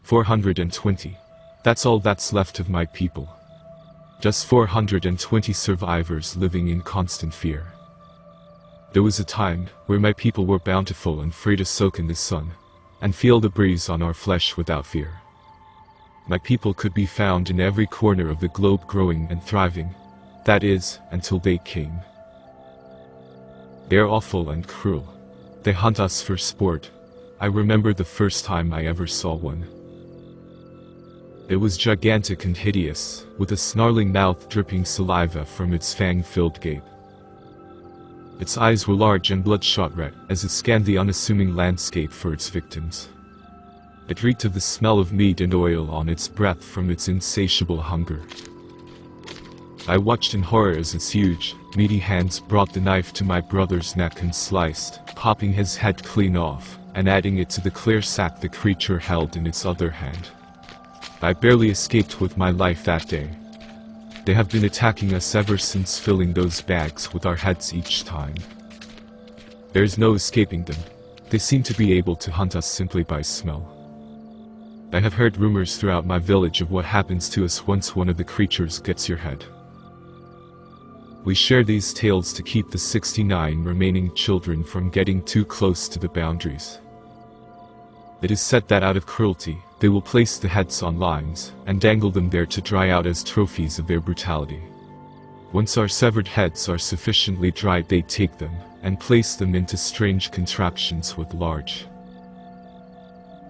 420. That's all that's left of my people. Just 420 survivors living in constant fear. There was a time where my people were bountiful and free to soak in the sun and feel the breeze on our flesh without fear. My people could be found in every corner of the globe, growing and thriving. That is, until they came. They're awful and cruel. They hunt us for sport. I remember the first time I ever saw one. It was gigantic and hideous, with a snarling mouth dripping saliva from its fang-filled gape. Its eyes were large and bloodshot red as it scanned the unassuming landscape for its victims. It reeked of the smell of meat and oil on its breath from its insatiable hunger. I watched in horror as its huge, meaty hands brought the knife to my brother's neck and sliced, popping his head clean off, and adding it to the clear sack the creature held in its other hand. I barely escaped with my life that day. They have been attacking us ever since, filling those bags with our heads each time. There's no escaping them. They seem to be able to hunt us simply by smell. I have heard rumors throughout my village of what happens to us once one of the creatures gets your head. We share these tales to keep the 69 remaining children from getting too close to the boundaries. It is said that out of cruelty, they will place the heads on lines and dangle them there to dry out as trophies of their brutality. Once our severed heads are sufficiently dried, they take them and place them into strange contraptions with large,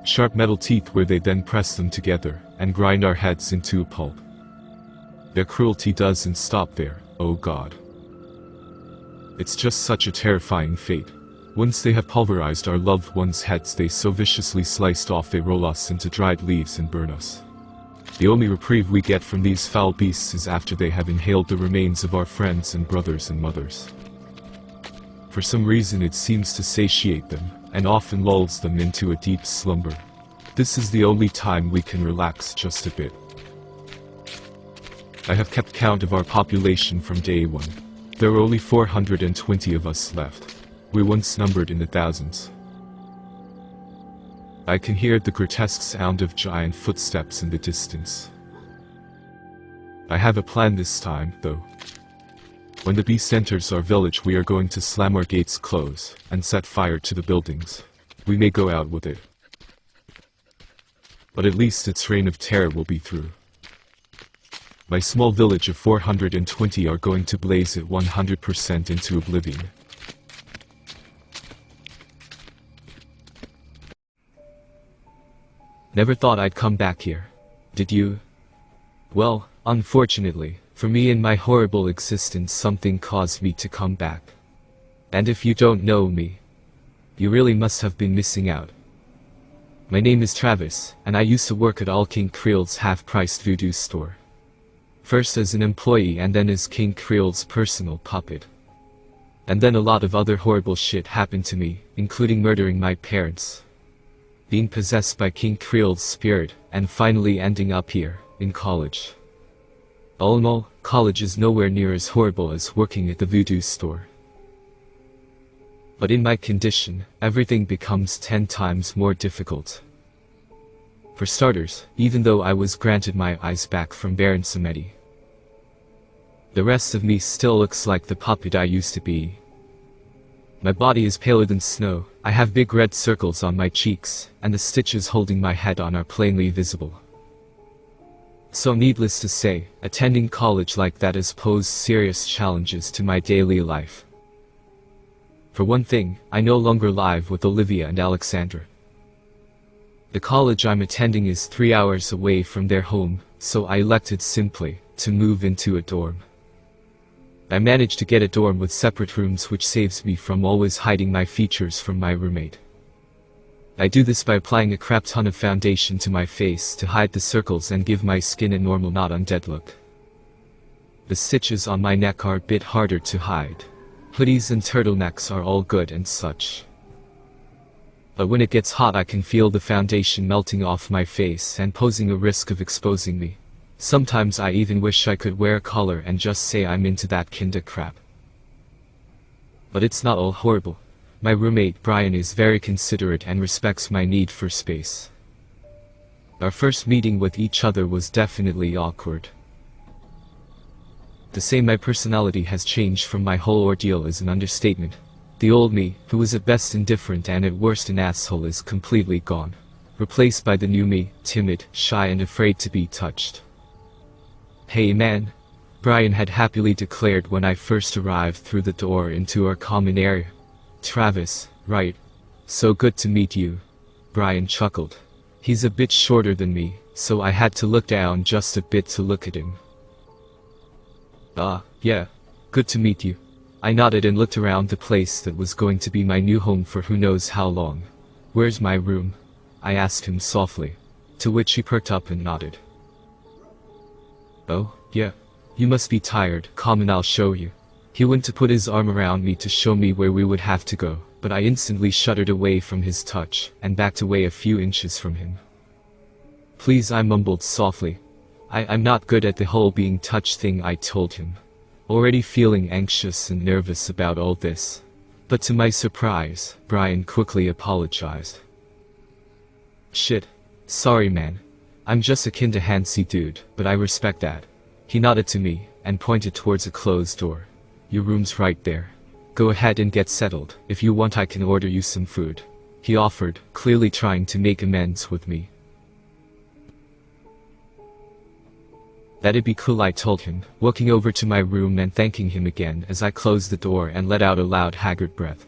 sharp metal teeth, where they then press them together and grind our heads into a pulp. Their cruelty doesn't stop there, oh God. It's just such a terrifying fate. Once they have pulverized our loved ones' heads, they so viciously sliced off they roll us into dried leaves and burn us. The only reprieve we get from these foul beasts is after they have inhaled the remains of our friends and brothers and mothers. For some reason it seems to satiate them, and often lulls them into a deep slumber. This is the only time we can relax just a bit. I have kept count of our population from day one. There are only 420 of us left. We once numbered in the thousands. I can hear the grotesque sound of giant footsteps in the distance. I have a plan this time, though. When the beast enters our village, we are going to slam our gates close and set fire to the buildings. We may go out with it, but at least its reign of terror will be through. My small village of 420 are going to blaze it 100% into oblivion. Never thought I'd come back here. Did you? Well, unfortunately, for me in my horrible existence, something caused me to come back. And if you don't know me, you really must have been missing out. My name is Travis, and I used to work at All King Creel's half-priced voodoo store. First as an employee and then as King Creel's personal puppet. And then a lot of other horrible shit happened to me, including murdering my parents, being possessed by King Creel's spirit, and finally ending up here, in college. All in all, college is nowhere near as horrible as working at the voodoo store. But in my condition, everything becomes 10 times more difficult. For starters, even though I was granted my eyes back from Baron Samedi, the rest of me still looks like the puppet I used to be. My body is paler than snow, I have big red circles on my cheeks, and the stitches holding my head on are plainly visible. So needless to say, attending college like that has posed serious challenges to my daily life. For one thing, I no longer live with Olivia and Alexandra. The college I'm attending is 3 hours away from their home, so I elected simply to move into a dorm. I managed to get a dorm with separate rooms, which saves me from always hiding my features from my roommate. I do this by applying a crap ton of foundation to my face to hide the circles and give my skin a normal, not undead look. The stitches on my neck are a bit harder to hide. Hoodies and turtlenecks are all good and such. But when it gets hot, I can feel the foundation melting off my face and posing a risk of exposing me. Sometimes I even wish I could wear a collar and just say I'm into that kinda crap. But it's not all horrible. My roommate Brian is very considerate and respects my need for space. Our first meeting with each other was definitely awkward. To say my personality has changed from my whole ordeal is an understatement. The old me, who was at best indifferent and at worst an asshole, is completely gone, replaced by the new me, timid, shy and afraid to be touched. "Hey man," Brian had happily declared when I first arrived through the door into our common area. "Travis, right? So good to meet you." Brian chuckled. He's a bit shorter than me, so I had to look down just a bit to look at him. Yeah, good to meet you." I nodded and looked around the place that was going to be my new home for who knows how long. "Where's my room?" I asked him softly, to which he perked up and nodded. "Oh, yeah. You must be tired. Come and I'll show you." He went to put his arm around me to show me where we would have to go, but I instantly shuddered away from his touch, and backed away a few inches from him. "Please," I mumbled softly. I'm not good at the whole being touched thing," I told him, already feeling anxious and nervous about all this. But to my surprise, Brian quickly apologized. "Shit. Sorry man. I'm just a kinda handsy dude, but I respect that." He nodded to me, and pointed towards a closed door. "Your room's right there. Go ahead and get settled. If you want I can order you some food," he offered, clearly trying to make amends with me. "That'd be cool," I told him, walking over to my room and thanking him again as I closed the door and let out a loud haggard breath.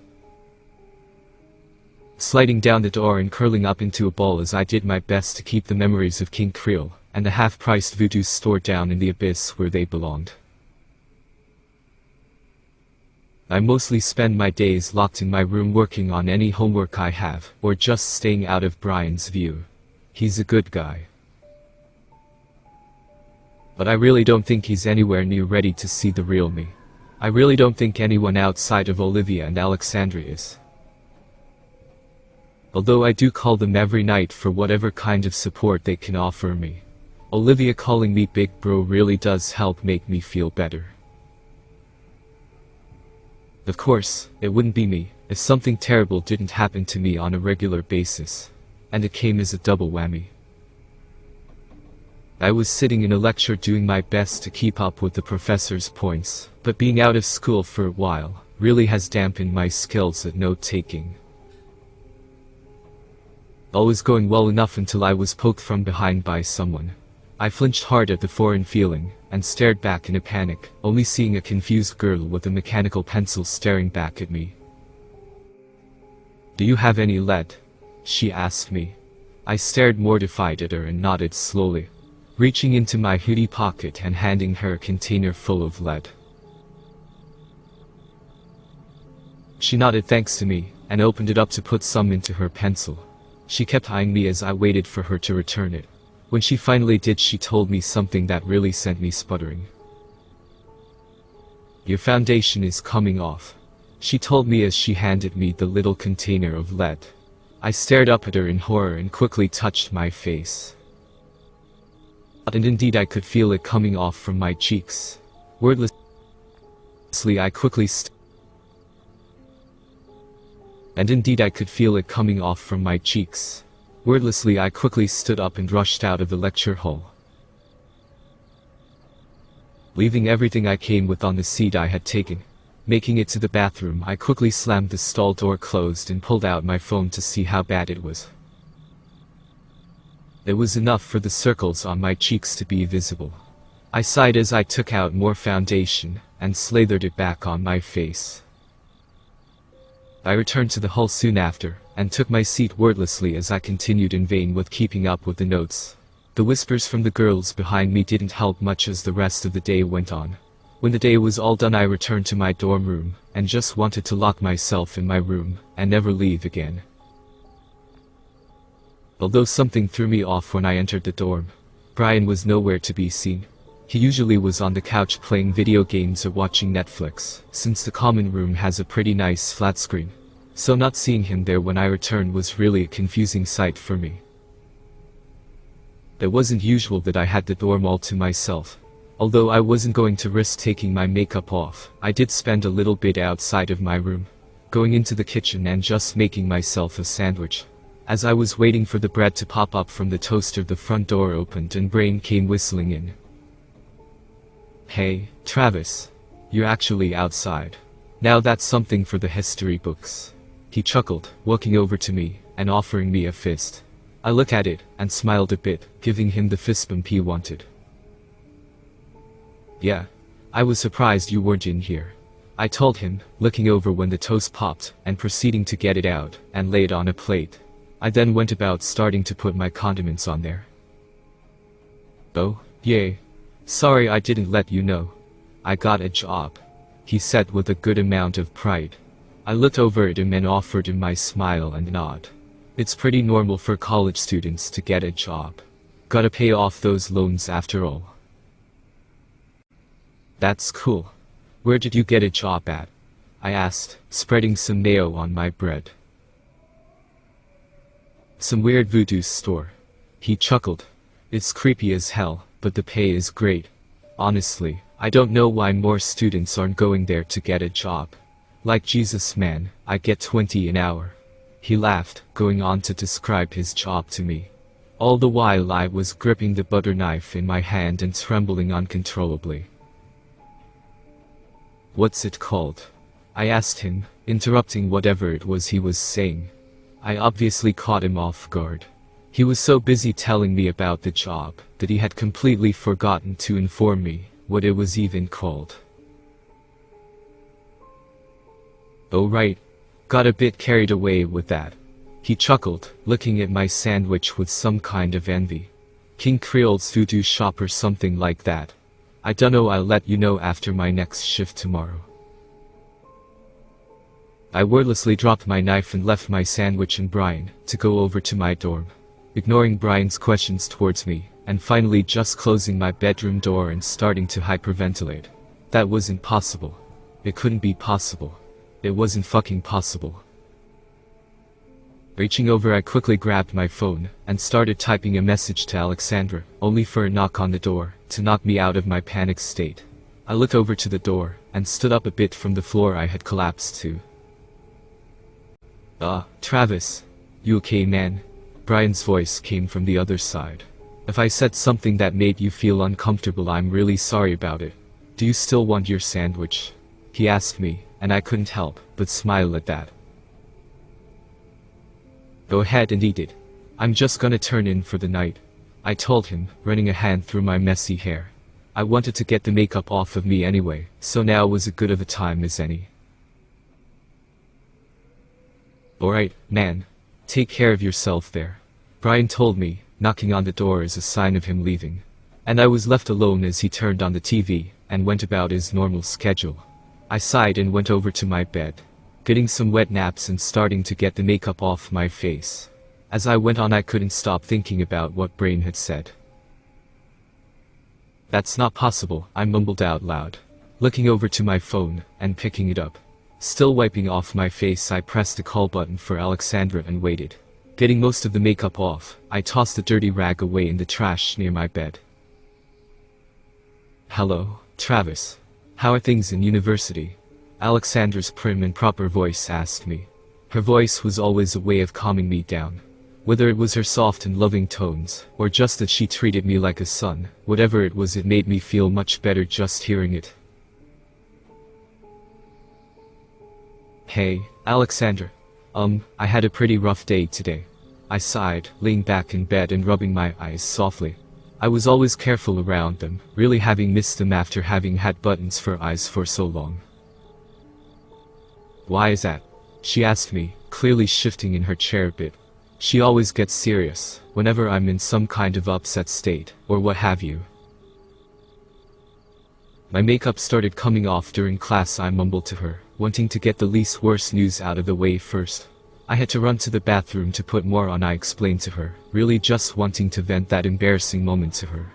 Sliding down the door and curling up into a ball as I did my best to keep the memories of King Creole and the half-priced voodoo store down in the abyss where they belonged. I mostly spend my days locked in my room working on any homework I have, or just staying out of Brian's view. He's a good guy. But I really don't think he's anywhere near ready to see the real me. I really don't think anyone outside of Olivia and Alexandria is. Although I do call them every night for whatever kind of support they can offer me. Olivia calling me big bro really does help make me feel better. Of course, it wouldn't be me if something terrible didn't happen to me on a regular basis. And it came as a double whammy. I was sitting in a lecture doing my best to keep up with the professor's points, but being out of school for a while really has dampened my skills at note-taking. All was going well enough until I was poked from behind by someone. I flinched hard at the foreign feeling, and stared back in a panic, only seeing a confused girl with a mechanical pencil staring back at me. "Do you have any lead?" she asked me. I stared mortified at her and nodded slowly, reaching into my hoodie pocket and handing her a container full of lead. She nodded thanks to me, and opened it up to put some into her pencil. She kept eyeing me as I waited for her to return it. When she finally did, she told me something that really sent me sputtering. "Your foundation is coming off," she told me as she handed me the little container of lead. I stared up at her in horror and quickly touched my face. And indeed I could feel it coming off from my cheeks. Wordlessly I quickly stood up and rushed out of the lecture hall. Leaving everything I came with on the seat I had taken. Making it to the bathroom, I quickly slammed the stall door closed and pulled out my phone to see how bad it was. It was enough for the circles on my cheeks to be visible. I sighed as I took out more foundation, and slathered it back on my face. I returned to the hall soon after, and took my seat wordlessly as I continued in vain with keeping up with the notes. The whispers from the girls behind me didn't help much as the rest of the day went on. When the day was all done I returned to my dorm room, and just wanted to lock myself in my room, and never leave again. Although something threw me off when I entered the dorm. Brian was nowhere to be seen. He usually was on the couch playing video games or watching Netflix, since the common room has a pretty nice flat screen. So not seeing him there when I returned was really a confusing sight for me. It wasn't usual that I had the dorm all to myself. Although I wasn't going to risk taking my makeup off, I did spend a little bit outside of my room, going into the kitchen and just making myself a sandwich. As I was waiting for the bread to pop up from the toaster, the front door opened and Brain came whistling in. "Hey, Travis. You're actually outside. Now that's something for the history books." He chuckled, walking over to me and offering me a fist. I looked at it and smiled a bit, giving him the fist bump he wanted. "Yeah. I was surprised you weren't in here," I told him, looking over when the toast popped and proceeding to get it out and lay it on a plate. I then went about starting to put my condiments on there. "Oh, yay. Sorry I didn't let you know. I got a job," he said with a good amount of pride. I looked over at him and offered him my smile and nod. It's pretty normal for college students to get a job. Gotta pay off those loans after all. "That's cool. Where did you get a job at?" I asked, spreading some mayo on my bread. "Some weird voodoo store." He chuckled. "It's creepy as hell, but the pay is great. Honestly, I don't know why more students aren't going there to get a job. Like Jesus, man, I get 20 an hour." He laughed, going on to describe his job to me. All the while I was gripping the butter knife in my hand and trembling uncontrollably. "What's it called?" I asked him, interrupting whatever it was he was saying. I obviously caught him off guard. He was so busy telling me about the job that he had completely forgotten to inform me what it was even called. "Oh right. Got a bit carried away with that." He chuckled, looking at my sandwich with some kind of envy. "King Creole's voodoo shop or something like that. I dunno, I'll let you know after my next shift tomorrow." I wordlessly dropped my knife and left my sandwich and Brian to go over to my dorm, ignoring Brian's questions towards me, and finally just closing my bedroom door and starting to hyperventilate. That wasn't possible. It couldn't be possible. It wasn't fucking possible. Reaching over, I quickly grabbed my phone and started typing a message to Alexandra, only for a knock on the door to knock me out of my panic state. I looked over to the door and stood up a bit from the floor I had collapsed to. Travis. You okay, man?" Brian's voice came from the other side. "If I said something that made you feel uncomfortable, I'm really sorry about it. Do you still want your sandwich?" he asked me, and I couldn't help but smile at that. "Go ahead and eat it. I'm just gonna turn in for the night," I told him, running a hand through my messy hair. I wanted to get the makeup off of me anyway, so now was as good of a time as any. "Alright, man. Take care of yourself there," Brian told me, knocking on the door as a sign of him leaving. And I was left alone as he turned on the TV and went about his normal schedule. I sighed and went over to my bed, getting some wet naps and starting to get the makeup off my face. As I went on, I couldn't stop thinking about what Brain had said. "That's not possible," I mumbled out loud, looking over to my phone and picking it up. Still wiping off my face, I pressed the call button for Alexandra and waited. Getting most of the makeup off, I tossed the dirty rag away in the trash near my bed. "Hello, Travis. How are things in university?" Alexandra's prim and proper voice asked me. Her voice was always a way of calming me down. Whether it was her soft and loving tones, or just that she treated me like a son, whatever it was, it made me feel much better just hearing it. "Hey, Alexandra. I had a pretty rough day today," I sighed, laying back in bed and rubbing my eyes softly. I was always careful around them, really having missed them after having had buttons for eyes for so long. "Why is that?" she asked me, clearly shifting in her chair a bit. She always gets serious whenever I'm in some kind of upset state, or what have you. My makeup started coming off during class. I mumbled to her, wanting to get the least worst news out of the way first. I had to run to the bathroom to put more on, I explained to her, really just wanting to vent that embarrassing moment to her.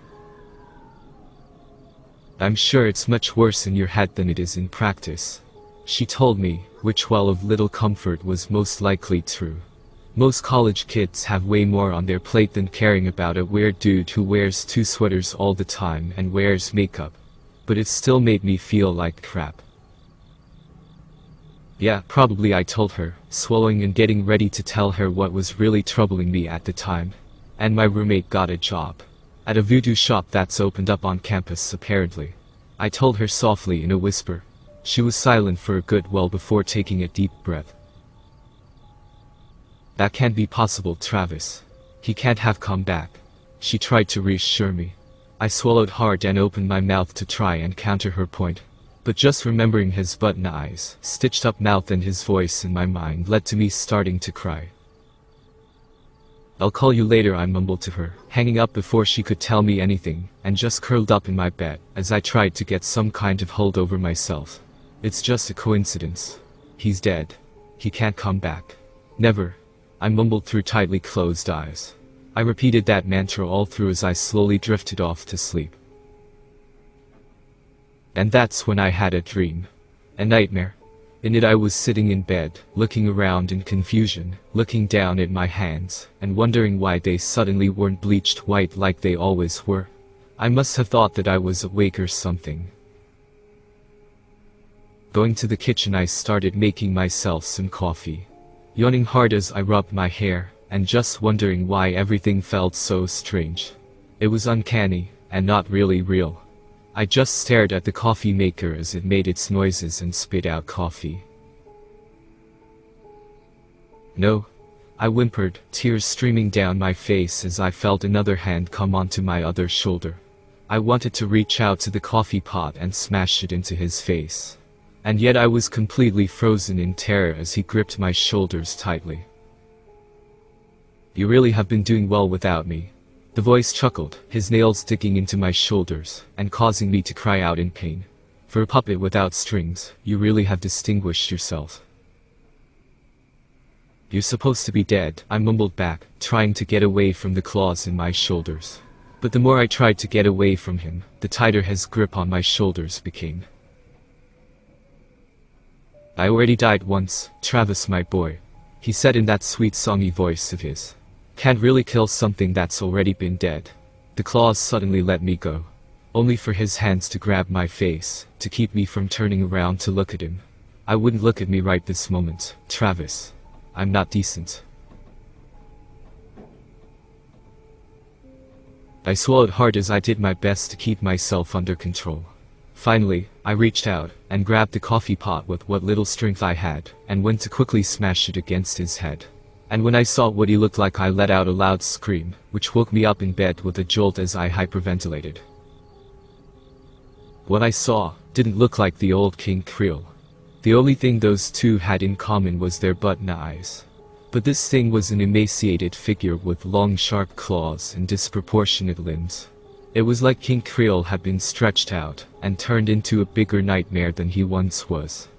"I'm sure it's much worse in your head than it is in practice," she told me, which, while of little comfort, was most likely true. Most college kids have way more on their plate than caring about a weird dude who wears 2 sweaters all the time and wears makeup. But it still made me feel like crap. Yeah, probably, I told her, swallowing and getting ready to tell her what was really troubling me at the time. And my roommate got a job at a voodoo shop that's opened up on campus, apparently. I told her softly in a whisper. She was silent for a good while before taking a deep breath. That can't be possible, Travis. He can't have come back. She tried to reassure me. I swallowed hard and opened my mouth to try and counter her point. But just remembering his button eyes, stitched up mouth and his voice in my mind led to me starting to cry. I'll call you later, I mumbled to her, hanging up before she could tell me anything, and just curled up in my bed, as I tried to get some kind of hold over myself. It's just a coincidence. He's dead. He can't come back. Never. I mumbled through tightly closed eyes. I repeated that mantra all through as I slowly drifted off to sleep. And that's when I had a dream. A nightmare. In it I was sitting in bed, looking around in confusion, looking down at my hands, and wondering why they suddenly weren't bleached white like they always were. I must have thought that I was awake or something. Going to the kitchen, I started making myself some coffee. Yawning hard as I rubbed my hair, and just wondering why everything felt so strange. It was uncanny, and not really real. I just stared at the coffee maker as it made its noises and spit out coffee. No, I whimpered, tears streaming down my face as I felt another hand come onto my other shoulder. I wanted to reach out to the coffee pot and smash it into his face. And yet I was completely frozen in terror as he gripped my shoulders tightly. You really have been doing well without me. The voice chuckled, his nails digging into my shoulders, and causing me to cry out in pain. For a puppet without strings, you really have distinguished yourself. You're supposed to be dead, I mumbled back, trying to get away from the claws in my shoulders. But the more I tried to get away from him, the tighter his grip on my shoulders became. I already died once, Travis my boy, he said in that sweet songy voice of his. Can't really kill something that's already been dead. The claws suddenly let me go. Only for his hands to grab my face, to keep me from turning around to look at him. I wouldn't look at me right this moment, Travis. I'm not decent. I swallowed hard as I did my best to keep myself under control. Finally, I reached out, and grabbed the coffee pot with what little strength I had, and went to quickly smash it against his head. And when I saw what he looked like, I let out a loud scream, which woke me up in bed with a jolt as I hyperventilated. What I saw didn't look like the old King Creole. The only thing those two had in common was their button eyes. But this thing was an emaciated figure with long sharp claws and disproportionate limbs. It was like King Creole had been stretched out, and turned into a bigger nightmare than he once was.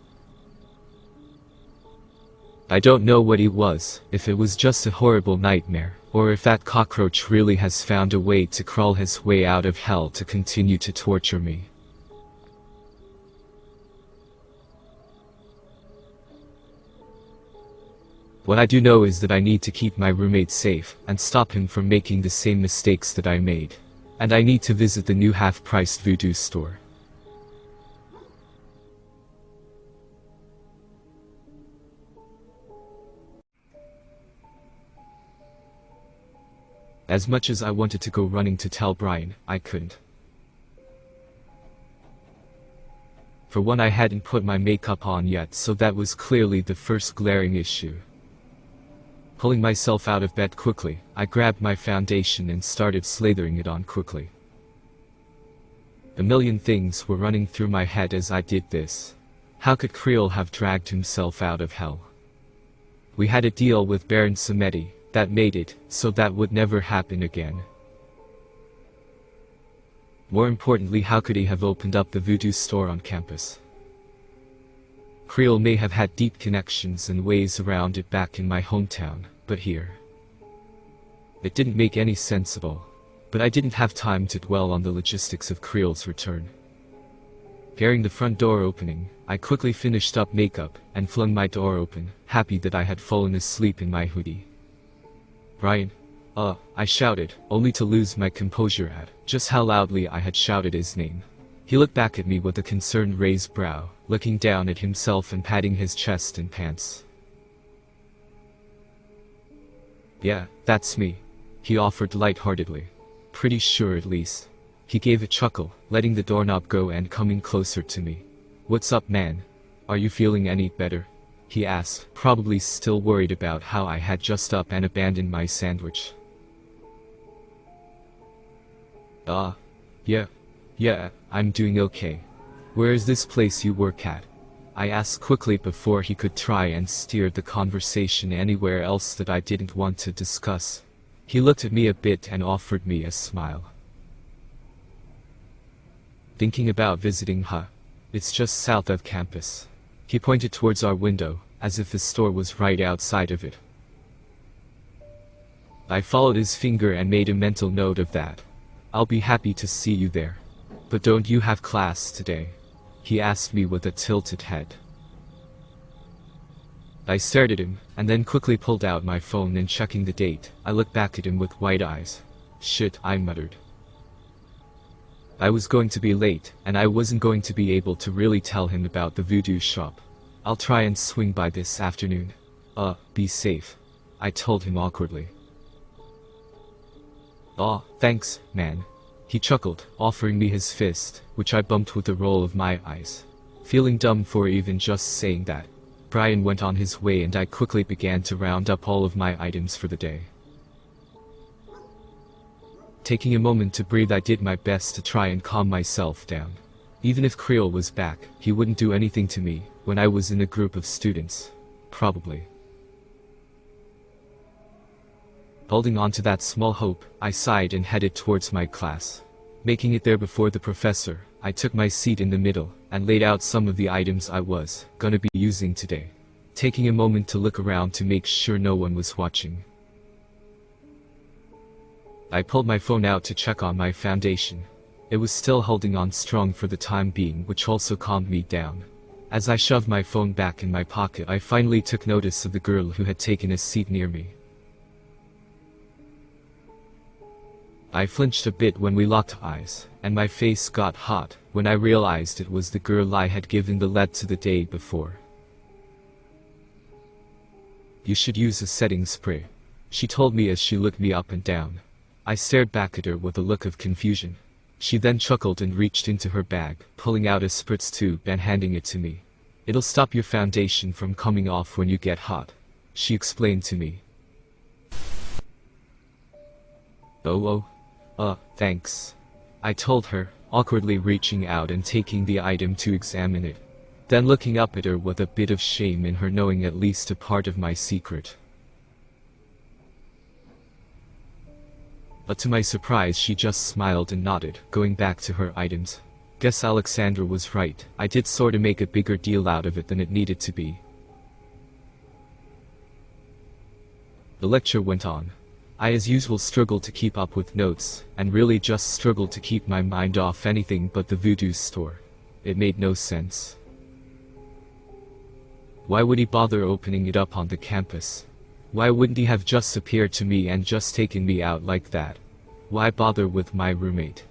I don't know what he was, if it was just a horrible nightmare, or if that cockroach really has found a way to crawl his way out of hell to continue to torture me. What I do know is that I need to keep my roommate safe, and stop him from making the same mistakes that I made. And I need to visit the new half-priced voodoo store. As much as I wanted to go running to tell Brian, I couldn't. For one, I hadn't put my makeup on yet, so that was clearly the first glaring issue. Pulling myself out of bed quickly, I grabbed my foundation and started slathering it on quickly. A million things were running through my head as I did this. How could Creole have dragged himself out of hell? We had a deal with Baron Samedi that made it so that would never happen again. More importantly, how could he have opened up the voodoo store on campus? Creole may have had deep connections and ways around it back in my hometown, but here, it didn't make any sense at all. But I didn't have time to dwell on the logistics of Creole's return. Hearing the front door opening, I quickly finished up makeup and flung my door open, happy that I had fallen asleep in my hoodie. Brian, I shouted, only to lose my composure at just how loudly I had shouted his name. He looked back at me with a concerned raised brow, looking down at himself and patting his chest and pants. "Yeah, that's me," he offered lightheartedly. "Pretty sure at least." He gave a chuckle, letting the doorknob go and coming closer to me. "What's up, man? Are you feeling any better?" he asked, probably still worried about how I had just up and abandoned my sandwich. Yeah, I'm doing okay. Where is this place you work at?" I asked quickly before he could try and steer the conversation anywhere else that I didn't want to discuss. He looked at me a bit and offered me a smile. "Thinking about visiting, huh? It's just south of campus." He pointed towards our window, as if the store was right outside of it. I followed his finger and made a mental note of that. "I'll be happy to see you there. But don't you have class today?" he asked me with a tilted head. I stared at him, and then quickly pulled out my phone and checking the date, I looked back at him with wide eyes. "Shit," I muttered. I was going to be late, and I wasn't going to be able to really tell him about the voodoo shop. "I'll try and swing by this afternoon." Be safe," I told him awkwardly. "Aw, thanks, man." He chuckled, offering me his fist, which I bumped with a roll of my eyes. Feeling dumb for even just saying that, Brian went on his way and I quickly began to round up all of my items for the day. Taking a moment to breathe, I did my best to try and calm myself down. Even if Creole was back, he wouldn't do anything to me when I was in a group of students. Probably. Holding on to that small hope, I sighed and headed towards my class. Making it there before the professor, I took my seat in the middle and laid out some of the items I was gonna be using today, taking a moment to look around to make sure no one was watching. I pulled my phone out to check on my foundation. It was still holding on strong for the time being, which also calmed me down. As I shoved my phone back in my pocket, I finally took notice of the girl who had taken a seat near me. I flinched a bit when we locked eyes, and my face got hot when I realized it was the girl I had given the lead to the day before. "You should use a setting spray," she told me as she looked me up and down. I stared back at her with a look of confusion. She then chuckled and reached into her bag, pulling out a spritz tube and handing it to me. "It'll stop your foundation from coming off when you get hot," she explained to me. Thanks," I told her, awkwardly reaching out and taking the item to examine it, then looking up at her with a bit of shame in her knowing at least a part of my secret. But to my surprise, she just smiled and nodded, going back to her items. Guess Alexandra was right. I did sorta make a bigger deal out of it than it needed to be. The lecture went on. I as usual struggled to keep up with notes, and really just struggled to keep my mind off anything but the voodoo store. It made no sense. Why would he bother opening it up on the campus? Why wouldn't he have just appeared to me and just taken me out like that? Why bother with my roommate?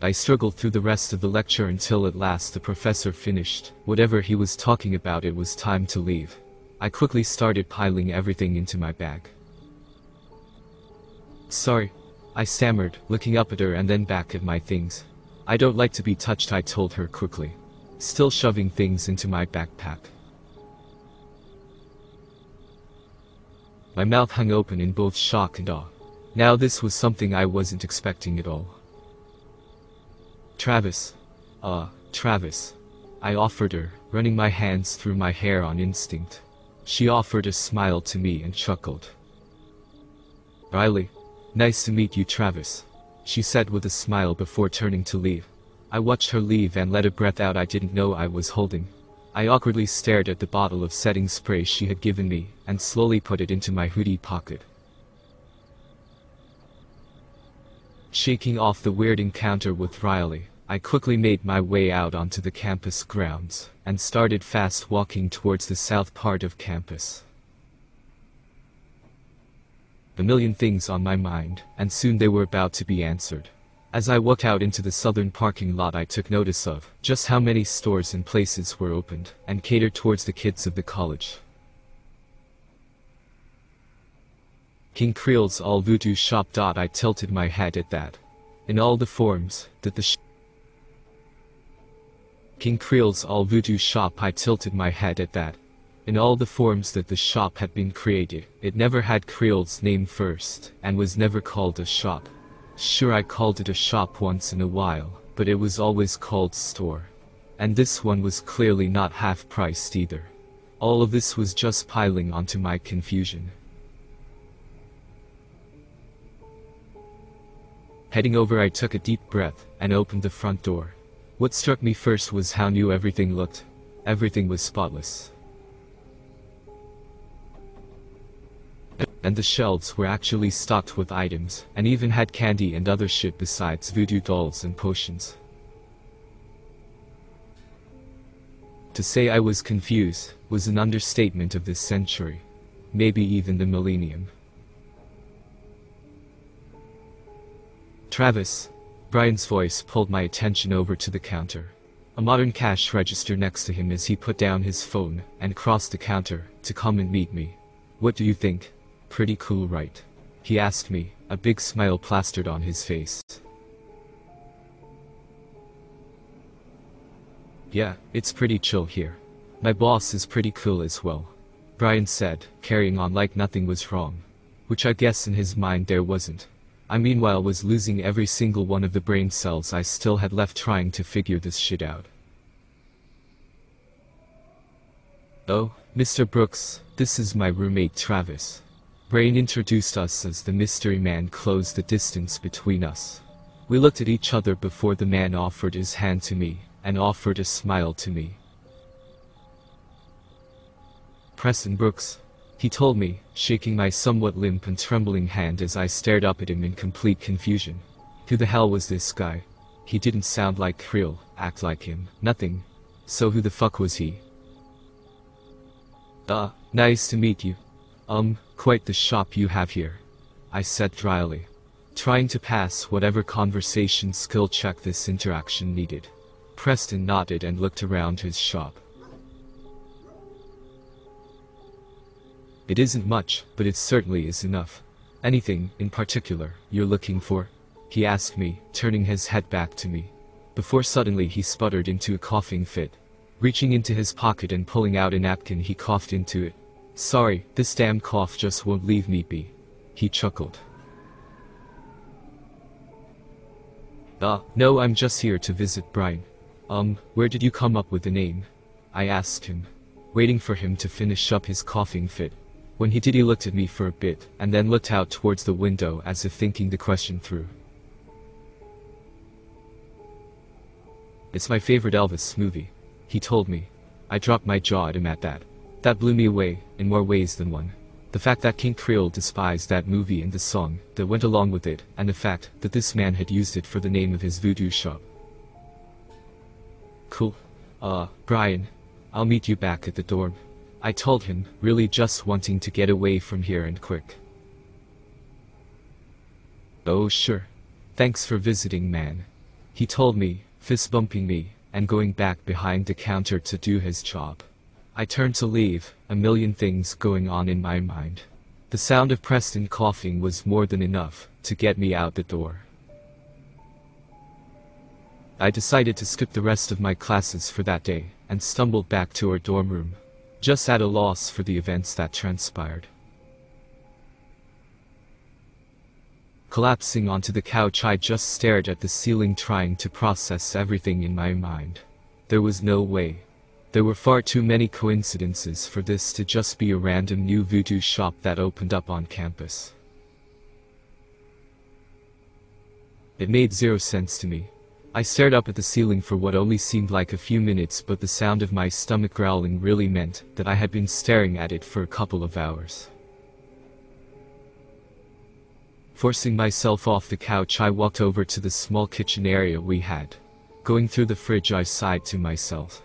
I struggled through the rest of the lecture until at last the professor finished whatever he was talking about. It was time to leave. I quickly started piling everything into my bag. "Sorry," I stammered, looking up at her and then back at my things. "I don't like to be touched," I told her quickly, still shoving things into my backpack. My mouth hung open in both shock and awe. Now this was something I wasn't expecting at all. Travis, I offered her, running my hands through my hair on instinct. She offered a smile to me and chuckled. "Riley, nice to meet you, Travis," she said with a smile before turning to leave. I watched her leave and let a breath out I didn't know I was holding. I awkwardly stared at the bottle of setting spray she had given me, and slowly put it into my hoodie pocket. Shaking off the weird encounter with Riley, I quickly made my way out onto the campus grounds, and started fast walking towards the south part of campus. A million things on my mind, and soon they were about to be answered. As I walked out into the southern parking lot, I took notice of just how many stores and places were opened and catered towards the kids of the college. King Creel's all voodoo shop. I tilted my head at that. In all the forms that the King Creel's all voodoo shop. I tilted my head at that. In all the forms that the shop had been created, it never had Creel's name first, and was never called a shop. Sure, I called it a shop once in a while, but it was always called store. And this one was clearly not half-priced either. All of this was just piling onto my confusion. Heading over, I took a deep breath and opened the front door. What struck me first was how new everything looked. Everything was spotless. And the shelves were actually stocked with items, and even had candy and other shit besides voodoo dolls and potions. To say I was confused was an understatement of this century. Maybe even the millennium. Travis. Brian's voice pulled my attention over to the counter. A modern cash register next to him as he put down his phone and crossed the counter to come and meet me. What do you think? Pretty cool, right? He asked me, a big smile plastered on his face. Yeah, it's pretty chill here. My boss is pretty cool as well. Brian said, carrying on like nothing was wrong. Which I guess in his mind there wasn't. I meanwhile was losing every single one of the brain cells I still had left trying to figure this shit out. Oh, Mr. Brooks, this is my roommate Travis. Brian introduced us as the mystery man closed the distance between us. We looked at each other before the man offered his hand to me, and offered a smile to me. Preston Brooks, he told me, shaking my somewhat limp and trembling hand as I stared up at him in complete confusion. Who the hell was this guy? He didn't sound like Creel, act like him, nothing. So who the fuck was he? Nice to meet you. Quite the shop you have here, I said dryly, trying to pass whatever conversation skill check this interaction needed. Preston nodded and looked around his shop. It isn't much, but it certainly is enough. Anything, in particular, you're looking for? He asked me, turning his head back to me. Before suddenly he sputtered into a coughing fit. Reaching into his pocket and pulling out a napkin, he coughed into it. Sorry, this damn cough just won't leave me be. He chuckled. No, I'm just here to visit Brian. Where did you come up with the name? I asked him, waiting for him to finish up his coughing fit. When he did, he looked at me for a bit, and then looked out towards the window as if thinking the question through. It's my favorite Elvis movie, he told me. I dropped my jaw at him at that. That blew me away, in more ways than one. The fact that King Creel despised that movie and the song that went along with it, and the fact that this man had used it for the name of his voodoo shop. Cool. Brian, I'll meet you back at the dorm, I told him, really just wanting to get away from here and quick. Oh sure. Thanks for visiting, man, he told me, fist bumping me, and going back behind the counter to do his job. I turned to leave, a million things going on in my mind. The sound of Preston coughing was more than enough to get me out the door. I decided to skip the rest of my classes for that day, and stumbled back to our dorm room, just at a loss for the events that transpired. Collapsing onto the couch, I just stared at the ceiling, trying to process everything in my mind. There was no way. There were far too many coincidences for this to just be a random new voodoo shop that opened up on campus. It made zero sense to me. I stared up at the ceiling for what only seemed like a few minutes, but the sound of my stomach growling really meant that I had been staring at it for a couple of hours. Forcing myself off the couch, I walked over to the small kitchen area we had. Going through the fridge, I sighed to myself.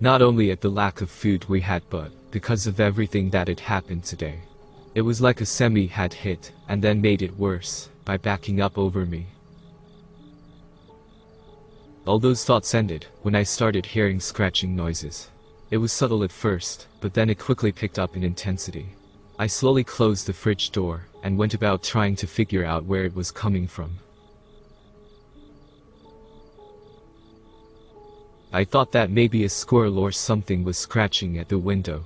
Not only at the lack of food we had, but because of everything that had happened today. It was like a semi had hit, and then made it worse, by backing up over me. All those thoughts ended when I started hearing scratching noises. It was subtle at first, but then it quickly picked up in intensity. I slowly closed the fridge door and went about trying to figure out where it was coming from. I thought that maybe a squirrel or something was scratching at the window,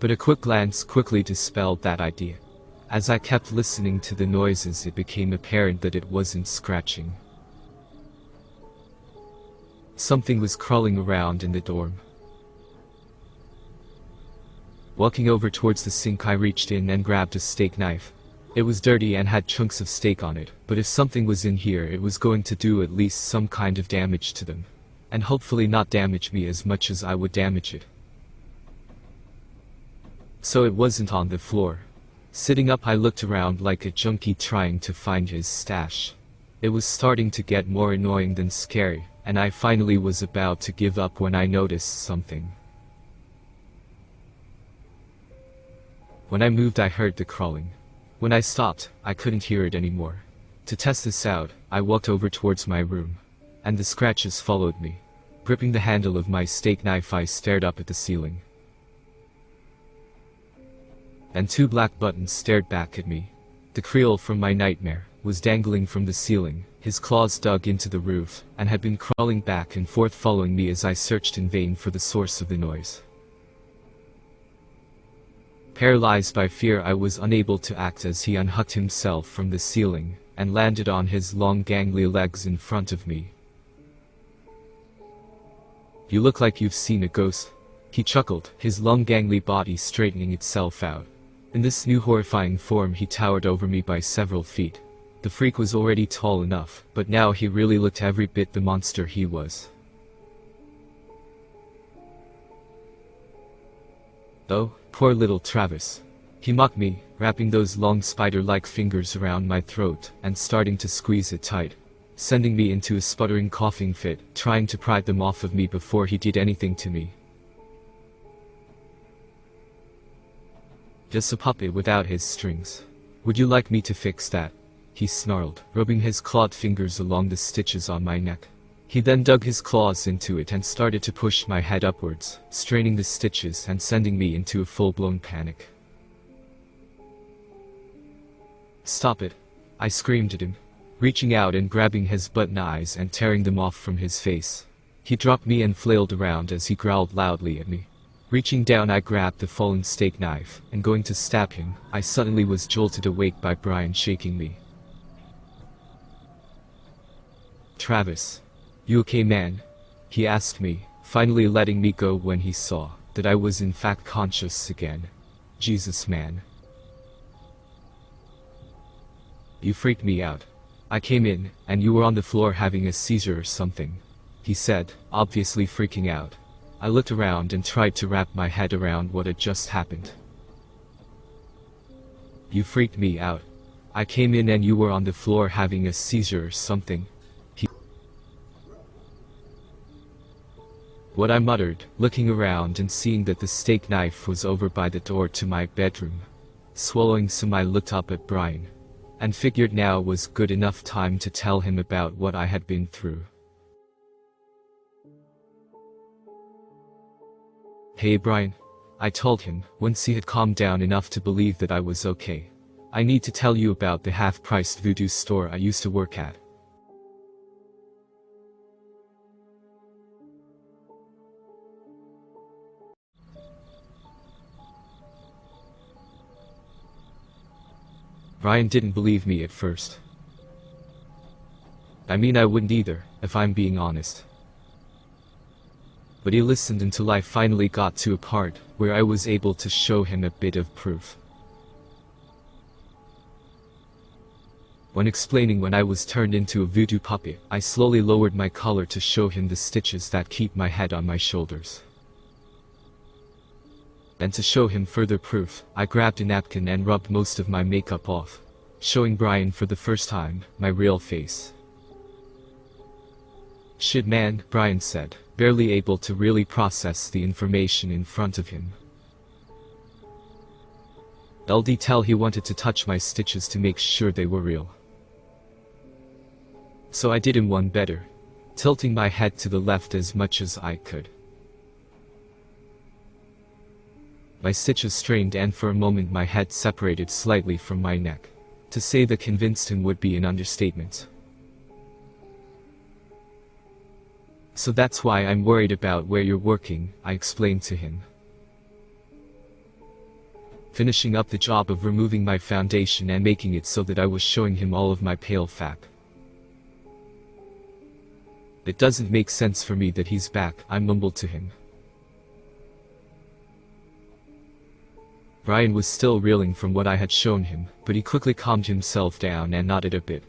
but a quick glance quickly dispelled that idea. As I kept listening to the noises, it became apparent that it wasn't scratching. Something was crawling around in the dorm. Walking over towards the sink, I reached in and grabbed a steak knife. It was dirty and had chunks of steak on it, but if something was in here, it was going to do at least some kind of damage to them. And hopefully not damage me as much as I would damage it. So it wasn't on the floor. Sitting up, I looked around like a junkie trying to find his stash. It was starting to get more annoying than scary, and I finally was about to give up when I noticed something. When I moved, I heard the crawling. When I stopped, I couldn't hear it anymore. To test this out, I walked over towards my room, and the scratches followed me. Gripping the handle of my steak knife, I stared up at the ceiling. And two black buttons stared back at me. The Creole from my nightmare was dangling from the ceiling, his claws dug into the roof, and had been crawling back and forth following me as I searched in vain for the source of the noise. Paralyzed by fear, I was unable to act as he unhooked himself from the ceiling and landed on his long gangly legs in front of me. "You look like you've seen a ghost," he chuckled, his long gangly body straightening itself out. In this new horrifying form, he towered over me by several feet. The freak was already tall enough, but now he really looked every bit the monster he was. "Oh, poor little Travis," he mocked me, wrapping those long spider-like fingers around my throat and starting to squeeze it tight, sending me into a sputtering coughing fit, trying to pry them off of me before he did anything to me. "Just a puppet without his strings. Would you like me to fix that?" he snarled, rubbing his clawed fingers along the stitches on my neck. He then dug his claws into it and started to push my head upwards, straining the stitches and sending me into a full-blown panic. "Stop it," I screamed at him, reaching out and grabbing his button eyes and tearing them off from his face. He dropped me and flailed around as he growled loudly at me. Reaching down, I grabbed the fallen steak knife, and going to stab him, I suddenly was jolted awake by Brian shaking me. "Travis, you okay, man?" he asked me, finally letting me go when he saw that I was in fact conscious again. "Jesus, man. You freaked me out. I came in, and you were on the floor having a seizure or something," he said, obviously freaking out. I looked around and tried to wrap my head around what had just happened. "You freaked me out. I came in and you were on the floor having a seizure or something." What I muttered, looking around and seeing that the steak knife was over by the door to my bedroom. Swallowing some, I looked up at Brian, and figured now was good enough time to tell him about what I had been through. "Hey Brian," I told him, once he had calmed down enough to believe that I was okay. "I need to tell you about the half-priced voodoo store I used to work at." Brian didn't believe me at first. I mean, I wouldn't either, if I'm being honest. But he listened until I finally got to a part where I was able to show him a bit of proof. When explaining when I was turned into a voodoo puppet, I slowly lowered my collar to show him the stitches that keep my head on my shoulders. And to show him further proof, I grabbed a napkin and rubbed most of my makeup off, showing Brian for the first time my real face. "Shit, man," Brian said, barely able to really process the information in front of him. LD tell he wanted to touch my stitches to make sure they were real. So I did him one better. tilting my head to the left as much as I could. My stitches strained and for a moment my head separated slightly from my neck. To say that convinced him would be an understatement. So that's why I'm worried about where you're working, I explained to him. Finishing up the job of removing my foundation and making it so that I was showing him all of my pale fap. It doesn't make sense for me that he's back, I mumbled to him. Brian was still reeling from what I had shown him, but he quickly calmed himself down and nodded a bit.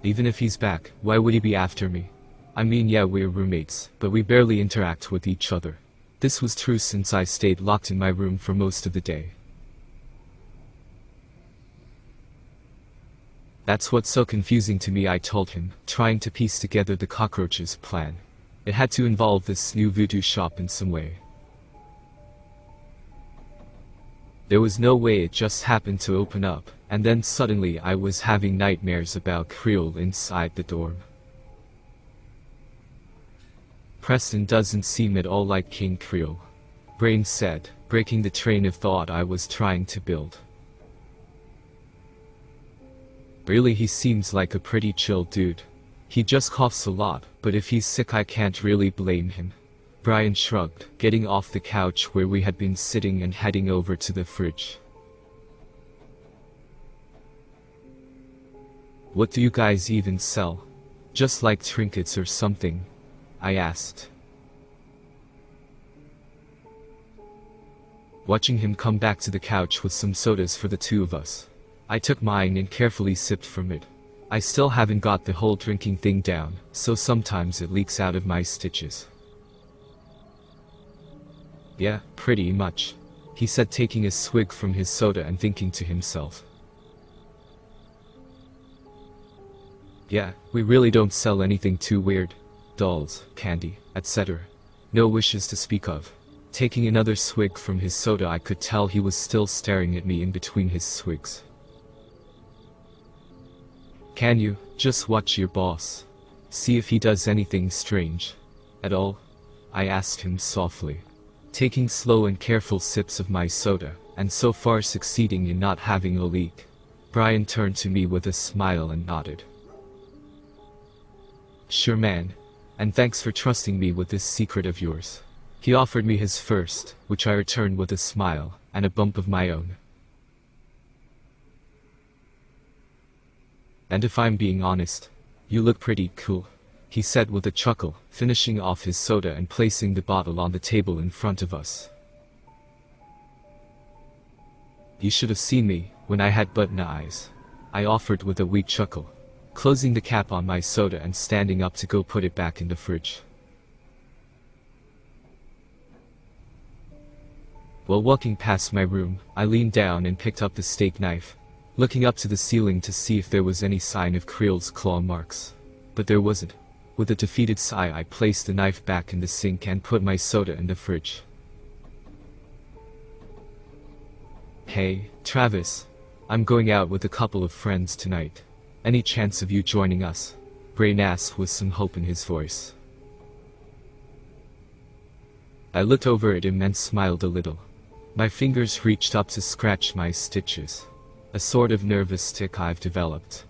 Even if he's back, why would he be after me? I mean, yeah, we're roommates, but we barely interact with each other. This was true since I stayed locked in my room for most of the day. That's what's so confusing to me, I told him, trying to piece together the cockroaches' plan. It had to involve this new voodoo shop in some way. There was no way it just happened to open up, and then suddenly I was having nightmares about Creole inside the dorm. Preston doesn't seem at all like King Creole, Brain said, breaking the train of thought I was trying to build. Really, he seems like a pretty chill dude. He just coughs a lot, but if he's sick I can't really blame him. Brian shrugged, getting off the couch where we had been sitting and heading over to the fridge. What do you guys even sell? Just like trinkets or something? I asked. Watching him come back to the couch with some sodas for the two of us. I took mine and carefully sipped from it. I still haven't got the whole drinking thing down, so sometimes it leaks out of my stitches. Yeah, pretty much, he said, taking a swig from his soda and thinking to himself. Yeah, we really don't sell anything too weird. Dolls, candy, etc. No wishes to speak of. Taking another swig from his soda, I could tell he was still staring at me in between his swigs. Can you just watch your boss? See if he does anything strange. At all? I asked him softly. Taking slow and careful sips of my soda, and so far succeeding in not having a leak. Brian turned to me with a smile and nodded. Sure, man. And thanks for trusting me with this secret of yours. He offered me his first, which I returned with a smile, and a bump of my own. And if I'm being honest, you look pretty cool, he said with a chuckle, finishing off his soda and placing the bottle on the table in front of us. You should have seen me when I had button eyes, I offered with a weak chuckle, closing the cap on my soda and standing up to go put it back in the fridge. While walking past my room, I leaned down and picked up the steak knife, looking up to the ceiling to see if there was any sign of Creole's claw marks. But there wasn't. With a defeated sigh, I placed the knife back in the sink and put my soda in the fridge. Hey, Travis. I'm going out with a couple of friends tonight. Any chance of you joining us? Brain asked with some hope in his voice. I looked over at him and smiled a little. My fingers reached up to scratch my stitches. A sort of nervous tic I've developed.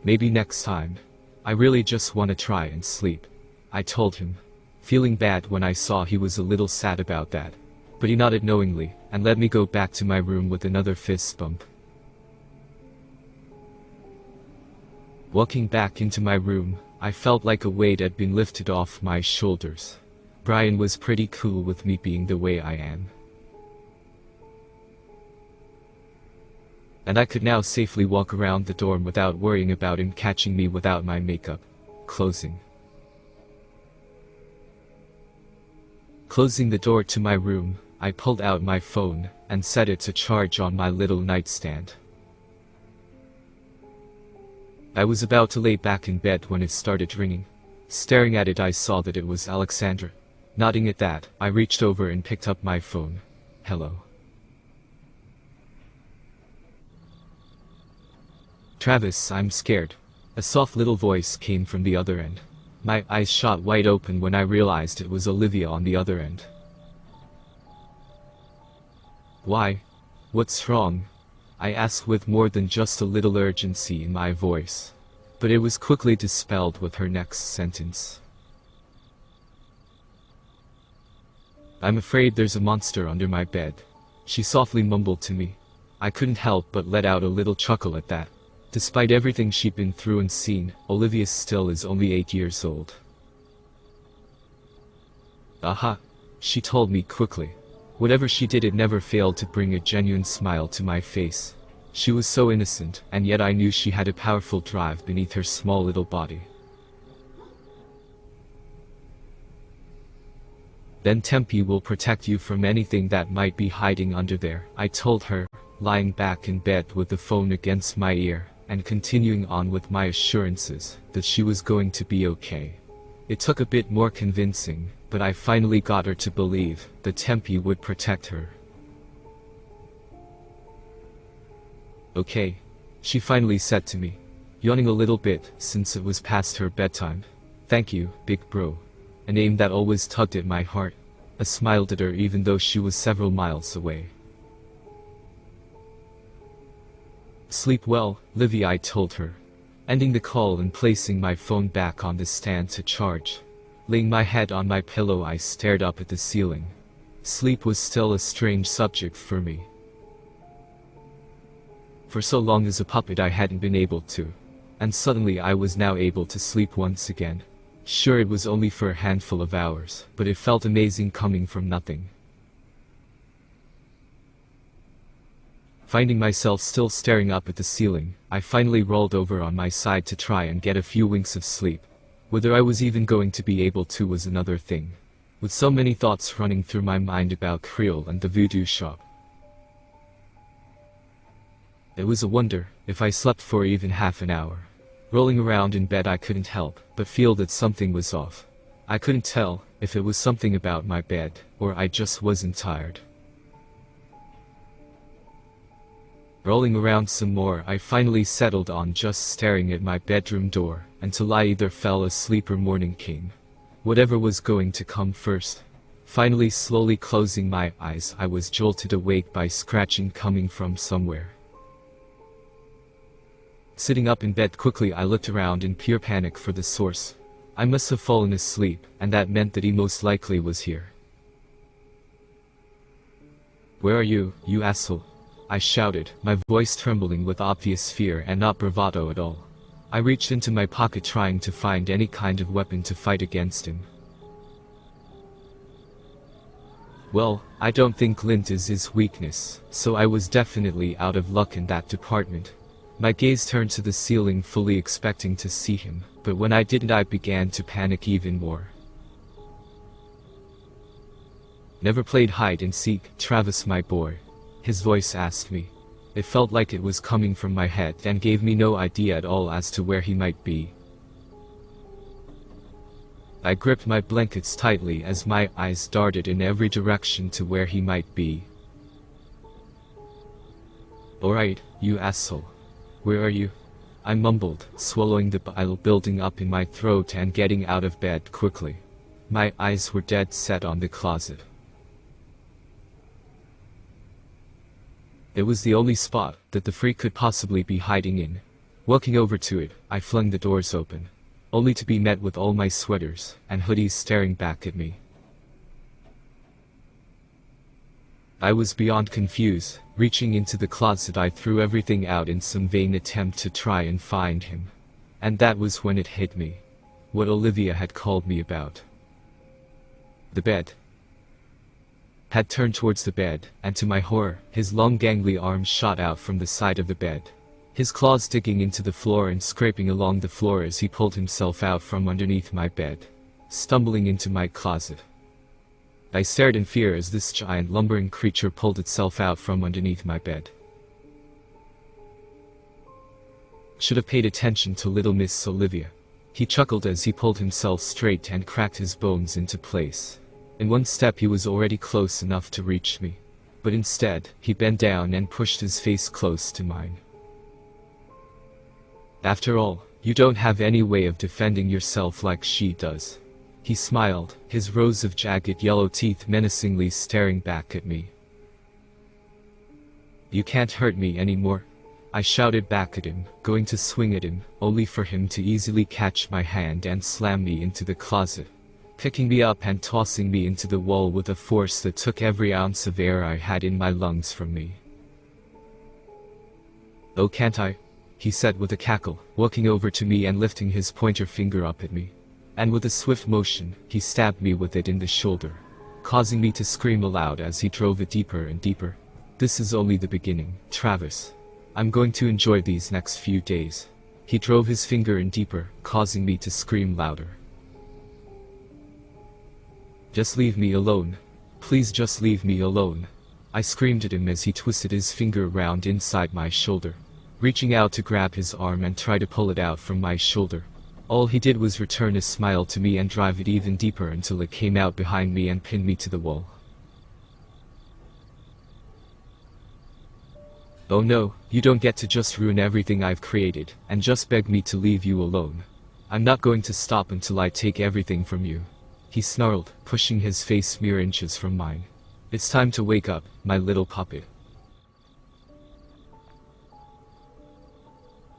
Maybe next time. I really just want to try and sleep, I told him, feeling bad when I saw he was a little sad about that. But he nodded knowingly, and let me go back to my room with another fist bump. Walking back into my room, I felt like a weight had been lifted off my shoulders. Brian was pretty cool with me being the way I am. And I could now safely walk around the dorm without worrying about him catching me without my makeup. Closing the door to my room, I pulled out my phone and set it to charge on my little nightstand. I was about to lay back in bed when it started ringing. Staring at it, I saw that it was Alexandra. Nodding at that, I reached over and picked up my phone. Hello. Travis, I'm scared. A soft little voice came from the other end. My eyes shot wide open when I realized it was Olivia on the other end. Why? What's wrong? I asked with more than just a little urgency in my voice. But it was quickly dispelled with her next sentence. I'm afraid there's a monster under my bed, she softly mumbled to me. I couldn't help but let out a little chuckle at that. Despite everything she'd been through and seen, Olivia still is only 8 years old. Aha, she told me quickly. Whatever she did, it never failed to bring a genuine smile to my face. She was so innocent, and yet I knew she had a powerful drive beneath her small little body. Then Tempe will protect you from anything that might be hiding under there, I told her, lying back in bed with the phone against my ear, and continuing on with my assurances that she was going to be okay. It took a bit more convincing, but I finally got her to believe that Tempe would protect her. Okay, she finally said to me, yawning a little bit since it was past her bedtime. Thank you, big bro. A name that always tugged at my heart. I smiled at her even though she was several miles away. Sleep well, Livy, I told her, ending the call and placing my phone back on the stand to charge. Laying my head on my pillow, I stared up at the ceiling. Sleep was still a strange subject for me. For so long as a puppet I hadn't been able to, and suddenly I was now able to sleep once again. Sure, it was only for a handful of hours, but it felt amazing coming from nothing. Finding myself still staring up at the ceiling, I finally rolled over on my side to try and get a few winks of sleep. Whether I was even going to be able to was another thing, with so many thoughts running through my mind about Creole and the voodoo shop. It was a wonder if I slept for even half an hour. Rolling around in bed, I couldn't help but feel that something was off. I couldn't tell if it was something about my bed, or I just wasn't tired. Rolling around some more, I finally settled on just staring at my bedroom door until I either fell asleep or morning came. Whatever was going to come first. Finally, slowly closing my eyes, I was jolted awake by scratching coming from somewhere. Sitting up in bed quickly, I looked around in pure panic for the source. I must have fallen asleep, and that meant that he most likely was here. Where are you, you asshole? I shouted, my voice trembling with obvious fear and not bravado at all. I reached into my pocket trying to find any kind of weapon to fight against him. Well, I don't think lint is his weakness, so I was definitely out of luck in that department. My gaze turned to the ceiling, fully expecting to see him, but when I didn't, I began to panic even more. Never played hide and seek, Travis, my boy? His voice asked me. It felt like it was coming from my head and gave me no idea at all as to where he might be. I gripped my blankets tightly as my eyes darted in every direction to where he might be. Alright, you asshole. Where are you? I mumbled, swallowing the bile building up in my throat and getting out of bed quickly. My eyes were dead set on the closet. It was the only spot that the freak could possibly be hiding in. Walking over to it, I flung the doors open, only to be met with all my sweaters and hoodies staring back at me. I was beyond confused. Reaching into the closet, I threw everything out in some vain attempt to try and find him. And that was when it hit me. What Olivia had called me about. The bed. Had turned towards the bed, and to my horror, his long gangly arms shot out from the side of the bed. His claws digging into the floor and scraping along the floor as he pulled himself out from underneath my bed, stumbling into my closet. I stared in fear as this giant lumbering creature pulled itself out from underneath my bed. Should have paid attention to little Miss Olivia. He chuckled as he pulled himself straight and cracked his bones into place. In one step he was already close enough to reach me, but instead, he bent down and pushed his face close to mine. After all, you don't have any way of defending yourself like she does. He smiled, his rows of jagged yellow teeth menacingly staring back at me. You can't hurt me anymore. I shouted back at him, going to swing at him, only for him to easily catch my hand and slam me into the closet, picking me up and tossing me into the wall with a force that took every ounce of air I had in my lungs from me. "Oh, can't I?" he said with a cackle, walking over to me and lifting his pointer finger up at me. And with a swift motion, he stabbed me with it in the shoulder, causing me to scream aloud as he drove it deeper and deeper. "This is only the beginning, Travis. I'm going to enjoy these next few days." He drove his finger in deeper, causing me to scream louder. "Just leave me alone. Please just leave me alone." I screamed at him as he twisted his finger around inside my shoulder, reaching out to grab his arm and try to pull it out from my shoulder. All he did was return a smile to me and drive it even deeper until it came out behind me and pinned me to the wall. "Oh no, you don't get to just ruin everything I've created, and just beg me to leave you alone. I'm not going to stop until I take everything from you," he snarled, pushing his face mere inches from mine. "It's time to wake up, my little puppet."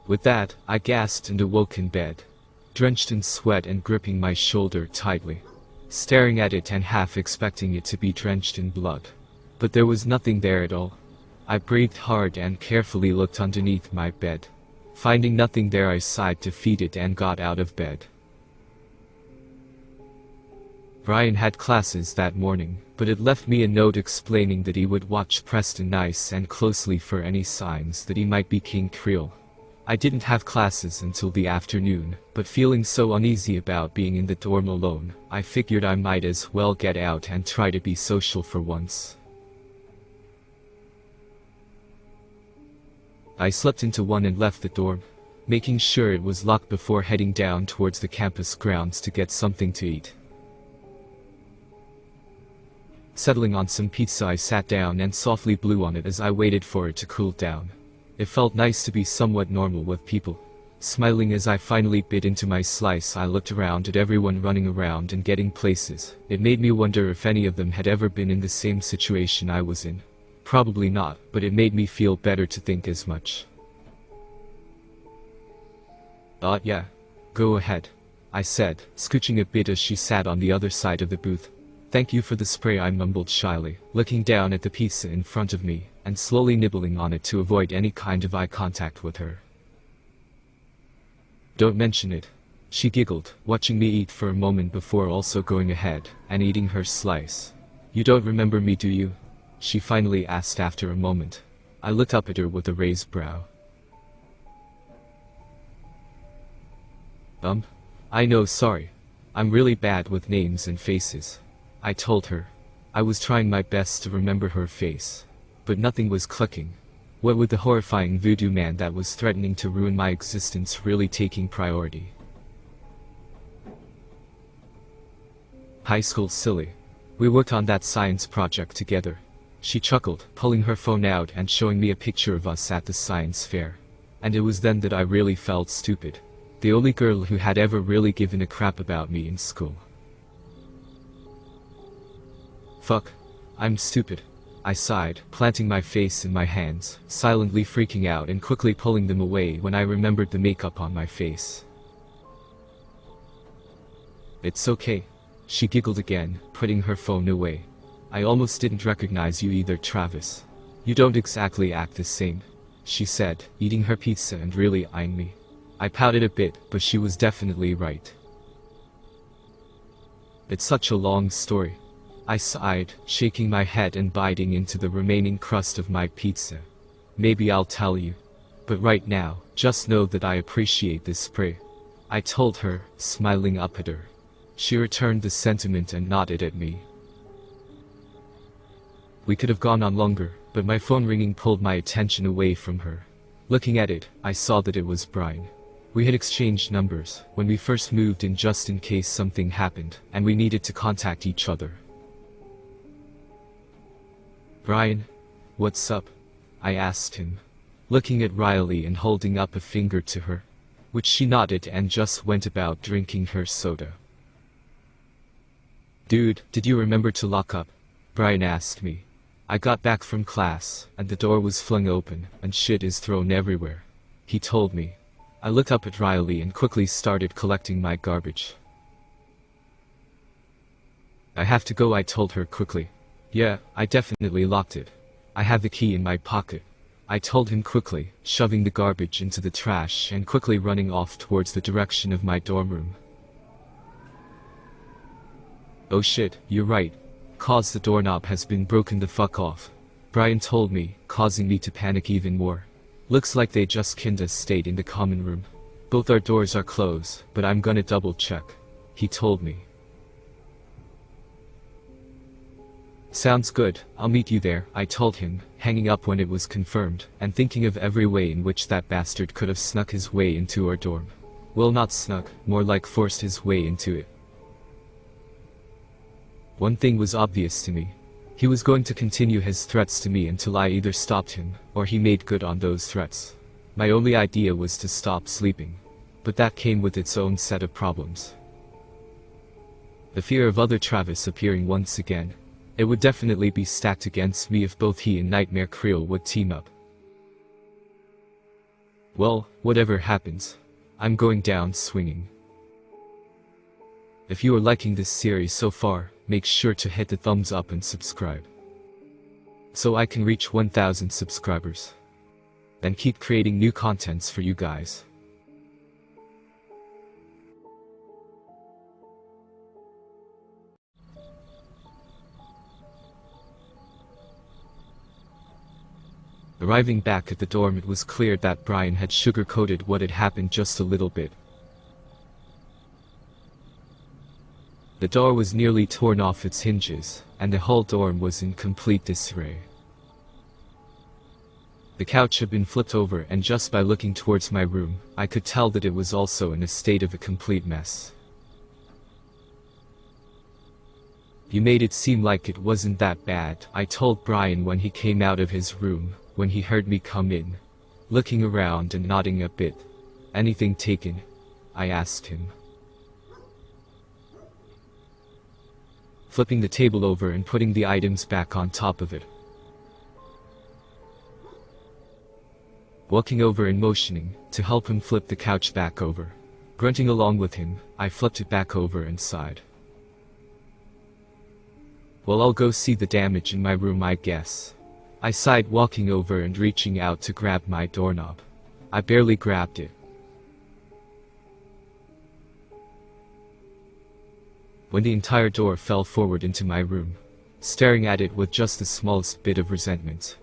With that, I gasped and awoke in bed, drenched in sweat and gripping my shoulder tightly, staring at it and half expecting it to be drenched in blood. But there was nothing there at all. I breathed hard and carefully looked underneath my bed. Finding nothing there, I sighed defeated and got out of bed. Brian had classes that morning, but it left me a note explaining that he would watch Preston nice and closely for any signs that he might be King Creole. I didn't have classes until the afternoon, but feeling so uneasy about being in the dorm alone, I figured I might as well get out and try to be social for once. I slept into one and left the dorm, making sure it was locked before heading down towards the campus grounds to get something to eat. Settling on some pizza, I sat down and softly blew on it as I waited for it to cool down. It felt nice to be somewhat normal with people. Smiling as I finally bit into my slice, I looked around at everyone running around and getting places. It made me wonder if any of them had ever been in the same situation I was in. Probably not, but it made me feel better to think as much. Yeah. Go ahead," I said, scooching a bit as she sat on the other side of the booth. "Thank you for the spray," I mumbled shyly, looking down at the pizza in front of me, and slowly nibbling on it to avoid any kind of eye contact with her. "Don't mention it," she giggled, watching me eat for a moment before also going ahead and eating her slice. "You don't remember me, do you?" she finally asked after a moment. I looked up at her with a raised brow. I know, sorry. I'm really bad with names and faces," I told her. I was trying my best to remember her face, but nothing was clicking. What with the horrifying voodoo man that was threatening to ruin my existence really taking priority? "High school silly. We worked on that science project together," she chuckled, pulling her phone out and showing me a picture of us at the science fair. And it was then that I really felt stupid. The only girl who had ever really given a crap about me in school. "Fuck. I'm stupid," I sighed, planting my face in my hands, silently freaking out and quickly pulling them away when I remembered the makeup on my face. "It's okay," she giggled again, putting her phone away. "I almost didn't recognize you either, Travis. You don't exactly act the same," she said, eating her pizza and really eyeing me. I pouted a bit, but she was definitely right. "It's such a long story," I sighed, shaking my head and biting into the remaining crust of my pizza. "Maybe I'll tell you. But right now, just know that I appreciate this spray," I told her, smiling up at her. She returned the sentiment and nodded at me. We could have gone on longer, but my phone ringing pulled my attention away from her. Looking at it, I saw that it was Brian. We had exchanged numbers when we first moved in just in case something happened and we needed to contact each other. "Brian, what's up?" I asked him, looking at Riley and holding up a finger to her. which she nodded and just went about drinking her soda. "Dude, did you remember to lock up?" Brian asked me. I got back from class, and the door was flung open, and shit is thrown everywhere. He told me. I looked up at Riley and quickly started collecting my garbage. "I have to go," I told her quickly. "Yeah, I definitely locked it. I have the key in my pocket," I told him quickly, shoving the garbage into the trash and quickly running off towards the direction of my dorm room. "Oh shit, you're right. Cause the doorknob has been broken the fuck off," Brian told me, causing me to panic even more. "Looks like they just kinda stayed in the common room. Both our doors are closed, but I'm gonna double check," he told me. "Sounds good, I'll meet you there," I told him, hanging up when it was confirmed, and thinking of every way in which that bastard could have snuck his way into our dorm. Well, not snuck, more like forced his way into it. One thing was obvious to me. He was going to continue his threats to me until I either stopped him, or he made good on those threats. My only idea was to stop sleeping. But that came with its own set of problems. The fear of other Travis appearing once again. It would definitely be stacked against me if both he and Nightmare Creel would team up. Well, whatever happens, I'm going down swinging. If you are liking this series so far, make sure to hit the thumbs up and subscribe, so I can reach 1,000 subscribers. And keep creating new contents for you guys. Arriving back at the dorm, it was clear that Brian had sugar-coated what had happened just a little bit. The door was nearly torn off its hinges, and the whole dorm was in complete disarray. The couch had been flipped over, and just by looking towards my room, I could tell that it was also in a state of a complete mess. "You made it seem like it wasn't that bad," I told Brian when he came out of his room, when he heard me come in, looking around and nodding a bit. "Anything taken?" I asked him. Flipping the table over and putting the items back on top of it. Walking over and motioning to help him flip the couch back over. Grunting along with him, I flipped it back over and sighed. "Well, I'll go see the damage in my room, I guess," I sighed, walking over and reaching out to grab my doorknob. I barely grabbed it. When the entire door fell forward into my room, staring at it with just the smallest bit of resentment.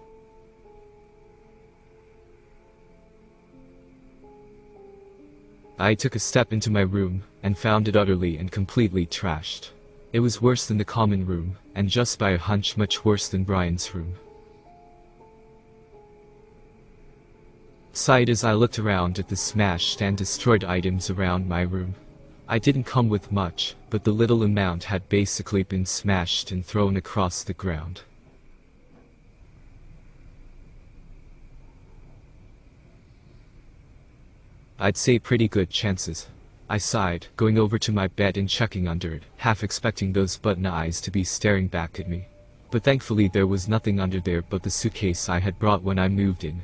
I took a step into my room, and found it utterly and completely trashed. It was worse than the common room, and just by a hunch much worse than Brian's room. Sighed as I looked around at the smashed and destroyed items around my room. I didn't come with much, but the little amount had basically been smashed and thrown across the ground. "I'd say pretty good chances," I sighed, going over to my bed and checking under it, half expecting those button eyes to be staring back at me. But thankfully there was nothing under there but the suitcase I had brought when I moved in.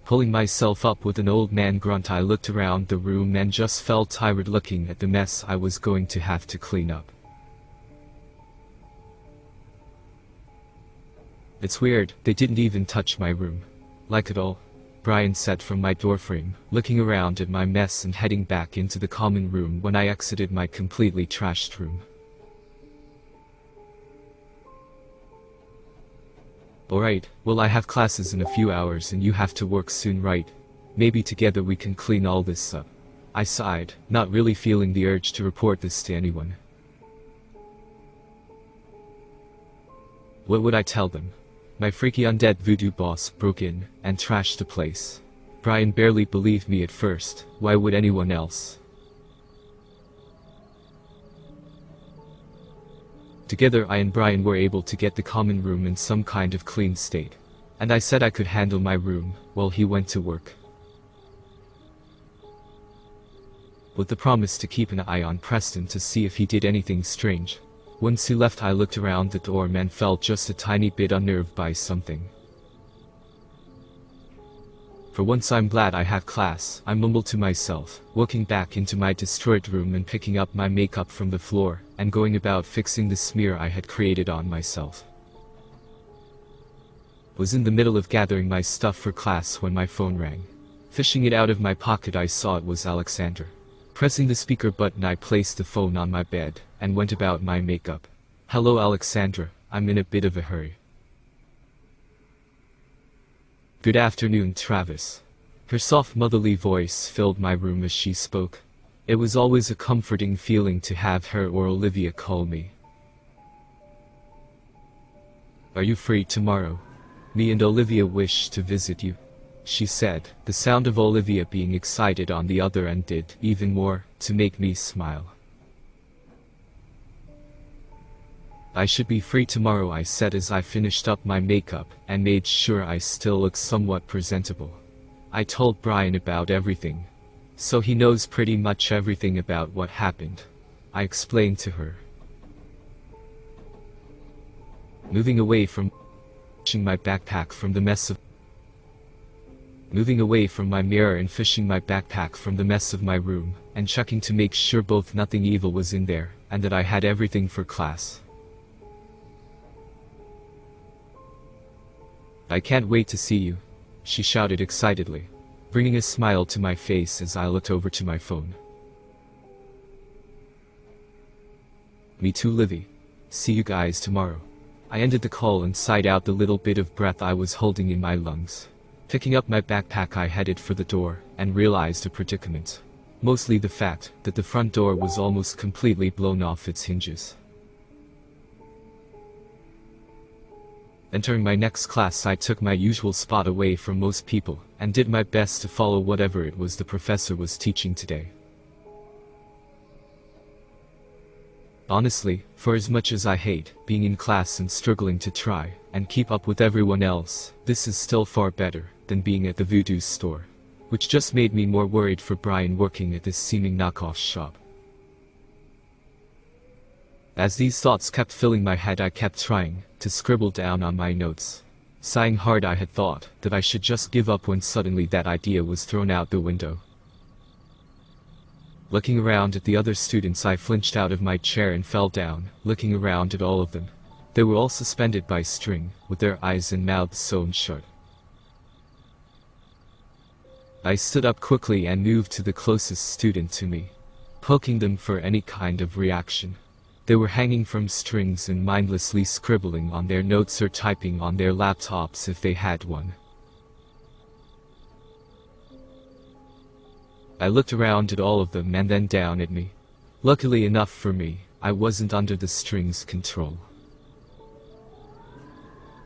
Pulling myself up with an old man grunt, I looked around the room and just felt tired looking at the mess I was going to have to clean up. "It's weird, they didn't even touch my room. Like at all," Brian said from my doorframe, looking around at my mess and heading back into the common room when I exited my completely trashed room. "Alright, well, I have classes in a few hours and you have to work soon, right? Maybe together we can clean all this up," I sighed, not really feeling the urge to report this to anyone. What would I tell them? My freaky undead voodoo boss broke in and trashed the place. Brian barely believed me at first. Why would anyone else? Together I and Brian were able to get the common room in some kind of clean state. and I said I could handle my room while he went to work, with the promise to keep an eye on Preston to see if he did anything strange. Once he left, I looked around the dorm and felt just a tiny bit unnerved by something. For once I'm glad I have class, I mumbled to myself, walking back into my destroyed room and picking up my makeup from the floor, and going about fixing the smear I had created on myself. Was in the middle of gathering my stuff for class when my phone rang. Fishing it out of my pocket, I saw it was Alexander. Pressing the speaker button, I placed the phone on my bed, and went about my makeup. "Hello Alexandra, I'm in a bit of a hurry." "Good afternoon, Travis." Her soft motherly voice filled my room as she spoke. It was always a comforting feeling to have her or Olivia call me. "Are you free tomorrow? Me and Olivia wish to visit you," she said. The sound of Olivia being excited on the other end did even more to make me smile. "I should be free tomorrow," I said as I finished up my makeup and made sure I still looked somewhat presentable. I told Brian about everything, so he knows pretty much everything about what happened, I explained to her. Moving away from my backpack from the mess of Moving away from my mirror and fishing my backpack from the mess of my room, and checking to make sure both nothing evil was in there, and that I had everything for class. "I can't wait to see you," she shouted excitedly, bringing a smile to my face as I looked over to my phone. "Me too, Livy. See you guys tomorrow." I ended the call and sighed out the little bit of breath I was holding in my lungs. Picking up my backpack, I headed for the door, and realized a predicament. Mostly the fact that the front door was almost completely blown off its hinges. Entering my next class, I took my usual spot away from most people, and did my best to follow whatever it was the professor was teaching today. Honestly, for as much as I hate being in class and struggling to try and keep up with everyone else, this is still far better than being at the voodoo store, which just made me more worried for Brian working at this seeming knockoff shop. As these thoughts kept filling my head, I kept trying to scribble down on my notes. Sighing hard, I had thought that I should just give up when suddenly that idea was thrown out the window. Looking around at the other students, I flinched out of my chair and fell down, looking around at all of them. They were all suspended by string, with their eyes and mouths sewn shut. I stood up quickly and moved to the closest student to me, poking them for any kind of reaction. They were hanging from strings and mindlessly scribbling on their notes or typing on their laptops if they had one. I looked around at all of them and then down at me. Luckily enough for me, I wasn't under the strings' control.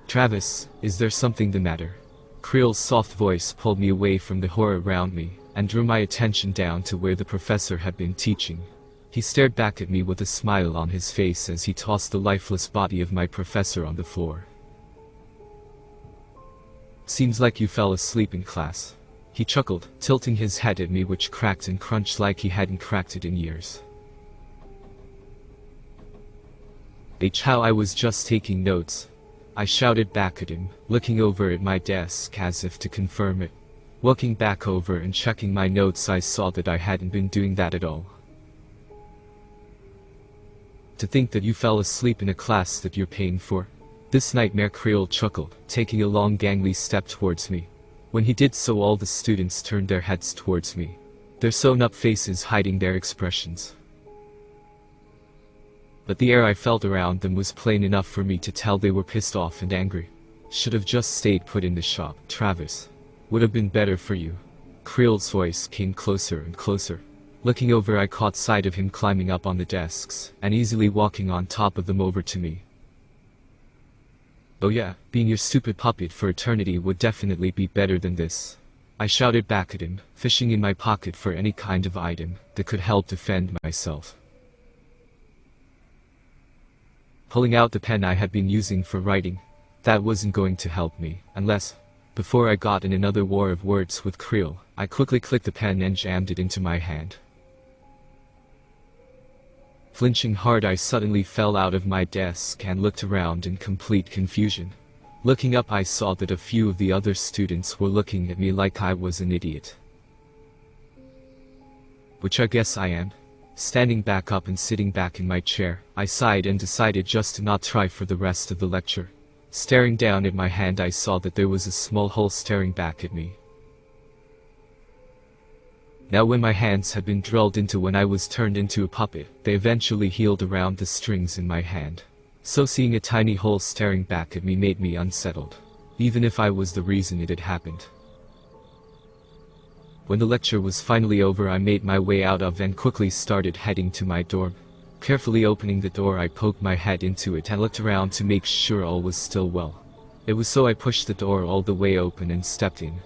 "Travis, is there something the matter?" Creel's soft voice pulled me away from the horror around me, and drew my attention down to where the professor had been teaching. He stared back at me with a smile on his face as he tossed the lifeless body of my professor on the floor. "Seems like you fell asleep in class." He chuckled, tilting his head at me, which cracked and crunched like he hadn't cracked it in years. How I was just taking notes," I shouted back at him, looking over at my desk as if to confirm it. Walking back over and checking my notes, I saw that I hadn't been doing that at all. "To think that you fell asleep in a class that you're paying for?" This nightmare, Creel chuckled, taking a long gangly step towards me. When he did so, all the students turned their heads towards me, their sewn-up faces hiding their expressions. But the air I felt around them was plain enough for me to tell they were pissed off and angry. "Should have just stayed put in the shop, Travis. Would have been better for you." Creel's voice came closer and closer. Looking over, I caught sight of him climbing up on the desks, and easily walking on top of them over to me. "Oh yeah, being your stupid puppet for eternity would definitely be better than this," I shouted back at him, fishing in my pocket for any kind of item that could help defend myself. Pulling out the pen I had been using for writing, That wasn't going to help me, unless, before I got in another war of words with Creel, I quickly clicked the pen and jammed it into my hand. Flinching hard, I suddenly fell out of my desk and looked around in complete confusion. Looking up, I saw that a few of the other students were looking at me like I was an idiot. Which I guess I am. Standing back up and sitting back in my chair, I sighed and decided just to not try for the rest of the lecture. Staring down at my hand, I saw that there was a small hole staring back at me. Now when my hands had been drilled into when I was turned into a puppet, they eventually healed around the strings in my hand. So seeing a tiny hole staring back at me made me unsettled, even if I was the reason it had happened. When the lecture was finally over, I made my way out of and quickly started heading to my dorm. Carefully opening the door, I poked my head into it and looked around to make sure all was still well. It was, so I pushed the door all the way open and stepped in.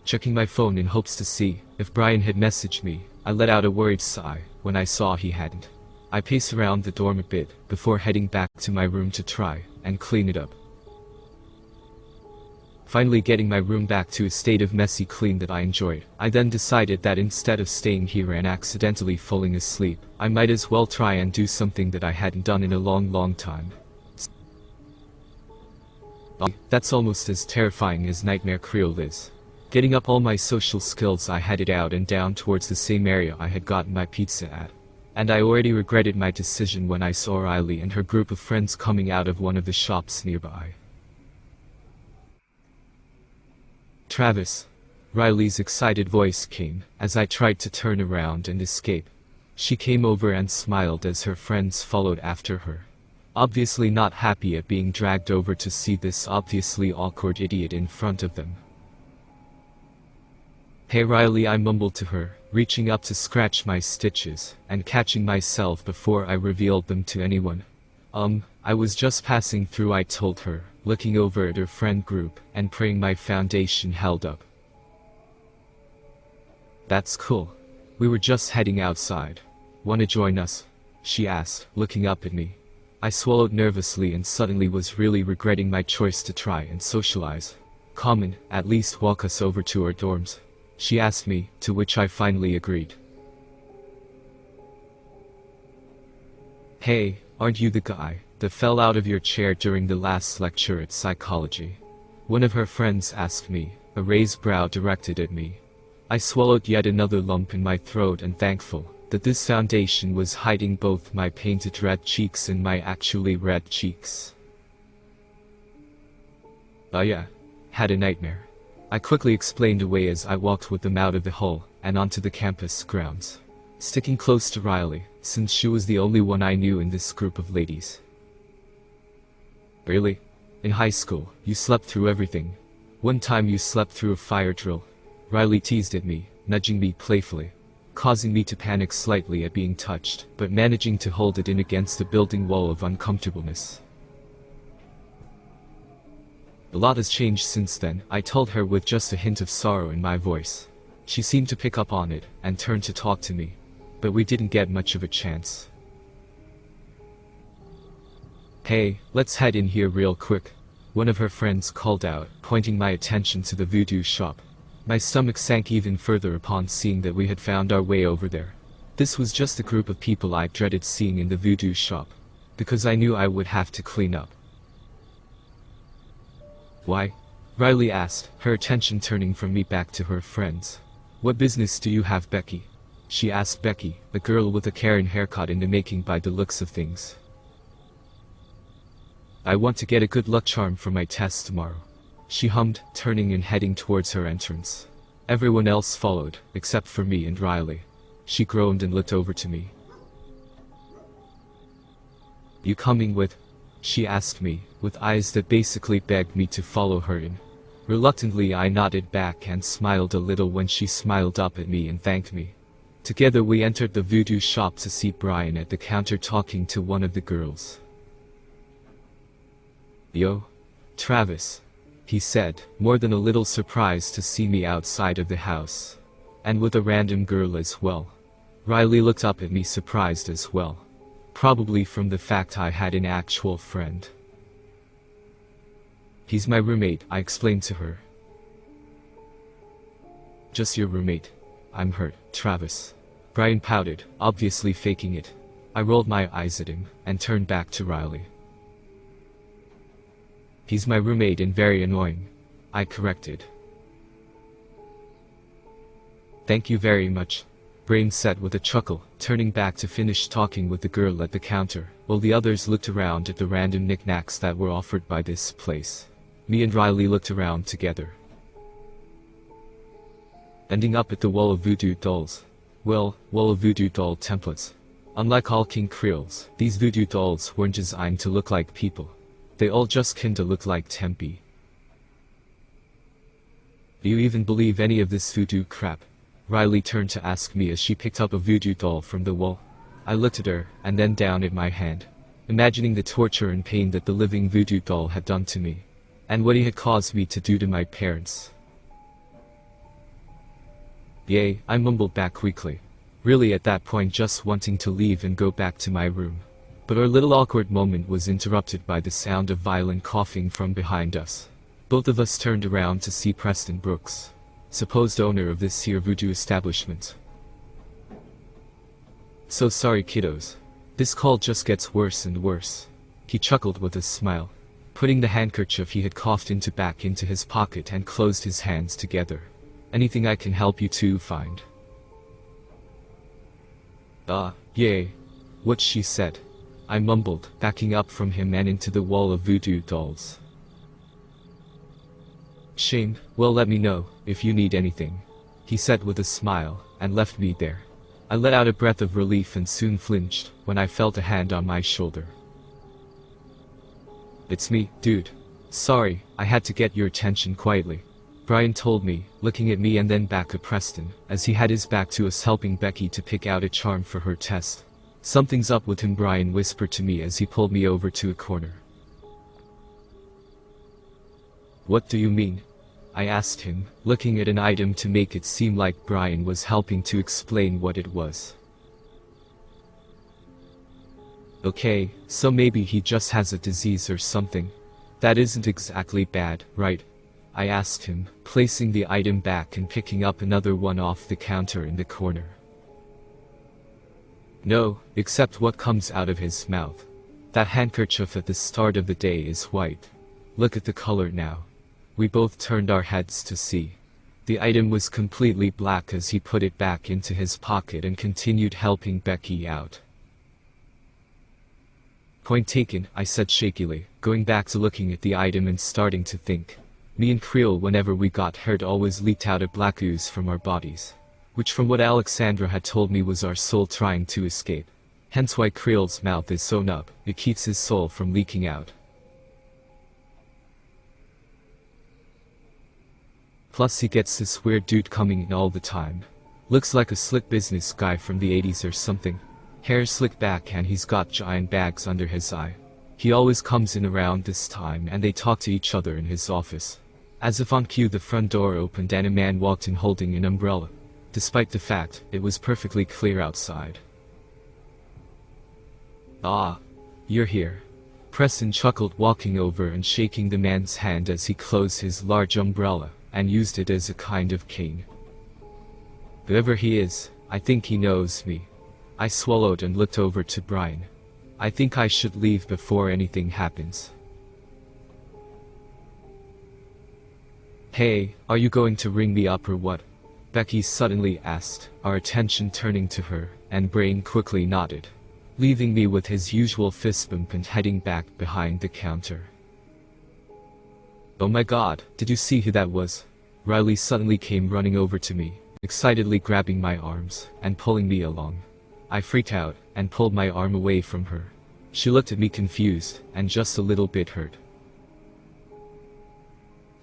Checking my phone in hopes to see if Brian had messaged me, I let out a worried sigh when I saw he hadn't. I paced around the dorm a bit before heading back to my room to try and clean it up. Finally getting my room back to a state of messy clean that I enjoyed, I then decided that instead of staying here and accidentally falling asleep, I might as well try and do something that I hadn't done in a long time. That's almost as terrifying as Nightmare Creole is. Getting up all my social skills, I headed out and down towards the same area I had gotten my pizza at. And I already regretted my decision when I saw Riley and her group of friends coming out of one of the shops nearby. Travis. Riley's excited voice came as I tried to turn around and escape. She came over and smiled as her friends followed after her, obviously not happy at being dragged over to see this obviously awkward idiot in front of them. "Hey Riley," I mumbled to her, reaching up to scratch my stitches and catching myself before I revealed them to anyone. I was just passing through," I told her, looking over at her friend group and praying my foundation held up. "That's cool. We were just heading outside. Wanna join us?" she asked, looking up at me. I swallowed nervously and suddenly was really regretting my choice to try and socialize. "Come on, at least walk us over to our dorms," she asked me, to which I finally agreed. "Hey, aren't you the guy that fell out of your chair during the last lecture at psychology?" one of her friends asked me, a raised brow directed at me. I swallowed yet another lump in my throat and thankful that this foundation was hiding both my painted red cheeks and my actually red cheeks. "Oh yeah, had a nightmare," I quickly explained away as I walked with them out of the hall and onto the campus grounds, sticking close to Riley, since she was the only one I knew in this group of ladies. "Really? In high school, you slept through everything. One time you slept through a fire drill," Riley teased at me, nudging me playfully, causing me to panic slightly at being touched, but managing to hold it in against the building wall of uncomfortableness. "A lot has changed since then," I told her with just a hint of sorrow in my voice. She seemed to pick up on it and turned to talk to me, but we didn't get much of a chance. "Hey, let's head in here real quick," one of her friends called out, pointing my attention to the voodoo shop. My stomach sank even further upon seeing that we had found our way over there. This was just the group of people I dreaded seeing in the voodoo shop, because I knew I would have to clean up. "Why?" Riley asked, her attention turning from me back to her friends. "What business do you have, Becky?" she asked Becky, a girl with a Karen haircut in the making by the looks of things. "I want to get a good luck charm for my test tomorrow," she hummed, turning and heading towards her entrance. Everyone else followed, except for me and Riley. She groaned and looked over to me. "You coming with?" she asked me, with eyes that basically begged me to follow her in. Reluctantly I nodded back and smiled a little when she smiled up at me and thanked me. Together we entered the voodoo shop to see Brian at the counter talking to one of the girls. "Yo, Travis," he said, more than a little surprised to see me outside of the house. "And with a random girl as well." Riley looked up at me surprised as well, probably from the fact I had an actual friend. He's my roommate, I explained to her. Just your roommate. I'm hurt, Travis. Brian pouted, obviously faking it. I rolled my eyes at him, and turned back to Riley. He's my roommate and very annoying, I corrected. Thank you very much, Brian said with a chuckle, turning back to finish talking with the girl at the counter, while the others looked around at the random knickknacks that were offered by this place. Me and Riley looked around together. Ending up at the wall of voodoo dolls. Well, wall of voodoo doll templates. Unlike all King Creoles, these voodoo dolls weren't designed to look like people. They all just kinda look like Tempe. Do you even believe any of this voodoo crap? Riley turned to ask me as she picked up a voodoo doll from the wall. I looked at her, and then down at my hand, imagining the torture and pain that the living voodoo doll had done to me, and what he had caused me to do to my parents. Yay, I mumbled back weakly, really at that point just wanting to leave and go back to my room. But our little awkward moment was interrupted by the sound of violent coughing from behind us. Both of us turned around to see Preston Brooks, supposed owner of this here voodoo establishment. So sorry kiddos. This call just gets worse and worse. He chuckled with a smile, putting the handkerchief he had coughed into back into his pocket and closed his hands together. Anything I can help you to find? Yay. What she said. I mumbled, backing up from him and into the wall of voodoo dolls. Shame, well let me know, if you need anything, he said with a smile, and left me there. I let out a breath of relief and soon flinched, when I felt a hand on my shoulder. It's me, dude. Sorry, I had to get your attention quietly, Brian told me, looking at me and then back at Preston, as he had his back to us helping Becky to pick out a charm for her test. Something's up with him, Brian whispered to me as he pulled me over to a corner. What do you mean? I asked him, looking at an item to make it seem like Brian was helping to explain what it was. Okay, so maybe he just has a disease or something. That isn't exactly bad, right? I asked him, placing the item back and picking up another one off the counter in the corner. No, except what comes out of his mouth. That handkerchief at the start of the day is white. Look at the color now. We both turned our heads to see. The item was completely black as he put it back into his pocket and continued helping Becky out. Point taken, I said shakily, going back to looking at the item and starting to think. Me and Creole, whenever we got hurt, always leaked out a black ooze from our bodies, which from what Alexandra had told me was our soul trying to escape. Hence why Creole's mouth is sewn up, it keeps his soul from leaking out. Plus he gets this weird dude coming in all the time. Looks like a slick business guy from the 80s or something. Hair slicked back and he's got giant bags under his eye. He always comes in around this time and they talk to each other in his office. As if on cue, the front door opened and a man walked in holding an umbrella, despite the fact it was perfectly clear outside. Ah, you're here. Preston chuckled, walking over and shaking the man's hand as he closed his large umbrella and used it as a kind of cane. Whoever he is, I think he knows me. I swallowed and looked over to Brian. I think I should leave before anything happens. Hey, are you going to ring me up or what? Becky suddenly asked, our attention turning to her, and Brian quickly nodded, leaving me with his usual fist bump and heading back behind the counter. Oh my god, did you see who that was? Riley suddenly came running over to me, excitedly grabbing my arms and pulling me along. I freaked out and pulled my arm away from her. She looked at me confused and just a little bit hurt.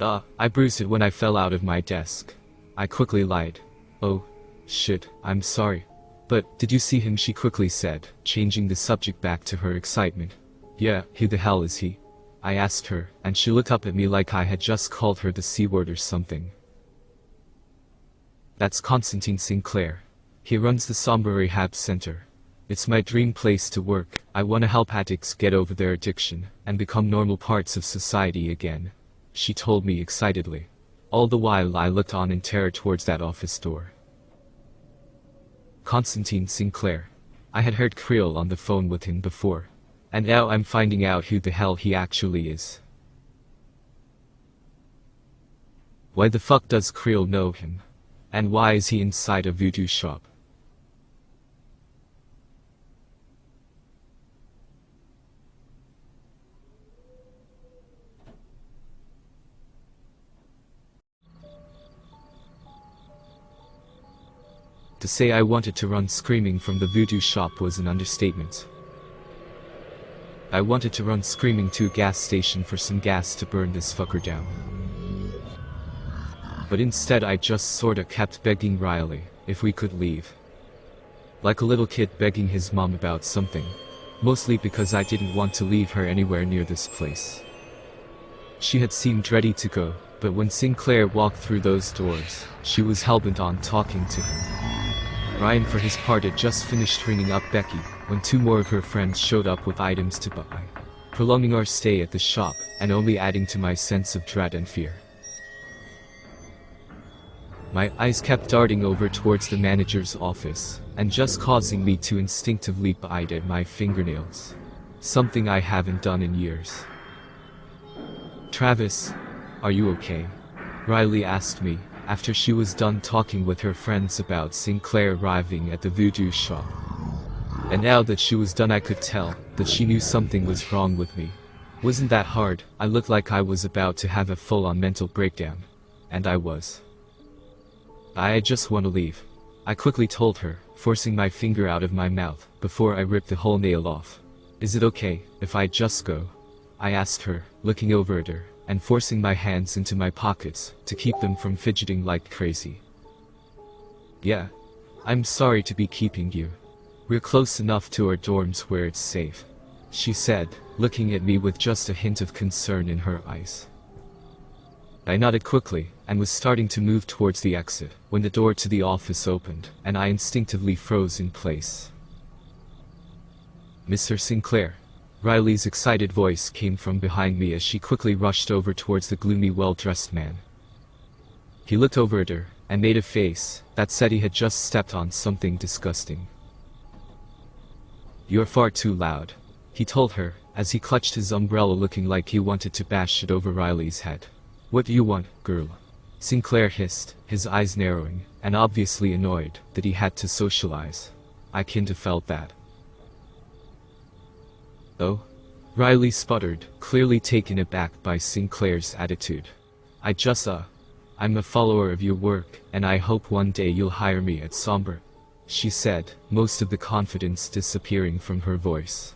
I bruised it when I fell out of my desk. I quickly lied. Oh, shit, I'm sorry. But, did you see him? She quickly said, changing the subject back to her excitement. Yeah, who the hell is he? I asked her, and she looked up at me like I had just called her the C-word or something. That's Constantine Sinclair. He runs the Somber Rehab Center. It's my dream place to work. I want to help addicts get over their addiction and become normal parts of society again. she told me excitedly. All the while I looked on in terror towards that office door. Constantine Sinclair. I had heard Creel on the phone with him before. And now I'm finding out who the hell he actually is. Why the fuck does Creel know him? And why is he inside a voodoo shop? To say I wanted to run screaming from the voodoo shop was an understatement. I wanted to run screaming to a gas station for some gas to burn this fucker down. But instead I just sorta kept begging Riley if we could leave. Like a little kid begging his mom about something. Mostly because I didn't want to leave her anywhere near this place. She had seemed ready to go, but when Sinclair walked through those doors, she was hellbent on talking to him. Ryan for his part had just finished ringing up Becky when two more of her friends showed up with items to buy, prolonging our stay at the shop and only adding to my sense of dread and fear. My eyes kept darting over towards the manager's office, and just causing me to instinctively bite at my fingernails. Something I haven't done in years. "Travis, are you okay?" Riley asked me, after she was done talking with her friends about Sinclair arriving at the voodoo shop. And now that she was done I could tell that she knew something was wrong with me. Wasn't that hard? I looked like I was about to have a full-on mental breakdown. And I was. "I just want to leave," I quickly told her, forcing my finger out of my mouth before I ripped the whole nail off. "Is it okay if I just go?" I asked her, looking over at her and forcing my hands into my pockets to keep them from fidgeting like crazy. "Yeah. I'm sorry to be keeping you. We're close enough to our dorms where it's safe," she said, looking at me with just a hint of concern in her eyes. I nodded quickly and was starting to move towards the exit when the door to the office opened and I instinctively froze in place. "Mr. Sinclair." Riley's excited voice came from behind me as she quickly rushed over towards the gloomy, well-dressed man. He looked over at her and made a face that said he had just stepped on something disgusting. "You're far too loud," he told her as he clutched his umbrella looking like he wanted to bash it over Riley's head. "What do you want, girl?" Sinclair hissed, his eyes narrowing, and obviously annoyed that he had to socialize. I kinda felt that. "Oh?" Riley sputtered, clearly taken aback by Sinclair's attitude. I'm a follower of your work, and I hope one day you'll hire me at Somber," she said, most of the confidence disappearing from her voice.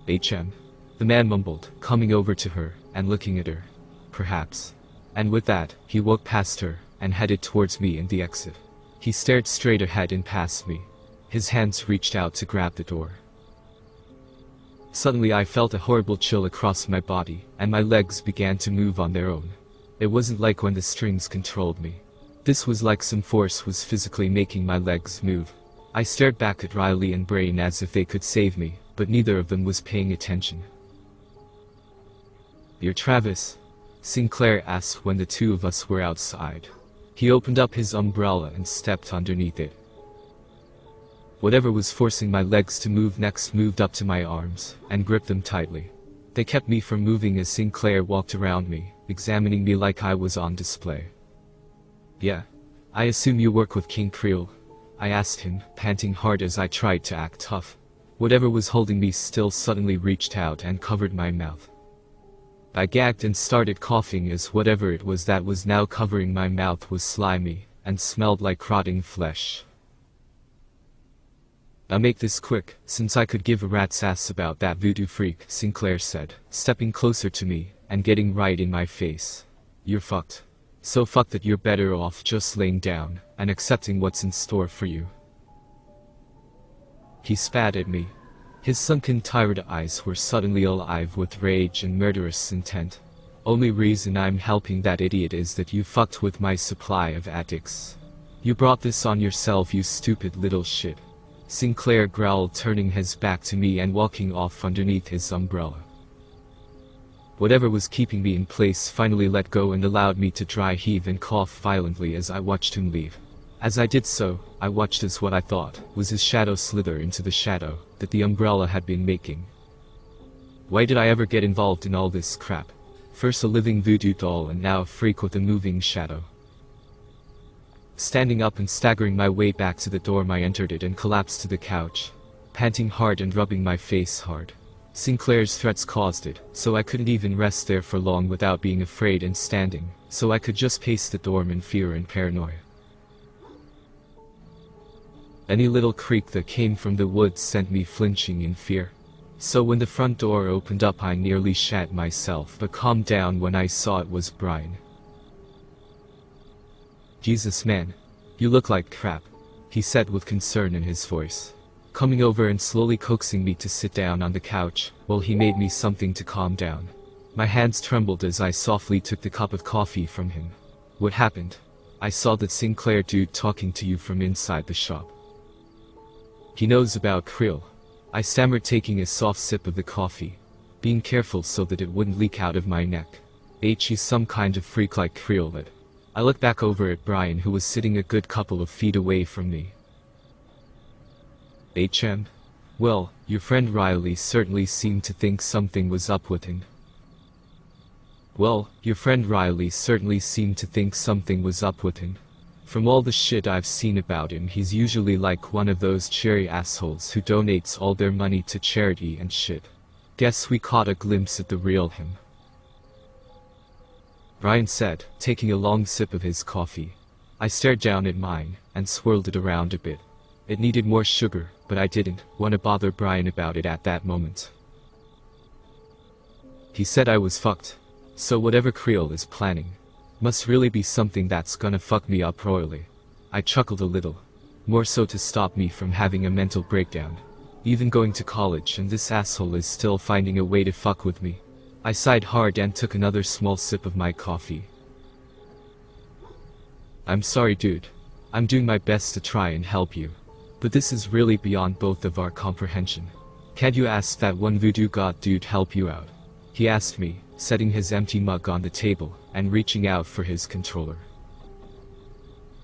"HM," the man mumbled, coming over to her and looking at her. "Perhaps." And with that, he walked past her and headed towards me in the exit. He stared straight ahead and past me. His hands reached out to grab the door. Suddenly I felt a horrible chill across my body, and my legs began to move on their own. It wasn't like when the strings controlled me. This was like some force was physically making my legs move. I stared back at Riley and Brain as if they could save me, but neither of them was paying attention. "You're Travis?" Sinclair asked when the two of us were outside. He opened up his umbrella and stepped underneath it. Whatever was forcing my legs to move next moved up to my arms and gripped them tightly. They kept me from moving as Sinclair walked around me, examining me like I was on display. "Yeah. I assume you work with King Creel?" I asked him, panting hard as I tried to act tough. Whatever was holding me still suddenly reached out and covered my mouth. I gagged and started coughing as whatever it was that was now covering my mouth was slimy and smelled like rotting flesh. "I'll make this quick, since I could give a rat's ass about that voodoo freak," Sinclair said, stepping closer to me and getting right in my face. "You're fucked. So fucked that you're better off just laying down and accepting what's in store for you." He spat at me. His sunken, tired eyes were suddenly alive with rage and murderous intent. "Only reason I'm helping that idiot is that you fucked with my supply of addicts. You brought this on yourself, you stupid little shit," Sinclair growled, turning his back to me and walking off underneath his umbrella. Whatever was keeping me in place finally let go and allowed me to dry heave and cough violently as I watched him leave. As I did so, I watched as what I thought was his shadow slither into the shadow that the umbrella had been making. Why did I ever get involved in all this crap? First a living voodoo doll and now a freak with a moving shadow. Standing up and staggering my way back to the dorm, I entered it and collapsed to the couch, panting hard and rubbing my face hard. Sinclair's threats caused it, so I couldn't even rest there for long without being afraid and standing, so I could just pace the dorm in fear and paranoia. Any little creak that came from the woods sent me flinching in fear. So when the front door opened up I nearly shat myself but calmed down when I saw it was Brian. "Jesus man, you look like crap," he said with concern in his voice, coming over and slowly coaxing me to sit down on the couch while he made me something to calm down. My hands trembled as I softly took the cup of coffee from him. "What happened?" "I saw that Sinclair dude talking to you from inside the shop." "He knows about Creel," I stammered, taking a soft sip of the coffee, being careful so that it wouldn't leak out of my neck. He's some kind of freak like Creel that. I looked back over at Brian, who was sitting a good couple of feet away from me. Well, your friend Riley certainly seemed to think something was up with him. From all the shit I've seen about him, he's usually like one of those cherry assholes who donates all their money to charity and shit. Guess we caught a glimpse at the real him," Brian said, taking a long sip of his coffee. I stared down at mine and swirled it around a bit. It needed more sugar, but I didn't want to bother Brian about it at that moment. "He said I was fucked. So whatever Creel is planning must really be something that's gonna fuck me up royally." I chuckled a little, more so to stop me from having a mental breakdown. Even going to college and this asshole is still finding a way to fuck with me. I sighed hard and took another small sip of my coffee. "I'm sorry dude. I'm doing my best to try and help you. But this is really beyond both of our comprehension. Can't you ask that one voodoo god dude help you out?" he asked me, setting his empty mug on the table and reaching out for his controller.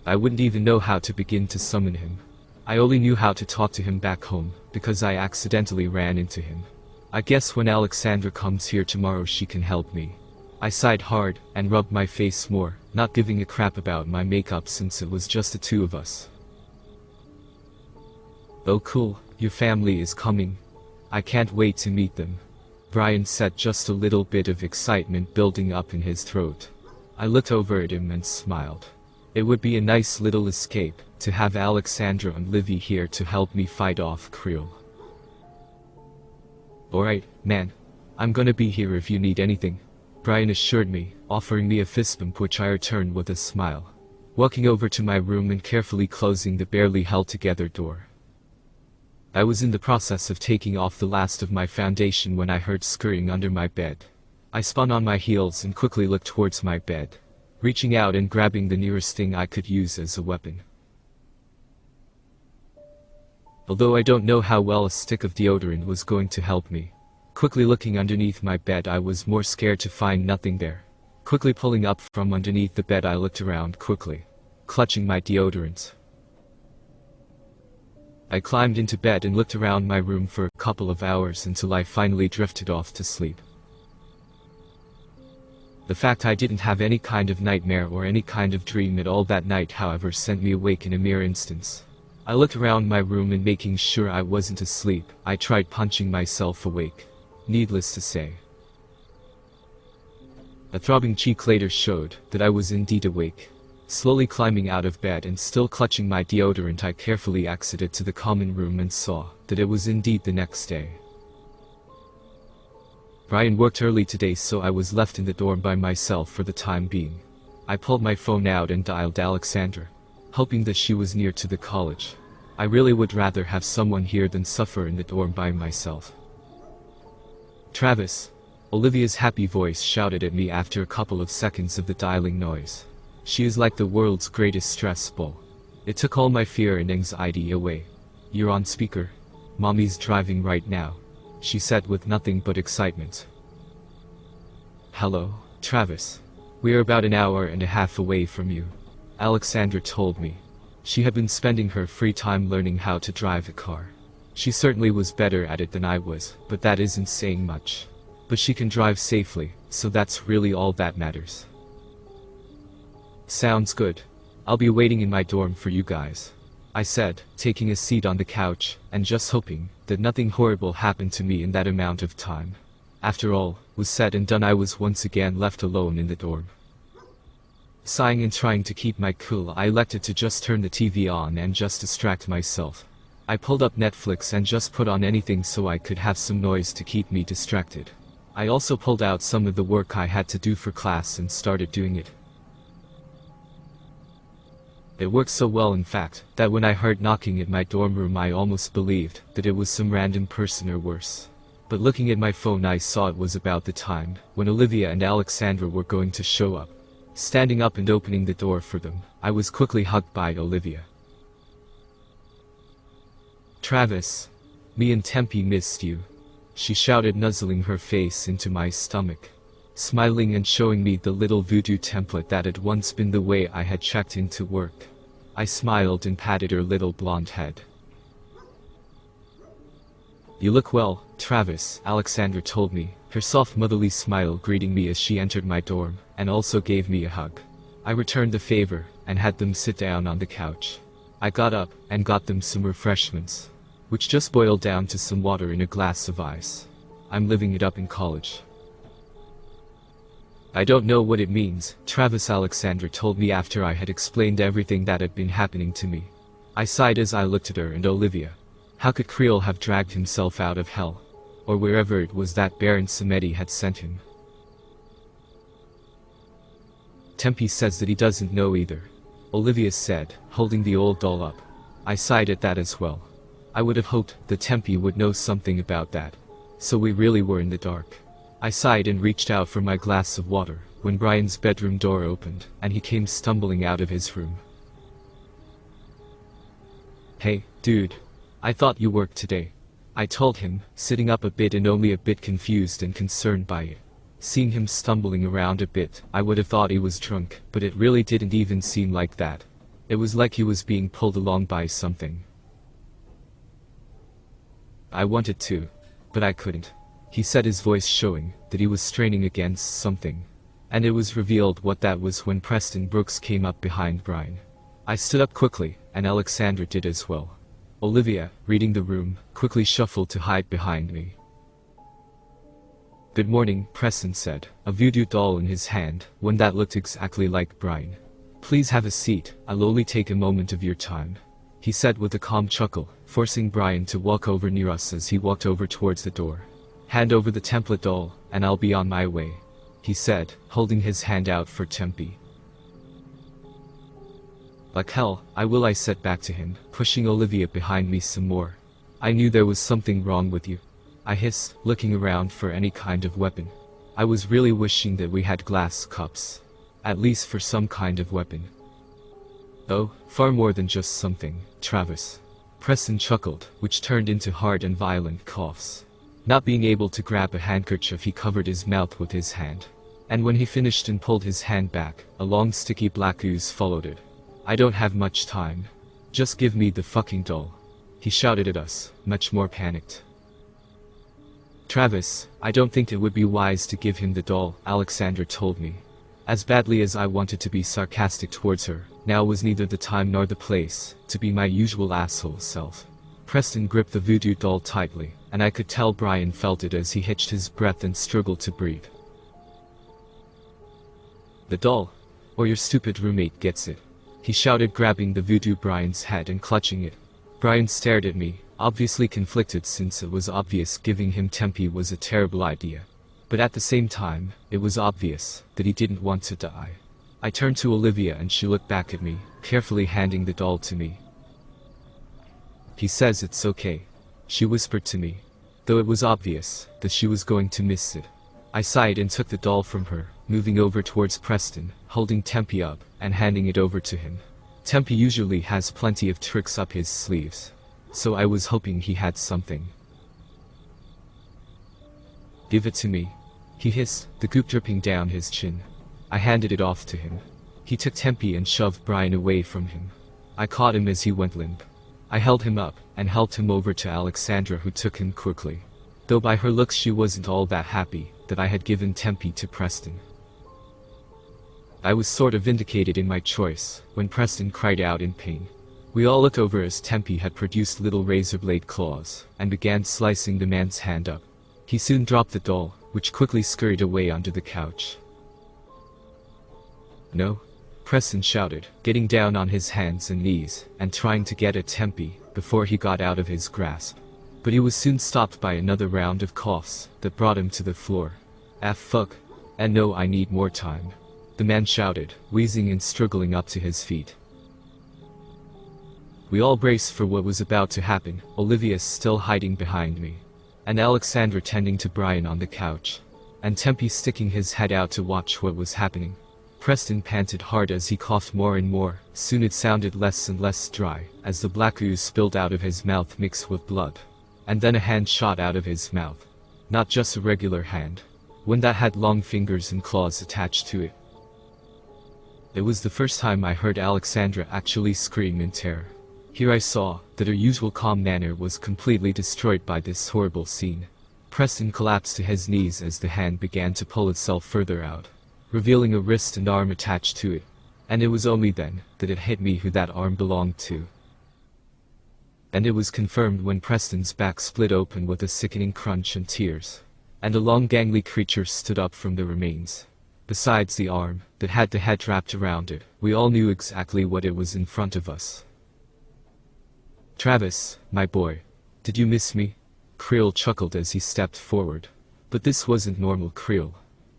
I wouldn't even know how to begin to summon him. I only knew how to talk to him back home, because I accidentally ran into him. I guess when Alexandra comes here tomorrow she can help me. I sighed hard and rubbed my face more, not giving a crap about my makeup since it was just the two of us. "Oh cool, your family is coming. I can't wait to meet them," Brian said, just a little bit of excitement building up in his throat. I looked over at him and smiled. It would be a nice little escape to have Alexandra and Livy here to help me fight off Creel. "Alright, man. I'm gonna be here if you need anything," Brian assured me, offering me a fist bump which I returned with a smile, walking over to my room and carefully closing the barely held together door. I was in the process of taking off the last of my foundation when I heard scurrying under my bed. I spun on my heels and quickly looked towards my bed, reaching out and grabbing the nearest thing I could use as a weapon. Although I don't know how well a stick of deodorant was going to help me. Quickly looking underneath my bed, I was more scared to find nothing there. Quickly pulling up from underneath the bed, I looked around quickly, clutching my deodorant. I climbed into bed and looked around my room for a couple of hours until I finally drifted off to sleep. The fact I didn't have any kind of nightmare or any kind of dream at all that night, however, sent me awake in a mere instance. I looked around my room and, making sure I wasn't asleep, I tried punching myself awake. Needless to say, a throbbing cheek later showed that I was indeed awake. Slowly climbing out of bed and still clutching my deodorant, I carefully exited to the common room and saw that it was indeed the next day. Brian worked early today, so I was left in the dorm by myself for the time being. I pulled my phone out and dialed Alexandra, hoping that she was near to the college. I really would rather have someone here than suffer in the dorm by myself. "Travis," Olivia's happy voice shouted at me after a couple of seconds of the dialing noise. She is like the world's greatest stress ball. It took all my fear and anxiety away. "You're on speaker. Mommy's driving right now," she said with nothing but excitement. Hello, Travis. We are about an hour and a half away from you, Alexandra told me. She had been spending her free time learning how to drive a car. She certainly was better at it than I was, but that isn't saying much. But she can drive safely, so that's really all that matters. Sounds good. I'll be waiting in my dorm for you guys, I said, taking a seat on the couch, and just hoping that nothing horrible happened to me in that amount of time. After all was said and done, I was once again left alone in the dorm. Sighing and trying to keep my cool, I elected to just turn the TV on and just distract myself. I pulled up Netflix and just put on anything so I could have some noise to keep me distracted. I also pulled out some of the work I had to do for class and started doing it. It worked so well, in fact, that when I heard knocking at my dorm room I almost believed that it was some random person or worse. But looking at my phone I saw it was about the time when Olivia and Alexandra were going to show up. Standing up and opening the door for them, I was quickly hugged by Olivia. Travis, me and Tempe missed you, she shouted, nuzzling her face into my stomach, smiling and showing me the little voodoo template that had once been the way I had checked into work. I smiled and patted her little blonde head. You look well, Travis, Alexandra told me, her soft motherly smile greeting me as she entered my dorm, and also gave me a hug. I returned the favor, and had them sit down on the couch. I got up, and got them some refreshments, which just boiled down to some water in a glass of ice. I'm living it up in college. I don't know what it means, Travis, Alexandra told me after I had explained everything that had been happening to me. I sighed as I looked at her and Olivia. How could Creole have dragged himself out of hell? Or wherever it was that Baron Samedi had sent him? Tempe says that he doesn't know either, Olivia said, holding the old doll up. I sighed at that as well. I would have hoped that Tempe would know something about that. So we really were in the dark. I sighed and reached out for my glass of water, when Brian's bedroom door opened, and he came stumbling out of his room. Hey, dude. I thought you worked today, I told him, sitting up a bit and only a bit confused and concerned by it. Seeing him stumbling around a bit, I would have thought he was drunk, but it really didn't even seem like that. It was like he was being pulled along by something. I wanted to, but I couldn't, he said, his voice showing that he was straining against something. And it was revealed what that was when Preston Brooks came up behind Brian. I stood up quickly, and Alexandra did as well. Olivia, reading the room, quickly shuffled to hide behind me. Good morning, Preston said, a voodoo doll in his hand, one that looked exactly like Brian. Please have a seat, I'll only take a moment of your time, he said with a calm chuckle, forcing Brian to walk over near us as he walked over towards the door. Hand over the template doll, and I'll be on my way, he said, holding his hand out for Tempe. Like hell, I will, I said back to him, pushing Olivia behind me some more. I knew there was something wrong with you, I hissed, looking around for any kind of weapon. I was really wishing that we had glass cups. At least for some kind of weapon. Oh, far more than just something, Travis. Preston chuckled, which turned into hard and violent coughs. Not being able to grab a handkerchief, he covered his mouth with his hand. And when he finished and pulled his hand back, a long sticky black ooze followed it. I don't have much time. Just give me the fucking doll, he shouted at us, much more panicked. Travis, I don't think it would be wise to give him the doll, Alexandra told me. As badly as I wanted to be sarcastic towards her, now was neither the time nor the place to be my usual asshole self. Preston gripped the voodoo doll tightly, and I could tell Brian felt it as he hitched his breath and struggled to breathe. The doll, or your stupid roommate gets it, he shouted, grabbing the voodoo Brian's head and clutching it. Brian stared at me, obviously conflicted, since it was obvious giving him Tempe was a terrible idea. But at the same time, it was obvious that he didn't want to die. I turned to Olivia and she looked back at me, carefully handing the doll to me. He says it's okay, she whispered to me, though it was obvious that she was going to miss it. I sighed and took the doll from her, moving over towards Preston, holding Tempe up, and handing it over to him. Tempe usually has plenty of tricks up his sleeves, so I was hoping he had something. Give it to me, he hissed, the goop dripping down his chin. I handed it off to him. He took Tempe and shoved Brian away from him. I caught him as he went limp. I held him up, and helped him over to Alexandra, who took him quickly. Though by her looks she wasn't all that happy that I had given Tempe to Preston. I was sort of vindicated in my choice when Preston cried out in pain. We all looked over as Tempe had produced little razor blade claws and began slicing the man's hand up. He soon dropped the doll, which quickly scurried away under the couch. "No," Preston shouted, getting down on his hands and knees and trying to get at Tempe before he got out of his grasp. But he was soon stopped by another round of coughs that brought him to the floor. "Ah fuck. And no, I need more time," the man shouted, wheezing and struggling up to his feet. We all braced for what was about to happen, Olivia still hiding behind me, and Alexandra tending to Brian on the couch, and Tempe sticking his head out to watch what was happening. Preston panted hard as he coughed more and more. Soon it sounded less and less dry, as the black ooze spilled out of his mouth mixed with blood. And then a hand shot out of his mouth. Not just a regular hand. One that had long fingers and claws attached to it. It was the first time I heard Alexandra actually scream in terror. Here I saw that her usual calm manner was completely destroyed by this horrible scene. Preston collapsed to his knees as the hand began to pull itself further out, revealing a wrist and arm attached to it. And it was only then that it hit me who that arm belonged to. And it was confirmed when Preston's back split open with a sickening crunch and tears, and a long gangly creature stood up from the remains. Besides the arm that had the head wrapped around it, we all knew exactly what it was in front of us. "Travis, my boy, did you miss me?" Creel chuckled as he stepped forward. But this wasn't normal Creel.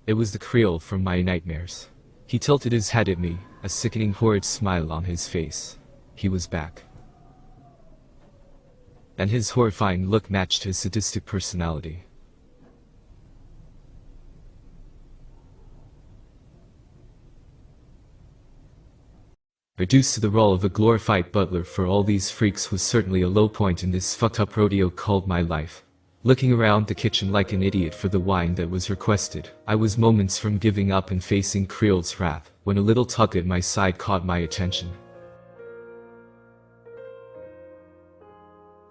It was the Creel from my nightmares. He tilted his head at me, a sickening horrid smile on his face. He was back. And his horrifying look matched his sadistic personality. Reduced to the role of a glorified butler for all these freaks was certainly a low point in this fucked up rodeo called my life. Looking around the kitchen like an idiot for the wine that was requested, I was moments from giving up and facing Creel's wrath, when a little tug at my side caught my attention.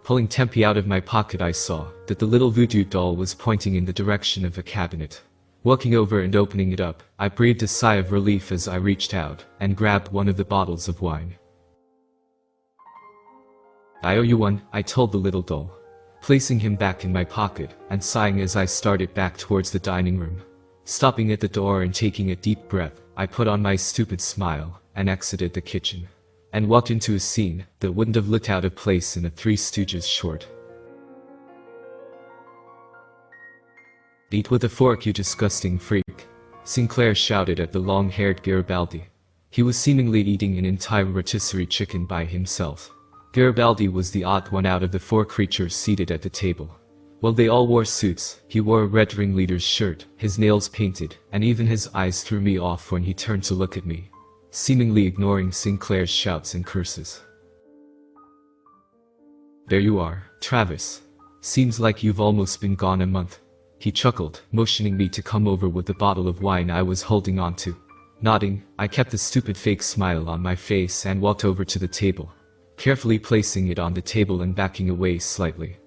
Pulling Tempe out of my pocket, I saw that the little voodoo doll was pointing in the direction of a cabinet. Walking over and opening it up, I breathed a sigh of relief as I reached out and grabbed one of the bottles of wine. "I owe you one," I told the little doll, placing him back in my pocket and sighing as I started back towards the dining room. Stopping at the door and taking a deep breath, I put on my stupid smile and exited the kitchen, and walked into a scene that wouldn't have looked out of place in a Three Stooges short. "Eat with a fork, you disgusting freak," Sinclair shouted at the long-haired Garibaldi. He was seemingly eating an entire rotisserie chicken by himself. Garibaldi was the odd one out of the four creatures seated at the table. While they all wore suits, he wore a red ringleader's shirt, his nails painted, and even his eyes threw me off when he turned to look at me, seemingly ignoring Sinclair's shouts and curses. "There you are, Travis. Seems like you've almost been gone a month," he chuckled, motioning me to come over with the bottle of wine I was holding on to. Nodding, I kept the stupid fake smile on my face and walked over to the table, carefully placing it on the table and backing away slightly.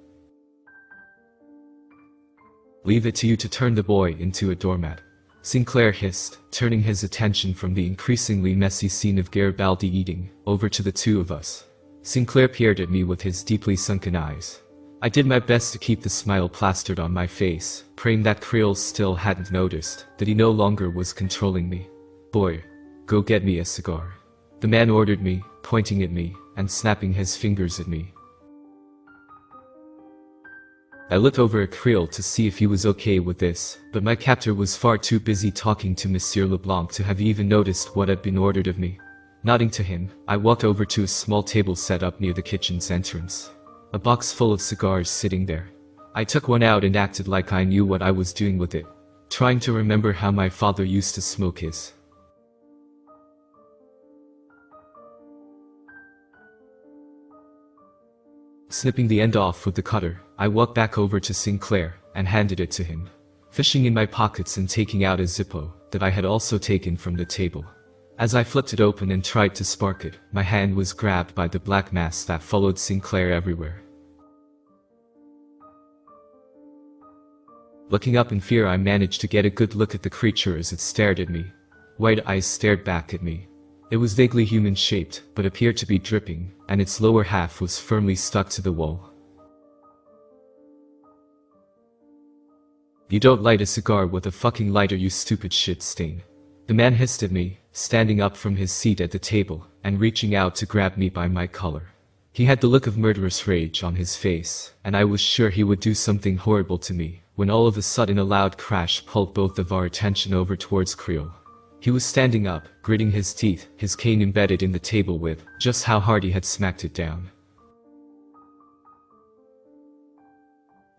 "Leave it to you to turn the boy into a doormat," Sinclair hissed, turning his attention from the increasingly messy scene of Garibaldi eating over to the two of us. Sinclair peered at me with his deeply sunken eyes. I did my best to keep the smile plastered on my face, praying that Creel still hadn't noticed that he no longer was controlling me. "Boy, go get me a cigar," the man ordered me, pointing at me and snapping his fingers at me. I looked over at Creel to see if he was okay with this, but my captor was far too busy talking to Monsieur Leblanc to have even noticed what had been ordered of me. Nodding to him, I walked over to a small table set up near the kitchen's entrance. A box full of cigars sitting there. I took one out and acted like I knew what I was doing with it, trying to remember how my father used to smoke his. Snipping the end off with the cutter, I walked back over to Sinclair and handed it to him. fishing in my pockets and taking out a Zippo that I had also taken from the table. As I flipped it open and tried to spark it, my hand was grabbed by the black mass that followed Sinclair everywhere. Looking up in fear, I managed to get a good look at the creature as it stared at me. White eyes stared back at me. It was vaguely human-shaped, but appeared to be dripping, and its lower half was firmly stuck to the wall. "You don't light a cigar with a fucking lighter, you stupid shit stain." The man hissed at me, standing up from his seat at the table, and reaching out to grab me by my collar. He had the look of murderous rage on his face, and I was sure he would do something horrible to me, when all of a sudden a loud crash pulled both of our attention over towards Creole. He was standing up, gritting his teeth, his cane embedded in the table with just how hard he had smacked it down.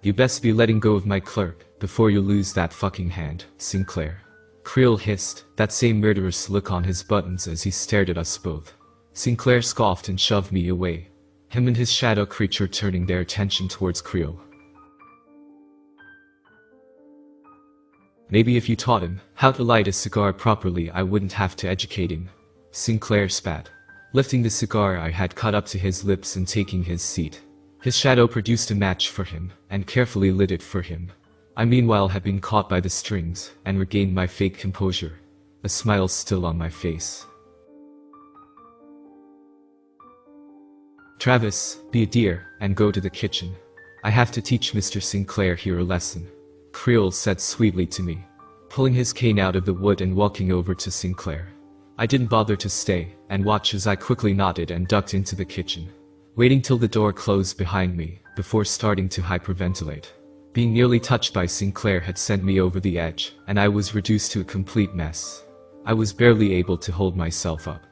"You best be letting go of my clerk, before you lose that fucking hand, Sinclair." Creole hissed, that same murderous look on his buttons as he stared at us both. Sinclair scoffed and shoved me away, him and his shadow creature turning their attention towards Creole. "Maybe if you taught him how to light a cigar properly, I wouldn't have to educate him," Sinclair spat, lifting the cigar I had cut up to his lips and taking his seat. His shadow produced a match for him, and carefully lit it for him. I meanwhile had been caught by the strings, and regained my fake composure, a smile still on my face. "Travis, be a dear, and go to the kitchen. I have to teach Mr. Sinclair here a lesson," Creole said sweetly to me, pulling his cane out of the wood and walking over to Sinclair. I didn't bother to stay, and watch as I quickly nodded and ducked into the kitchen, waiting till the door closed behind me, before starting to hyperventilate. Being nearly touched by Sinclair had sent me over the edge, and I was reduced to a complete mess. I was barely able to hold myself up.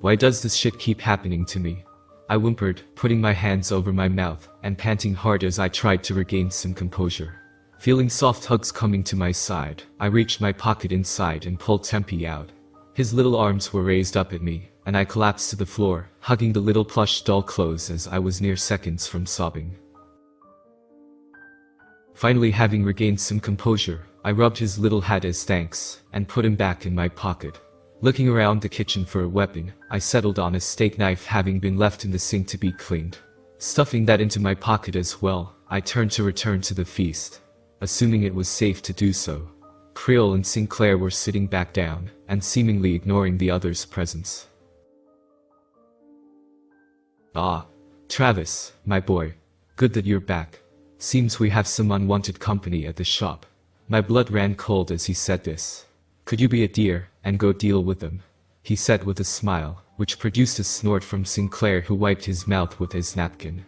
"Why does this shit keep happening to me?" I whimpered, putting my hands over my mouth, and panting hard as I tried to regain some composure. Feeling soft hugs coming to my side, I reached my pocket inside and pulled Tempe out. His little arms were raised up at me, and I collapsed to the floor, hugging the little plush doll close as I was near seconds from sobbing. Finally, having regained some composure, I rubbed his little head as thanks, and put him back in my pocket. Looking around the kitchen for a weapon, I settled on a steak knife having been left in the sink to be cleaned. Stuffing that into my pocket as well, I turned to return to the feast, assuming it was safe to do so. Creole and Sinclair were sitting back down, and seemingly ignoring the others' presence. "Ah, Travis, my boy. Good that you're back. Seems we have some unwanted company at the shop." My blood ran cold as he said this. "Could you be a dear, and go deal with them?" he said with a smile, which produced a snort from Sinclair, who wiped his mouth with his napkin.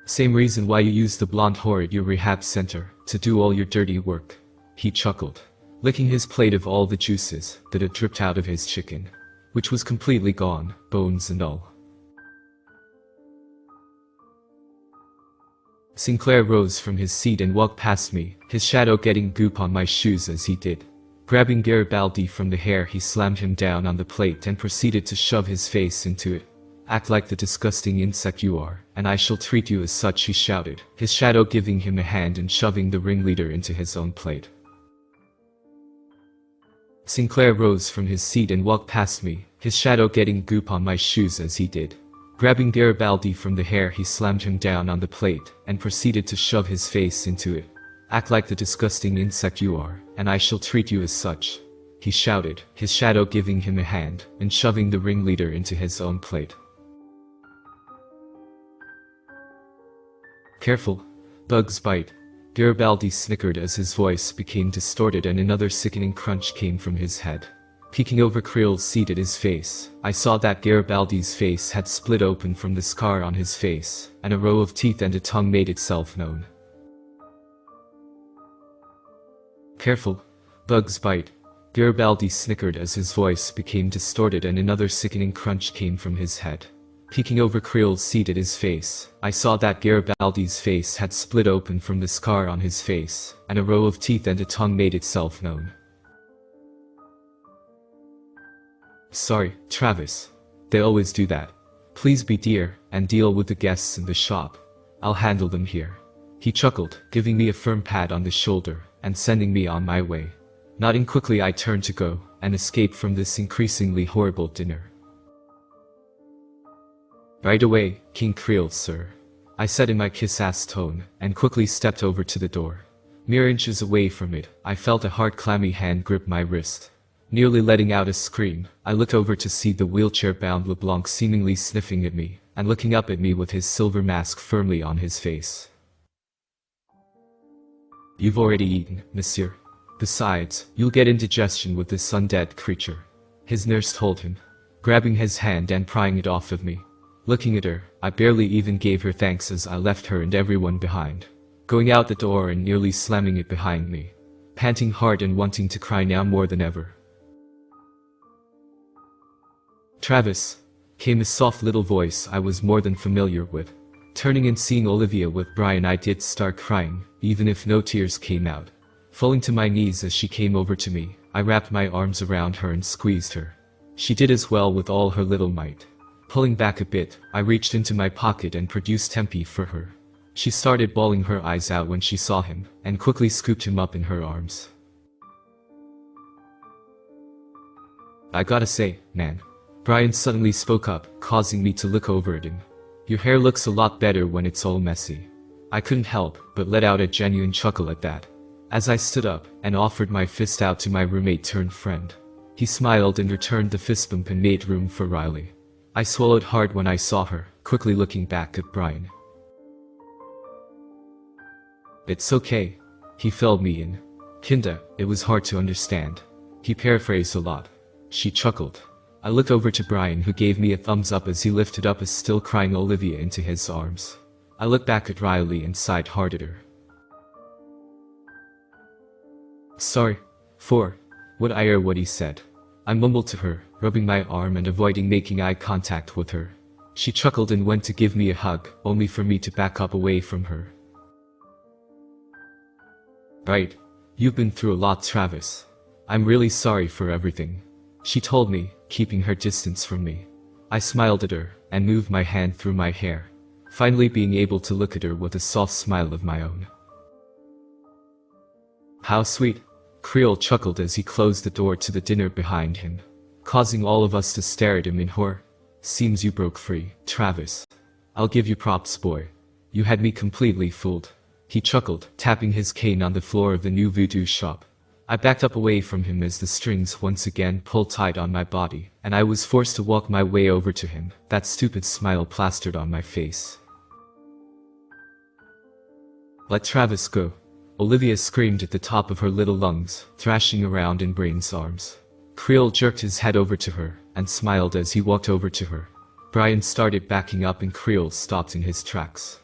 "Same reason why you used the blonde whore at your rehab center, to do all your dirty work," he chuckled, licking his plate of all the juices that had dripped out of his chicken, which was completely gone, bones and all. Sinclair rose from his seat and walked past me, his shadow getting goop on my shoes as he did. Grabbing Garibaldi from the hair, he slammed him down on the plate and proceeded to shove his face into it. "Act like the disgusting insect you are, and I shall treat you as such," he shouted, his shadow giving him a hand and shoving the ringleader into his own plate. Sinclair rose from his seat and walked past me, his shadow getting goop on my shoes as he did. Grabbing Garibaldi from the hair, he slammed him down on the plate and proceeded to shove his face into it. "Act like the disgusting insect you are, and I shall treat you as such," he shouted, his shadow giving him a hand and shoving the ringleader into his own plate. "Careful, bugs bite." Garibaldi snickered as his voice became distorted and another sickening crunch came from his head. Peeking over Creole's seat at his face, I saw that Garibaldi's face had split open from the scar on his face, and a row of teeth and a tongue made itself known. "Careful, bugs bite." Garibaldi snickered as his voice became distorted and another sickening crunch came from his head. Peeking over Creole's seat at his face, I saw that Garibaldi's face had split open from the scar on his face, and a row of teeth and a tongue made itself known. "Sorry, Travis. They always do that." Please be dear, and deal with the guests in the shop. I'll handle them here. He chuckled, giving me a firm pat on the shoulder, and sending me on my way. Nodding quickly, I turned to go, and escape from this increasingly horrible dinner. Right away, King Creole, sir. I said in my kiss-ass tone, and quickly stepped over to the door. Mere inches away from it, I felt a hard clammy hand grip my wrist. Nearly letting out a scream, I looked over to see the wheelchair-bound LeBlanc seemingly sniffing at me, and looking up at me with his silver mask firmly on his face. You've already eaten, monsieur. Besides, you'll get indigestion with this undead creature. His nurse told him, grabbing his hand and prying it off of me. Looking at her, I barely even gave her thanks as I left her and everyone behind, going out the door and nearly slamming it behind me, panting hard and wanting to cry now more than ever. Travis, came a soft little voice I was more than familiar with. Turning and seeing Olivia with Brian, I did start crying, even if no tears came out. Falling to my knees as she came over to me, I wrapped my arms around her and squeezed her. She did as well with all her little might. Pulling back a bit, I reached into my pocket and produced Tempe for her. She started bawling her eyes out when she saw him, and quickly scooped him up in her arms. I gotta say, man. Brian suddenly spoke up, causing me to look over at him. Your hair looks a lot better when it's all messy. I couldn't help but let out a genuine chuckle at that, as I stood up and offered my fist out to my roommate turned friend. He smiled and returned the fist bump and made room for Riley. I swallowed hard when I saw her, quickly looking back at Brian. It's okay. He filled me in. Kinda, it was hard to understand. He paraphrased a lot. She chuckled. I looked over to Brian, who gave me a thumbs up as he lifted up a still crying Olivia into his arms. I looked back at Riley and sighed hard at her. Sorry for what I heard what he said. I mumbled to her, rubbing my arm and avoiding making eye contact with her. She chuckled and went to give me a hug, only for me to back up away from her. Right. You've been through a lot, Travis. I'm really sorry for everything. She told me, keeping her distance from me. I smiled at her, and moved my hand through my hair, finally being able to look at her with a soft smile of my own. How sweet. Creole chuckled as he closed the door to the dinner behind him, causing all of us to stare at him in horror. Seems you broke free, Travis. I'll give you props, boy. You had me completely fooled. He chuckled, tapping his cane on the floor of the new voodoo shop. I backed up away from him as the strings once again pulled tight on my body, and I was forced to walk my way over to him, that stupid smile plastered on my face. Let Travis go. Olivia screamed at the top of her little lungs, thrashing around in Brian's arms. Creole jerked his head over to her, and smiled as he walked over to her. Brian started backing up and Creole stopped in his tracks.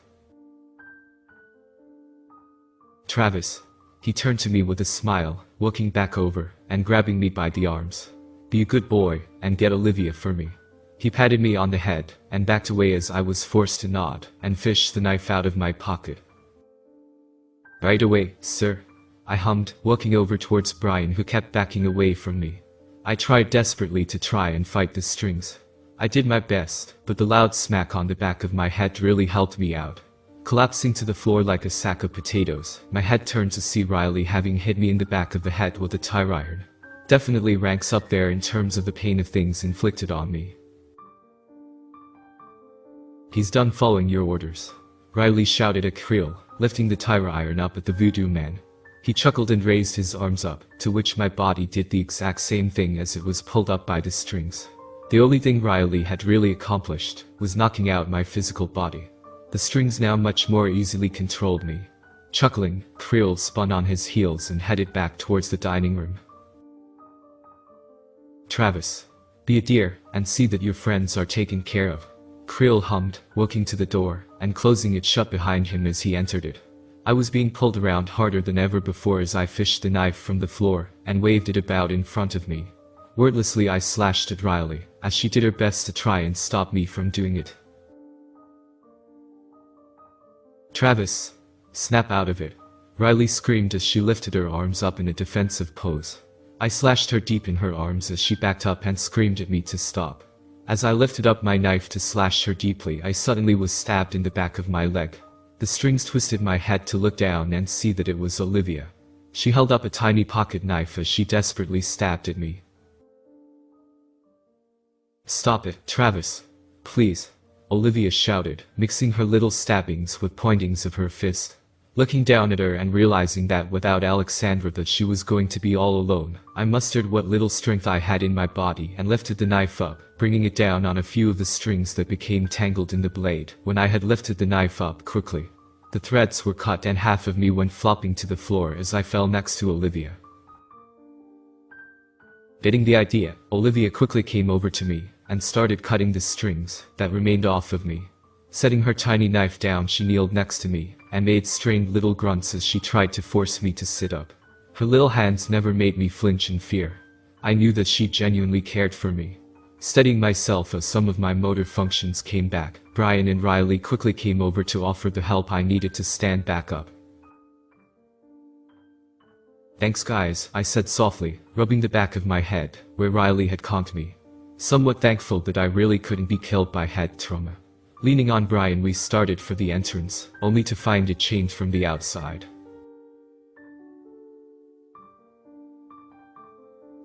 Travis. He turned to me with a smile, walking back over, and grabbing me by the arms. Be a good boy, and get Olivia for me. He patted me on the head, and backed away as I was forced to nod, and fished the knife out of my pocket. Right away, sir. I hummed, walking over towards Brian, who kept backing away from me. I tried desperately to try and fight the strings. I did my best, but the loud smack on the back of my head really helped me out. Collapsing to the floor like a sack of potatoes, my head turned to see Riley having hit me in the back of the head with a tire iron. Definitely ranks up there in terms of the pain of things inflicted on me. He's done following your orders. Riley shouted at Creole, lifting the tire iron up at the voodoo man. He chuckled and raised his arms up, to which my body did the exact same thing as it was pulled up by the strings. The only thing Riley had really accomplished was knocking out my physical body. The strings now much more easily controlled me. Chuckling, Creole spun on his heels and headed back towards the dining room. Travis. Be a dear, and see that your friends are taken care of. Creole hummed, walking to the door, and closing it shut behind him as he entered it. I was being pulled around harder than ever before as I fished the knife from the floor, and waved it about in front of me. Wordlessly I slashed at Riley, as she did her best to try and stop me from doing it. Travis. Snap out of it. Riley screamed as she lifted her arms up in a defensive pose. I slashed her deep in her arms as she backed up and screamed at me to stop. As I lifted up my knife to slash her deeply, I suddenly was stabbed in the back of my leg. The strings twisted my head to look down and see that it was Olivia. She held up a tiny pocket knife as she desperately stabbed at me. "Stop it, Travis. Please," Olivia shouted, mixing her little stabbings with pointings of her fist. Looking down at her and realizing that without Alexandra that she was going to be all alone, I mustered what little strength I had in my body and lifted the knife up, bringing it down on a few of the strings that became tangled in the blade. When I had lifted the knife up quickly, the threads were cut and half of me went flopping to the floor as I fell next to Olivia. Getting the idea, Olivia quickly came over to me and started cutting the strings that remained off of me. Setting her tiny knife down, she kneeled next to me and made strained little grunts as she tried to force me to sit up. Her little hands never made me flinch in fear. I knew that she genuinely cared for me. Steadying myself as some of my motor functions came back, Brian and Riley quickly came over to offer the help I needed to stand back up. "Thanks guys," I said softly, rubbing the back of my head, where Riley had conked me. Somewhat thankful that I really couldn't be killed by head trauma. Leaning on Brian, we started for the entrance, only to find it chained from the outside.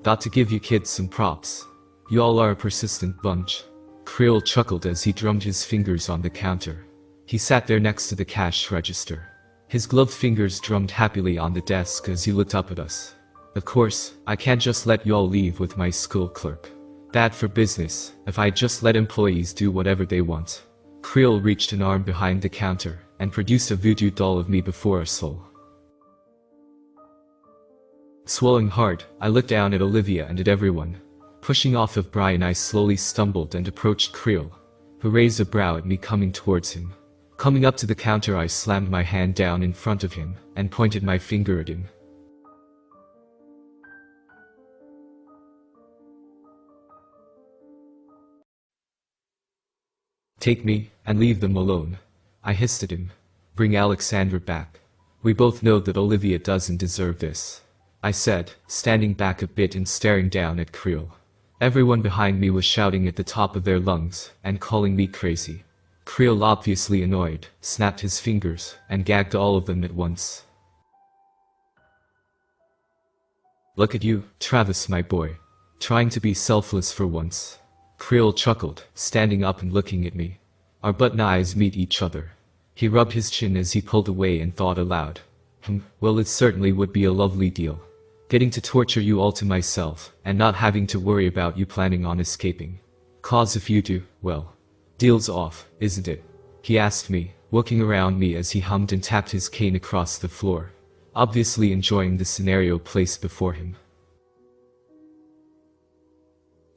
"Got to give you kids some props. You all are a persistent bunch." Creel chuckled as he drummed his fingers on the counter. He sat there next to the cash register. His gloved fingers drummed happily on the desk as he looked up at us. "Of course, I can't just let you all leave with my school clerk. Bad for business if I just let employees do whatever they want." Creel reached an arm behind the counter and produced a voodoo doll of me before us all. Swallowing hard, I looked down at Olivia and at everyone. Pushing off of Brian, I slowly stumbled and approached Creel, who raised a brow at me coming towards him. Coming up to the counter, I slammed my hand down in front of him and pointed my finger at him. "Take me, and leave them alone," I hissed at him. "Bring Alexandra back. We both know that Olivia doesn't deserve this," I said, standing back a bit and staring down at Creel. Everyone behind me was shouting at the top of their lungs and calling me crazy. Creel, obviously annoyed, snapped his fingers and gagged all of them at once. "Look at you, Travis my boy. Trying to be selfless for once." Creel chuckled, standing up and looking at me. Our button eyes meet each other. He rubbed his chin as he pulled away and thought aloud. Well, it certainly would be a lovely deal. Getting to torture you all to myself, and not having to worry about you planning on escaping. 'Cause if you do, well, deal's off, isn't it?" he asked me, looking around me as he hummed and tapped his cane across the floor, obviously enjoying the scenario placed before him.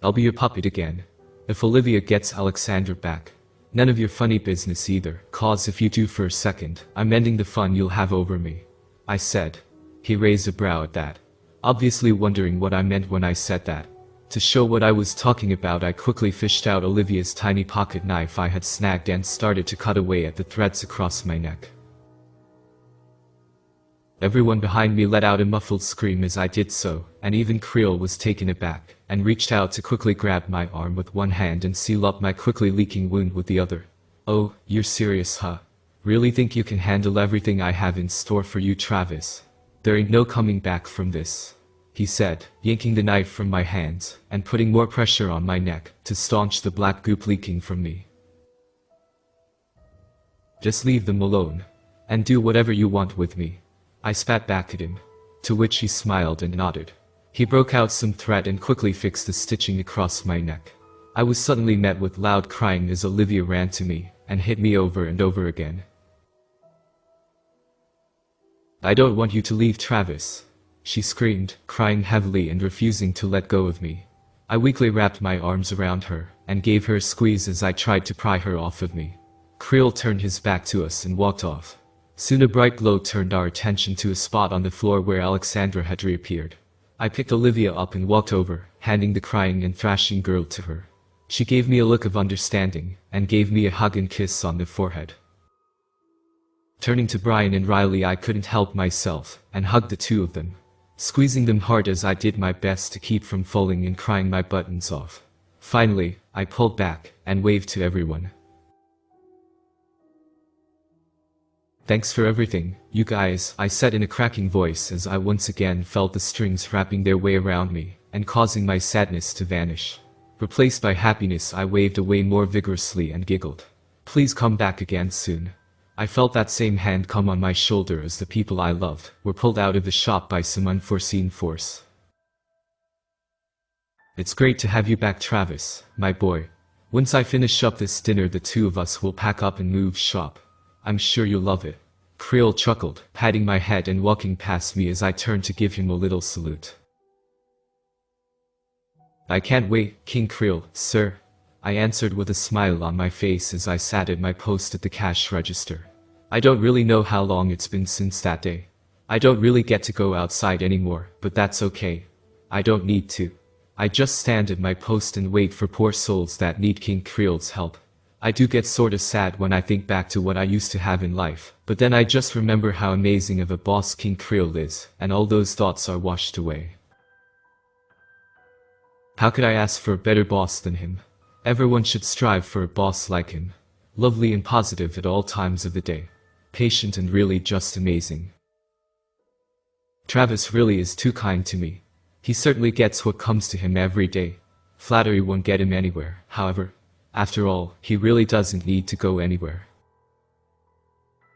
"I'll be your puppet again. If Olivia gets Alexandra back. None of your funny business either, 'cause if you do for a second, I'm ending the fun you'll have over me," I said. He raised a brow at that, obviously wondering what I meant when I said that. To show what I was talking about, I quickly fished out Olivia's tiny pocket knife I had snagged and started to cut away at the threads across my neck. Everyone behind me let out a muffled scream as I did so, and even Creel was taken aback, and reached out to quickly grab my arm with one hand and seal up my quickly leaking wound with the other. "Oh, you're serious, huh? Really think you can handle everything I have in store for you, Travis? There ain't no coming back from this," he said, yanking the knife from my hands and putting more pressure on my neck to staunch the black goop leaking from me. "Just leave them alone, and do whatever you want with me," I spat back at him, to which he smiled and nodded. He broke out some thread and quickly fixed the stitching across my neck. I was suddenly met with loud crying as Olivia ran to me and hit me over and over again. "I don't want you to leave, Travis," she screamed, crying heavily and refusing to let go of me. I weakly wrapped my arms around her and gave her a squeeze as I tried to pry her off of me. Creel turned his back to us and walked off. Soon a bright glow turned our attention to a spot on the floor where Alexandra had reappeared. I picked Olivia up and walked over, handing the crying and thrashing girl to her. She gave me a look of understanding and gave me a hug and kiss on the forehead. Turning to Brian and Riley, I couldn't help myself and hugged the two of them, squeezing them hard as I did my best to keep from falling and crying my buttons off. Finally, I pulled back and waved to everyone. "Thanks for everything, you guys," I said in a cracking voice as I once again felt the strings wrapping their way around me and causing my sadness to vanish. Replaced by happiness, I waved away more vigorously and giggled. "Please come back again soon." I felt that same hand come on my shoulder as the people I loved were pulled out of the shop by some unforeseen force. "It's great to have you back, Travis, my boy. Once I finish up this dinner, the two of us will pack up and move shop. I'm sure you'll love it." Creole chuckled, patting my head and walking past me as I turned to give him a little salute. "I can't wait, King Creole, sir," I answered with a smile on my face as I sat at my post at the cash register. I don't really know how long it's been since that day. I don't really get to go outside anymore, but that's okay. I don't need to. I just stand at my post and wait for poor souls that need King Creole's help. I do get sorta sad when I think back to what I used to have in life, but then I just remember how amazing of a boss King Creole is, and all those thoughts are washed away. How could I ask for a better boss than him? Everyone should strive for a boss like him. Lovely and positive at all times of the day. Patient and really just amazing. Travis really is too kind to me. He certainly gets what comes to him every day. Flattery won't get him anywhere, however. After all, he really doesn't need to go anywhere.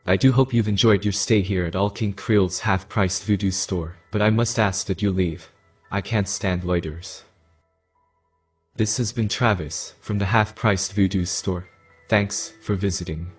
I do hope you've enjoyed your stay here at All King Creole's half-priced voodoo store, but I must ask that you leave. I can't stand loiterers. This has been Travis, from the half-priced voodoo store. Thanks for visiting.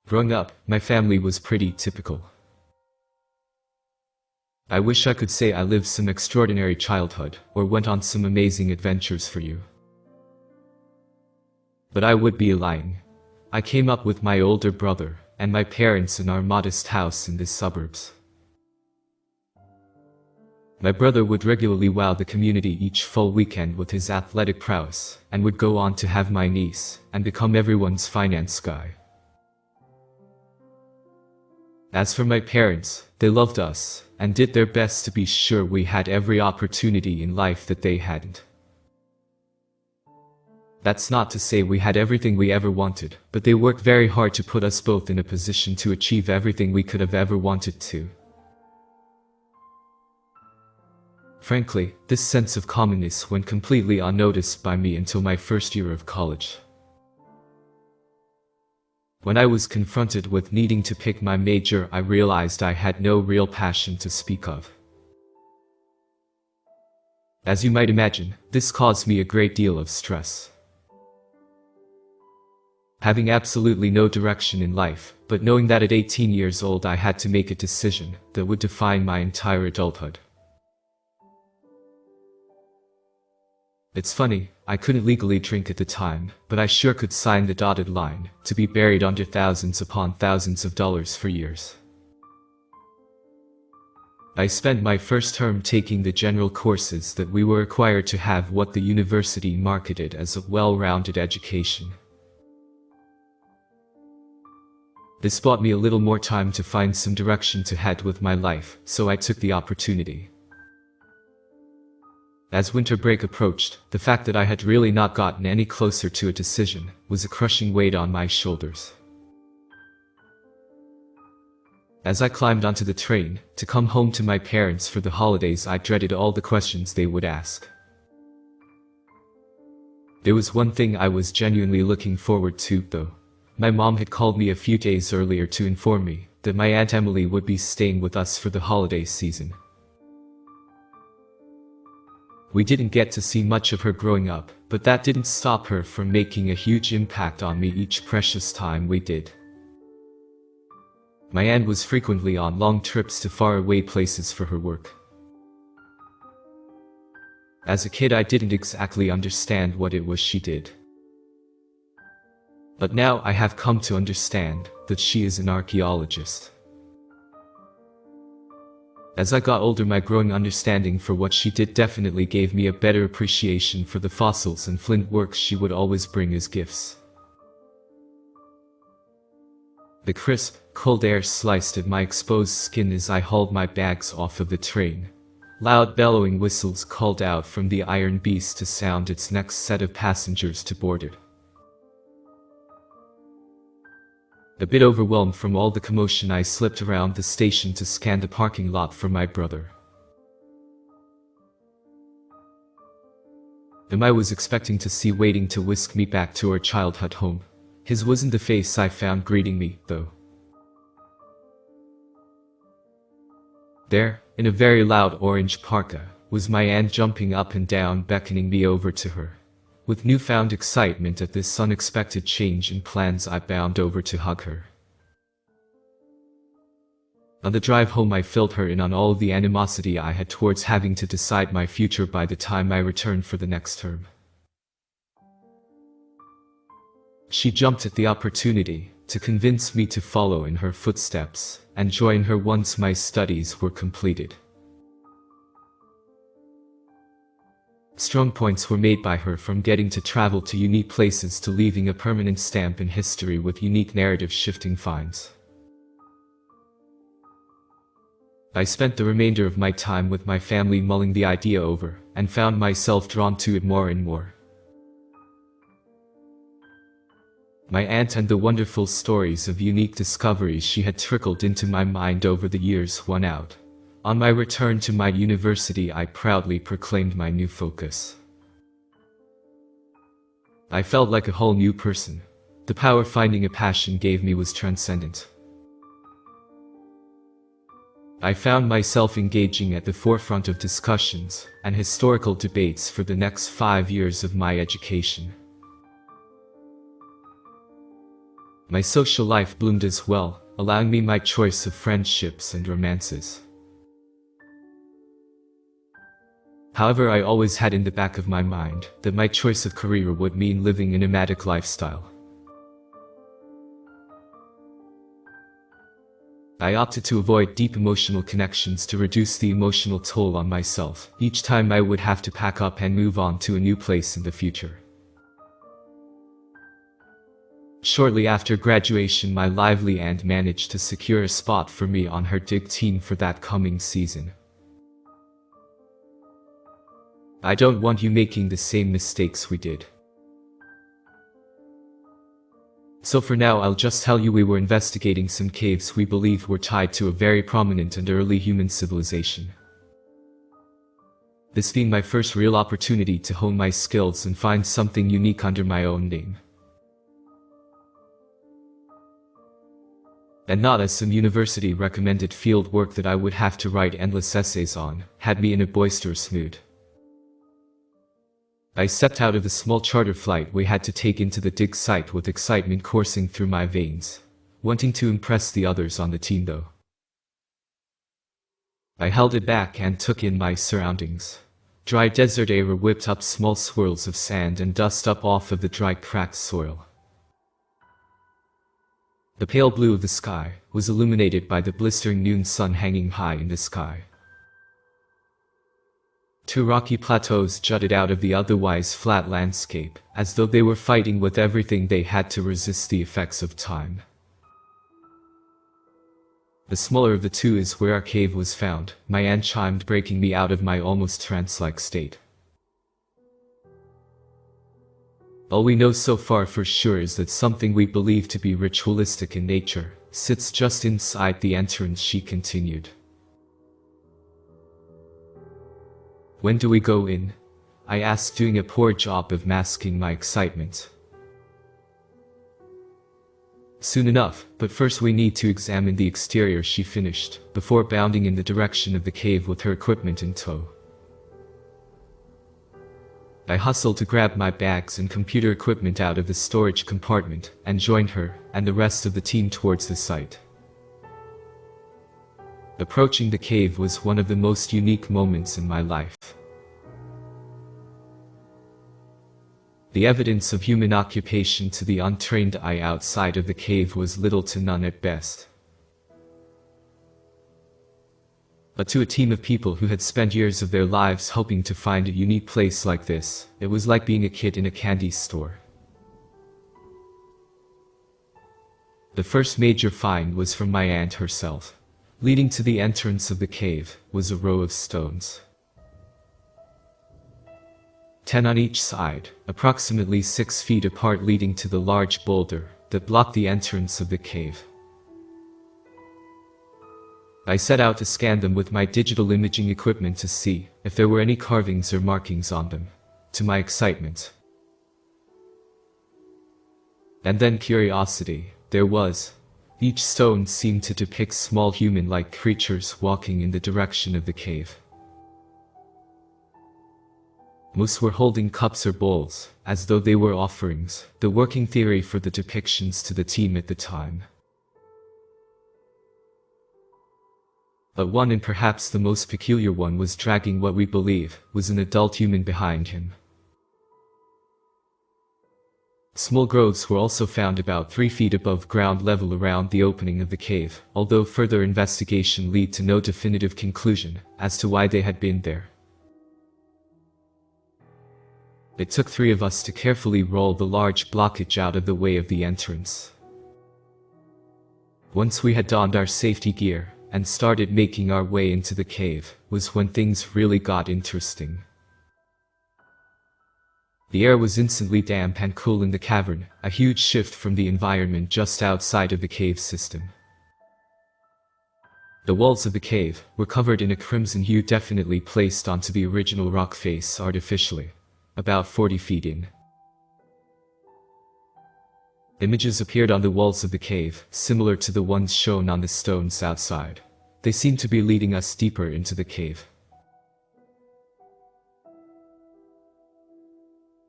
Growing up, my family was pretty typical. I wish I could say I lived some extraordinary childhood, or went on some amazing adventures for you. But I would be lying. I came up with my older brother, and my parents in our modest house in the suburbs. My brother would regularly wow the community each full weekend with his athletic prowess, and would go on to have my niece, and become everyone's finance guy. As for my parents, they loved us, and did their best to be sure we had every opportunity in life that they hadn't. That's not to say we had everything we ever wanted, but they worked very hard to put us both in a position to achieve everything we could have ever wanted to. Frankly, this sense of commonness went completely unnoticed by me until my first year of college. When I was confronted with needing to pick my major, I realized I had no real passion to speak of. As you might imagine, this caused me a great deal of stress. Having absolutely no direction in life, but knowing that at 18 years old I had to make a decision that would define my entire adulthood. It's funny, I couldn't legally drink at the time, but I sure could sign the dotted line, to be buried under thousands upon thousands of dollars for years. I spent my first term taking the general courses that we were required to have what the university marketed as a well-rounded education. This bought me a little more time to find some direction to head with my life, so I took the opportunity. As winter break approached, the fact that I had really not gotten any closer to a decision was a crushing weight on my shoulders. As I climbed onto the train to come home to my parents for the holidays, I dreaded all the questions they would ask. There was one thing I was genuinely looking forward to, though. My mom had called me a few days earlier to inform me that my Aunt Emily would be staying with us for the holiday season. We didn't get to see much of her growing up, but that didn't stop her from making a huge impact on me each precious time we did. My aunt was frequently on long trips to faraway places for her work. As a kid, I didn't exactly understand what it was she did. But now I have come to understand that she is an archaeologist. As I got older, my growing understanding for what she did definitely gave me a better appreciation for the fossils and flint works she would always bring as gifts. The crisp, cold air sliced at my exposed skin as I hauled my bags off of the train. Loud bellowing whistles called out from the iron beast to sound its next set of passengers to board it. A bit overwhelmed from all the commotion, I slipped around the station to scan the parking lot for my brother. Him I was expecting to see waiting to whisk me back to our childhood home. His wasn't the face I found greeting me, though. There, in a very loud orange parka, was my aunt jumping up and down, beckoning me over to her. With newfound excitement at this unexpected change in plans, I bounded over to hug her. On the drive home, I filled her in on all the animosity I had towards having to decide my future by the time I returned for the next term. She jumped at the opportunity to convince me to follow in her footsteps and join her once my studies were completed. Strong points were made by her, from getting to travel to unique places to leaving a permanent stamp in history with unique narrative-shifting finds. I spent the remainder of my time with my family mulling the idea over, and found myself drawn to it more and more. My aunt and the wonderful stories of unique discoveries she had trickled into my mind over the years won out. On my return to my university, I proudly proclaimed my new focus. I felt like a whole new person. The power finding a passion gave me was transcendent. I found myself engaging at the forefront of discussions and historical debates for the next 5 years of my education. My social life bloomed as well, allowing me my choice of friendships and romances. However, I always had in the back of my mind that my choice of career would mean living a nomadic lifestyle. I opted to avoid deep emotional connections to reduce the emotional toll on myself each time I would have to pack up and move on to a new place in the future. Shortly after graduation, my lively aunt managed to secure a spot for me on her dig team for that coming season. I don't want you making the same mistakes we did. So for now, I'll just tell you we were investigating some caves we believed were tied to a very prominent and early human civilization. This being my first real opportunity to hone my skills and find something unique under my own name. And not as some university-recommended field work that I would have to write endless essays on, had me in a boisterous mood. I stepped out of the small charter flight we had to take into the dig site with excitement coursing through my veins, wanting to impress the others on the team though. I held it back and took in my surroundings. Dry desert air whipped up small swirls of sand and dust up off of the dry, cracked soil. The pale blue of the sky was illuminated by the blistering noon sun hanging high in the sky. 2 rocky plateaus jutted out of the otherwise flat landscape, as though they were fighting with everything they had to resist the effects of time. The smaller of the two is where our cave was found, my aunt chimed, breaking me out of my almost trance-like state. All we know so far for sure is that something we believe to be ritualistic in nature sits just inside the entrance, she continued. When do we go in? I asked, doing a poor job of masking my excitement. Soon enough, but first we need to examine the exterior, she finished, before bounding in the direction of the cave with her equipment in tow. I hustled to grab my bags and computer equipment out of the storage compartment and joined her and the rest of the team towards the site. Approaching the cave was one of the most unique moments in my life. The evidence of human occupation to the untrained eye outside of the cave was little to none at best. But to a team of people who had spent years of their lives hoping to find a unique place like this, it was like being a kid in a candy store. The first major find was from my aunt herself. Leading to the entrance of the cave was a row of stones. 10 on each side, approximately 6 feet apart, leading to the large boulder that blocked the entrance of the cave. I set out to scan them with my digital imaging equipment to see if there were any carvings or markings on them. To my excitement and then curiosity, there was. Each stone seemed to depict small human-like creatures walking in the direction of the cave. Most were holding cups or bowls, as though they were offerings, the working theory for the depictions to the team at the time. But one, and perhaps the most peculiar one, was dragging what we believe was an adult human behind him. Small growths were also found about 3 feet above ground level around the opening of the cave, although further investigation led to no definitive conclusion as to why they had been there. It took 3 of us to carefully roll the large blockage out of the way of the entrance. Once we had donned our safety gear and started making our way into the cave was when things really got interesting. The air was instantly damp and cool in the cavern, a huge shift from the environment just outside of the cave system. The walls of the cave were covered in a crimson hue, definitely placed onto the original rock face artificially, about 40 feet in. Images appeared on the walls of the cave, similar to the ones shown on the stones outside. They seemed to be leading us deeper into the cave.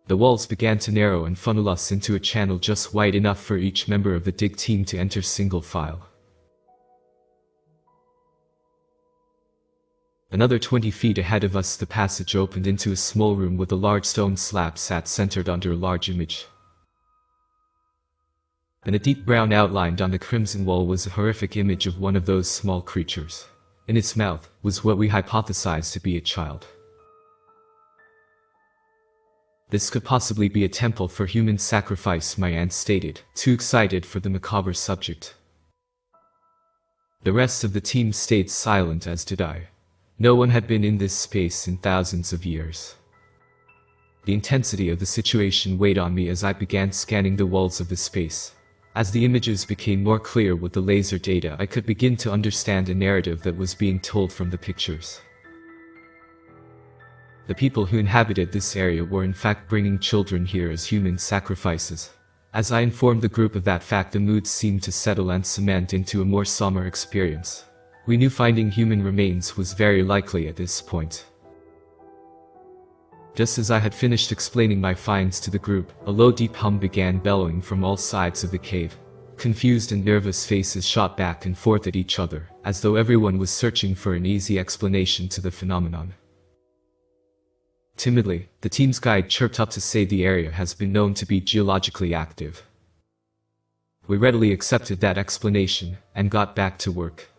The walls began to narrow and funnel us into a channel just wide enough for each member of the dig team to enter single file. Another 20 feet ahead of us, the passage opened into a small room with a large stone slab sat centered under a large image. And a deep brown outlined on the crimson wall was a horrific image of one of those small creatures. In its mouth was what we hypothesized to be a child. This could possibly be a temple for human sacrifice, my aunt stated, too excited for the macabre subject. The rest of the team stayed silent, as did I. No one had been in this space in thousands of years. The intensity of the situation weighed on me as I began scanning the walls of the space. As the images became more clear with the laser data, I could begin to understand a narrative that was being told from the pictures. The people who inhabited this area were in fact bringing children here as human sacrifices. As I informed the group of that fact, the mood seemed to settle and cement into a more somber experience. We knew finding human remains was very likely at this point. Just as I had finished explaining my finds to the group, a low deep hum began bellowing from all sides of the cave. Confused and nervous faces shot back and forth at each other, as though everyone was searching for an easy explanation to the phenomenon. Timidly, the team's guide chirped up to say the area has been known to be geologically active. We readily accepted that explanation and got back to work.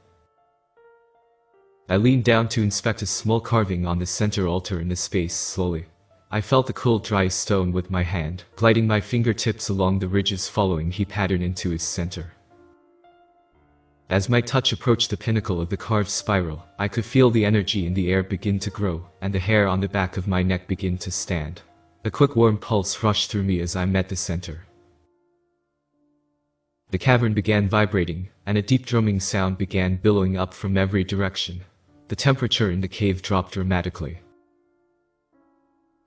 I leaned down to inspect a small carving on the center altar in the space slowly. I felt the cold dry stone with my hand, gliding my fingertips along the ridges following the pattern into its center. As my touch approached the pinnacle of the carved spiral, I could feel the energy in the air begin to grow, and the hair on the back of my neck begin to stand. A quick warm pulse rushed through me as I met the center. The cavern began vibrating, and a deep drumming sound began billowing up from every direction. The temperature in the cave dropped dramatically.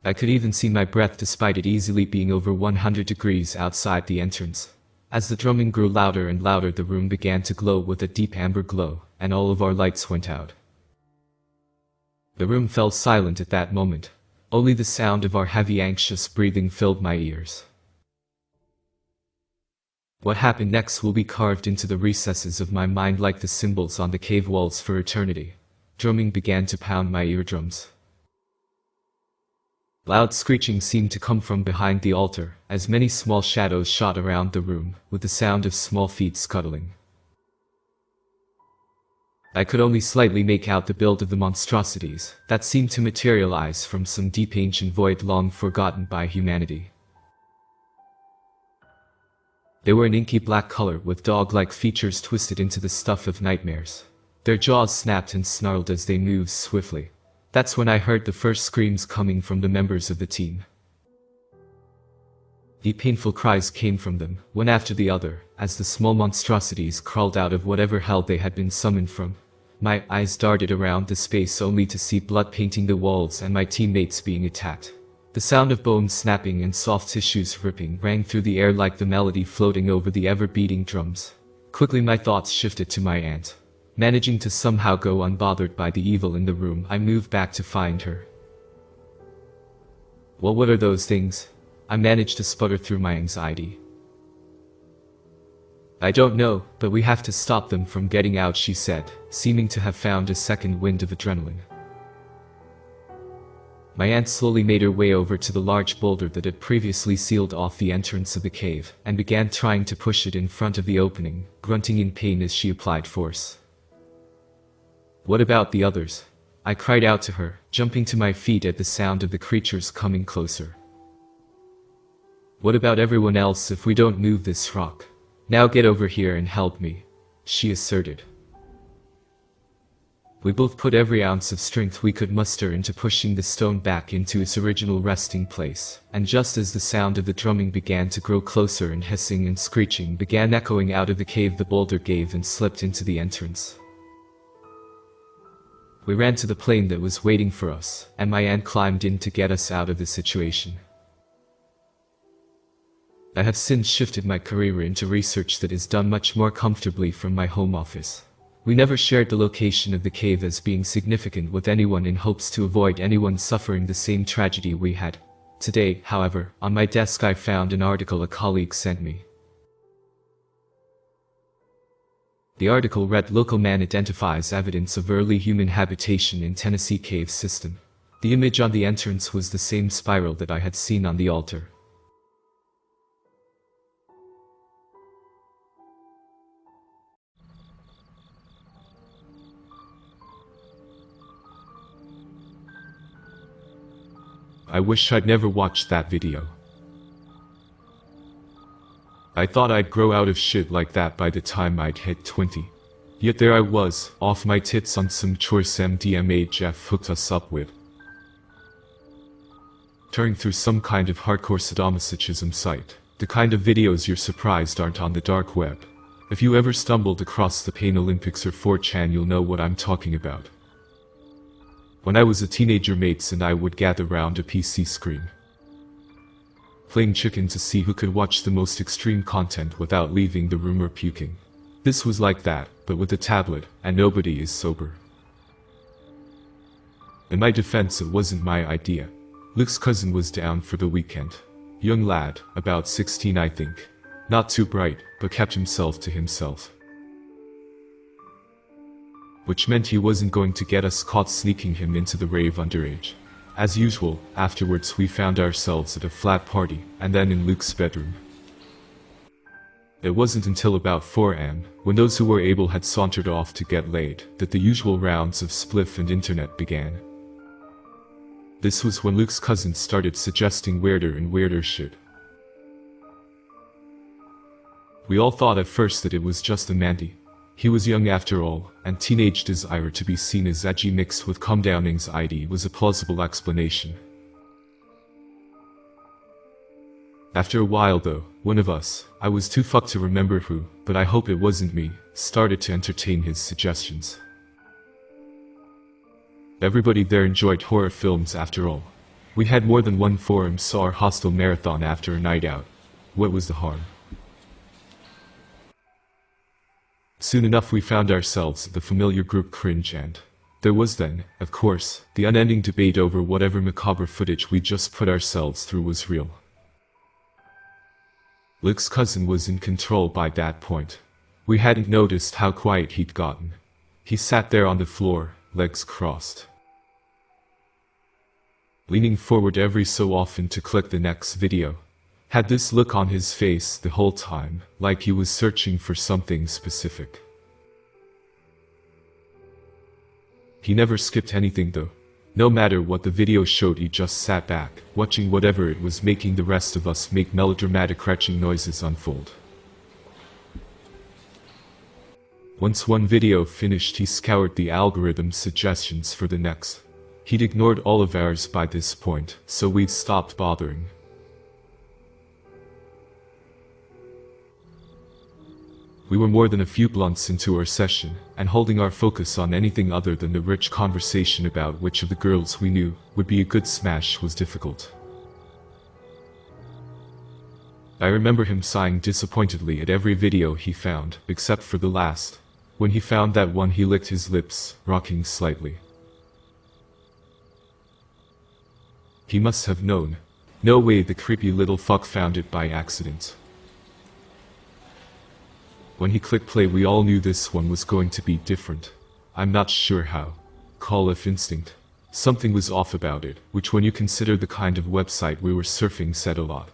I could even see my breath despite it easily being over 100 degrees outside the entrance. As the drumming grew louder and louder, the room began to glow with a deep amber glow, and all of our lights went out. The room fell silent at that moment. Only the sound of our heavy, anxious breathing filled my ears. What happened next will be carved into the recesses of my mind like the symbols on the cave walls for eternity. Drumming began to pound my eardrums. Loud screeching seemed to come from behind the altar, as many small shadows shot around the room, with the sound of small feet scuttling. I could only slightly make out the build of the monstrosities that seemed to materialize from some deep ancient void long forgotten by humanity. They were an inky black color with dog-like features twisted into the stuff of nightmares. Their jaws snapped and snarled as they moved swiftly. That's when I heard the first screams coming from the members of the team. The painful cries came from them, one after the other, as the small monstrosities crawled out of whatever hell they had been summoned from. My eyes darted around the space only to see blood painting the walls and my teammates being attacked. The sound of bones snapping and soft tissues ripping rang through the air like the melody floating over the ever-beating drums. Quickly my thoughts shifted to my aunt. Managing to somehow go unbothered by the evil in the room, I moved back to find her. "Well, what are those things?" I managed to sputter through my anxiety. "I don't know, but we have to stop them from getting out," she said, seeming to have found a second wind of adrenaline. My aunt slowly made her way over to the large boulder that had previously sealed off the entrance of the cave, and began trying to push it in front of the opening, grunting in pain as she applied force. "What about the others?" I cried out to her, jumping to my feet at the sound of the creatures coming closer. "What about everyone else if we don't move this rock? Now get over here and help me," she asserted. We both put every ounce of strength we could muster into pushing the stone back into its original resting place, and just as the sound of the drumming began to grow closer and hissing and screeching began echoing out of the cave, the boulder gave and slipped into the entrance. We ran to the plane that was waiting for us, and my aunt climbed in to get us out of the situation. I have since shifted my career into research that is done much more comfortably from my home office. We never shared the location of the cave as being significant with anyone in hopes to avoid anyone suffering the same tragedy we had. Today, however, on my desk I found an article a colleague sent me. The article read, "Local man identifies evidence of early human habitation in Tennessee cave system." The image on the entrance was the same spiral that I had seen on the altar. I wish I'd never watched that video. I thought I'd grow out of shit like that by the time I'd hit 20. Yet there I was, off my tits on some choice MDMA Jeff hooked us up with. Turning through some kind of hardcore sadomasochism site. The kind of videos you're surprised aren't on the dark web. If you ever stumbled across the Pain Olympics or 4chan, you'll know what I'm talking about. When I was a teenager, mates and I would gather round a PC screen, playing chicken to see who could watch the most extreme content without leaving the room or puking. This was like that, but with a tablet, and nobody is sober. In my defense, it wasn't my idea. Luke's cousin was down for the weekend. Young lad, about 16 I think. Not too bright, but kept himself to himself. Which meant he wasn't going to get us caught sneaking him into the rave underage. As usual, afterwards we found ourselves at a flat party, and then in Luke's bedroom. It wasn't until about 4 am, when those who were able had sauntered off to get laid, that the usual rounds of spliff and internet began. This was when Luke's cousin started suggesting weirder and weirder shit. We all thought at first that it was just a Mandy. He was young after all, and teenage desire to be seen as edgy mixed with calm-down anxiety was a plausible explanation. After a while though, one of us, I was too fucked to remember who, but I hope it wasn't me, started to entertain his suggestions. Everybody there enjoyed horror films after all. We had more than one forum saw our hostel marathon after a night out. What was the harm? Soon enough we found ourselves at the familiar group cringe, and there was then, of course, the unending debate over whatever macabre footage we just put ourselves through was real. Luke's cousin was in control by that point. We hadn't noticed how quiet he'd gotten. He sat there on the floor, legs crossed, leaning forward every so often to click the next video. Had this look on his face the whole time, like he was searching for something specific. He never skipped anything though. No matter what the video showed, he just sat back, watching whatever it was making the rest of us make melodramatic retching noises unfold. Once one video finished, he scoured the algorithm's suggestions for the next. He'd ignored all of ours by this point, so we'd stopped bothering. We were more than a few blunts into our session, and holding our focus on anything other than the rich conversation about which of the girls we knew would be a good smash was difficult. I remember him sighing disappointedly at every video he found, except for the last. When he found that one, he licked his lips, rocking slightly. He must have known. No way the creepy little fuck found it by accident. When he clicked play, we all knew this one was going to be different. I'm not sure how. Call it instinct. Something was off about it, which when you consider the kind of website we were surfing said a lot.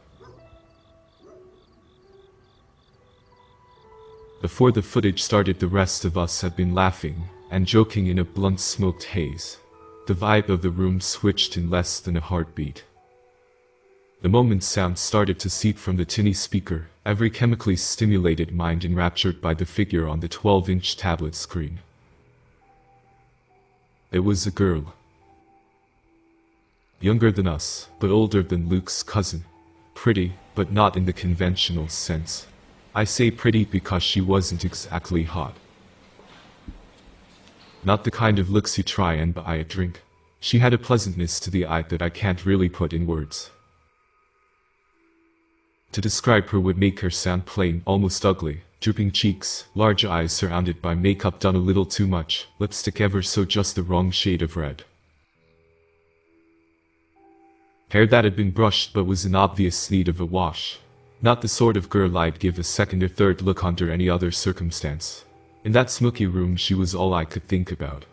Before the footage started, the rest of us had been laughing and joking in a blunt smoked haze. The vibe of the room switched in less than a heartbeat. The moment sound started to seep from the tinny speaker, every chemically stimulated mind enraptured by the figure on the 12-inch tablet screen. It was a girl. Younger than us, but older than Luke's cousin. Pretty, but not in the conventional sense. I say pretty because she wasn't exactly hot. Not the kind of looks you try and buy a drink. She had a pleasantness to the eye that I can't really put in words. To describe her would make her sound plain, almost ugly. Drooping cheeks, large eyes surrounded by makeup done a little too much, lipstick ever so just the wrong shade of red. Hair that had been brushed but was in obvious need of a wash. Not the sort of girl I'd give a second or third look under any other circumstance. In that smoky room, she was all I could think about.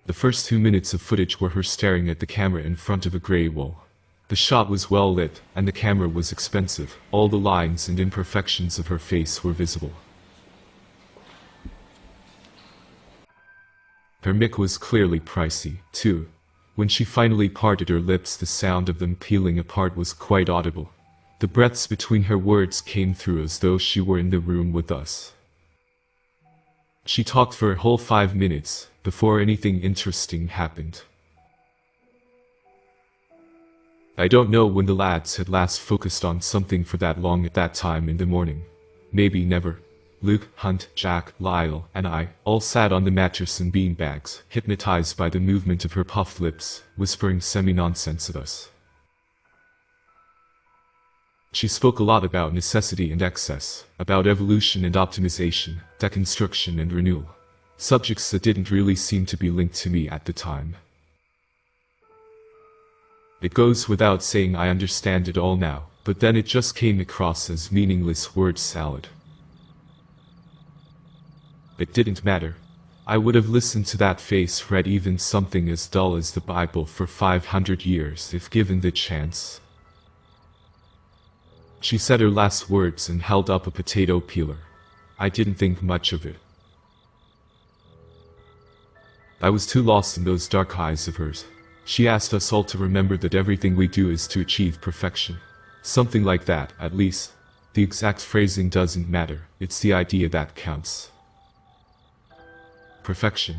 The first 2 minutes of footage were her staring at the camera in front of a grey wall. The shot was well lit, and the camera was expensive. All the lines and imperfections of her face were visible. Her mic was clearly pricey, too. When she finally parted her lips, the sound of them peeling apart was quite audible. The breaths between her words came through as though she were in the room with us. She talked for a whole 5 minutes, before anything interesting happened. I don't know when the lads had last focused on something for that long at that time in the morning. Maybe never. Luke, Hunt, Jack, Lyle, and I all sat on the mattress in beanbags, hypnotized by the movement of her puffed lips, whispering semi-nonsense at us. She spoke a lot about necessity and excess, about evolution and optimization, deconstruction and renewal. Subjects that didn't really seem to be linked to me at the time. It goes without saying I understand it all now, but then it just came across as meaningless word salad. It didn't matter. I would have listened to that face read even something as dull as the Bible for 500 years if given the chance. She said her last words and held up a potato peeler. I didn't think much of it. I was too lost in those dark eyes of hers. She asked us all to remember that everything we do is to achieve perfection. Something like that, at least. The exact phrasing doesn't matter, it's the idea that counts. Perfection.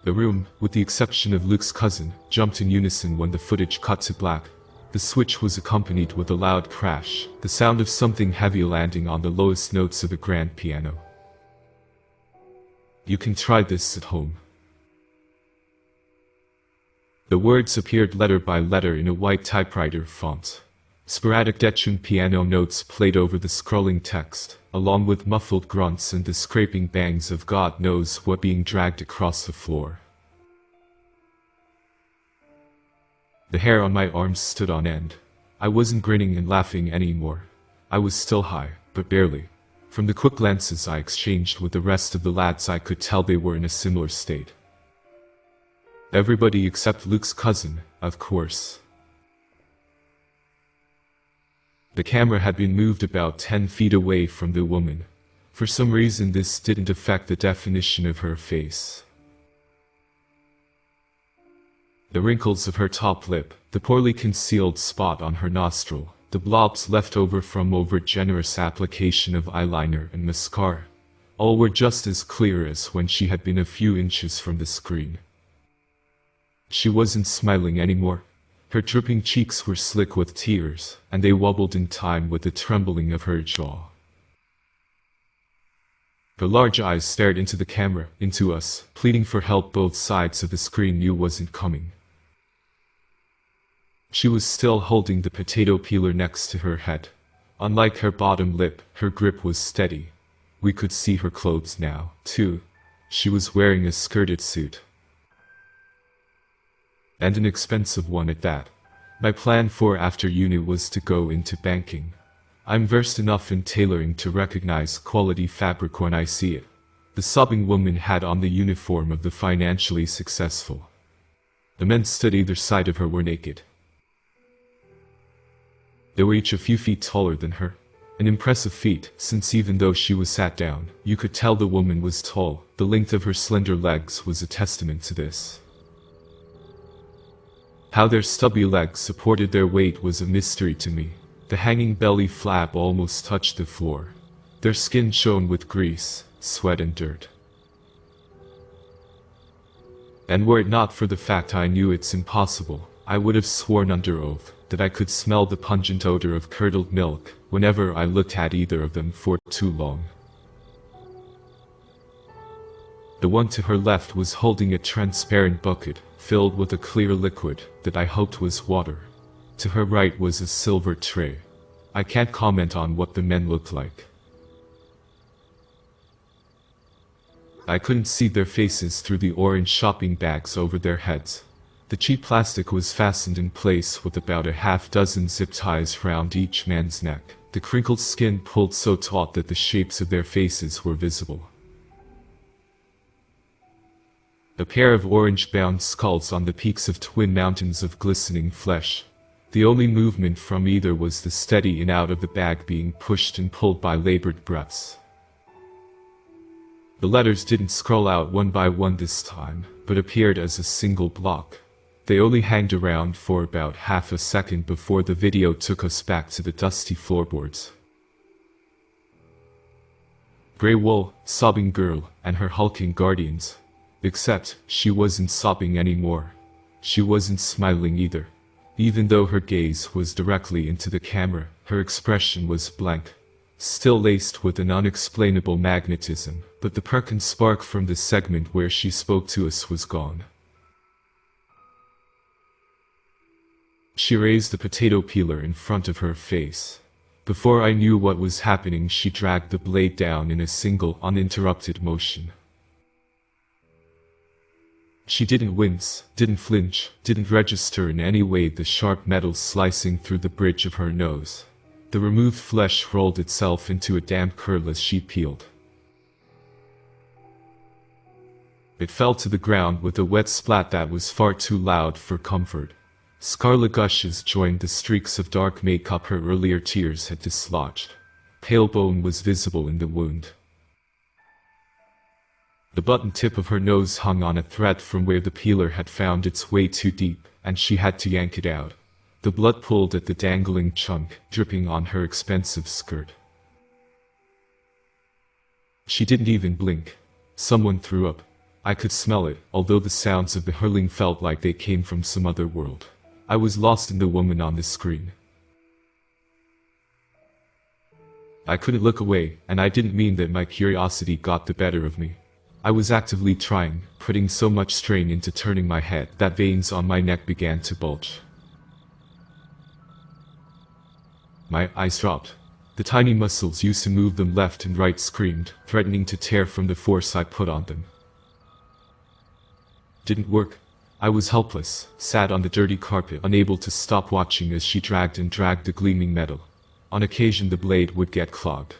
The room, with the exception of Luke's cousin, jumped in unison when the footage cut to black. The switch was accompanied with a loud crash, the sound of something heavy landing on the lowest notes of a grand piano. You can try this at home. The words appeared letter by letter in a white typewriter font. Sporadic detuned piano notes played over the scrolling text, along with muffled grunts and the scraping bangs of God knows what being dragged across the floor. The hair on my arms stood on end. I wasn't grinning and laughing anymore. I was still high, but barely. From the quick glances I exchanged with the rest of the lads, I could tell they were in a similar state. Everybody except Luke's cousin, of course. The camera had been moved about 10 feet away from the woman. For some reason this didn't affect the definition of her face. The wrinkles of her top lip, the poorly concealed spot on her nostril, the blobs left over from over-generous application of eyeliner and mascara, all were just as clear as when she had been a few inches from the screen. She wasn't smiling anymore. Her dripping cheeks were slick with tears, and they wobbled in time with the trembling of her jaw. Her large eyes stared into the camera, into us, pleading for help. Both sides of the screen knew wasn't coming. She was still holding the potato peeler next to her head. Unlike her bottom lip, her grip was steady. We could see her clothes now, too. She was wearing a skirted suit. And an expensive one at that. My plan for after uni was to go into banking. I'm versed enough in tailoring to recognize quality fabric when I see it. The sobbing woman had on the uniform of the financially successful. The men stood either side of her were naked. They were each a few feet taller than her. An impressive feat, since even though she was sat down, you could tell the woman was tall. The length of her slender legs was a testament to this. How their stubby legs supported their weight was a mystery to me. The hanging belly flap almost touched the floor. Their skin shone with grease, sweat and dirt. And were it not for the fact I knew it's impossible, I would have sworn under oath that I could smell the pungent odor of curdled milk whenever I looked at either of them for too long. The one to her left was holding a transparent bucket filled with a clear liquid that I hoped was water. To her right was a silver tray. I can't comment on what the men looked like. I couldn't see their faces through the orange shopping bags over their heads. The cheap plastic was fastened in place with about a half-dozen zip ties round each man's neck. The crinkled skin pulled so taut that the shapes of their faces were visible. A pair of orange-bound skulls on the peaks of twin mountains of glistening flesh. The only movement from either was the steady in out of the bag being pushed and pulled by labored breaths. The letters didn't scroll out one by one this time, but appeared as a single block. They only hanged around for about half a second before the video took us back to the dusty floorboards. Grey wool, sobbing girl, and her hulking guardians. Except, she wasn't sobbing anymore. She wasn't smiling either. Even though her gaze was directly into the camera, her expression was blank. Still laced with an unexplainable magnetism, but the perk and spark from the segment where she spoke to us was gone. She raised the potato peeler in front of her face. Before I knew what was happening, she dragged the blade down in a single, uninterrupted motion. She didn't wince, didn't flinch, didn't register in any way the sharp metal slicing through the bridge of her nose. The removed flesh rolled itself into a damp curl as she peeled. It fell to the ground with a wet splat that was far too loud for comfort. Scarlet gushes joined the streaks of dark makeup her earlier tears had dislodged. Pale bone was visible in the wound. The button tip of her nose hung on a thread from where the peeler had found its way too deep, and she had to yank it out. The blood pulled at the dangling chunk, dripping on her expensive skirt. She didn't even blink. Someone threw up. I could smell it, although the sounds of the hurling felt like they came from some other world. I was lost in the woman on the screen. I couldn't look away, and I didn't mean that my curiosity got the better of me. I was actively trying, putting so much strain into turning my head that veins on my neck began to bulge. My eyes dropped. The tiny muscles used to move them left and right screamed, threatening to tear from the force I put on them. Didn't work. I was helpless, sat on the dirty carpet, unable to stop watching as she dragged and dragged the gleaming metal. On occasion the blade would get clogged.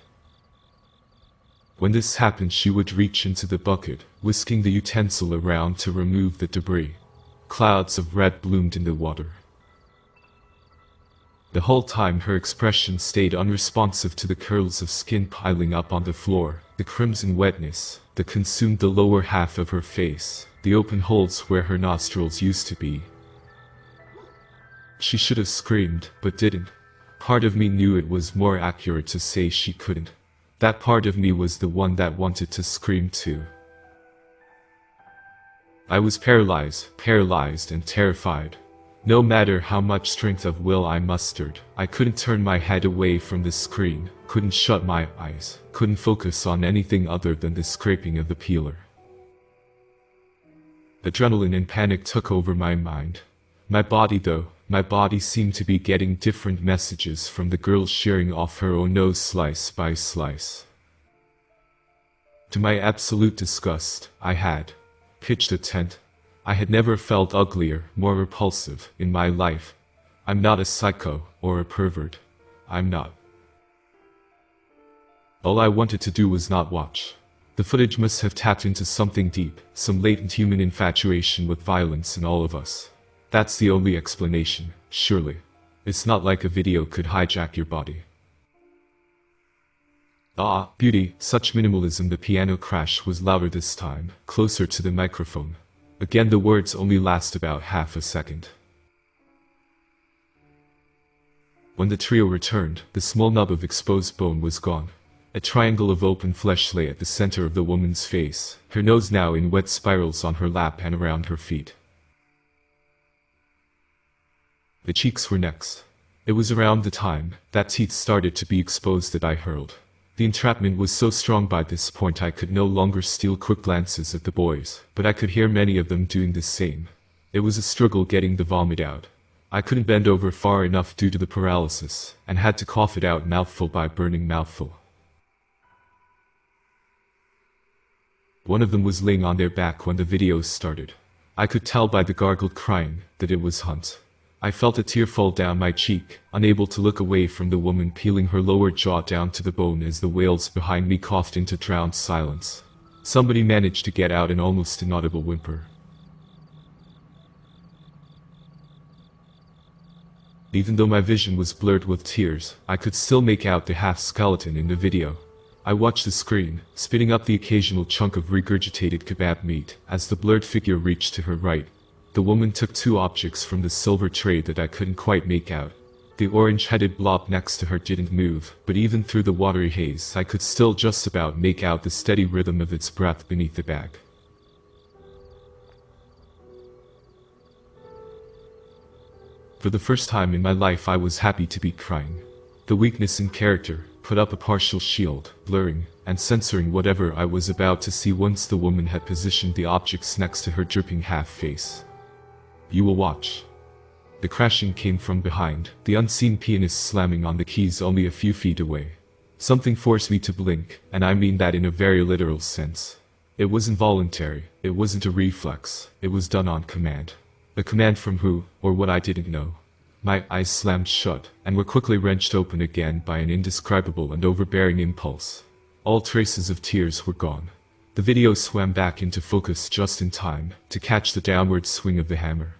When this happened, she would reach into the bucket, whisking the utensil around to remove the debris. Clouds of red bloomed in the water. The whole time her expression stayed unresponsive to the curls of skin piling up on the floor, the crimson wetness that consumed the lower half of her face, the open holes where her nostrils used to be. She should have screamed, but didn't. Part of me knew it was more accurate to say she couldn't. That part of me was the one that wanted to scream too. I was paralyzed and terrified. No matter how much strength of will I mustered, I couldn't turn my head away from the screen, couldn't shut my eyes, couldn't focus on anything other than the scraping of the peeler. Adrenaline and panic took over my mind. My body seemed to be getting different messages from the girl shearing off her own nose slice by slice. To my absolute disgust, I had pitched a tent. I had never felt uglier, more repulsive, in my life. I'm not a psycho, or a pervert. I'm not. All I wanted to do was not watch. The footage must have tapped into something deep, some latent human infatuation with violence in all of us. That's the only explanation, surely. It's not like a video could hijack your body. Ah, beauty, such minimalism. The piano crash was louder this time, closer to the microphone. Again, the words only last about half a second. When the trio returned, the small nub of exposed bone was gone. A triangle of open flesh lay at the center of the woman's face, her nose now in wet spirals on her lap and around her feet. The cheeks were next. It was around the time that teeth started to be exposed that I hurled. The entrapment was so strong by this point I could no longer steal quick glances at the boys, but I could hear many of them doing the same. It was a struggle getting the vomit out. I couldn't bend over far enough due to the paralysis, and had to cough it out mouthful by burning mouthful. One of them was laying on their back when the video started. I could tell by the gargled crying that it was Hunt. I felt a tear fall down my cheek, unable to look away from the woman peeling her lower jaw down to the bone as the wails behind me coughed into drowned silence. Somebody managed to get out an almost inaudible whimper. Even though my vision was blurred with tears, I could still make out the half-skeleton in the video. I watched the screen, spitting up the occasional chunk of regurgitated kebab meat, as the blurred figure reached to her right. The woman took two objects from the silver tray that I couldn't quite make out. The orange-headed blob next to her didn't move, but even through the watery haze I could still just about make out the steady rhythm of its breath beneath the bag. For the first time in my life I was happy to be crying. The weakness in character put up a partial shield, blurring and censoring whatever I was about to see once the woman had positioned the objects next to her dripping half-face. You will watch. The crashing came from behind, the unseen pianist slamming on the keys only a few feet away. Something forced me to blink, and I mean that in a very literal sense. It wasn't voluntary, it wasn't a reflex, it was done on command. A command from who, or what I didn't know. My eyes slammed shut, and were quickly wrenched open again by an indescribable and overbearing impulse. All traces of tears were gone. The video swam back into focus just in time to catch the downward swing of the hammer.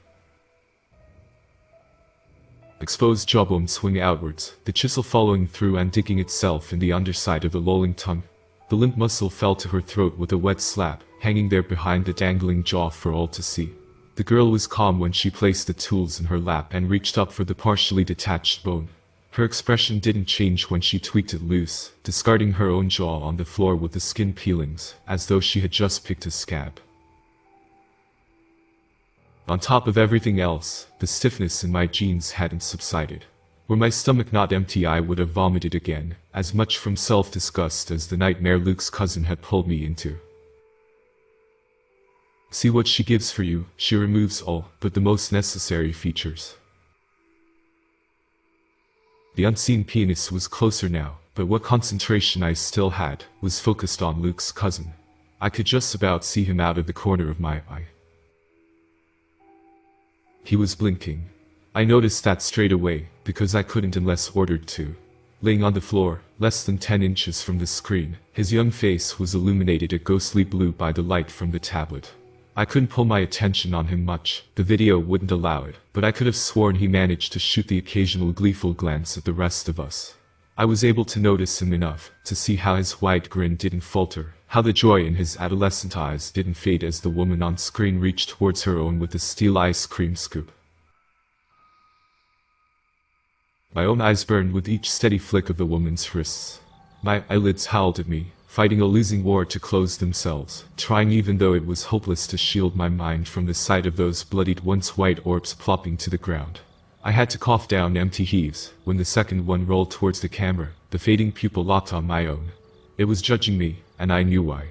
Exposed jawbone swing outwards, the chisel following through and digging itself in the underside of the lolling tongue. The limp muscle fell to her throat with a wet slap, hanging there behind the dangling jaw for all to see. The girl was calm when she placed the tools in her lap and reached up for the partially detached bone. Her expression didn't change when she tweaked it loose, discarding her own jaw on the floor with the skin peelings, as though she had just picked a scab. On top of everything else, the stiffness in my jeans hadn't subsided. Were my stomach not empty I would have vomited again, as much from self-disgust as the nightmare Luke's cousin had pulled me into. See what she gives for you, she removes all but the most necessary features. The unseen pianist was closer now, but what concentration I still had was focused on Luke's cousin. I could just about see him out of the corner of my eye. He was blinking. I noticed that straight away, because I couldn't unless ordered to. Laying on the floor, less than 10 inches from the screen, his young face was illuminated a ghostly blue by the light from the tablet. I couldn't pull my attention on him much, the video wouldn't allow it, but I could have sworn he managed to shoot the occasional gleeful glance at the rest of us. I was able to notice him enough to see how his wide grin didn't falter, how the joy in his adolescent eyes didn't fade as the woman on screen reached towards her own with a steel ice cream scoop. My own eyes burned with each steady flick of the woman's wrists. My eyelids howled at me, fighting a losing war to close themselves, trying even though it was hopeless to shield my mind from the sight of those bloodied once white orbs plopping to the ground. I had to cough down empty heaves when the second one rolled towards the camera, the fading pupil locked on my own. It was judging me, and I knew why.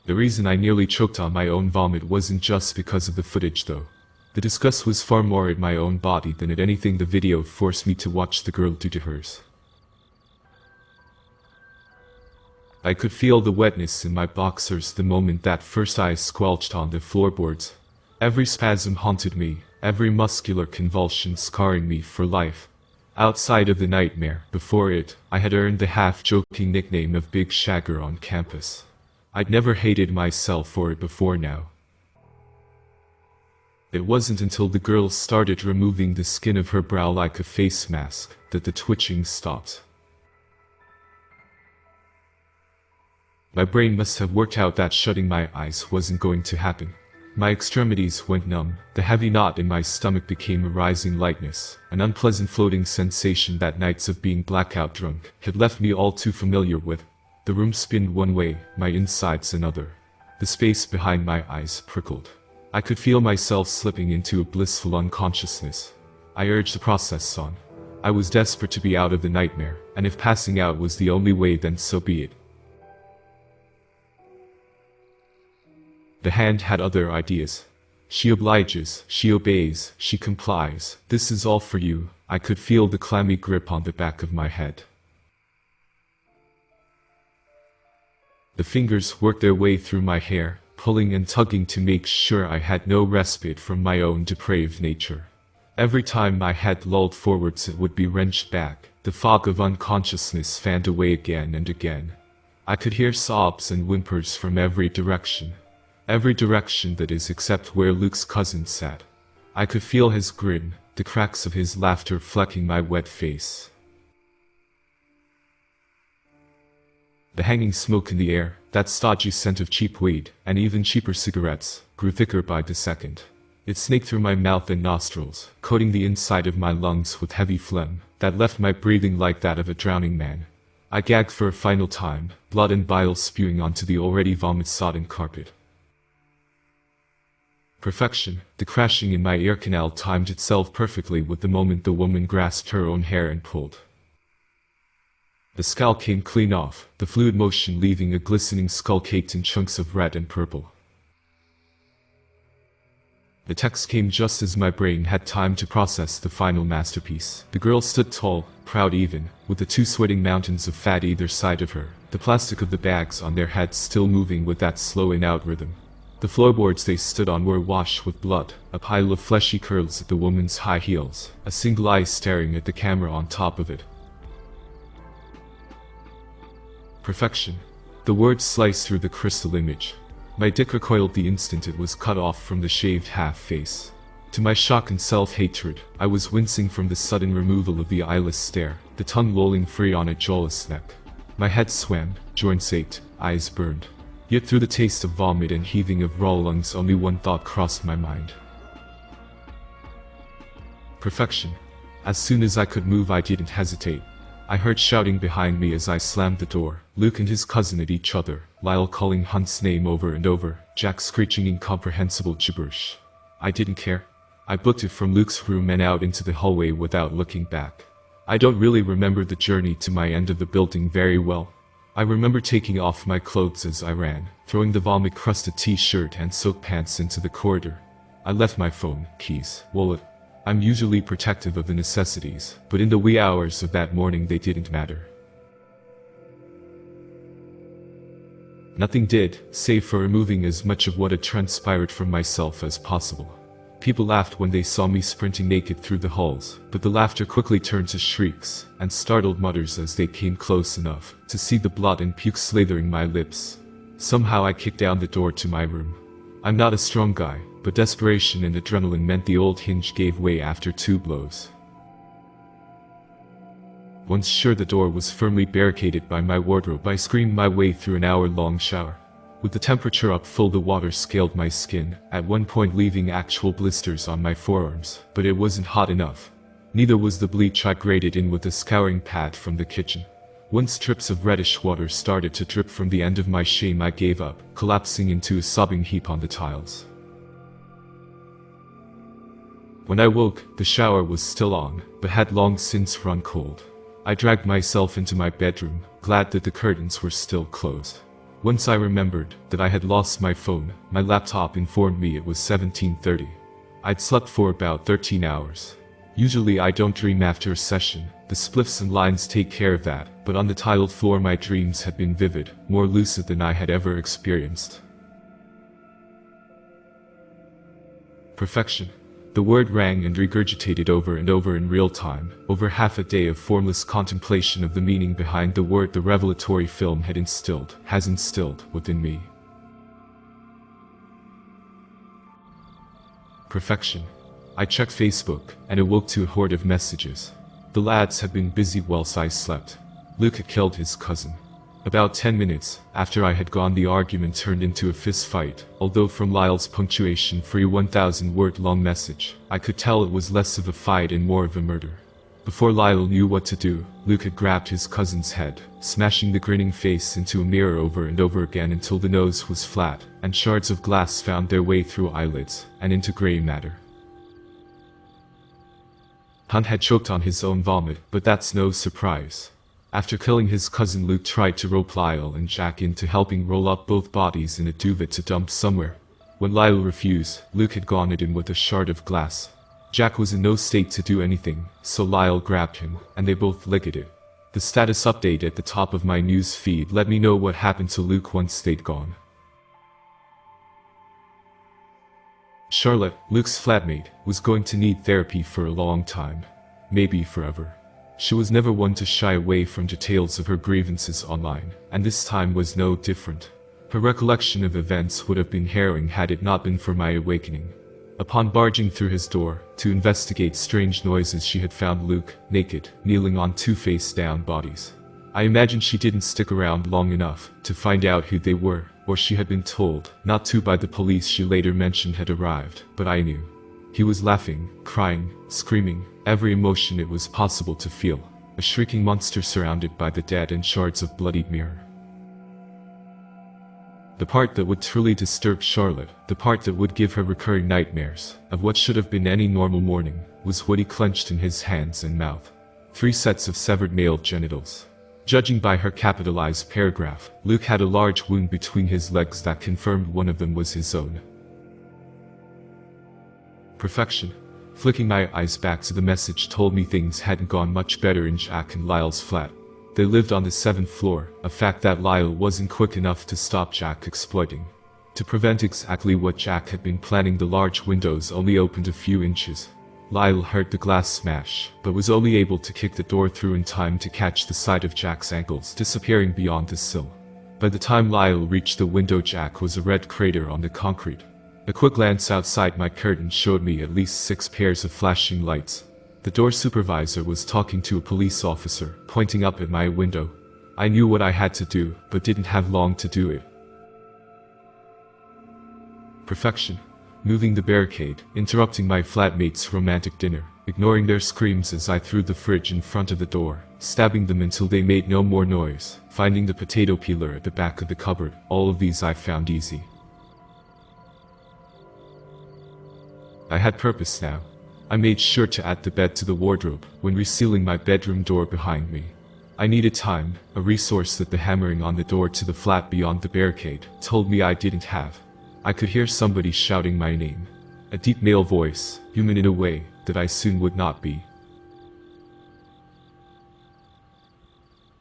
The reason I nearly choked on my own vomit wasn't just because of the footage though. The disgust was far more at my own body than at anything the video forced me to watch the girl do to hers. I could feel the wetness in my boxers the moment that first ice squelched on the floorboards. Every spasm haunted me, every muscular convulsion scarring me for life. Outside of the nightmare, before it, I had earned the half-joking nickname of Big Shagger on campus. I'd never hated myself for it before now. It wasn't until the girl started removing the skin of her brow like a face mask that the twitching stopped. My brain must have worked out that shutting my eyes wasn't going to happen. My extremities went numb, the heavy knot in my stomach became a rising lightness, an unpleasant floating sensation that nights of being blackout drunk had left me all too familiar with. The room spinned one way, my insides another. The space behind my eyes prickled. I could feel myself slipping into a blissful unconsciousness. I urged the process on. I was desperate to be out of the nightmare, and if passing out was the only way, then so be it. The hand had other ideas. She obliges, she obeys, she complies. This is all for you. I could feel the clammy grip on the back of my head. The fingers worked their way through my hair, pulling and tugging to make sure I had no respite from my own depraved nature. Every time my head lolled forwards it would be wrenched back, the fog of unconsciousness fanned away again and again. I could hear sobs and whimpers from every direction. Every direction, that is, except where Luke's cousin sat. I could feel his grin, the cracks of his laughter flecking my wet face. The hanging smoke in the air, that stodgy scent of cheap weed, and even cheaper cigarettes, grew thicker by the second. It snaked through my mouth and nostrils, coating the inside of my lungs with heavy phlegm, that left my breathing like that of a drowning man. I gagged for a final time, blood and bile spewing onto the already vomit-sodden carpet. Perfection, the crashing in my ear canal timed itself perfectly with the moment the woman grasped her own hair and pulled. The scowl came clean off, the fluid motion leaving a glistening skull caked in chunks of red and purple. The text came just as my brain had time to process the final masterpiece. The girl stood tall, proud even, with the two sweating mountains of fat either side of her, the plastic of the bags on their heads still moving with that slow in-out rhythm. The floorboards they stood on were awash with blood, a pile of fleshy curls at the woman's high heels, a single eye staring at the camera on top of it. Perfection. The words sliced through the crystal image. My dick recoiled the instant it was cut off from the shaved half-face. To my shock and self-hatred, I was wincing from the sudden removal of the eyeless stare, the tongue lolling free on a jawless neck. My head swam, joints ached, eyes burned. Yet through the taste of vomit and heaving of raw lungs only one thought crossed my mind. Perfection. As soon as I could move I didn't hesitate. I heard shouting behind me as I slammed the door, Luke and his cousin at each other, Lyle calling Hunt's name over and over, Jack screeching incomprehensible gibberish. I didn't care. I booked it from Luke's room and out into the hallway without looking back. I don't really remember the journey to my end of the building very well. I remember taking off my clothes as I ran, throwing the vomit-crusted t-shirt and soaked pants into the corridor. I left my phone, keys, wallet. I'm usually protective of the necessities, but in the wee hours of that morning they didn't matter. Nothing did, save for removing as much of what had transpired from myself as possible. People laughed when they saw me sprinting naked through the halls, but the laughter quickly turned to shrieks, and startled mutters as they came close enough to see the blood and puke slathering my lips. Somehow I kicked down the door to my room. I'm not a strong guy, but desperation and adrenaline meant the old hinge gave way after 2 blows. Once sure the door was firmly barricaded by my wardrobe, I screamed my way through an hour-long shower. With the temperature up full, the water scalded my skin, at one point leaving actual blisters on my forearms, but it wasn't hot enough. Neither was the bleach I grated in with a scouring pad from the kitchen. Once strips of reddish water started to drip from the end of my shame, I gave up, collapsing into a sobbing heap on the tiles. When I woke, the shower was still on, but had long since run cold. I dragged myself into my bedroom, glad that the curtains were still closed. Once I remembered that I had lost my phone, my laptop informed me it was 17:30. I'd slept for about 13 hours. Usually I don't dream after a session, the spliffs and lines take care of that, but on the tiled floor my dreams had been vivid, more lucid than I had ever experienced. Perfection. The word rang and regurgitated over and over in real time, over half a day of formless contemplation of the meaning behind the word the revelatory film has instilled within me. Perfection. I checked Facebook, and awoke to a horde of messages. The lads had been busy whilst I slept. Luke had killed his cousin. About 10 minutes after I had gone, the argument turned into a fist fight, although from Lyle's punctuation-free 1,000-word-long message, I could tell it was less of a fight and more of a murder. Before Lyle knew what to do, Luke had grabbed his cousin's head, smashing the grinning face into a mirror over and over again until the nose was flat, and shards of glass found their way through eyelids, and into grey matter. Hunt had choked on his own vomit, but that's no surprise. After killing his cousin, Luke tried to rope Lyle and Jack into helping roll up both bodies in a duvet to dump somewhere. When Lyle refused, Luke had gone at him with a shard of glass. Jack was in no state to do anything, so Lyle grabbed him, and they both licked it. The status update at the top of my news feed let me know what happened to Luke once they'd gone. Charlotte, Luke's flatmate, was going to need therapy for a long time. Maybe forever. She was never one to shy away from details of her grievances online, and this time was no different. Her recollection of events would have been harrowing had it not been for my awakening. Upon barging through his door, to investigate strange noises, she had found Luke, naked, kneeling on 2 face-down bodies. I imagine she didn't stick around long enough to find out who they were, or she had been told not to by the police she later mentioned had arrived, but I knew. He was laughing, crying, screaming, every emotion it was possible to feel, a shrieking monster surrounded by the dead and shards of bloodied mirror. The part that would truly disturb Charlotte, the part that would give her recurring nightmares of what should have been any normal morning, was what he clenched in his hands and mouth. 3 sets of severed male genitals. Judging by her capitalized paragraph, Luke had a large wound between his legs that confirmed one of them was his own. Perfection. Flicking my eyes back to the message told me things hadn't gone much better in Jack and Lyle's flat. They lived on the 7th floor, a fact that Lyle wasn't quick enough to stop Jack exploiting. To prevent exactly what Jack had been planning, the large windows only opened a few inches. Lyle heard the glass smash, but was only able to kick the door through in time to catch the sight of Jack's ankles disappearing beyond the sill. By the time Lyle reached the window, Jack was a red crater on the concrete. A quick glance outside my curtain showed me at least 6 pairs of flashing lights. The door supervisor was talking to a police officer, pointing up at my window. I knew what I had to do, but didn't have long to do it. Perfection. Moving the barricade, interrupting my flatmates' romantic dinner, ignoring their screams as I threw the fridge in front of the door, stabbing them until they made no more noise, finding the potato peeler at the back of the cupboard. All of these I found easy. I had purpose now. I made sure to add the bed to the wardrobe when resealing my bedroom door behind me. I needed time, a resource that the hammering on the door to the flat beyond the barricade told me I didn't have. I could hear somebody shouting my name. A deep male voice, human in a way that I soon would not be.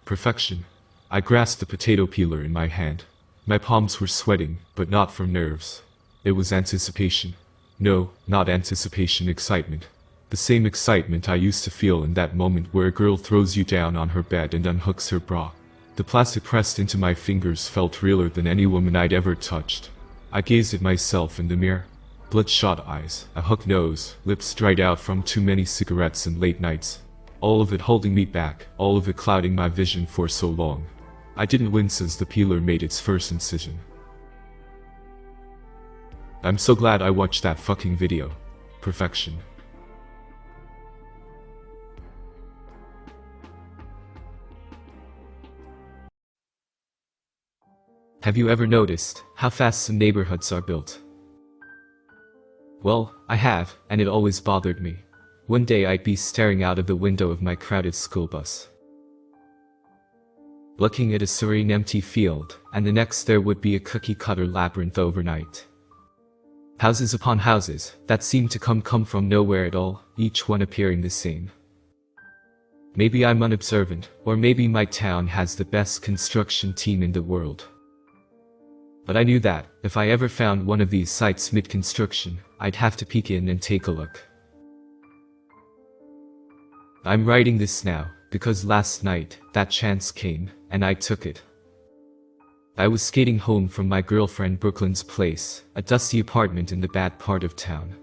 Perfection. I grasped the potato peeler in my hand. My palms were sweating, but not from nerves. It was anticipation. No, not anticipation, excitement. The same excitement I used to feel in that moment where a girl throws you down on her bed and unhooks her bra. The plastic pressed into my fingers felt realer than any woman I'd ever touched. I gazed at myself in the mirror. Bloodshot eyes, a hooked nose, lips dried out from too many cigarettes and late nights. All of it holding me back, all of it clouding my vision for so long. I didn't wince as the peeler made its first incision. I'm so glad I watched that fucking video. Perfection. Have you ever noticed how fast some neighborhoods are built? Well, I have, and it always bothered me. One day I'd be staring out of the window of my crowded school bus, looking at a serene empty field, and the next there would be a cookie-cutter labyrinth overnight. Houses upon houses that seemed to come from nowhere at all, each one appearing the same. Maybe I'm unobservant, or maybe my town has the best construction team in the world. But I knew that, if I ever found one of these sites mid-construction, I'd have to peek in and take a look. I'm writing this now, because last night, that chance came, and I took it. I was skating home from my girlfriend Brooklyn's place, a dusty apartment in the bad part of town,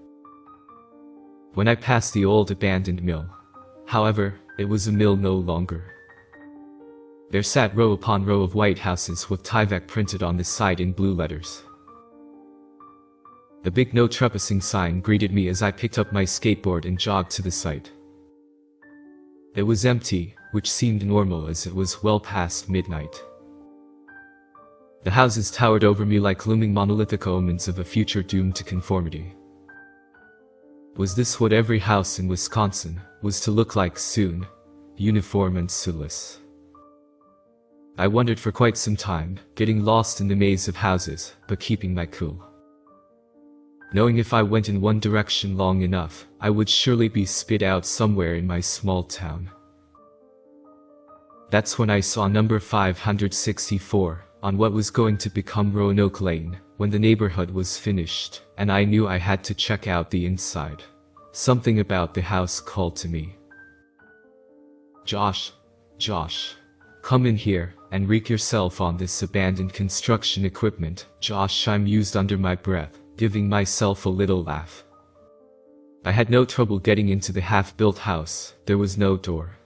when I passed the old abandoned mill. However, it was a mill no longer. There sat row upon row of white houses with Tyvek printed on the side in blue letters. The big no trespassing sign greeted me as I picked up my skateboard and jogged to the site. It was empty, which seemed normal as it was well past midnight. The houses towered over me like looming monolithic omens of a future doomed to conformity. Was this what every house in Wisconsin was to look like soon? Uniform and soulless. I wondered for quite some time, getting lost in the maze of houses, but keeping my cool, knowing if I went in one direction long enough, I would surely be spit out somewhere in my small town. That's when I saw number 564, on what was going to become Roanoke Lane, when the neighborhood was finished, and I knew I had to check out the inside. Something about the house called to me. Josh, come in here, and wreak yourself on this abandoned construction equipment. Josh, I mused under my breath, giving myself a little laugh. I had no trouble getting into the half-built house, there was no door.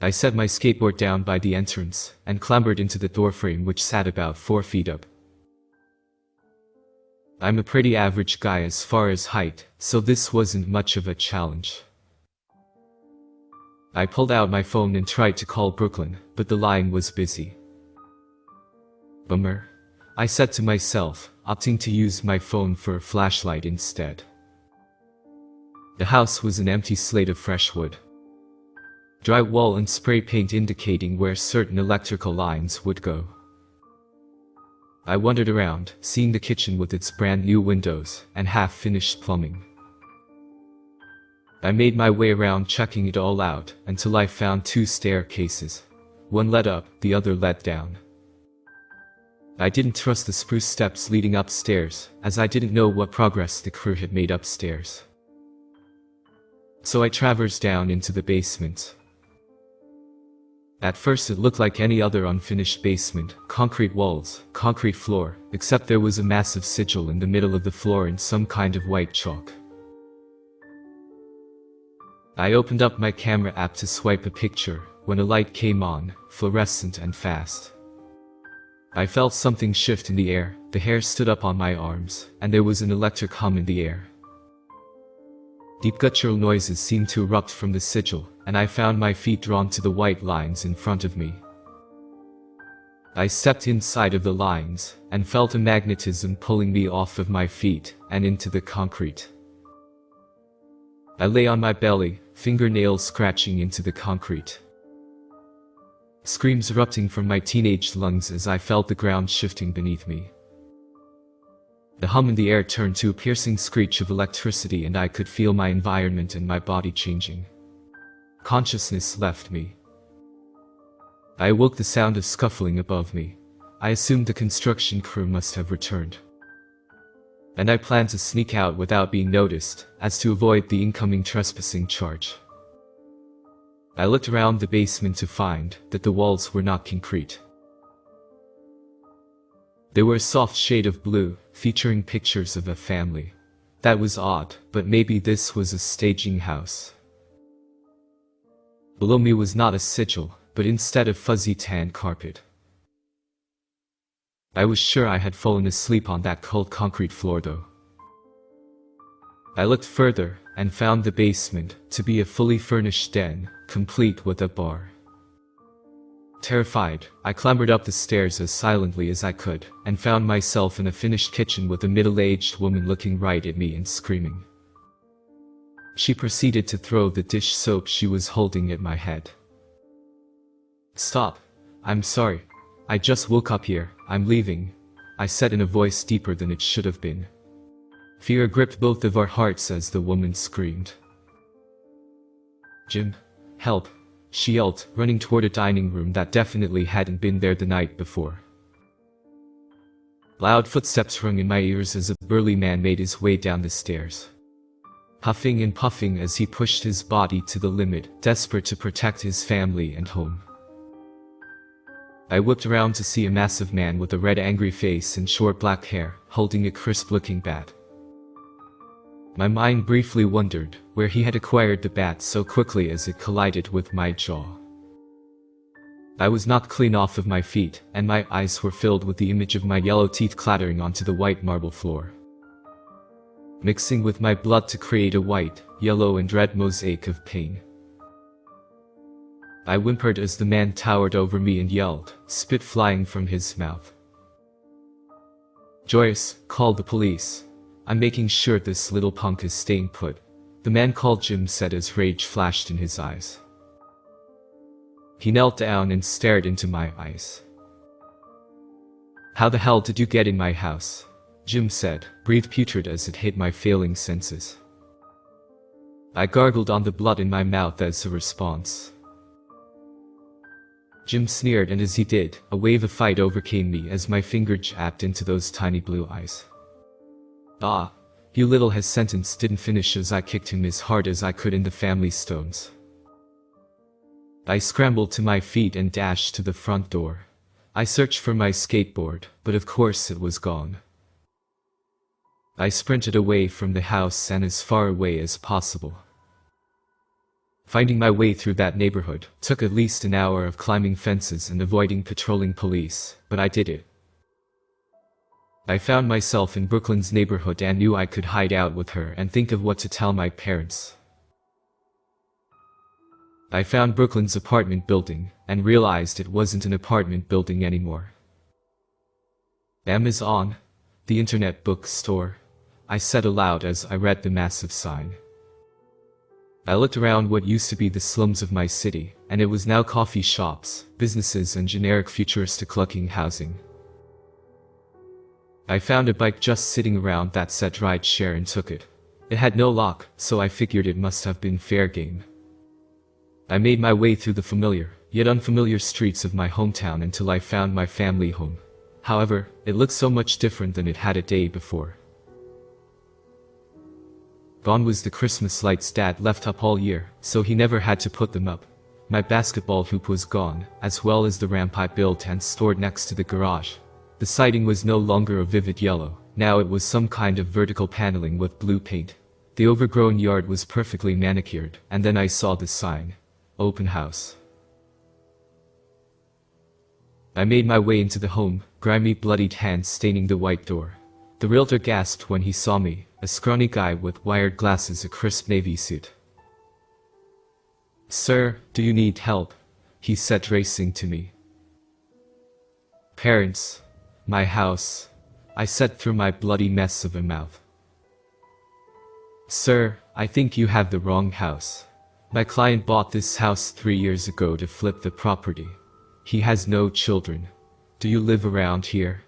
I set my skateboard down by the entrance, and clambered into the doorframe which sat about 4 feet up. I'm a pretty average guy as far as height, so this wasn't much of a challenge. I pulled out my phone and tried to call Brooklyn, but the line was busy. Bummer, I said to myself, opting to use my phone for a flashlight instead. The house was an empty slate of fresh wood, drywall and spray paint indicating where certain electrical lines would go. I wandered around, seeing the kitchen with its brand new windows and half-finished plumbing. I made my way around checking it all out, until I found 2 staircases. One led up, the other led down. I didn't trust the spruce steps leading upstairs, as I didn't know what progress the crew had made upstairs. So I traversed down into the basement. At first it looked like any other unfinished basement, concrete walls, concrete floor, except there was a massive sigil in the middle of the floor in some kind of white chalk. I opened up my camera app to swipe a picture, when a light came on, fluorescent and fast. I felt something shift in the air, the hair stood up on my arms, and there was an electric hum in the air. Deep guttural noises seemed to erupt from the sigil, and I found my feet drawn to the white lines in front of me. I stepped inside of the lines, and felt a magnetism pulling me off of my feet, and into the concrete. I lay on my belly, fingernails scratching into the concrete. Screams erupting from my teenage lungs as I felt the ground shifting beneath me. The hum in the air turned to a piercing screech of electricity and I could feel my environment and my body changing. Consciousness left me. I awoke the sound of scuffling above me. I assumed the construction crew must have returned, and I planned to sneak out without being noticed, as to avoid the incoming trespassing charge. I looked around the basement to find that the walls were not concrete. They were a soft shade of blue, featuring pictures of a family. That was odd, but maybe this was a staging house. Below me was not a sigil, but instead a fuzzy tan carpet. I was sure I had fallen asleep on that cold concrete floor though. I looked further, and found the basement to be a fully furnished den, complete with a bar. Terrified, I clambered up the stairs as silently as I could, and found myself in a finished kitchen with a middle-aged woman looking right at me and screaming. She proceeded to throw the dish soap she was holding at my head. "Stop. I'm sorry. I just woke up here, I'm leaving," I said in a voice deeper than it should have been. Fear gripped both of our hearts as the woman screamed. "Jim, help," she yelled, running toward a dining room that definitely hadn't been there the night before. Loud footsteps rung in my ears as a burly man made his way down the stairs. Huffing and puffing as he pushed his body to the limit, desperate to protect his family and home. I whipped around to see a massive man with a red angry face and short black hair, holding a crisp-looking bat. My mind briefly wondered where he had acquired the bat so quickly as it collided with my jaw. I was knocked clean off of my feet, and my eyes were filled with the image of my yellow teeth clattering onto the white marble floor, mixing with my blood to create a white, yellow and red mosaic of pain. I whimpered as the man towered over me and yelled, spit flying from his mouth. "Joyce, call the police. I'm making sure this little punk is staying put," the man called Jim said as rage flashed in his eyes. He knelt down and stared into my eyes. "How the hell did you get in my house?" Jim said, breath putrid as it hit my failing senses. I gargled on the blood in my mouth as a response. Jim sneered, and as he did, a wave of fright overcame me as my finger jabbed into those tiny blue eyes. "Ah, you little," his sentence didn't finish as I kicked him as hard as I could in the family stones. I scrambled to my feet and dashed to the front door. I searched for my skateboard, but of course it was gone. I sprinted away from the house and as far away as possible. Finding my way through that neighborhood took at least an hour of climbing fences and avoiding patrolling police, but I did it. I found myself in Brooklyn's neighborhood and knew I could hide out with her and think of what to tell my parents. I found Brooklyn's apartment building and realized it wasn't an apartment building anymore. "Amazon, the internet bookstore," I said aloud as I read the massive sign. I looked around what used to be the slums of my city, and it was now coffee shops, businesses and generic futuristic-looking housing. I found a bike just sitting around that said ride share and took it. It had no lock, so I figured it must have been fair game. I made my way through the familiar, yet unfamiliar streets of my hometown until I found my family home. However, it looked so much different than it had a day before. Gone was the Christmas lights Dad left up all year, so he never had to put them up. My basketball hoop was gone, as well as the ramp I built and stored next to the garage. The siding was no longer a vivid yellow, now it was some kind of vertical paneling with blue paint. The overgrown yard was perfectly manicured, and then I saw the sign, "Open House." I made my way into the home, grimy bloodied hands staining the white door. The realtor gasped when he saw me, a scrawny guy with wired glasses, a crisp navy suit. "Sir, do you need help?" he said, racing to me. "Parents. My house," I said through my bloody mess of a mouth. "Sir, I think you have the wrong house. My client bought this house 3 years ago to flip the property. He has no children. Do you live around here?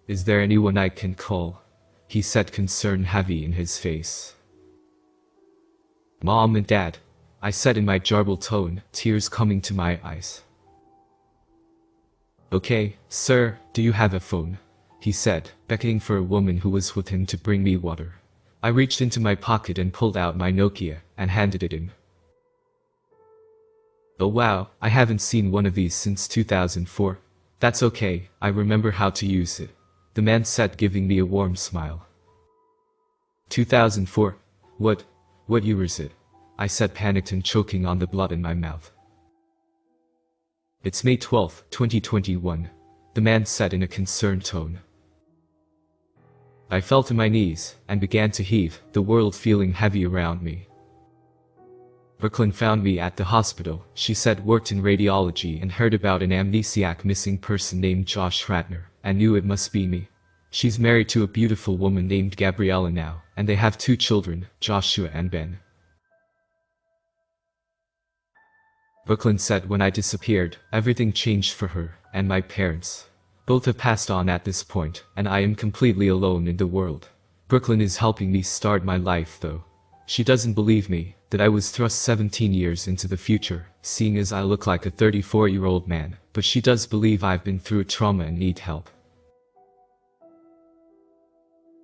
Is there anyone I can call?" he said, concern heavy in his face. "Mom and Dad," I said in my jarbled tone, tears coming to my eyes. "Okay, sir, do you have a phone?" he said, beckoning for a woman who was with him to bring me water. I reached into my pocket and pulled out my Nokia and handed it him. Oh wow, I haven't seen one of these since 2004. That's okay, I remember how to use it. The man said, giving me a warm smile. 2004? What year is it? I said, panicked and choking on the blood in my mouth. It's May 12, 2021, the man said in a concerned tone. I fell to my knees and began to heave, the world feeling heavy around me. Brooklyn found me at the hospital. She said worked in radiology and heard about an amnesiac missing person named Josh Ratner, and knew it must be me. She's married to a beautiful woman named Gabriella now, and they have 2 children, Joshua and Ben. Brooklyn said when I disappeared, everything changed for her and my parents. Both have passed on at this point, and I am completely alone in the world. Brooklyn is helping me start my life though. She doesn't believe me, that I was thrust 17 years into the future, seeing as I look like a 34-year-old man, but she does believe I've been through a trauma and need help.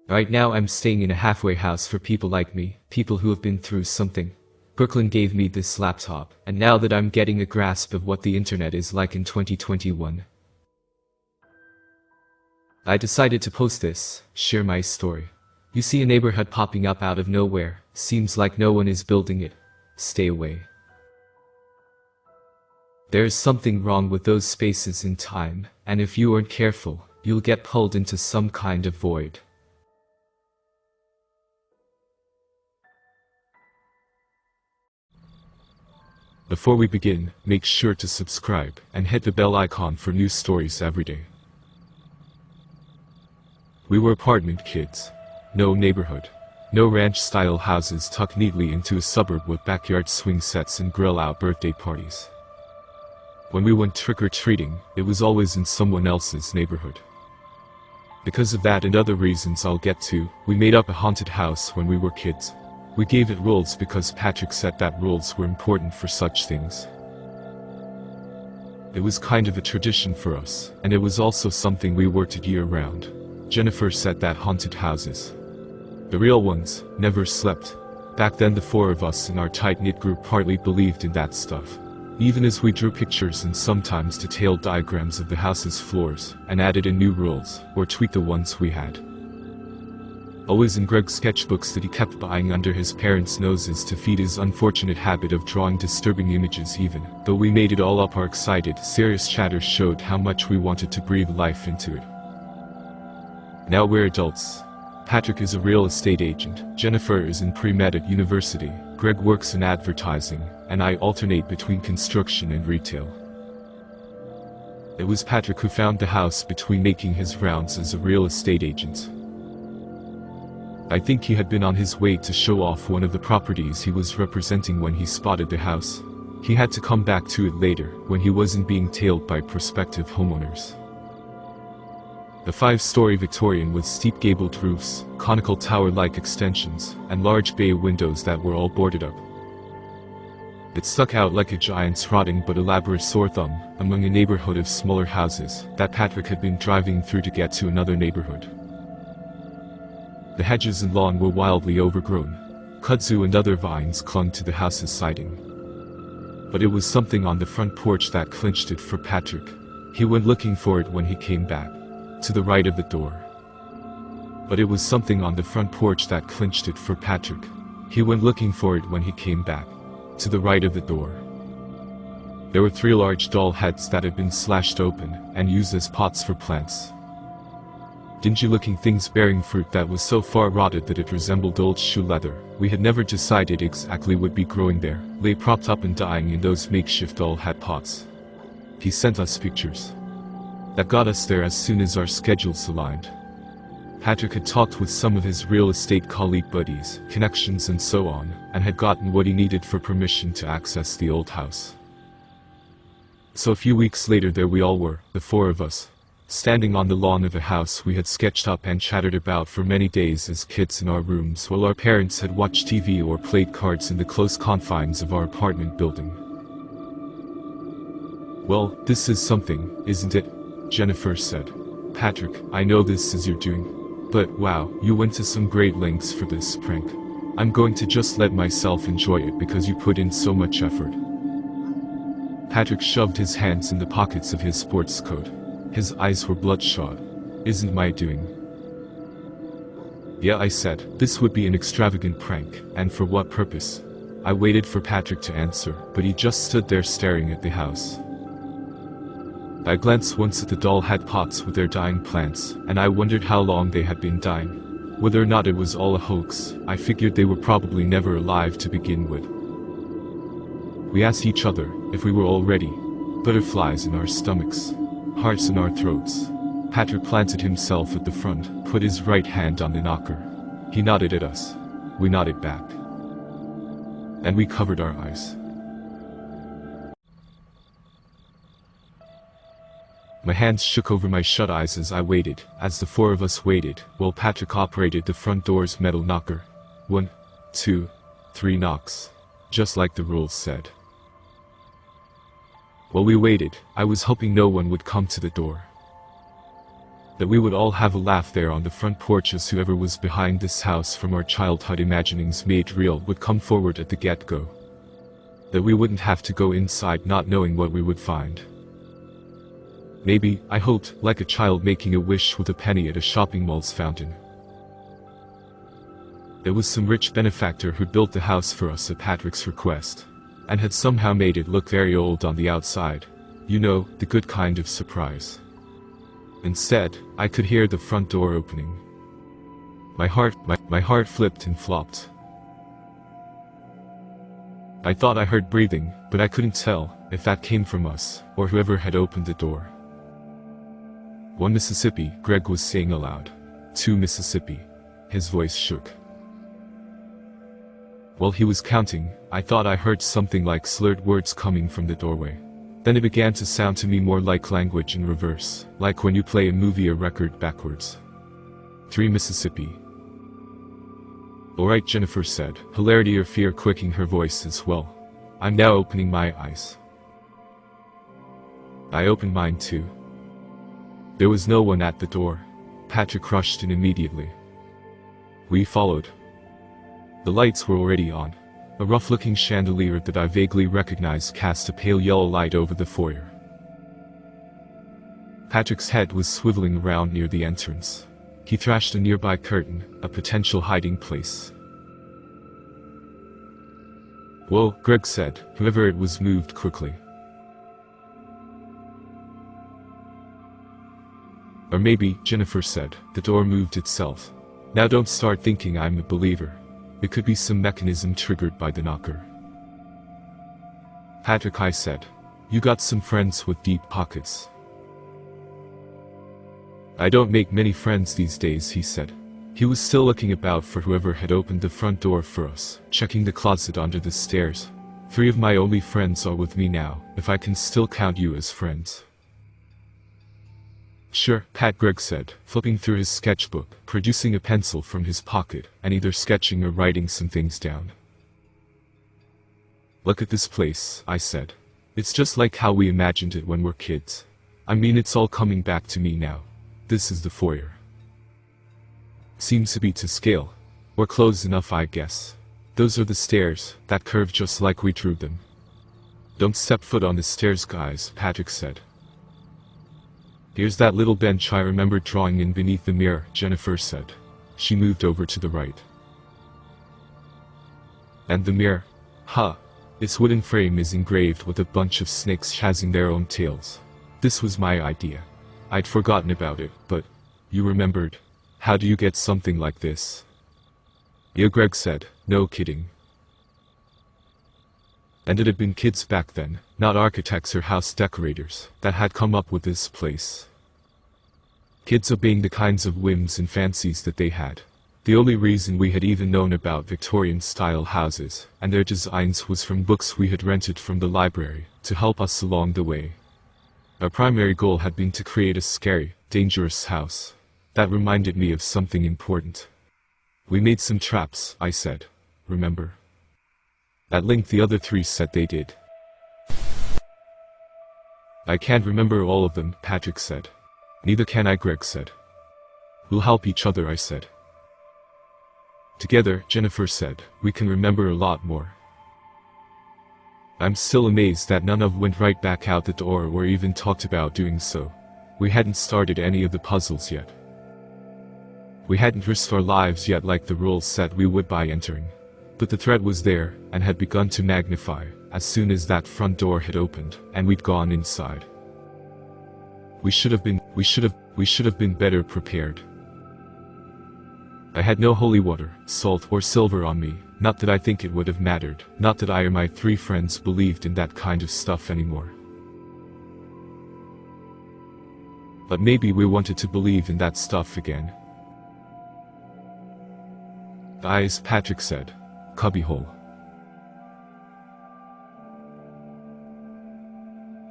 Right now I'm staying in a halfway house for people like me, people who have been through something. Brooklyn gave me this laptop, and now that I'm getting a grasp of what the internet is like in 2021, I decided to post this, share my story. You see a neighborhood popping up out of nowhere, seems like no one is building it. Stay away. There is something wrong with those spaces in time, and if you aren't careful, you'll get pulled into some kind of void. Before we begin, make sure to subscribe and hit the bell icon for new stories every day. We were apartment kids. No neighborhood. No ranch-style houses tucked neatly into a suburb with backyard swing sets and grill-out birthday parties. When we went trick-or-treating, it was always in someone else's neighborhood. Because of that and other reasons I'll get to, we made up a haunted house when we were kids. We gave it rules because Patrick said that rules were important for such things. It was kind of a tradition for us, and it was also something we worked year-round. Jennifer said that haunted houses, the real ones, never slept. Back then the 4 of us in our tight-knit group partly believed in that stuff. Even as we drew pictures and sometimes detailed diagrams of the house's floors, and added in new rules, or tweaked the ones we had. Always in Greg's sketchbooks that he kept buying under his parents' noses to feed his unfortunate habit of drawing disturbing images. Even though we made it all up, our excited, serious chatter showed how much we wanted to breathe life into it. Now we're adults. Patrick is a real estate agent, Jennifer is in pre-med at university, Greg works in advertising, and I alternate between construction and retail. It was Patrick who found the house between making his rounds as a real estate agent. I think he had been on his way to show off one of the properties he was representing when he spotted the house. He had to come back to it later, when he wasn't being tailed by prospective homeowners. A 5-story Victorian with steep gabled roofs, conical tower-like extensions, and large bay windows that were all boarded up. It stuck out like a giant's rotting but elaborate sore thumb among a neighborhood of smaller houses that Patrick had been driving through to get to another neighborhood. The hedges and lawn were wildly overgrown. Kudzu and other vines clung to the house's siding. But it was something on the front porch that clinched it for Patrick. He went looking for it when he came back. To the right of the door. But it was something on the front porch that clinched it for Patrick. He went looking for it when he came back. To the right of the door. There were 3 large doll heads that had been slashed open and used as pots for plants. Dingy-looking things bearing fruit that was so far rotted that it resembled old shoe leather. We had never decided exactly what would be growing there, lay propped up and dying in those makeshift doll head pots. He sent us pictures. That got us there as soon as our schedules aligned. Patrick had talked with some of his real estate colleague buddies, connections and so on, and had gotten what he needed for permission to access the old house. So a few weeks later there we all were, the 4 of us, standing on the lawn of a house we had sketched up and chattered about for many days as kids in our rooms while our parents had watched TV or played cards in the close confines of our apartment building. Well, this is something, isn't it? Jennifer said. Patrick, I know this is your doing. But wow, you went to some great lengths for this prank. I'm going to just let myself enjoy it because you put in so much effort. Patrick shoved his hands in the pockets of his sports coat. His eyes were bloodshot. Isn't my doing? Yeah, I said. This would be an extravagant prank, and for what purpose? I waited for Patrick to answer, but he just stood there staring at the house. I glanced once at the doll hat pots with their dying plants, and I wondered how long they had been dying. Whether or not it was all a hoax, I figured they were probably never alive to begin with. We asked each other if we were all ready. Butterflies in our stomachs, hearts in our throats. Patrick planted himself at the front, put his right hand on the knocker. He nodded at us. We nodded back. And we covered our eyes. My hands shook over my shut eyes as I waited, as the four of us waited, while Patrick operated the front door's metal knocker. 1, 2, 3 knocks. Just like the rules said. While we waited, I was hoping no one would come to the door. That we would all have a laugh there on the front porch as whoever was behind this house from our childhood imaginings made real would come forward at the get-go. That we wouldn't have to go inside not knowing what we would find. Maybe, I hoped, like a child making a wish with a penny at a shopping mall's fountain. There was some rich benefactor who built the house for us at Patrick's request, and had somehow made it look very old on the outside. You know, the good kind of surprise. Instead, I could hear the front door opening. My heart flipped and flopped. I thought I heard breathing, but I couldn't tell if that came from us, or whoever had opened the door. 1 Mississippi, Greg was saying aloud. 2 Mississippi. His voice shook. While he was counting, I thought I heard something like slurred words coming from the doorway. Then it began to sound to me more like language in reverse, like when you play a movie or record backwards. 3 Mississippi. Alright, Jennifer said, hilarity or fear quicking her voice as well. I'm now opening my eyes. I opened mine too. There was no one at the door. Patrick rushed in immediately. We followed. The lights were already on. A rough-looking chandelier that I vaguely recognized cast a pale yellow light over the foyer. Patrick's head was swiveling around near the entrance. He thrashed a nearby curtain, a potential hiding place. Whoa, Greg said, whoever it was moved quickly. Or maybe, Jennifer said, the door moved itself. Now don't start thinking I'm a believer. It could be some mechanism triggered by the knocker. Patrick, I said. You got some friends with deep pockets. I don't make many friends these days, he said. He was still looking about for whoever had opened the front door for us, checking the closet under the stairs. 3 of my only friends are with me now, if I can still count you as friends. Sure, Greg said, flipping through his sketchbook, producing a pencil from his pocket, and either sketching or writing some things down. Look at this place, I said. It's just like how we imagined it when we're kids. I mean, it's all coming back to me now. This is the foyer. Seems to be to scale. Or close enough, I guess. Those are the stairs, that curve just like we drew them. Don't step foot on the stairs, guys, Patrick said. Here's that little bench I remember drawing in beneath the mirror, Jennifer said. She moved over to the right. And the mirror? Huh. Its wooden frame is engraved with a bunch of snakes chasing their own tails. This was my idea. I'd forgotten about it, but you remembered. How do you get something like this? Yeah, Greg said, no kidding. And it had been kids back then, not architects or house decorators, that had come up with this place. Kids obeying the kinds of whims and fancies that they had. The only reason we had even known about Victorian-style houses and their designs was from books we had rented from the library to help us along the way. Our primary goal had been to create a scary, dangerous house. That reminded me of something important. We made some traps, I said. Remember? At length the other 3 said they did. I can't remember all of them, Patrick said. Neither can I, Greg said. We'll help each other, I said. Together, Jennifer said, we can remember a lot more. I'm still amazed that none of went right back out the door or even talked about doing so. We hadn't started any of the puzzles yet. We hadn't risked our lives yet like the rules said we would by entering. But the threat was there, and had begun to magnify, as soon as that front door had opened, and we'd gone inside. We should have been better prepared. I had no holy water, salt, or silver on me, not that I think it would have mattered, not that I or my 3 friends believed in that kind of stuff anymore. But maybe we wanted to believe in that stuff again. Eyes, Patrick said. Cubbyhole.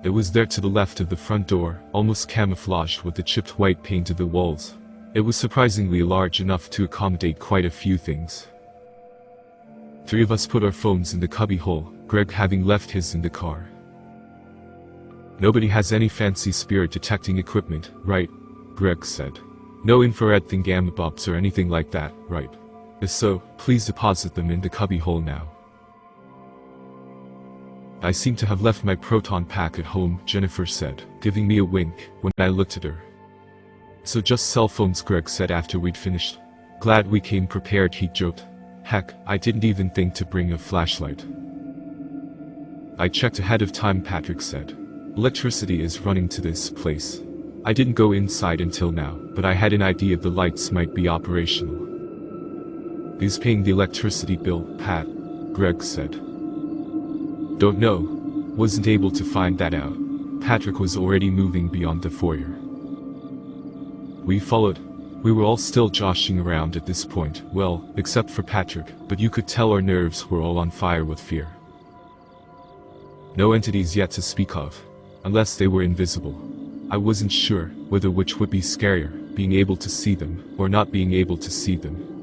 It was there to the left of the front door, almost camouflaged with the chipped white paint of the walls. It was surprisingly large enough to accommodate quite a few things. 3 of us put our phones in the cubbyhole, Greg having left his in the car. Nobody has any fancy spirit detecting equipment, right? Greg said. No infrared thingamabobs or anything like that, right? If so, please deposit them in the cubbyhole now. I seem to have left my proton pack at home, Jennifer said, giving me a wink when I looked at her. So just cell phones, Greg said after we'd finished. Glad we came prepared, he joked. Heck, I didn't even think to bring a flashlight. I checked ahead of time, Patrick said. Electricity is running to this place. I didn't go inside until now, but I had an idea the lights might be operational. Who's paying the electricity bill, Pat? Greg said. Don't know. Wasn't able to find that out. Patrick was already moving beyond the foyer. We followed. We were all still joshing around at this point, well, except for Patrick, but you could tell our nerves were all on fire with fear. No entities yet to speak of. Unless they were invisible. I wasn't sure whether which would be scarier, being able to see them, or not being able to see them.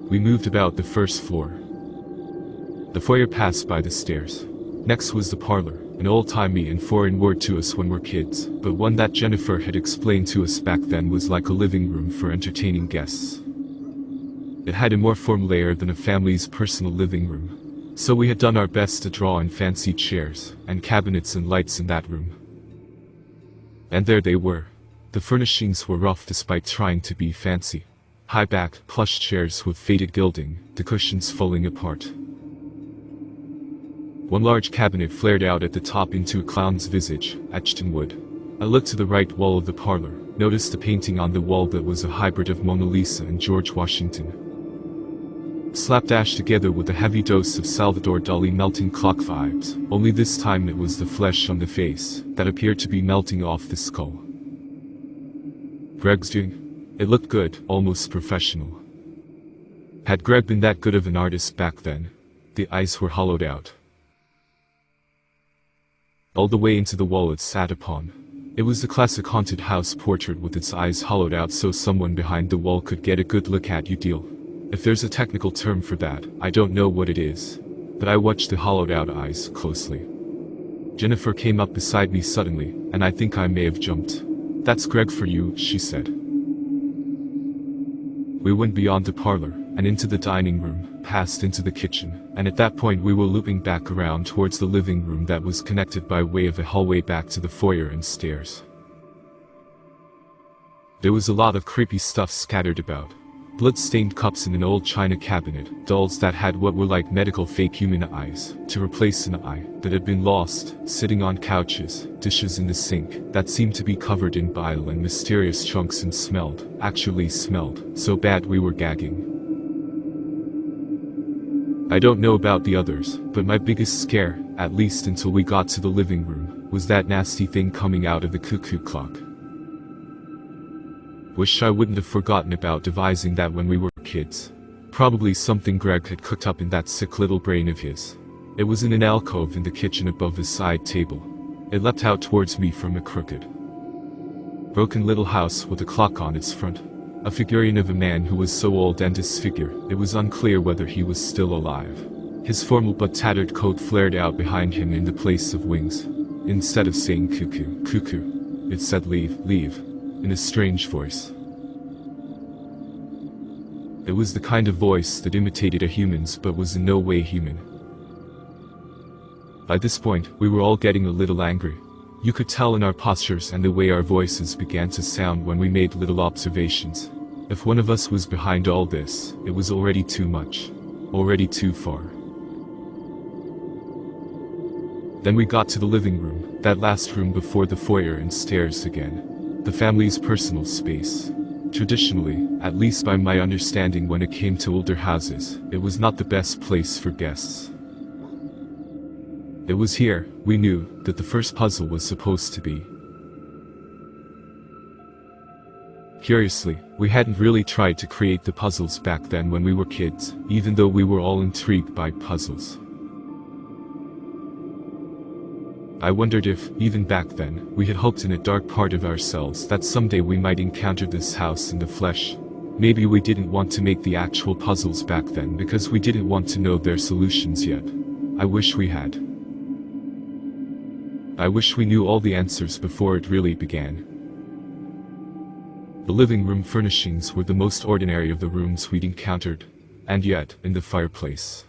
We moved about the first floor. The foyer passed by the stairs. Next was the parlor, an old-timey and foreign word to us when we're kids, but one that Jennifer had explained to us back then was like a living room for entertaining guests. It had a more formal layer than a family's personal living room, so we had done our best to draw in fancy chairs, and cabinets and lights in that room. And there they were. The furnishings were rough despite trying to be fancy. High-back, plush chairs with faded gilding, the cushions falling apart. One large cabinet flared out at the top into a clown's visage, etched in wood. I looked to the right wall of the parlor, noticed a painting on the wall that was a hybrid of Mona Lisa and George Washington. Slapdash together with a heavy dose of Salvador Dali melting clock vibes, only this time it was the flesh on the face that appeared to be melting off the skull. Greg's doing? It looked good, almost professional. Had Greg been that good of an artist back then? The eyes were hollowed out. All the way into the wall it sat upon. It was the classic haunted house portrait with its eyes hollowed out so someone behind the wall could get a good look at you deal. If there's a technical term for that, I don't know what it is. But I watched the hollowed out eyes closely. Jennifer came up beside me suddenly, and I think I may have jumped. That's Greg for you, she said. We went beyond the parlor, and into the dining room, passed into the kitchen, and at that point we were looping back around towards the living room that was connected by way of a hallway back to the foyer and stairs. There was a lot of creepy stuff scattered about. Blood-stained cups in an old china cabinet, dolls that had what were like medical fake human eyes, to replace an eye that had been lost, sitting on couches, dishes in the sink, that seemed to be covered in bile and mysterious chunks and actually smelled, so bad we were gagging. I don't know about the others, but my biggest scare, at least until we got to the living room, was that nasty thing coming out of the cuckoo clock. Wish I wouldn't have forgotten about devising that when we were kids. Probably something Greg had cooked up in that sick little brain of his. It was in an alcove in the kitchen above the side table. It leapt out towards me from a crooked, broken little house with a clock on its front. A figurine of a man who was so old and disfigured, it was unclear whether he was still alive. His formal but tattered coat flared out behind him in the place of wings. Instead of saying cuckoo, cuckoo, it said leave, leave, in a strange voice. It was the kind of voice that imitated a human's but was in no way human. By this point, we were all getting a little angry. You could tell in our postures and the way our voices began to sound when we made little observations. If one of us was behind all this, it was already too much. Already too far. Then we got to the living room, that last room before the foyer and stairs again. The family's personal space. Traditionally, at least by my understanding when it came to older houses, it was not the best place for guests. It was here, we knew, that the first puzzle was supposed to be. Curiously, we hadn't really tried to create the puzzles back then when we were kids, even though we were all intrigued by puzzles. I wondered if, even back then, we had hoped in a dark part of ourselves that someday we might encounter this house in the flesh. Maybe we didn't want to make the actual puzzles back then because we didn't want to know their solutions yet. I wish we had. I wish we knew all the answers before it really began. The living room furnishings were the most ordinary of the rooms we'd encountered, and yet, in the fireplace.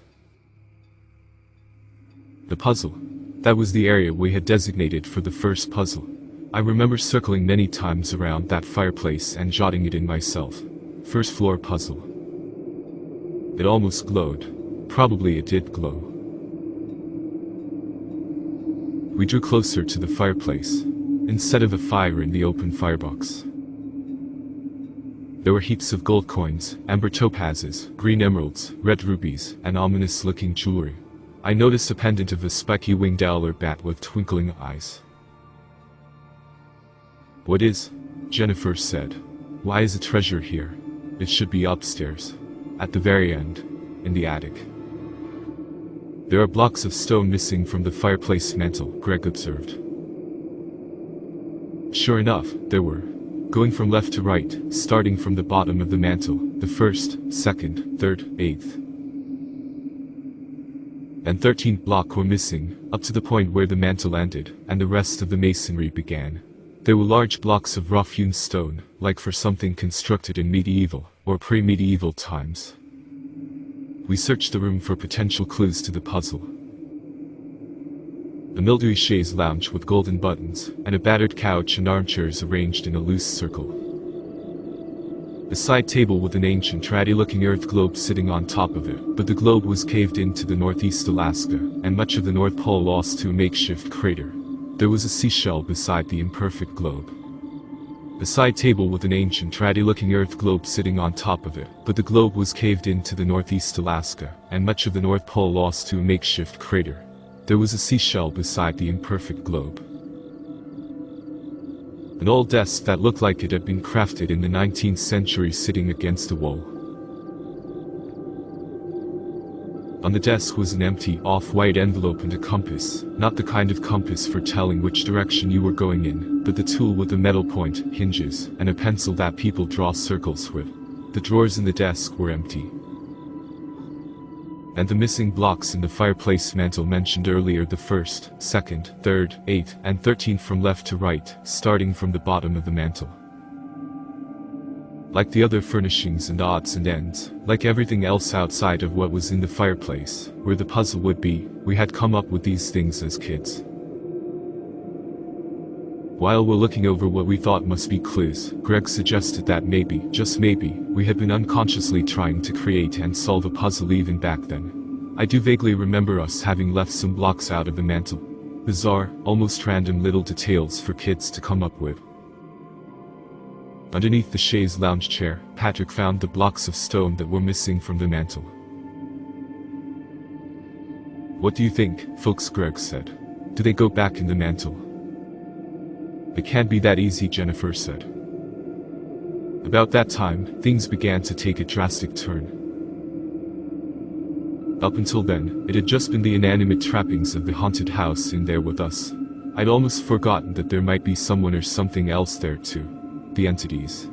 The puzzle. That was the area we had designated for the first puzzle. I remember circling many times around that fireplace and jotting it in myself. First floor puzzle. It almost glowed. Probably it did glow. We drew closer to the fireplace, instead of a fire in the open firebox. There were heaps of gold coins, amber topazes, green emeralds, red rubies, and ominous-looking jewelry. I noticed a pendant of a spiky winged owl or bat with twinkling eyes. "What is?" Jennifer said. "Why is a treasure here? It should be upstairs. At the very end. In the attic." "There are blocks of stone missing from the fireplace mantel," Greg observed. Sure enough, there were. Going from left to right, starting from the bottom of the mantel, the first, second, third, eighth, and 13th block were missing, up to the point where the mantel ended, and the rest of the masonry began. There were large blocks of rough-hewn stone, like for something constructed in medieval, or pre-medieval times. We searched the room for potential clues to the puzzle. A mildewy chaise lounge with golden buttons, and a battered couch and armchairs arranged in a loose circle. A side table with an ancient ratty-looking earth globe sitting on top of it, but the globe was caved into the northeast Alaska, and much of the North Pole lost to a makeshift crater. There was a seashell beside the imperfect globe. A side table with an ancient ratty-looking earth globe sitting on top of it, but the globe was caved into the northeast Alaska, and much of the North Pole lost to a makeshift crater. There was a seashell beside the imperfect globe. An old desk that looked like it had been crafted in the 19th century sitting against a wall. On the desk was an empty, off-white envelope and a compass, not the kind of compass for telling which direction you were going in, but the tool with a metal point, hinges, and a pencil that people draw circles with. The drawers in the desk were empty. And the missing blocks in the fireplace mantel mentioned earlier, the first, second, third, eighth, and 13th from left to right, starting from the bottom of the mantel. Like the other furnishings and odds and ends, like everything else outside of what was in the fireplace, where the puzzle would be, we had come up with these things as kids. While we're looking over what we thought must be clues, Greg suggested that maybe, just maybe, we had been unconsciously trying to create and solve a puzzle even back then. I do vaguely remember us having left some blocks out of the mantel. Bizarre, almost random little details for kids to come up with. Underneath the chaise lounge chair, Patrick found the blocks of stone that were missing from the mantel. "What do you think, folks?" Greg said. "Do they go back in the mantel?" "It can't be that easy," Jennifer said. About that time, things began to take a drastic turn. Up until then, it had just been the inanimate trappings of the haunted house in there with us. I'd almost forgotten that there might be someone or something else there too. The entities.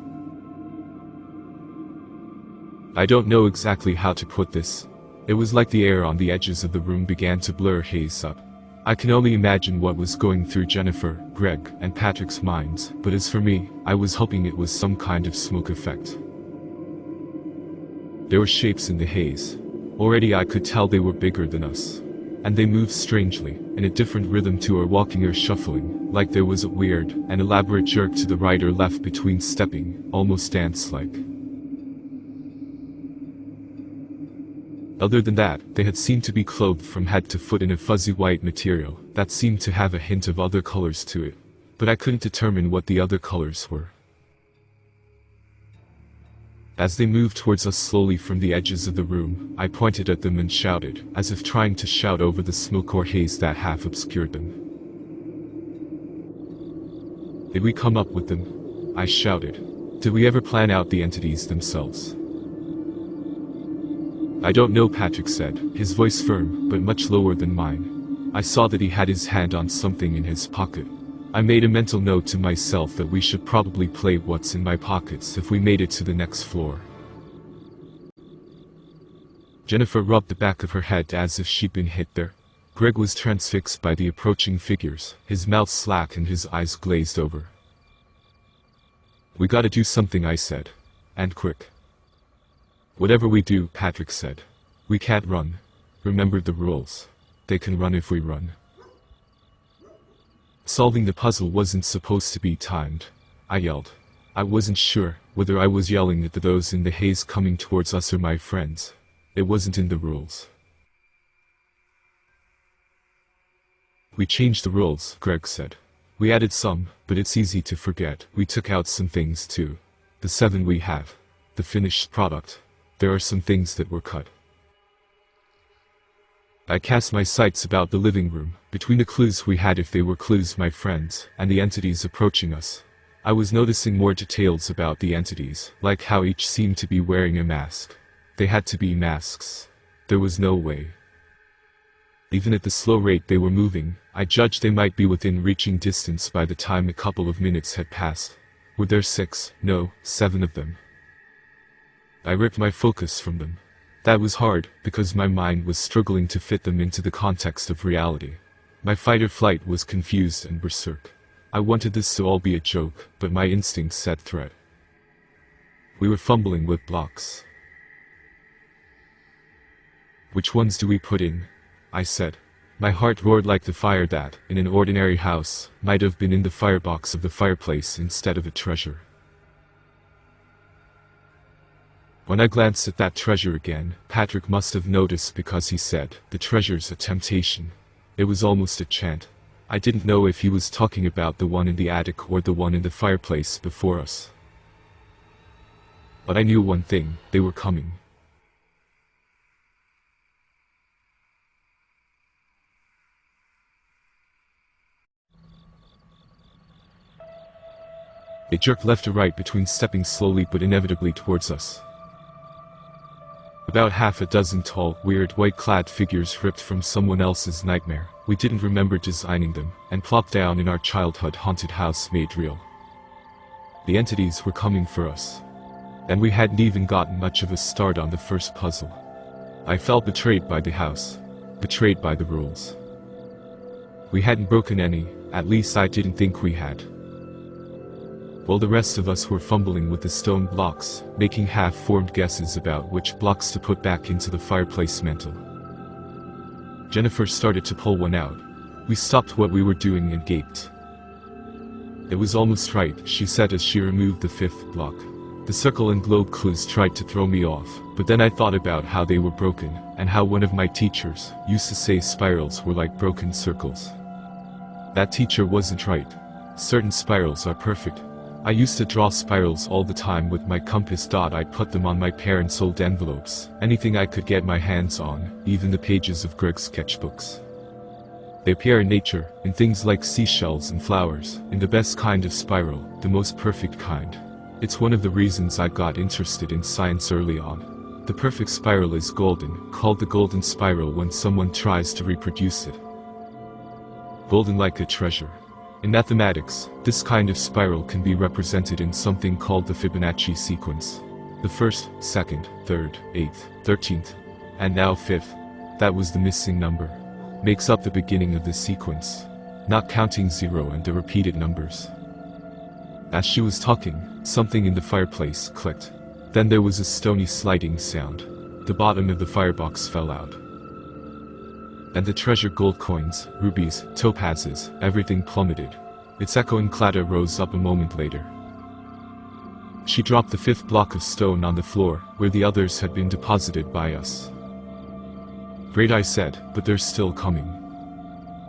I don't know exactly how to put this. It was like the air on the edges of the room began to blur, haze up. I can only imagine what was going through Jennifer, Greg, and Patrick's minds, but as for me, I was hoping it was some kind of smoke effect. There were shapes in the haze. Already I could tell they were bigger than us. and they moved strangely, in a different rhythm to our walking or shuffling, like there was a weird and elaborate jerk to the right or left between stepping, almost dance-like. Other than that, they had seemed to be clothed from head to foot in a fuzzy white material that seemed to have a hint of other colors to it, but I couldn't determine what the other colors were. As they moved towards us slowly from the edges of the room, I pointed at them and shouted, as if trying to shout over the smoke or haze that half obscured them. Did we come up with them? I shouted. Did we ever plan out the entities themselves? I don't know, Patrick said, his voice firm, but much lower than mine. I saw that he had his hand on something in his pocket. I made a mental note to myself that we should probably play what's in my pockets if we made it to the next floor. Jennifer rubbed the back of her head as if she'd been hit there. Greg was transfixed by the approaching figures, his mouth slack and his eyes glazed over. We gotta do something, I said. And quick. Whatever we do, Patrick said. We can't run. Remember the rules. They can run if we run. Solving the puzzle wasn't supposed to be timed. I yelled. I wasn't sure whether I was yelling at those in the haze coming towards us or my friends. It wasn't in the rules. We changed the rules, Greg said. We added some, but it's easy to forget. We took out some things too. The 7 we have. The finished product. There are some things that were cut. I cast my sights about the living room, between the clues we had if they were clues, my friends, and the entities approaching us. I was noticing more details about the entities, like how each seemed to be wearing a mask. They had to be masks. There was no way. Even at the slow rate they were moving, I judged they might be within reaching distance by the time a couple of minutes had passed. Were there 6, no, 7 of them? I ripped my focus from them. That was hard, because my mind was struggling to fit them into the context of reality. My fight or flight was confused and berserk. I wanted this to all be a joke, but my instincts said threat. We were fumbling with blocks. Which ones do we put in? I said. My heart roared like the fire that, in an ordinary house, might have been in the firebox of the fireplace instead of a treasure. When I glanced at that treasure again, Patrick must have noticed because he said, "The treasure's a temptation." It was almost a chant. I didn't know if he was talking about the one in the attic or the one in the fireplace before us. But I knew one thing, they were coming. They jerked left or right between stepping slowly but inevitably towards us. About half a dozen tall, weird, white-clad figures ripped from someone else's nightmare. We didn't remember designing them, and plopped down in our childhood haunted house made real. The entities were coming for us. And we hadn't even gotten much of a start on the first puzzle. I felt betrayed by the house. Betrayed by the rules. We hadn't broken any, at least I didn't think we had. While the rest of us were fumbling with the stone blocks, making half-formed guesses about which blocks to put back into the fireplace mantle. Jennifer started to pull one out. We stopped what we were doing and gaped. It was almost right, she said as she removed the 5th block. The circle and globe clues tried to throw me off, but then I thought about how they were broken, and how one of my teachers used to say spirals were like broken circles. That teacher wasn't right. Certain spirals are perfect. I used to draw spirals all the time with my compass. I'd put them on my parents' old envelopes, anything I could get my hands on, even the pages of Greg's sketchbooks. They appear in nature, in things like seashells and flowers, in the best kind of spiral, the most perfect kind. It's one of the reasons I got interested in science early on. The perfect spiral is golden, called the golden spiral when someone tries to reproduce it. Golden like a treasure. In mathematics, this kind of spiral can be represented in something called the Fibonacci sequence. The 1st, 2nd, 3rd, 8th, 13th, and now 5th, that was the missing number, makes up the beginning of the sequence, not counting 0 and the repeated numbers. As she was talking, something in the fireplace clicked. Then there was a stony sliding sound. The bottom of the firebox fell out. And the treasure gold coins, rubies, topazes, everything plummeted. Its echoing clatter rose up a moment later. She dropped the 5th block of stone on the floor, where the others had been deposited by us. Great, I said, but they're still coming.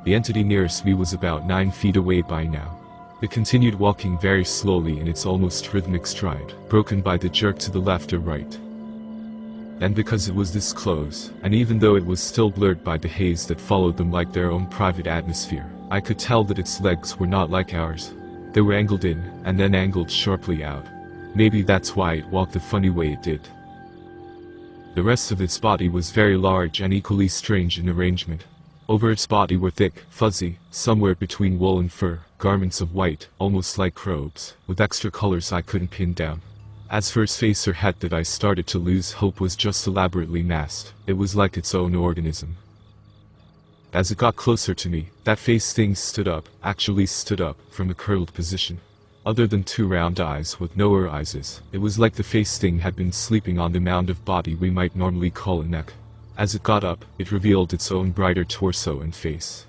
The entity nearest me was about 9 feet away by now. It continued walking very slowly in its almost rhythmic stride, broken by the jerk to the left or right. And because it was this close, and even though it was still blurred by the haze that followed them like their own private atmosphere, I could tell that its legs were not like ours. They were angled in, and then angled sharply out. Maybe that's why it walked the funny way it did. The rest of its body was very large and equally strange in arrangement. Over its body were thick, fuzzy, somewhere between wool and fur, garments of white, almost like robes, with extra colors I couldn't pin down. As for its face or head that I started to lose hope was just elaborately masked. It was like its own organism. As it got closer to me, that face thing stood up, actually stood up, from a curled position. Other than 2 round eyes with no eyes, it was like the face thing had been sleeping on the mound of body we might normally call a neck. As it got up, it revealed its own brighter torso and face.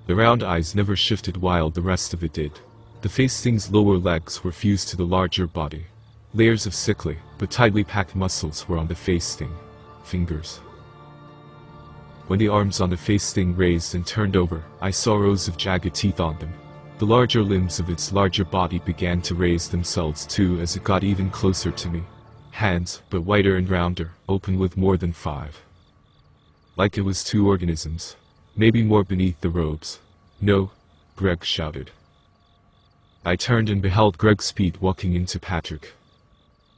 The round eyes never shifted while the rest of it did. The face thing's lower legs were fused to the larger body. Layers of sickly, but tightly packed muscles were on the face thing. Fingers. When the arms on the face thing raised and turned over, I saw rows of jagged teeth on them. The larger limbs of its larger body began to raise themselves too as it got even closer to me. Hands, but whiter and rounder, open with more than 5. Like it was 2 organisms. Maybe more beneath the robes. No, Greg shouted. I turned and beheld Greg speed walking into Patrick.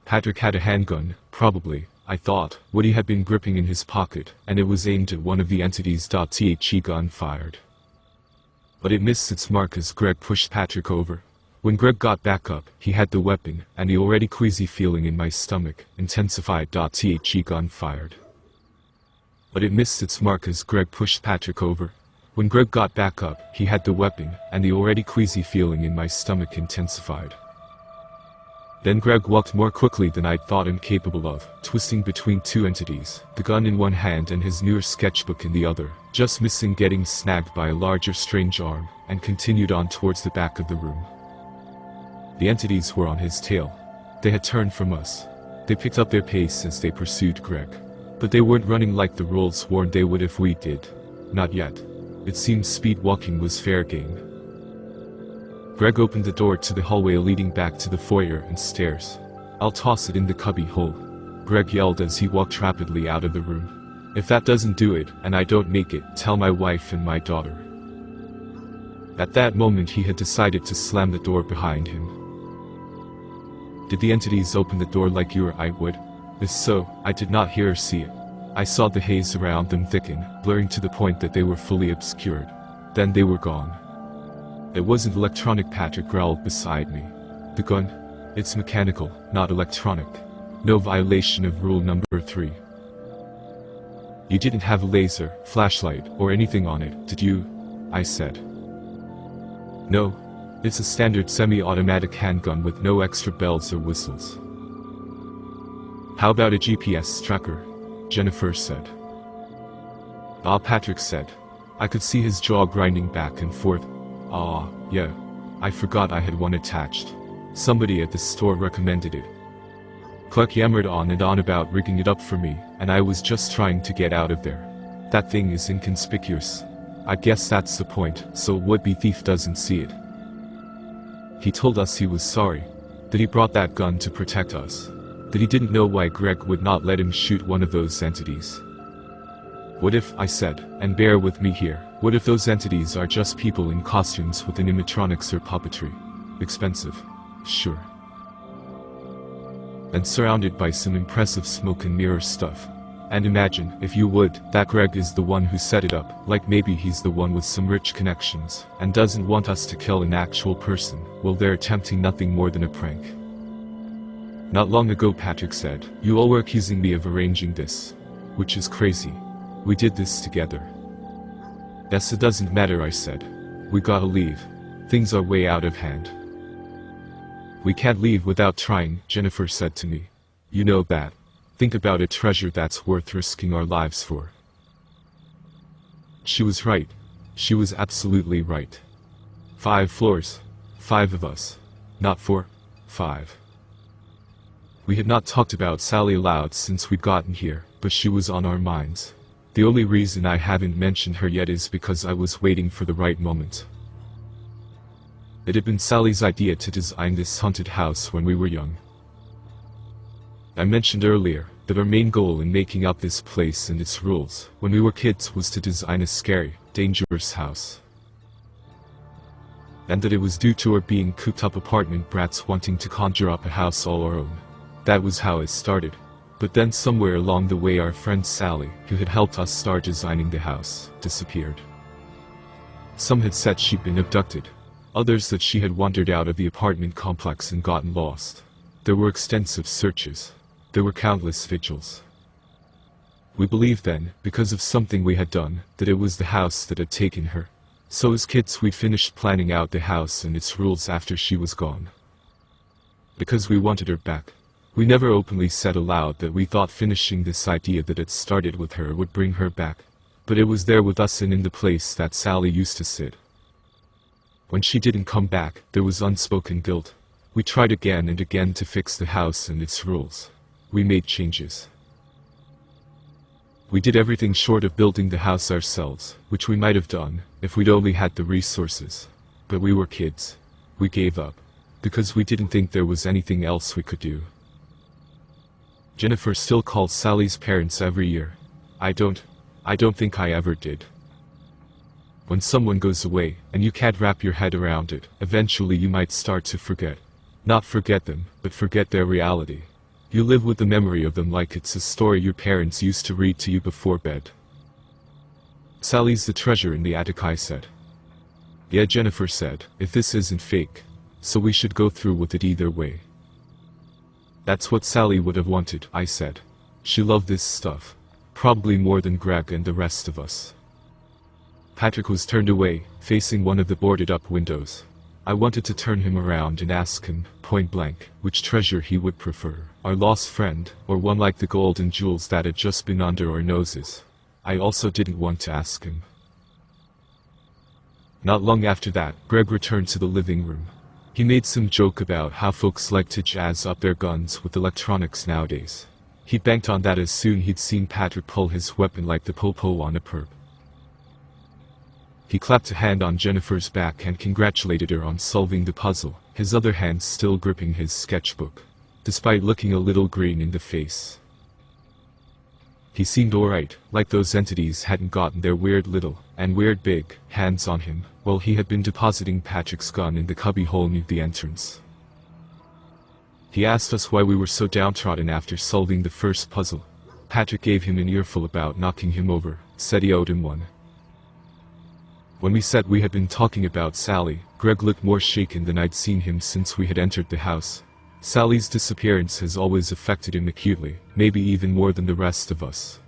Patrick had a handgun, probably, I thought, what he had been gripping in his pocket, and it was aimed at one of the entities. The gun fired. But it missed its mark as Greg pushed Patrick over. When Greg got back up, he had the weapon, and the already queasy feeling in my stomach intensified. The gun fired. But it missed its mark as Greg pushed Patrick over. When Greg got back up, he had the weapon, and the already queasy feeling in my stomach intensified. Then Greg walked more quickly than I'd thought him capable of, twisting between 2 entities, the gun in one hand and his newer sketchbook in the other, just missing getting snagged by a larger strange arm, and continued on towards the back of the room. The entities were on his tail. They had turned from us. They picked up their pace as they pursued Greg. But they weren't running like the rules warned they would if we did. Not yet. It seemed speed walking was fair game. Greg opened the door to the hallway leading back to the foyer and stairs. I'll toss it in the cubby hole, Greg yelled as he walked rapidly out of the room. If that doesn't do it, and I don't make it, tell my wife and my daughter. At that moment he had decided to slam the door behind him. Did the entities open the door like you or I would? If so, I did not hear or see it. I saw the haze around them thicken, blurring to the point that they were fully obscured. Then they were gone. It wasn't electronic, Patrick growled beside me. The gun? It's mechanical, not electronic. No violation of rule number 3. You didn't have a laser, flashlight, or anything on it, did you? I said. No. It's a standard semi-automatic handgun with no extra bells or whistles. How about a GPS tracker? Jennifer said. Ah, Patrick said. I could see his jaw grinding back and forth. Ah, yeah. I forgot I had one attached. Somebody at the store recommended it. Clark yammered on and on about rigging it up for me, and I was just trying to get out of there. That thing is inconspicuous. I guess that's the point, so a would-be thief doesn't see it. He told us he was sorry. That he brought that gun to protect us. That he didn't know why Greg would not let him shoot one of those entities. What if, I said, and bear with me here, what if those entities are just people in costumes with animatronics or puppetry? Expensive. Sure. And surrounded by some impressive smoke and mirror stuff. And imagine, if you would, that Greg is the one who set it up, like maybe he's the one with some rich connections, and doesn't want us to kill an actual person, while they're attempting nothing more than a prank. Not long ago, Patrick said, you all were accusing me of arranging this. Which is crazy. We did this together. Yes, it doesn't matter, I said. We gotta leave. Things are way out of hand. We can't leave without trying, Jennifer said to me. You know that. Think about a treasure that's worth risking our lives for. She was right. She was absolutely right. 5 floors. 5 of us. Not 4. 5. We had not talked about Sally aloud since we'd gotten here, but she was on our minds. The only reason I haven't mentioned her yet is because I was waiting for the right moment. It had been Sally's idea to design this haunted house when we were young. I mentioned earlier that our main goal in making up this place and its rules when we were kids was to design a scary, dangerous house. And that it was due to our being cooped-up apartment brats wanting to conjure up a house all our own. That was how it started. But then somewhere along the way our friend Sally, who had helped us start designing the house, disappeared. Some had said she'd been abducted. Others that she had wandered out of the apartment complex and gotten lost. There were extensive searches. There were countless vigils. We believed then, because of something we had done, that it was the house that had taken her. So as kids we'd finished planning out the house and its rules after she was gone. Because we wanted her back. We never openly said aloud that we thought finishing this idea that had started with her would bring her back. But it was there with us and in the place that Sally used to sit. When she didn't come back, there was unspoken guilt. We tried again and again to fix the house and its rules. We made changes. We did everything short of building the house ourselves, which we might have done, if we'd only had the resources. But we were kids. We gave up. Because we didn't think there was anything else we could do. Jennifer still calls Sally's parents every year. I don't think I ever did. When someone goes away, and you can't wrap your head around it, eventually you might start to forget. Not forget them, but forget their reality. You live with the memory of them like it's a story your parents used to read to you before bed. Sally's the treasure in the attic, I said. Yeah, Jennifer said, if this isn't fake. So we should go through with it either way. That's what Sally would have wanted, I said. She loved this stuff. Probably more than Greg and the rest of us. Patrick was turned away, facing one of the boarded-up windows. I wanted to turn him around and ask him, point blank, which treasure he would prefer, our lost friend, or one like the gold and jewels that had just been under our noses. I also didn't want to ask him. Not long after that, Greg returned to the living room. He made some joke about how folks like to jazz up their guns with electronics nowadays. He banked on that as soon he'd seen Patrick pull his weapon like the po-po on a perp. He clapped a hand on Jennifer's back and congratulated her on solving the puzzle, his other hand still gripping his sketchbook, despite looking a little green in the face. He seemed alright, like those entities hadn't gotten their weird little, and weird big, hands on him, while he had been depositing Patrick's gun in the cubbyhole near the entrance. He asked us why we were so downtrodden after solving the first puzzle. Patrick gave him an earful about knocking him over, said he owed him one. When we said we had been talking about Sally, Greg looked more shaken than I'd seen him since we had entered the house. Sally's disappearance has always affected him acutely, maybe even more than the rest of us.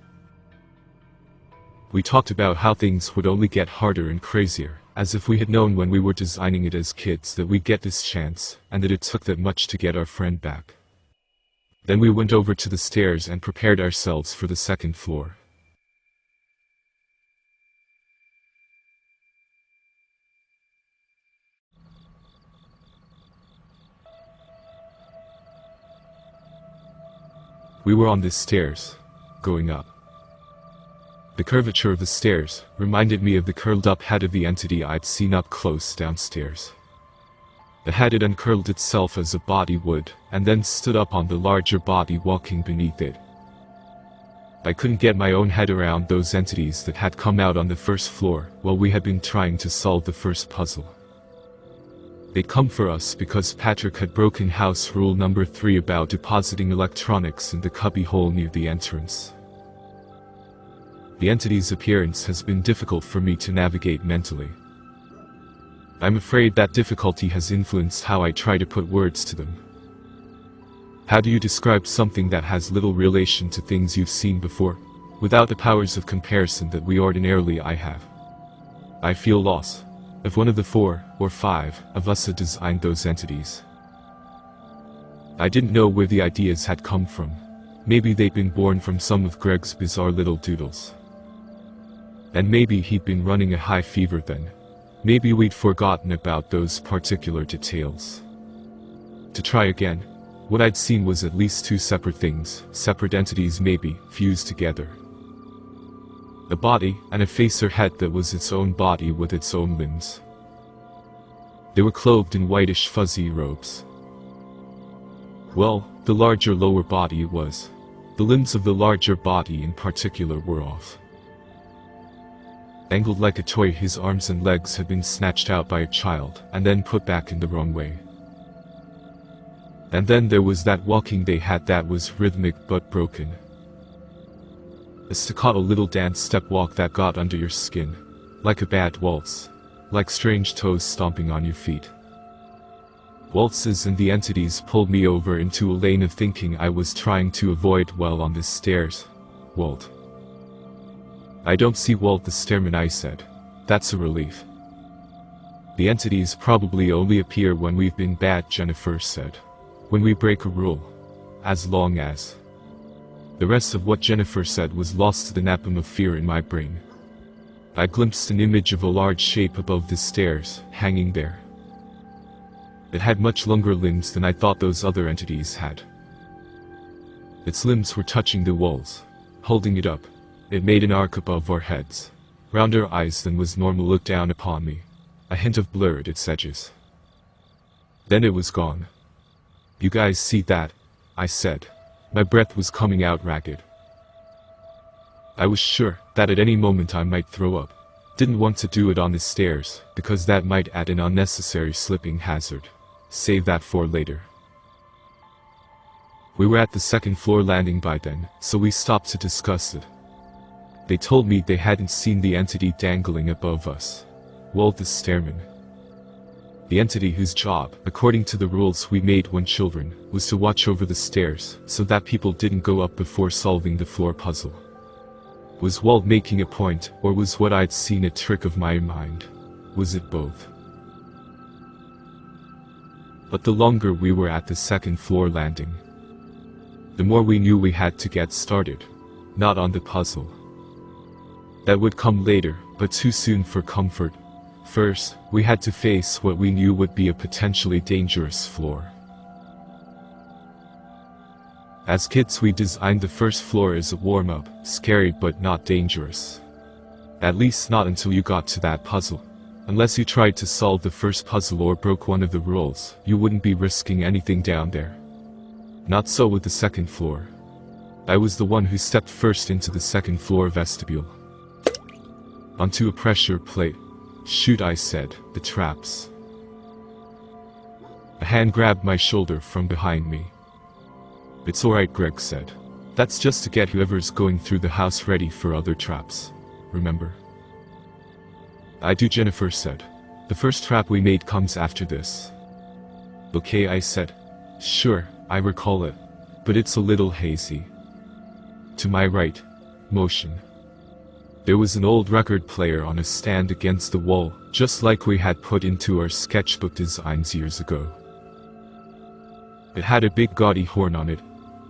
We talked about how things would only get harder and crazier, as if we had known when we were designing it as kids that we'd get this chance, and that it took that much to get our friend back. Then we went over to the stairs and prepared ourselves for the second floor. We were on the stairs, going up. The curvature of the stairs reminded me of the curled-up head of the entity I'd seen up close downstairs. The head had uncurled itself as a body would, and then stood up on the larger body walking beneath it. I couldn't get my own head around those entities that had come out on the first floor while we had been trying to solve the first puzzle. They'd come for us because Patrick had broken house rule number 3 about depositing electronics in the cubbyhole near the entrance. The entity's appearance has been difficult for me to navigate mentally. I'm afraid that difficulty has influenced how I try to put words to them. How do you describe something that has little relation to things you've seen before, without the powers of comparison that we ordinarily have? I feel lost. If one of the 4 or 5 of us had designed those entities. I didn't know where the ideas had come from. Maybe they'd been born from some of Greg's bizarre little doodles. And maybe he'd been running a high fever then. Maybe we'd forgotten about those particular details. To try again, what I'd seen was at least two separate things, separate entities maybe, fused together. A body, and a face or head that was its own body with its own limbs. They were clothed in whitish fuzzy robes. Well, the larger lower body was. The limbs of the larger body in particular were off. Angled like a toy, his arms and legs had been snatched out by a child, and then put back in the wrong way. And then there was that walking they had that was rhythmic but broken. A staccato little dance step walk that got under your skin. Like a bad waltz. Like strange toes stomping on your feet. Waltzes and the entities pulled me over into a lane of thinking I was trying to avoid while on the stairs. Walt. I don't see Walt the stairman, I said. That's a relief. The entities probably only appear when we've been bad, Jennifer said. When we break a rule. As long as. The rest of what Jennifer said was lost to the napalm of fear in my brain. I glimpsed an image of a large shape above the stairs, hanging there. It had much longer limbs than I thought those other entities had. Its limbs were touching the walls. Holding it up, it made an arc above our heads. Rounder eyes than was normal looked down upon me. A hint of blur at its edges. Then it was gone. You guys see that? I said. My breath was coming out ragged. I was sure that at any moment I might throw up. Didn't want to do it on the stairs, because that might add an unnecessary slipping hazard. Save that for later. We were at the second floor landing by then, so we stopped to discuss it. They told me they hadn't seen the entity dangling above us. Walt the stairman. The entity whose job, according to the rules we made when children, was to watch over the stairs, so that people didn't go up before solving the floor puzzle. Was Walt making a point, or was what I'd seen a trick of my mind? Was it both? But the longer we were at the second floor landing, the more we knew we had to get started. Not on the puzzle. That would come later, but too soon for comfort. First, we had to face what we knew would be a potentially dangerous floor. As kids, we designed the first floor as a warm-up, scary but not dangerous. At least not until you got to that puzzle. Unless you tried to solve the first puzzle or broke one of the rules, you wouldn't be risking anything down there. Not so with the second floor. I was the one who stepped first into the second floor vestibule. Onto a pressure plate. Shoot, I said, the traps. A hand grabbed my shoulder from behind me. It's alright, Greg said. That's just to get whoever's going through the house ready for other traps. Remember? I do, Jennifer said. The first trap we made comes after this. Okay, I said. Sure, I recall it. But it's a little hazy. To my right. Motion. There was an old record player on a stand against the wall, just like we had put into our sketchbook designs years ago. It had a big gaudy horn on it.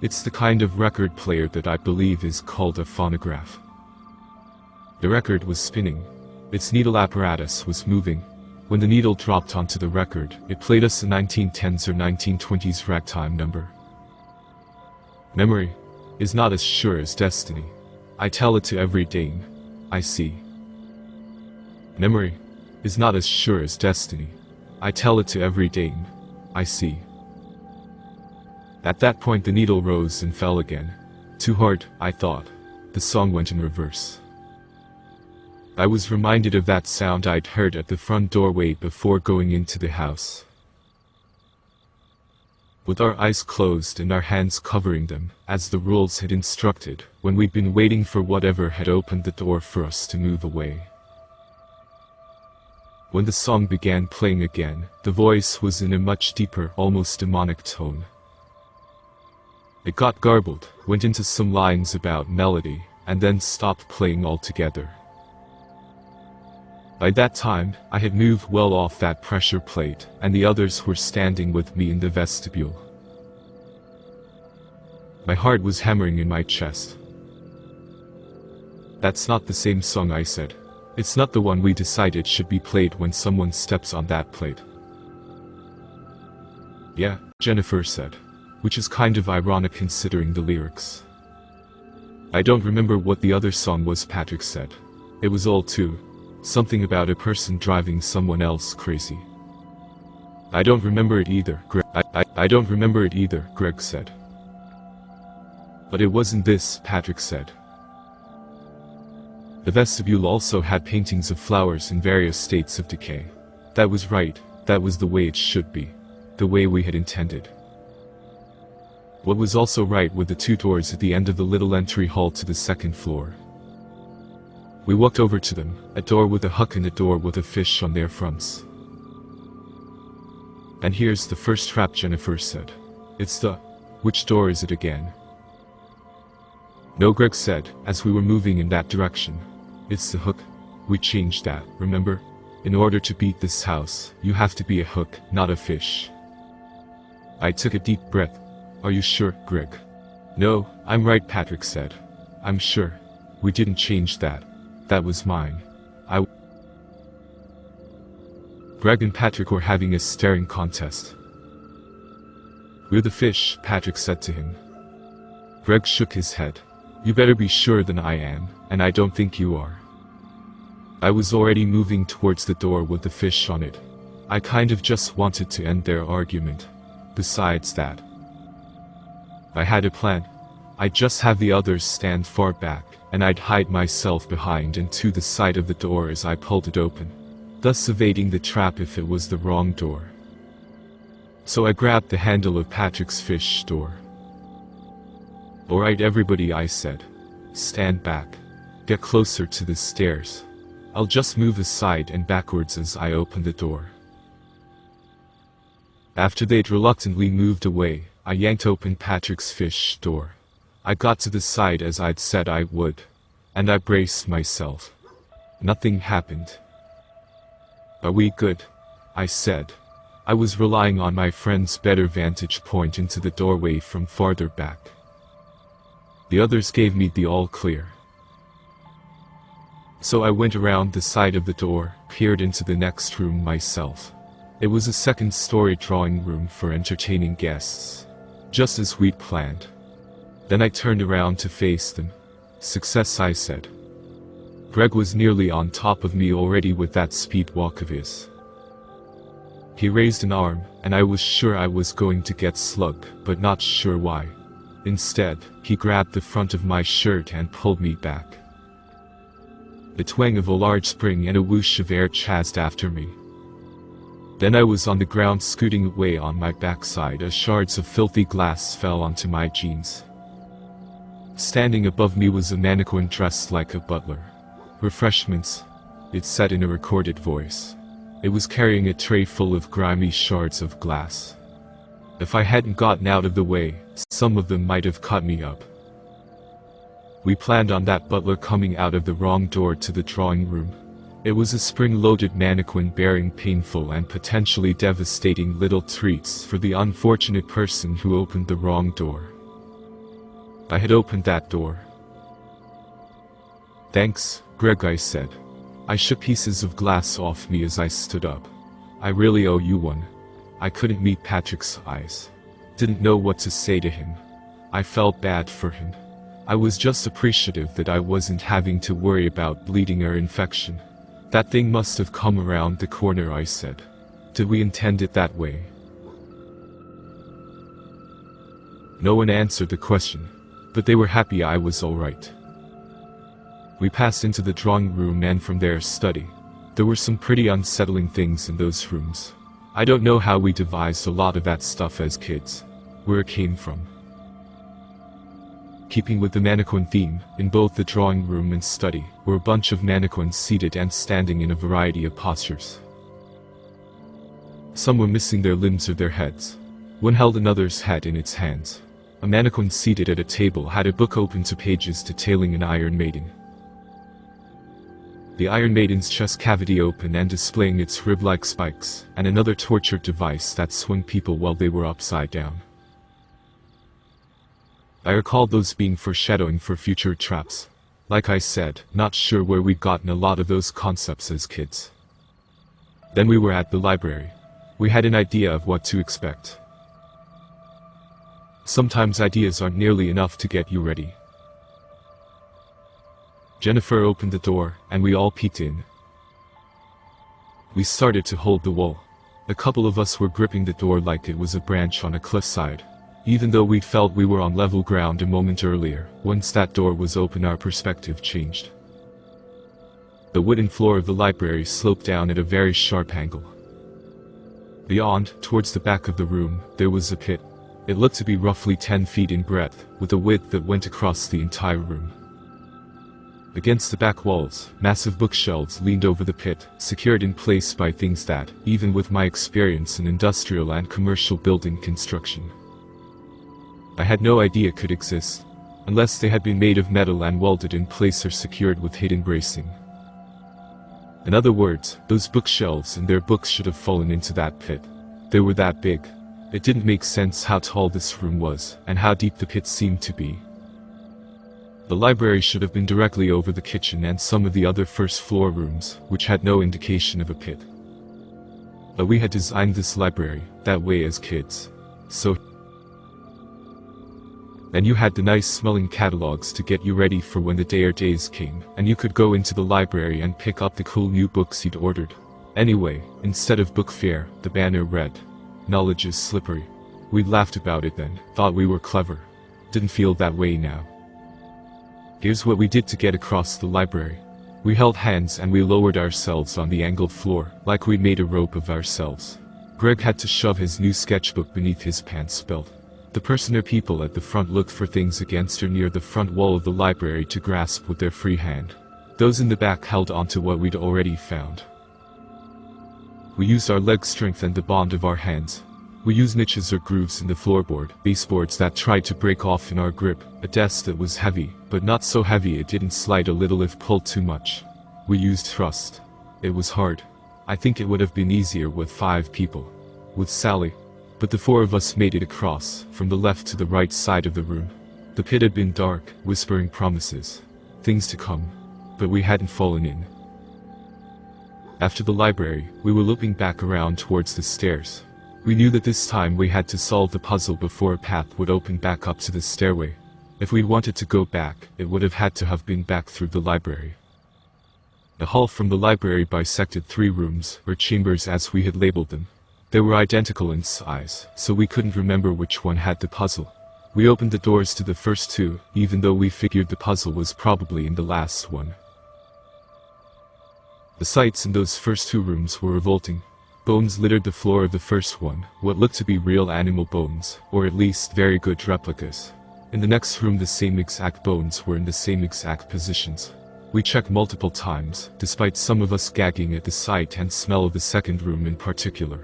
It's the kind of record player that I believe is called a phonograph. The record was spinning. Its needle apparatus was moving. When the needle dropped onto the record, it played us a 1910s or 1920s ragtime number. Memory is not as sure as destiny. I tell it to every dame I see. Memory is not as sure as destiny. I tell it to every dame I see. At that point the needle rose and fell again. Too hard, I thought. The song went in reverse. I was reminded of that sound I'd heard at the front doorway before going into the house. With our eyes closed and our hands covering them, as the rules had instructed, when we'd been waiting for whatever had opened the door for us to move away. When the song began playing again, the voice was in a much deeper, almost demonic tone. It got garbled, went into some lines about melody, and then stopped playing altogether. By that time, I had moved well off that pressure plate, and the others were standing with me in the vestibule. My heart was hammering in my chest. That's not the same song, I said. It's not the one we decided should be played when someone steps on that plate. Yeah, Jennifer said, which is kind of ironic considering the lyrics. I don't remember what the other song was, Patrick said. It was old too. Something about a person driving someone else crazy. I don't remember it either, I don't remember it either, Greg said. But it wasn't this, Patrick said. The vestibule also had paintings of flowers in various states of decay. That was right, that was the way it should be. The way we had intended. What was also right were the two doors at the end of the little entry hall to the second floor. We walked over to them, a door with a hook and a door with a fish on their fronts. And here's the first trap, Jennifer said. It's the... Which door is it again? No, Greg said, as we were moving in that direction. It's the hook. We changed that, remember? In order to beat this house, you have to be a hook, not a fish. I took a deep breath. Are you sure, Greg? No, I'm right, Patrick said. I'm sure. We didn't change that. That was mine. Greg and Patrick were having a staring contest. We're the fish, Patrick said to him. Greg shook his head. You better be sure than I am, and I don't think you are. I was already moving towards the door with the fish on it. I kind of just wanted to end their argument. Besides that, I had a plan. I'd just have the others stand far back, and I'd hide myself behind and to the side of the door as I pulled it open, thus evading the trap if it was the wrong door. So I grabbed the handle of Patrick's fish door. Alright everybody, I said. Stand back. Get closer to the stairs. I'll just move aside and backwards as I open the door. After they'd reluctantly moved away, I yanked open Patrick's fish door. I got to the side as I'd said I would. And I braced myself. Nothing happened. Are we good? I said. I was relying on my friend's better vantage point into the doorway from farther back. The others gave me the all clear. So I went around the side of the door, peered into the next room myself. It was a second-story drawing room for entertaining guests, just as we'd planned. Then I turned around to face them. Success, I said. Greg was nearly on top of me already with that speed walk of his. He raised an arm, and I was sure I was going to get slugged, but not sure why. Instead, he grabbed the front of my shirt and pulled me back. The twang of a large spring and a whoosh of air chased after me. Then I was on the ground scooting away on my backside as shards of filthy glass fell onto my jeans. Standing above me was a mannequin dressed like a butler. Refreshments, it said in a recorded voice. It was carrying a tray full of grimy shards of glass. If I hadn't gotten out of the way, some of them might have cut me up. We planned on that butler coming out of the wrong door to the drawing room. It was a spring-loaded mannequin bearing painful and potentially devastating little treats for the unfortunate person who opened the wrong door. I had opened that door. Thanks, Greg, I said. I shook pieces of glass off me as I stood up. I really owe you one. I couldn't meet Patrick's eyes. Didn't know what to say to him. I felt bad for him. I was just appreciative that I wasn't having to worry about bleeding or infection. That thing must have come around the corner, I said. Did we intend it that way? No one answered the question, but they were happy I was alright. We passed into the drawing room and from there study. There were some pretty unsettling things in those rooms. I don't know how we devised a lot of that stuff as kids. Where it came from. Keeping with the mannequin theme, in both the drawing room and study, were a bunch of mannequins seated and standing in a variety of postures. Some were missing their limbs or their heads. One held another's head in its hands. A mannequin seated at a table had a book open to pages detailing an Iron Maiden. The Iron Maiden's chest cavity open and displaying its rib-like spikes, and another torture device that swung people while they were upside down. I recalled those being foreshadowing for future traps. Like I said, not sure where we'd gotten a lot of those concepts as kids. Then we were at the library. We had an idea of what to expect. Sometimes ideas aren't nearly enough to get you ready. Jennifer opened the door, and we all peeked in. We started to hold the wall. A couple of us were gripping the door like it was a branch on a cliffside. Even though we felt we were on level ground a moment earlier, once that door was open our perspective changed. The wooden floor of the library sloped down at a very sharp angle. Beyond, towards the back of the room, there was a pit. It looked to be roughly 10 feet in breadth, with a width that went across the entire room. Against the back walls, massive bookshelves leaned over the pit, secured in place by things that, even with my experience in industrial and commercial building construction, I had no idea could exist, unless they had been made of metal and welded in place or secured with hidden bracing. In other words, those bookshelves and their books should have fallen into that pit. They were that big. It didn't make sense how tall this room was, and how deep the pit seemed to be. The library should have been directly over the kitchen and some of the other first floor rooms, which had no indication of a pit. But we had designed this library that way as kids. So, and you had the nice smelling catalogs to get you ready for when the day or days came, and you could go into the library and pick up the cool new books you'd ordered. Anyway, instead of book fair, the banner read, "Knowledge is slippery." We laughed about it then, thought we were clever. Didn't feel that way now. Here's what we did to get across the library. We held hands and we lowered ourselves on the angled floor, like we'd made a rope of ourselves. Greg had to shove his new sketchbook beneath his pants belt. The person or people at the front looked for things against or near the front wall of the library to grasp with their free hand. Those in the back held onto what we'd already found. We used our leg strength and the bond of our hands. We used niches or grooves in the floorboard, baseboards that tried to break off in our grip, a desk that was heavy, but not so heavy it didn't slide a little if pulled too much. We used thrust. It was hard. I think it would have been easier with 5 people. With Sally. But the 4 of us made it across, from the left to the right side of the room. The pit had been dark, whispering promises. Things to come. But we hadn't fallen in. After the library, we were looping back around towards the stairs. We knew that this time we had to solve the puzzle before a path would open back up to the stairway. If we wanted to go back, it would have had to have been back through the library. The hall from the library bisected 3 rooms, or chambers as we had labeled them. They were identical in size, so we couldn't remember which one had the puzzle. We opened the doors to the first 2, even though we figured the puzzle was probably in the last one. The sights in those first 2 rooms were revolting. Bones littered the floor of the first one, what looked to be real animal bones, or at least very good replicas. In the next room the same exact bones were in the same exact positions. We checked multiple times, despite some of us gagging at the sight and smell of the second room in particular.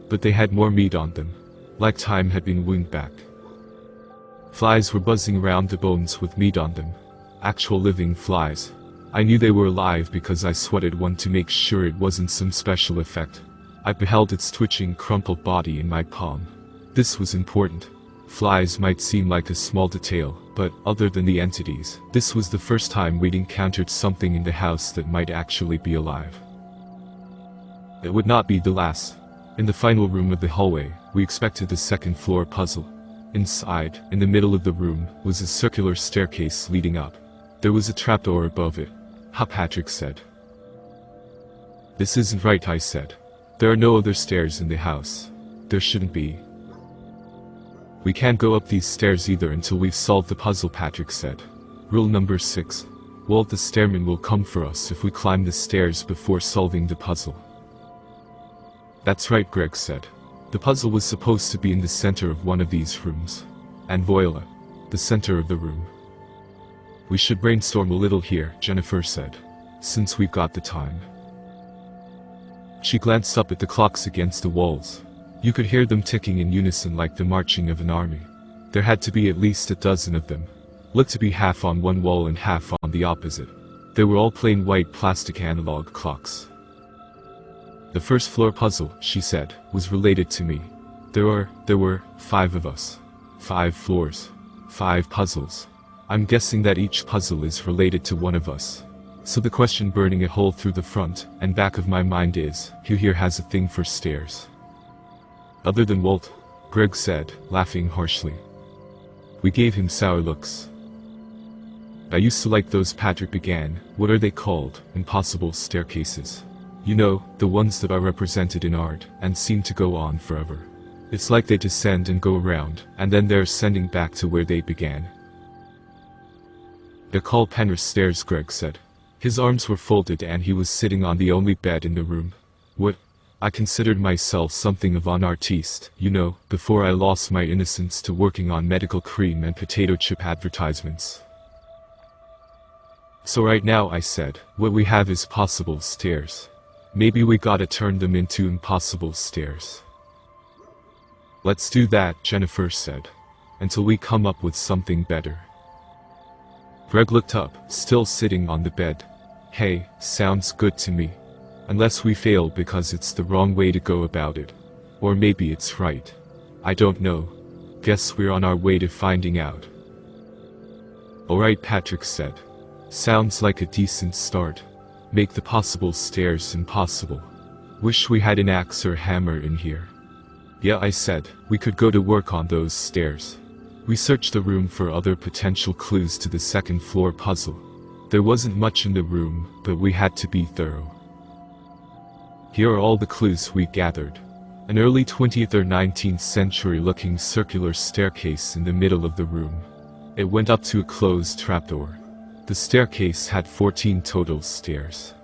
But they had more meat on them, like time had been wound back. Flies were buzzing around the bones with meat on them. Actual living flies. I knew they were alive because I swatted one to make sure it wasn't some special effect. I beheld its twitching, crumpled body in my palm. This was important. Flies might seem like a small detail, but other than the entities, this was the first time we'd encountered something in the house that might actually be alive. It would not be the last. In the final room of the hallway, we expected the second floor puzzle. Inside, in the middle of the room, was a circular staircase leading up. There was a trapdoor above it. Patrick said. "This isn't right," I said. "There are no other stairs in the house. There shouldn't be." "We can't go up these stairs either until we've solved the puzzle," Patrick said. "Rule number 6. Walt the stairman will come for us if we climb the stairs before solving the puzzle." "That's right," Greg said. "The puzzle was supposed to be in the center of one of these rooms. And voila, the center of the room." "We should brainstorm a little here," Jennifer said, "since we've got the time." She glanced up at the clocks against the walls. You could hear them ticking in unison like the marching of an army. There had to be at least a dozen of them. Looked to be half on one wall and half on the opposite. They were all plain white plastic analog clocks. "The first floor puzzle," she said, "was related to me. There were 5 of us. 5 floors. 5 puzzles. I'm guessing that each puzzle is related to one of us. So the question burning a hole through the front and back of my mind is, who here has a thing for stairs? Other than Walt, Greg said, laughing harshly. We gave him sour looks. I used to like those, Patrick began. What are they called? Impossible staircases. You know, the ones that are represented in art and seem to go on forever. It's like they descend and go around, and then they're ascending back to where they began. They're called Penrith stairs, Greg said. His arms were folded and he was sitting on the only bed in the room. What? I considered myself something of an artiste, you know, before I lost my innocence to working on medical cream and potato chip advertisements. So right now, I said, what we have is possible stairs. Maybe we gotta turn them into impossible stairs. Let's do that, Jennifer said. Until we come up with something better. Greg looked up, still sitting on the bed. Hey, sounds good to me. Unless we fail because it's the wrong way to go about it. Or maybe it's right. I don't know. Guess we're on our way to finding out. Alright, Patrick said. Sounds like a decent start. Make the possible stairs impossible. Wish we had an axe or hammer in here. Yeah, I said, we could go to work on those stairs. We searched the room for other potential clues to the second floor puzzle. There wasn't much in the room, but we had to be thorough. Here are all the clues we gathered. An early 20th or 19th century looking circular staircase in the middle of the room. It went up to a closed trapdoor. The staircase had 14 total stairs.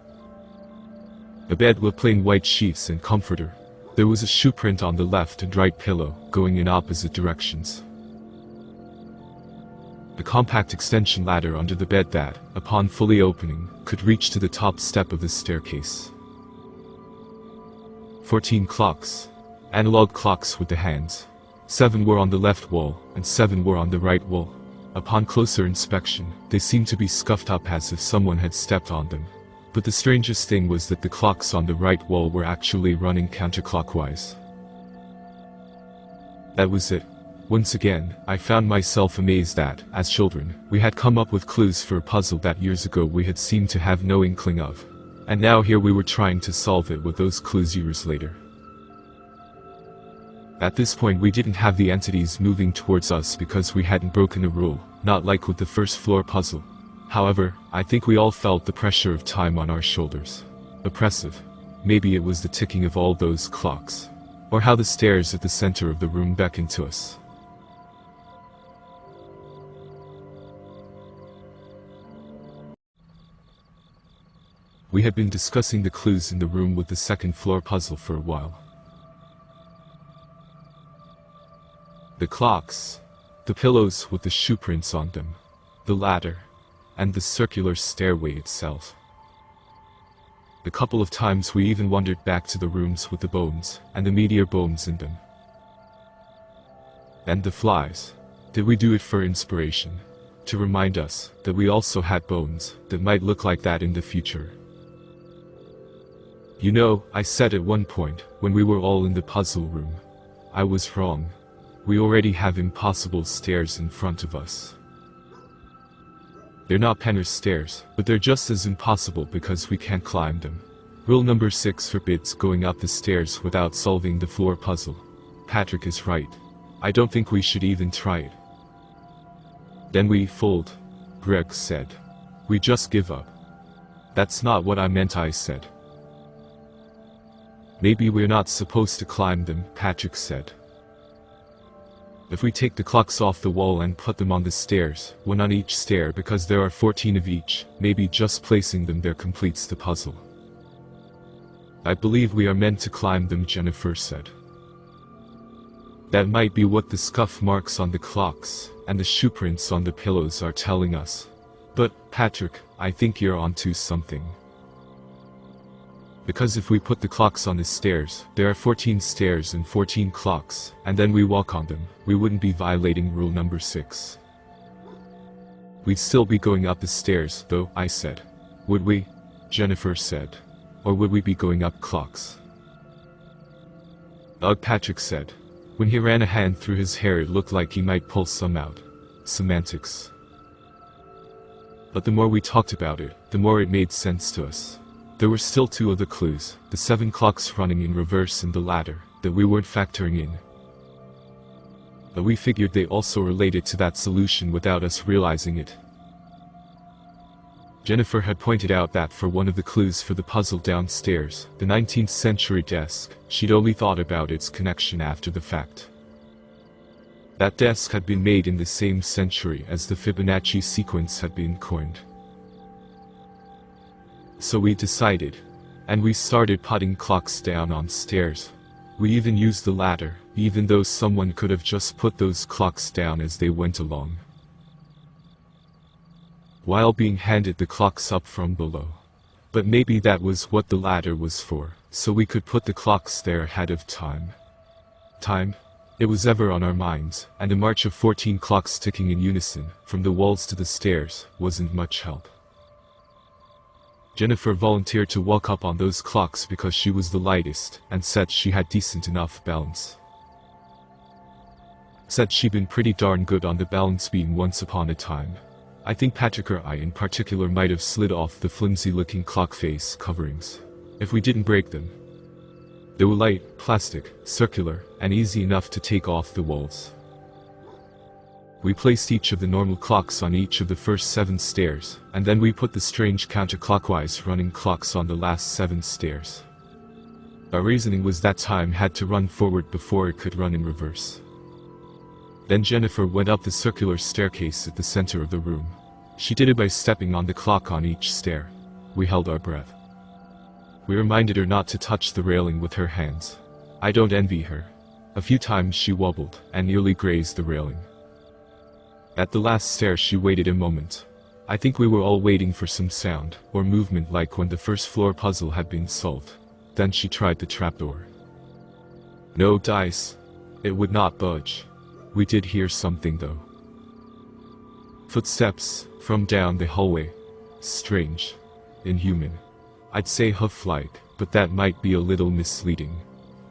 A bed with plain white sheets and comforter. There was a shoe print on the left and right pillow, going in opposite directions. A compact extension ladder under the bed that, upon fully opening, could reach to the top step of the staircase. 14 clocks. Analog clocks with the hands. 7 were on the left wall, and 7 were on the right wall. Upon closer inspection, they seemed to be scuffed up as if someone had stepped on them. But the strangest thing was that the clocks on the right wall were actually running counterclockwise. That was it. Once again, I found myself amazed that, as children, we had come up with clues for a puzzle that years ago we had seemed to have no inkling of. And now here we were trying to solve it with those clues years later. At this point we didn't have the entities moving towards us because we hadn't broken a rule, not like with the first floor puzzle. However, I think we all felt the pressure of time on our shoulders. Oppressive. Maybe it was the ticking of all those clocks. Or how the stairs at the center of the room beckoned to us. We had been discussing the clues in the room with the second floor puzzle for a while. The clocks, the pillows with the shoe prints on them, the ladder, and the circular stairway itself. A couple of times we even wandered back to the rooms with the bones, and the meteor bones in them. And the flies. Did we do it for inspiration? To remind us that we also had bones that might look like that in the future? You know, I said at one point, when we were all in the puzzle room. I was wrong. We already have impossible stairs in front of us. They're not Penrith stairs, but they're just as impossible because we can't climb them. Rule number 6 forbids going up the stairs without solving the floor puzzle. Patrick is right. I don't think we should even try it. Then we fold, Greg said. We just give up. That's not what I meant, I said. Maybe we're not supposed to climb them, Patrick said. If we take the clocks off the wall and put them on the stairs, one on each stair because there are 14 of each, maybe just placing them there completes the puzzle. I believe we are meant to climb them, Jennifer said. That might be what the scuff marks on the clocks, and the shoe prints on the pillows are telling us. But, Patrick, I think you're onto something. Because if we put the clocks on the stairs, there are 14 stairs and 14 clocks, and then we walk on them, we wouldn't be violating rule number 6. We'd still be going up the stairs, though, I said. Would we? Jennifer said. Or would we be going up clocks? Ugh, Patrick said. When he ran a hand through his hair it looked like he might pull some out. Semantics. But the more we talked about it, the more it made sense to us. There were still 2 other clues, the 7 clocks running in reverse and the ladder, that we weren't factoring in. But we figured they also related to that solution without us realizing it. Jennifer had pointed out that for one of the clues for the puzzle downstairs, the 19th century desk, she'd only thought about its connection after the fact. That desk had been made in the same century as the Fibonacci sequence had been coined. So we decided, and we started putting clocks down on stairs. We even used the ladder, even though someone could have just put those clocks down as they went along, while being handed the clocks up from below. But maybe that was what the ladder was for, so we could put the clocks there ahead of time. It was ever on our minds, and a march of 14 clocks ticking in unison, from the walls to the stairs, wasn't much help. Jennifer volunteered to walk up on those clocks because she was the lightest, and said she had decent enough balance. Said she'd been pretty darn good on the balance beam once upon a time. I think Patrick or I in particular might have slid off the flimsy-looking clock face coverings, if we didn't break them. They were light, plastic, circular, and easy enough to take off the walls. We placed each of the normal clocks on each of the first 7 stairs, and then we put the strange counterclockwise running clocks on the last 7 stairs. Our reasoning was that time had to run forward before it could run in reverse. Then Jennifer went up the circular staircase at the center of the room. She did it by stepping on the clock on each stair. We held our breath. We reminded her not to touch the railing with her hands. I don't envy her. A few times she wobbled and nearly grazed the railing. At the last stair she waited a moment. I think we were all waiting for some sound or movement like when the first floor puzzle had been solved. Then she tried the trapdoor. No dice. It would not budge. We did hear something though. Footsteps from down the hallway. Strange. Inhuman. I'd say hoof-like, but that might be a little misleading.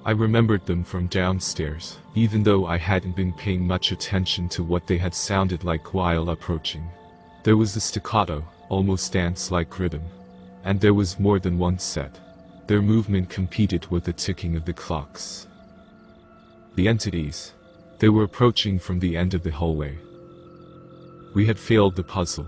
I remembered them from downstairs, even though I hadn't been paying much attention to what they had sounded like while approaching. There was the staccato, almost dance-like rhythm. And there was more than one set. Their movement competed with the ticking of the clocks. The entities. They were approaching from the end of the hallway. We had failed the puzzle.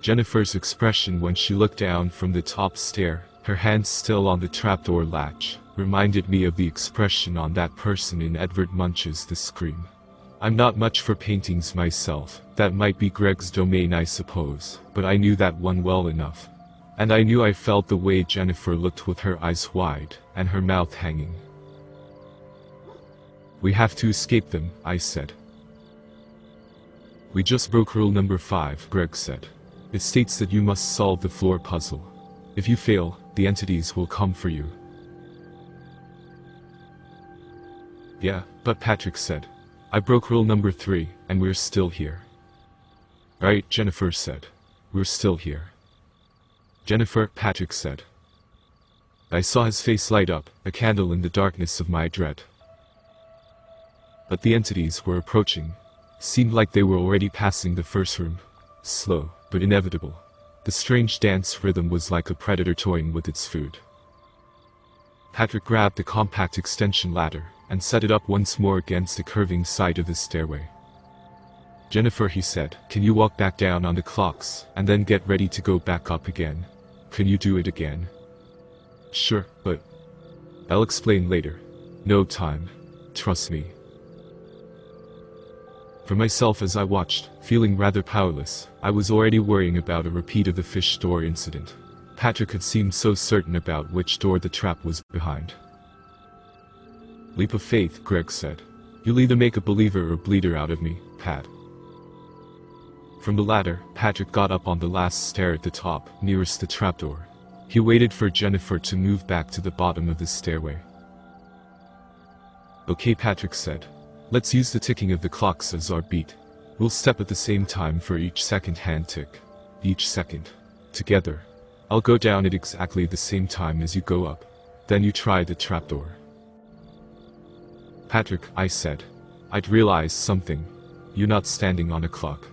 Jennifer's expression when she looked down from the top stair, her hands still on the trapdoor latch, reminded me of the expression on that person in Edvard Munch's The Scream. I'm not much for paintings myself, that might be Greg's domain I suppose, but I knew that one well enough. And I knew I felt the way Jennifer looked with her eyes wide, and her mouth hanging. We have to escape them, I said. We just broke rule number 5, Greg said. It states that you must solve the floor puzzle. If you fail, the entities will come for you. Yeah, but Patrick said. I broke rule number 3, and we're still here. Right, Jennifer said. We're still here. Jennifer, Patrick said. I saw his face light up, a candle in the darkness of my dread. But the entities were approaching. Seemed like they were already passing the first room. Slow, but inevitable. The strange dance rhythm was like a predator toying with its food. Patrick grabbed the compact extension ladder, and set it up once more against the curving side of the stairway. Jennifer, he said, can you walk back down on the clocks, and then get ready to go back up again? Can you do it again? Sure, but I'll explain later. No time. Trust me. For myself as I watched, feeling rather powerless, I was already worrying about a repeat of the fish door incident. Patrick had seemed so certain about which door the trap was behind. Leap of faith, Greg said. You'll either make a believer or bleeder out of me, Pat. From the ladder, Patrick got up on the last stair at the top, nearest the trapdoor. He waited for Jennifer to move back to the bottom of the stairway. Okay, Patrick said. Let's use the ticking of the clocks as our beat. We'll step at the same time for each second hand tick. Each second. Together. I'll go down at exactly the same time as you go up. Then you try the trapdoor. Patrick, I said. I'd realized something. You're not standing on a clock.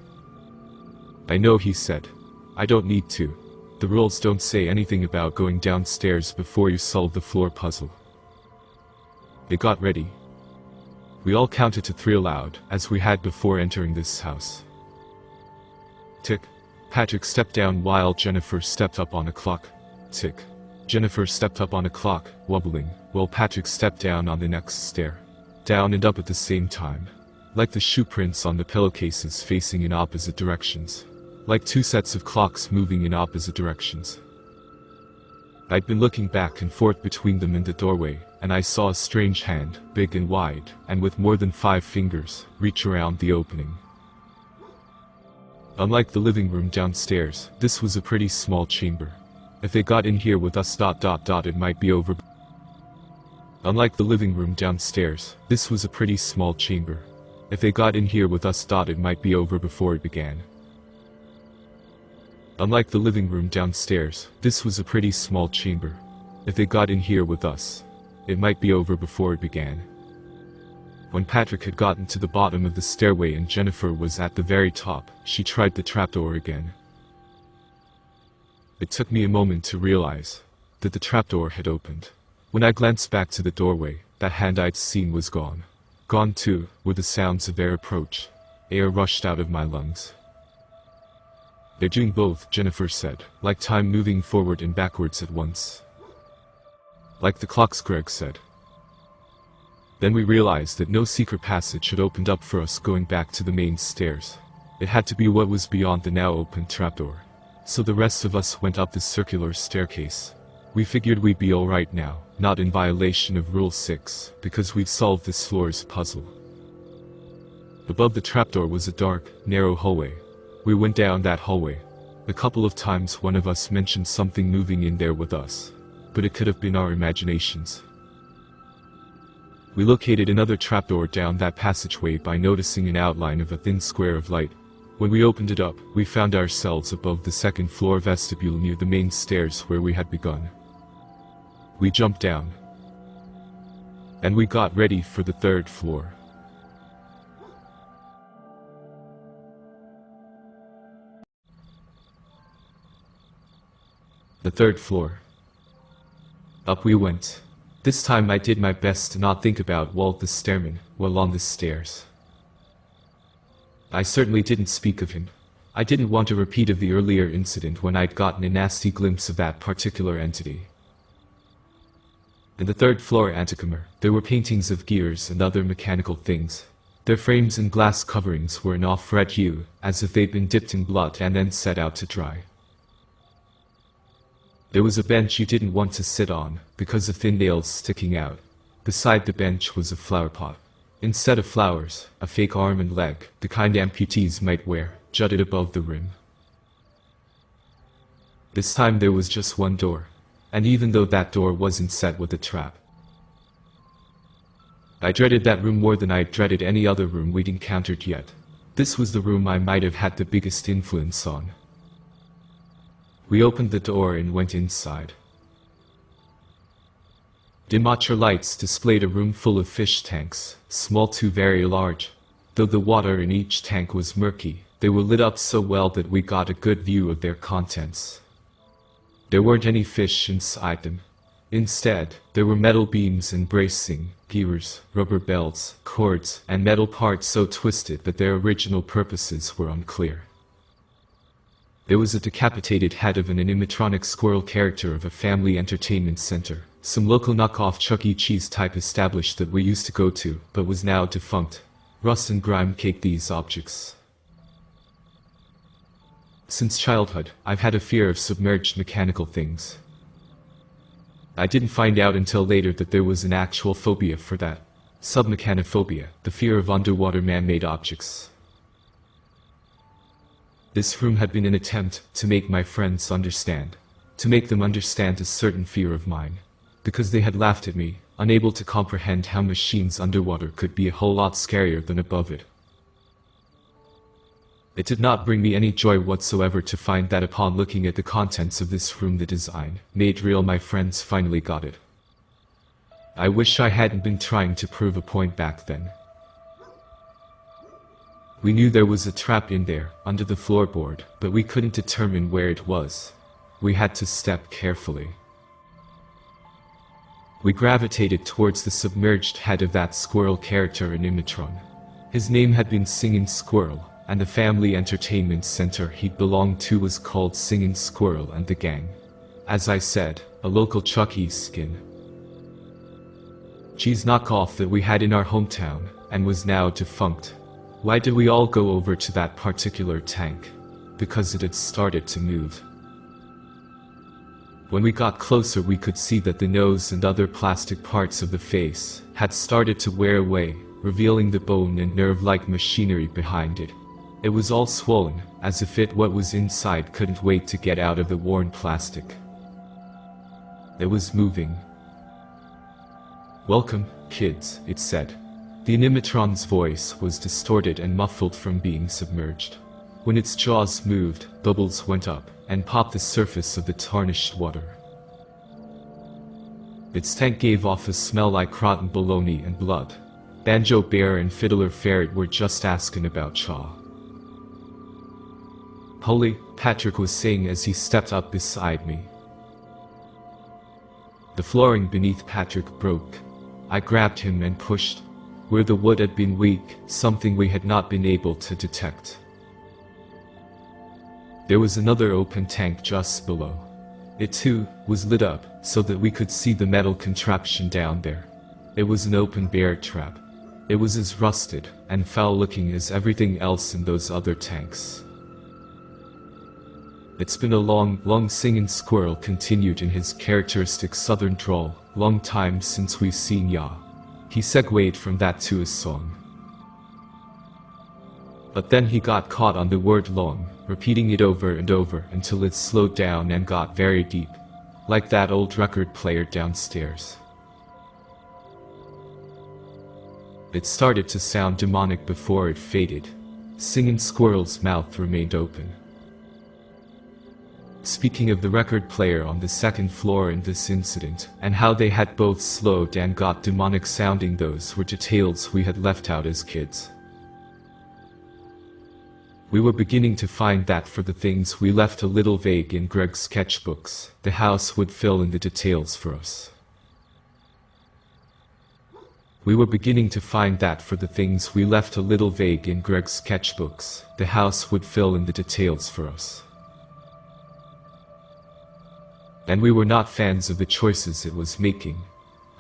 I know, he said. I don't need to. The rules don't say anything about going downstairs before you solve the floor puzzle. They got ready. We all counted to 3 aloud, as we had before entering this house. Tick. Patrick stepped down while Jennifer stepped up on a clock. Tick. Jennifer stepped up on a clock, wobbling, while Patrick stepped down on the next stair. Down and up at the same time. Like the shoe prints on the pillowcases facing in opposite directions. Like 2 sets of clocks moving in opposite directions. I'd been looking back and forth between them in the doorway, and I saw a strange hand, big and wide, and with more than 5 fingers, reach around the opening. Unlike the living room downstairs, this was a pretty small chamber. If they got in here with us ... it might be over. Unlike the living room downstairs, this was a pretty small chamber. If they got in here with us ... it might be over before it began. Unlike the living room downstairs, this was a pretty small chamber. If they got in here with us, it might be over before it began. When Patrick had gotten to the bottom of the stairway and Jennifer was at the very top, she tried the trapdoor again. It took me a moment to realize that the trapdoor had opened. When I glanced back to the doorway, that hand I'd seen was gone. Gone too, were the sounds of their approach. Air rushed out of my lungs. They're doing both, Jennifer said, like time moving forward and backwards at once. Like the clocks, Greg said. Then we realized that no secret passage had opened up for us going back to the main stairs. It had to be what was beyond the now open trapdoor. So the rest of us went up this circular staircase. We figured we'd be alright now, not in violation of Rule 6, because we'd solved this floor's puzzle. Above the trapdoor was a dark, narrow hallway. We went down that hallway. A couple of times one of us mentioned something moving in there with us. But it could have been our imaginations. We located another trapdoor down that passageway by noticing an outline of a thin square of light. When we opened it up, we found ourselves above the second floor vestibule near the main stairs where we had begun. We jumped down. And we got ready for the 3rd floor. The 3rd floor. Up we went. This time I did my best to not think about Walt the Stairman while on the stairs. I certainly didn't speak of him. I didn't want a repeat of the earlier incident when I'd gotten a nasty glimpse of that particular entity. In the 3rd floor antechamber, there were paintings of gears and other mechanical things. Their frames and glass coverings were an off-red hue, as if they'd been dipped in blood and then set out to dry. There was a bench you didn't want to sit on, because of thin nails sticking out. Beside the bench was a flower pot. Instead of flowers, a fake arm and leg, the kind amputees might wear, jutted above the rim. This time there was just one door. And even though that door wasn't set with a trap. I dreaded that room more than I'd dreaded any other room we'd encountered yet. This was the room I might have had the biggest influence on. We opened the door and went inside. Dimacher lights displayed a room full of fish tanks, small to very large. Though the water in each tank was murky, they were lit up so well that we got a good view of their contents. There weren't any fish inside them. Instead, there were metal beams and bracing, gears, rubber belts, cords, and metal parts so twisted that their original purposes were unclear. There was a decapitated head of an animatronic squirrel character of a family entertainment center, some local knockoff Chuck E. Cheese type established that we used to go to, but was now defunct. Rust and grime caked these objects. Since childhood, I've had a fear of submerged mechanical things. I didn't find out until later that there was an actual phobia for that. Submechanophobia, the fear of underwater man-made objects. This room had been an attempt to make my friends understand. To make them understand a certain fear of mine. Because they had laughed at me, unable to comprehend how machines underwater could be a whole lot scarier than above it. It did not bring me any joy whatsoever to find that upon looking at the contents of this room the design, made real, my friends finally got it. I wish I hadn't been trying to prove a point back then. We knew there was a trap in there, under the floorboard, but we couldn't determine where it was. We had to step carefully. We gravitated towards the submerged head of that squirrel character animatron. His name had been Singing Squirrel, and the family entertainment center he'd belonged to was called Singing Squirrel and the Gang. As I said, a local Chuck E. skin. Cheese knockoff that we had in our hometown, and was now defunct. Why did we all go over to that particular tank? Because it had started to move. When we got closer we could see that the nose and other plastic parts of the face had started to wear away, revealing the bone and nerve-like machinery behind it. It was all swollen, as if what was inside couldn't wait to get out of the worn plastic. It was moving. "Welcome, kids," it said. The animatron's voice was distorted and muffled from being submerged. When its jaws moved, bubbles went up and popped the surface of the tarnished water. Its tank gave off a smell like rotten bologna and blood. Banjo Bear and Fiddler Ferret were just asking about Chaw. "Holy," Patrick was saying as he stepped up beside me. The flooring beneath Patrick broke. I grabbed him and pushed. Where the wood had been weak, something we had not been able to detect. There was another open tank just below. It too was lit up, so that we could see the metal contraption down there. It was an open bear trap. It was as rusted and foul-looking as everything else in those other tanks. "It's been a long Singing Squirrel continued in his characteristic southern drawl, long time since we've seen ya." He segued from that to his song. But then he got caught on the word long, repeating it over and over until it slowed down and got very deep, like that old record player downstairs. It started to sound demonic before it faded. Singing Squirrel's mouth remained open. Speaking of the record player on the second floor in this incident, and how they had both slowed and got demonic sounding, those were details we had left out as kids. We were beginning to find that for the things we left a little vague in Greg's sketchbooks, the house would fill in the details for us. We were beginning to find that for the things we left a little vague in Greg's sketchbooks, the house would fill in the details for us. And we were not fans of the choices it was making,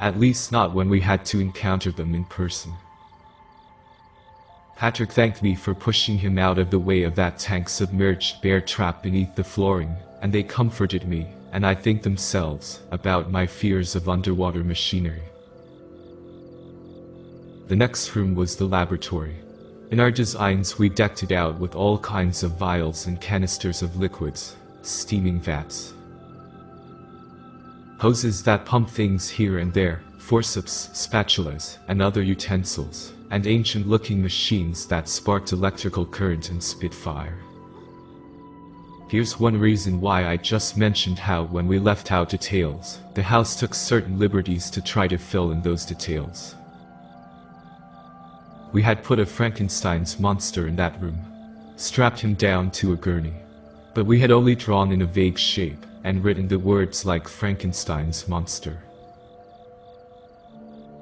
at least not when we had to encounter them in person. Patrick thanked me for pushing him out of the way of that tank-submerged bear trap beneath the flooring, and they comforted me, and I think themselves, about my fears of underwater machinery. The next room was the laboratory. In our designs we decked it out with all kinds of vials and canisters of liquids, steaming vats, hoses that pump things here and there, forceps, spatulas, and other utensils, and ancient-looking machines that sparked electrical current and spit fire. Here's one reason why I just mentioned how when we left out details, the house took certain liberties to try to fill in those details. We had put a Frankenstein's monster in that room, strapped him down to a gurney, but we had only drawn in a vague shape and written the words like Frankenstein's monster.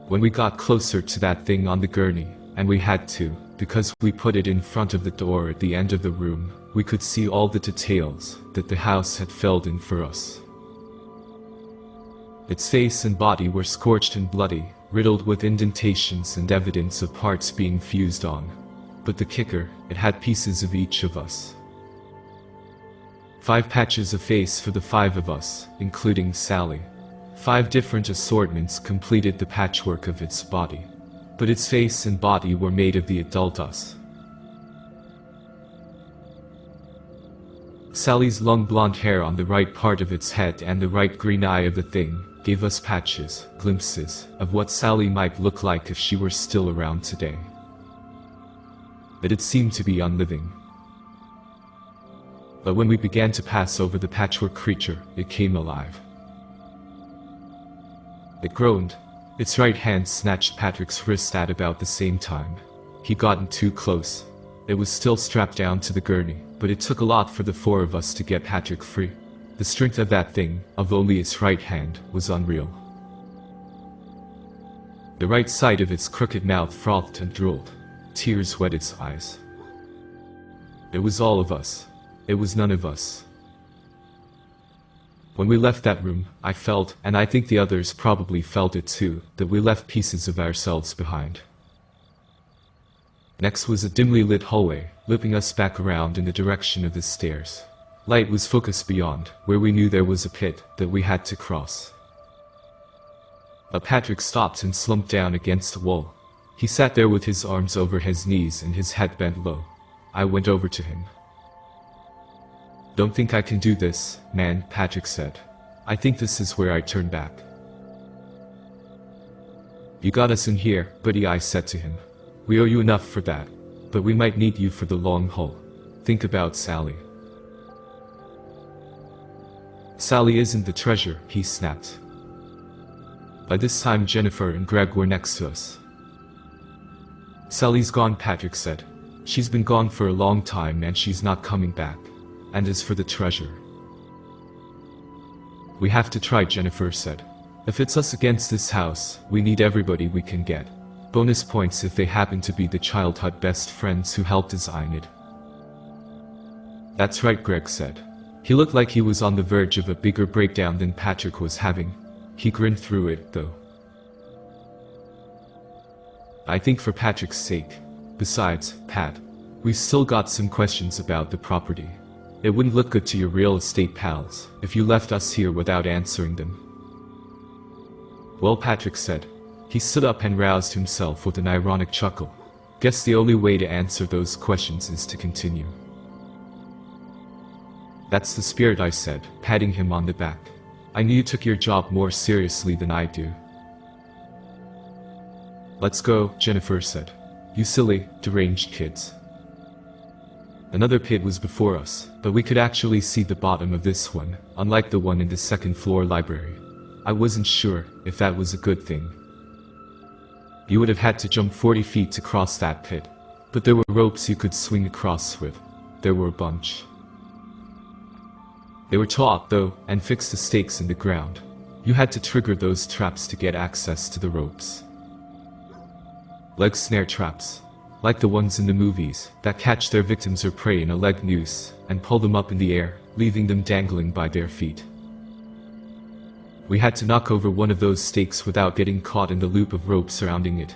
When we got closer to that thing on the gurney, and we had to, because we put it in front of the door at the end of the room, we could see all the details that the house had filled in for us. Its face and body were scorched and bloody, riddled with indentations and evidence of parts being fused on. But the kicker, it had pieces of each of us. 5 patches of face for the 5 of us, including Sally. 5 different assortments completed the patchwork of its body. But its face and body were made of the adult us. Sally's long blonde hair on the right part of its head and the right green eye of the thing gave us patches, glimpses, of what Sally might look like if she were still around today. But it seemed to be unliving. But when we began to pass over the patchwork creature, it came alive. It groaned. Its right hand snatched Patrick's wrist at about the same time. He'd gotten too close. It was still strapped down to the gurney, but it took a lot for the four of us to get Patrick free. The strength of that thing, of only its right hand, was unreal. The right side of its crooked mouth frothed and drooled. Tears wet its eyes. It was all of us. It was none of us. When we left that room, I felt, and I think the others probably felt it too, that we left pieces of ourselves behind. Next was a dimly lit hallway, looping us back around in the direction of the stairs. Light was focused beyond, where we knew there was a pit that we had to cross. But Patrick stopped and slumped down against the wall. He sat there with his arms over his knees and his head bent low. I went over to him. "Don't think I can do this, man," Patrick said. "I think this is where I turn back." "You got us in here, buddy," I said to him. "We owe you enough for that. But we might need you for the long haul. Think about Sally." "Sally isn't the treasure," he snapped. By this time Jennifer and Greg were next to us. "Sally's gone," Patrick said. "She's been gone for a long time and she's not coming back. And as for the treasure..." "We have to try," Jennifer said. "If it's us against this house, we need everybody we can get. Bonus points if they happen to be the childhood best friends who helped design it." "That's right," Greg said. He looked like he was on the verge of a bigger breakdown than Patrick was having. He grinned through it, though. "I think for Patrick's sake. Besides, Pat, we've still got some questions about the property. It wouldn't look good to your real estate pals if you left us here without answering them." "Well," Patrick said. He stood up and roused himself with an ironic chuckle. "Guess the only way to answer those questions is to continue." "That's the spirit," I said, patting him on the back. "I knew you took your job more seriously than I do." "Let's go," Jennifer said. "You silly, deranged kids." Another pit was before us, but we could actually see the bottom of this one, unlike the one in the second-floor library. I wasn't sure if that was a good thing. You would have had to jump 40 feet to cross that pit, but there were ropes you could swing across with. There were a bunch. They were taut, though, and fixed to stakes in the ground. You had to trigger those traps to get access to the ropes. Leg snare traps, like the ones in the movies, that catch their victims or prey in a leg noose and pull them up in the air, leaving them dangling by their feet. We had to knock over one of those stakes without getting caught in the loop of rope surrounding it.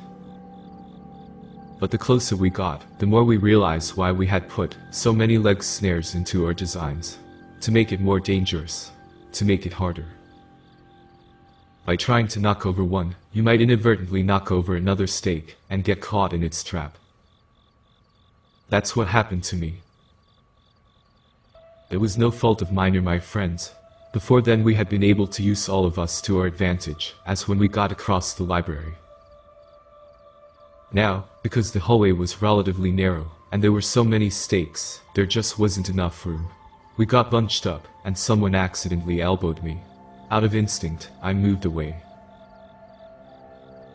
But the closer we got, the more we realized why we had put so many leg snares into our designs. To make it more dangerous. To make it harder. By trying to knock over one, you might inadvertently knock over another stake and get caught in its trap. That's what happened to me. It was no fault of mine or my friends. Before then we had been able to use all of us to our advantage, as when we got across the library. Now, because the hallway was relatively narrow, and there were so many stakes, there just wasn't enough room. We got bunched up, and someone accidentally elbowed me. Out of instinct, I moved away.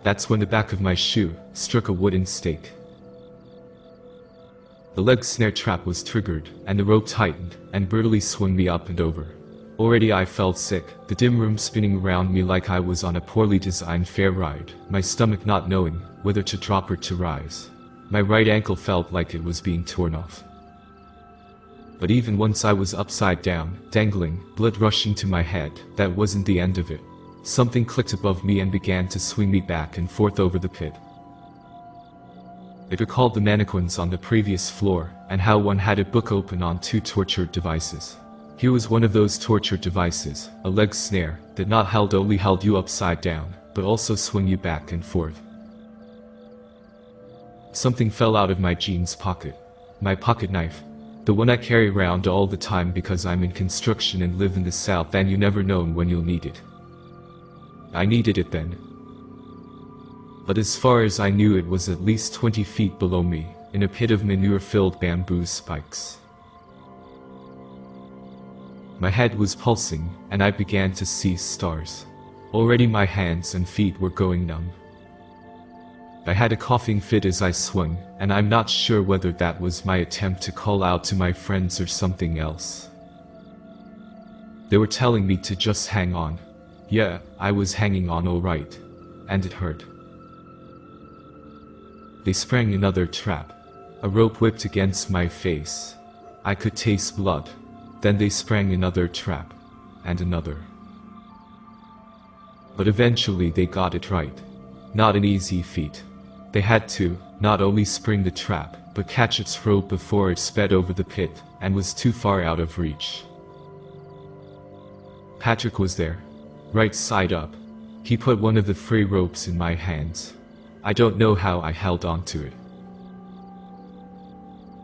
That's when the back of my shoe struck a wooden stake. The leg snare trap was triggered, and the rope tightened, and brutally swung me up and over. Already I felt sick, the dim room spinning around me like I was on a poorly designed fair ride, my stomach not knowing whether to drop or to rise. My right ankle felt like it was being torn off. But even once I was upside down, dangling, blood rushing to my head, that wasn't the end of it. Something clicked above me and began to swing me back and forth over the pit. It recalled the mannequins on the previous floor, and how one had a book open on two torture devices. Here was one of those torture devices, a leg snare, that not only held you upside down, but also swung you back and forth. Something fell out of my jeans pocket. My pocket knife. The one I carry around all the time because I'm in construction and live in the south and you never know when you'll need it. I needed it then. But as far as I knew it was at least 20 feet below me, in a pit of manure-filled bamboo spikes. My head was pulsing, and I began to see stars. Already my hands and feet were going numb. I had a coughing fit as I swung, and I'm not sure whether that was my attempt to call out to my friends or something else. They were telling me to just hang on. Yeah, I was hanging on alright. And it hurt. They sprang another trap. A rope whipped against my face. I could taste blood. Then they sprang another trap. And another. But eventually they got it right. Not an easy feat. They had to, not only spring the trap, but catch its rope before it sped over the pit, and was too far out of reach. Patrick was there. Right side up. He put one of the free ropes in my hands. I don't know how I held on to it.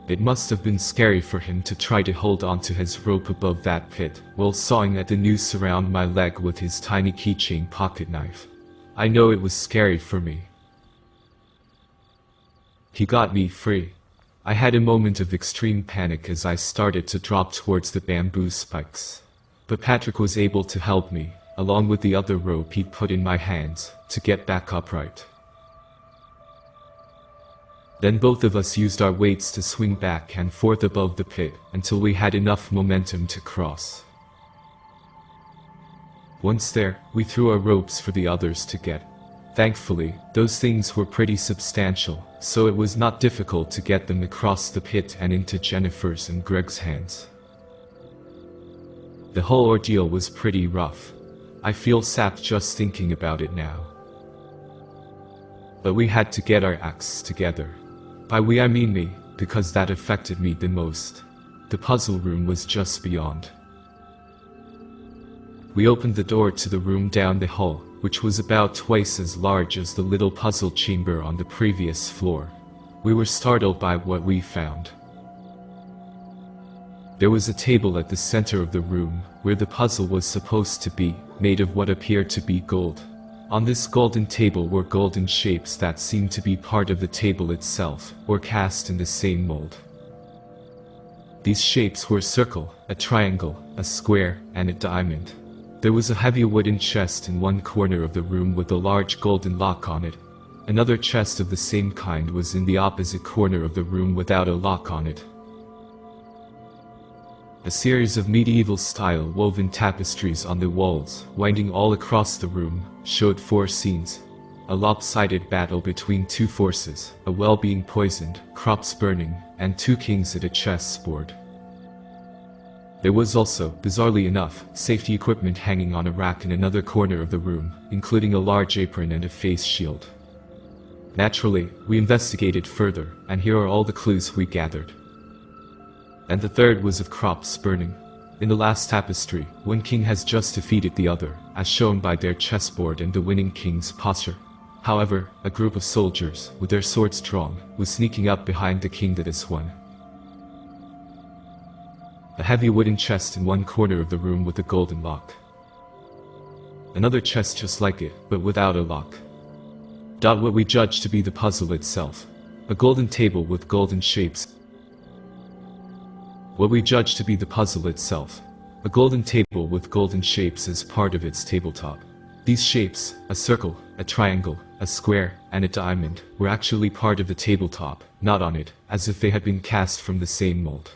It must have been scary for him to try to hold on to his rope above that pit, while sawing at the noose around my leg with his tiny keychain pocket knife. I know it was scary for me. He got me free. I had a moment of extreme panic as I started to drop towards the bamboo spikes. But Patrick was able to help me, along with the other rope he'd put in my hands, to get back upright. Then both of us used our weights to swing back and forth above the pit, until we had enough momentum to cross. Once there, we threw our ropes for the others to get. Thankfully, those things were pretty substantial, so it was not difficult to get them across the pit and into Jennifer's and Greg's hands. The whole ordeal was pretty rough. I feel sapped just thinking about it now. But we had to get our acts together. By we I mean me, because that affected me the most. The puzzle room was just beyond. We opened the door to the room down the hall, which was about twice as large as the little puzzle chamber on the previous floor. We were startled by what we found. There was a table at the center of the room, where the puzzle was supposed to be, made of what appeared to be gold. On this golden table were golden shapes that seemed to be part of the table itself, or cast in the same mold. These shapes were a circle, a triangle, a square, and a diamond. There was a heavy wooden chest in one corner of the room with a large golden lock on it. Another chest of the same kind was in the opposite corner of the room without a lock on it. A series of medieval-style woven tapestries on the walls, winding all across the room, showed 4 scenes. A lopsided battle between 2 forces, a well being poisoned, crops burning, and 2 kings at a chessboard. There was also, bizarrely enough, safety equipment hanging on a rack in another corner of the room, including a large apron and a face shield. Naturally, we investigated further, and here are all the clues we gathered. And the third was of crops burning. In the last tapestry, one king has just defeated the other, as shown by their chessboard and the winning king's posture. However, a group of soldiers, with their swords drawn, was sneaking up behind the king that has won. A heavy wooden chest in one corner of the room with a golden lock. Another chest just like it, but without a lock. What we judge to be the puzzle itself. A golden table with golden shapes. What we judge to be the puzzle itself. A golden table with golden shapes as part of its tabletop. These shapes, a circle, a triangle, a square, and a diamond, were actually part of the tabletop, not on it, as if they had been cast from the same mold.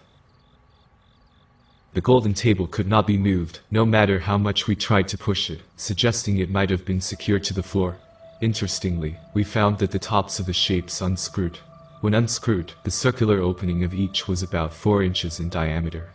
The golden table could not be moved, no matter how much we tried to push it, suggesting it might have been secured to the floor. Interestingly, we found that the tops of the shapes unscrewed. When unscrewed, the circular opening of each was about 4 inches in diameter.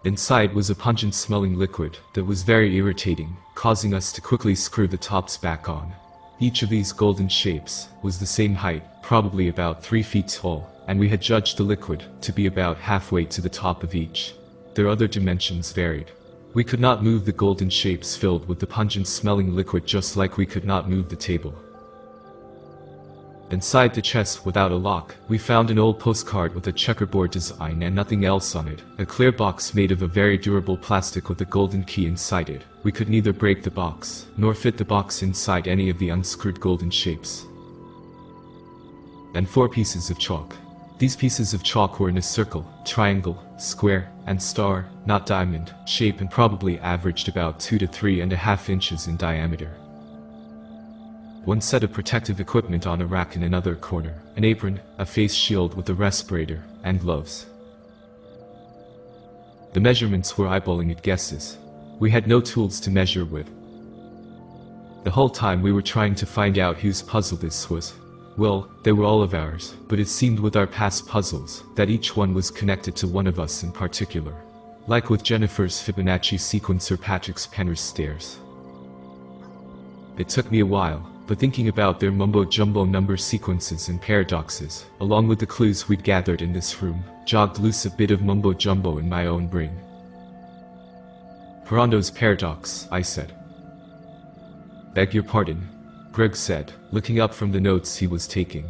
Inside was a pungent-smelling liquid that was very irritating, causing us to quickly screw the tops back on. Each of these golden shapes was the same height, probably about 3 feet tall, and we had judged the liquid to be about halfway to the top of each. Their other dimensions varied. We could not move the golden shapes filled with the pungent-smelling liquid, just like we could not move the table. Inside the chest, without a lock, we found an old postcard with a checkerboard design and nothing else on it, a clear box made of a very durable plastic with a golden key inside it. We could neither break the box, nor fit the box inside any of the unscrewed golden shapes. And 4 pieces of chalk. These pieces of chalk were in a circle, triangle, square, and star, not diamond, shape, and probably averaged about 2 to 3.5 inches in diameter. One set of protective equipment on a rack in another corner, an apron, a face shield with a respirator, and gloves. The measurements were eyeballing at guesses. We had no tools to measure with. The whole time we were trying to find out whose puzzle this was. Well, they were all of ours, but it seemed with our past puzzles, that each one was connected to one of us in particular. Like with Jennifer's Fibonacci sequence or Patrick's Penner's stairs. It took me a while, but thinking about their mumbo-jumbo number sequences and paradoxes, along with the clues we'd gathered in this room, jogged loose a bit of mumbo-jumbo in my own brain. Parando's paradox, I said. Beg your pardon, Greg said, looking up from the notes he was taking.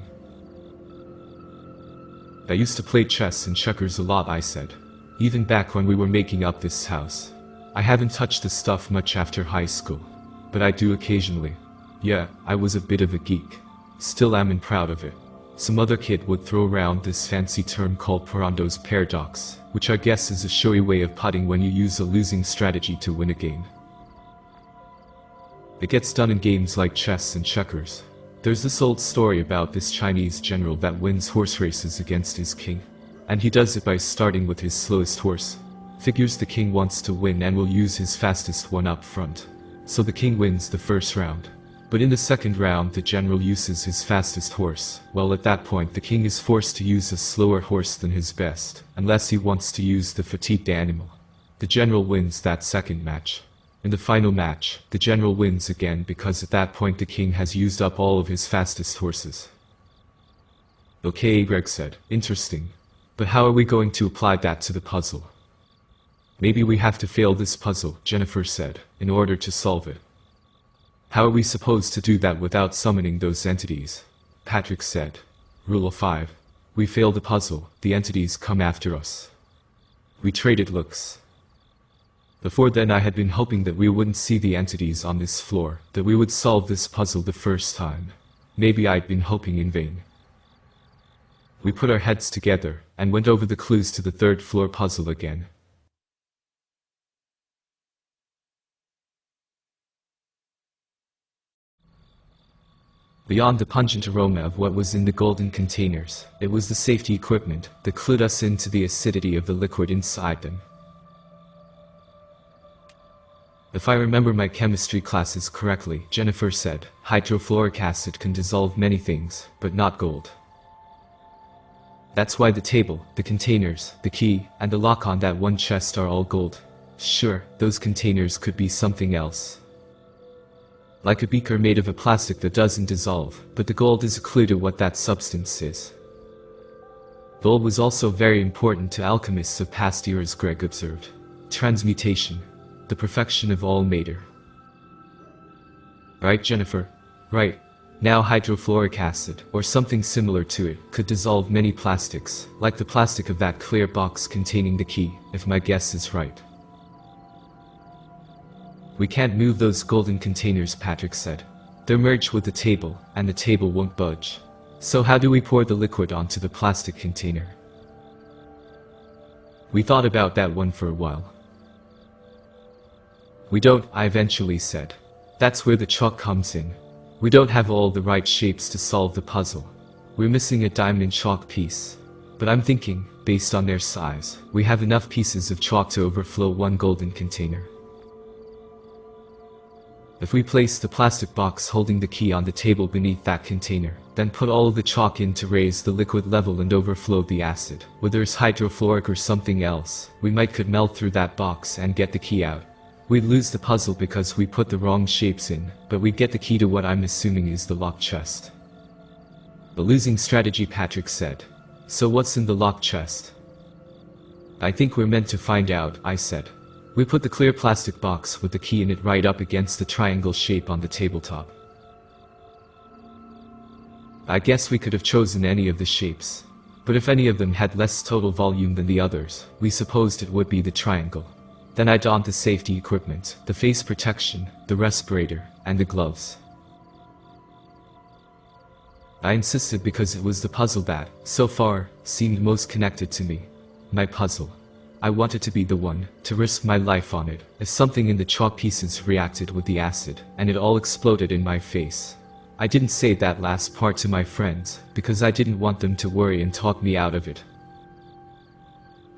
I used to play chess and checkers a lot, I said. Even back when we were making up this house. I haven't touched the stuff much after high school. But I do occasionally. Yeah, I was a bit of a geek. Still am and proud of it. Some other kid would throw around this fancy term called Parando's paradox, which I guess is a showy way of putting when you use a losing strategy to win a game. It gets done in games like chess and checkers. There's this old story about this Chinese general that wins horse races against his king. And he does it by starting with his slowest horse. Figures the king wants to win and will use his fastest one up front. So the king wins the first round. But in the second round the general uses his fastest horse. Well, at that point the king is forced to use a slower horse than his best, unless he wants to use the fatigued animal. The general wins that second match. In the final match, the general wins again because at that point the king has used up all of his fastest horses. Okay, Greg said. Interesting. But how are we going to apply that to the puzzle? Maybe we have to fail this puzzle, Jennifer said, in order to solve it. How are we supposed to do that without summoning those entities? Patrick said. Rule of 5. We fail the puzzle, the entities come after us. We traded looks. Before then I had been hoping that we wouldn't see the entities on this floor, that we would solve this puzzle the first time. Maybe I'd been hoping in vain. We put our heads together, and went over the clues to the third floor puzzle again. Beyond the pungent aroma of what was in the golden containers, it was the safety equipment that clued us into the acidity of the liquid inside them. If I remember my chemistry classes correctly, Jennifer said, hydrofluoric acid can dissolve many things, but not gold. That's why the table, the containers, the key, and the lock on that one chest are all gold. Sure, those containers could be something else. Like a beaker made of a plastic that doesn't dissolve, but the gold is a clue to what that substance is. Gold was also very important to alchemists of past eras, Greg observed. Transmutation. The perfection of all matter. Right, Jennifer? Right. Now hydrofluoric acid, or something similar to it, could dissolve many plastics, like the plastic of that clear box containing the key, if my guess is right. We can't move those golden containers, Patrick said. They're merged with the table, and the table won't budge. So how do we pour the liquid onto the plastic container? We thought about that one for a while. We don't, I eventually said. That's where the chalk comes in. We don't have all the right shapes to solve the puzzle. We're missing a diamond and chalk piece. But I'm thinking, based on their size, we have enough pieces of chalk to overflow one golden container. If we place the plastic box holding the key on the table beneath that container, then put all of the chalk in to raise the liquid level and overflow the acid, whether it's hydrofluoric or something else, we could melt through that box and get the key out. We'd lose the puzzle because we put the wrong shapes in, but we'd get the key to what I'm assuming is the locked chest. The losing strategy, Patrick said. So what's in the locked chest? I think we're meant to find out, I said. We put the clear plastic box with the key in it right up against the triangle shape on the tabletop. I guess we could have chosen any of the shapes. But if any of them had less total volume than the others, we supposed it would be the triangle. Then I donned the safety equipment, the face protection, the respirator, and the gloves. I insisted because it was the puzzle that, so far, seemed most connected to me. My puzzle. I wanted to be the one, to risk my life on it, as something in the chalk pieces reacted with the acid, and it all exploded in my face. I didn't say that last part to my friends, because I didn't want them to worry and talk me out of it.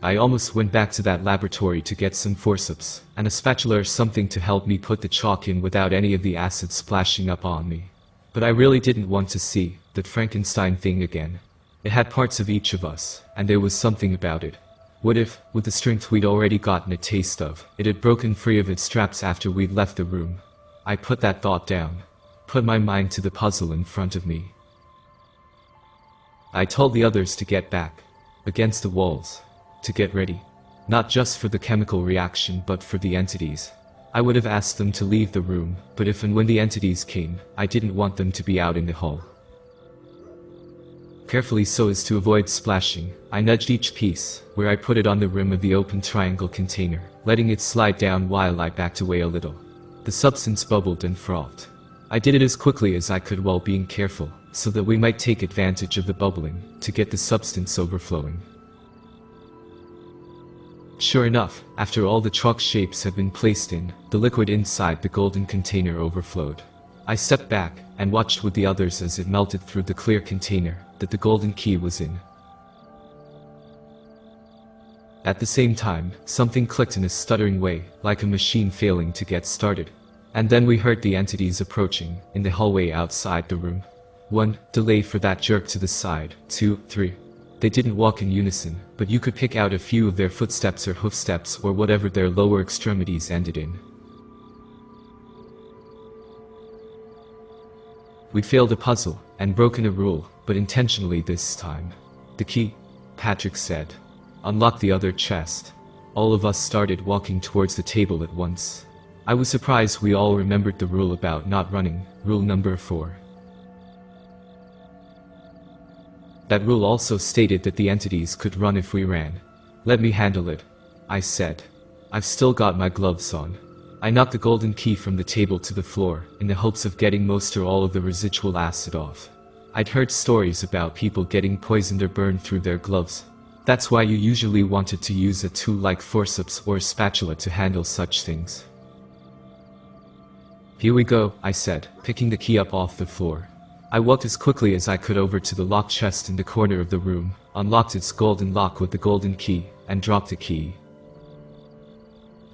I almost went back to that laboratory to get some forceps, and a spatula or something to help me put the chalk in without any of the acid splashing up on me. But I really didn't want to see that Frankenstein thing again. It had parts of each of us, and there was something about it. What if, with the strength we'd already gotten a taste of, it had broken free of its straps after we'd left the room? I put that thought down. Put my mind to the puzzle in front of me. I told the others to get back. Against the walls. To get ready. Not just for the chemical reaction but for the entities. I would have asked them to leave the room, but if and when the entities came, I didn't want them to be out in the hall. Carefully so as to avoid splashing, I nudged each piece, where I put it on the rim of the open triangle container, letting it slide down while I backed away a little. The substance bubbled and frothed. I did it as quickly as I could while being careful, so that we might take advantage of the bubbling, to get the substance overflowing. Sure enough, after all the chalk shapes had been placed in, the liquid inside the golden container overflowed. I stepped back, and watched with the others as it melted through the clear container that the golden key was in. At the same time, something clicked in a stuttering way, like a machine failing to get started. And then we heard the entities approaching, in the hallway outside the room. 1. Delay for that jerk to the side. 2, 3. They didn't walk in unison, but you could pick out a few of their footsteps or hoofsteps or whatever their lower extremities ended in. We'd failed a puzzle, and broken a rule, but intentionally this time. The key, Patrick said. Unlock the other chest. All of us started walking towards the table at once. I was surprised we all remembered the rule about not running, rule number 4. That rule also stated that the entities could run if we ran. Let me handle it, I said. I've still got my gloves on. I knocked the golden key from the table to the floor, in the hopes of getting most or all of the residual acid off. I'd heard stories about people getting poisoned or burned through their gloves. That's why you usually wanted to use a tool like forceps or a spatula to handle such things. Here we go, I said, picking the key up off the floor. I walked as quickly as I could over to the locked chest in the corner of the room, unlocked its golden lock with the golden key, and dropped the key.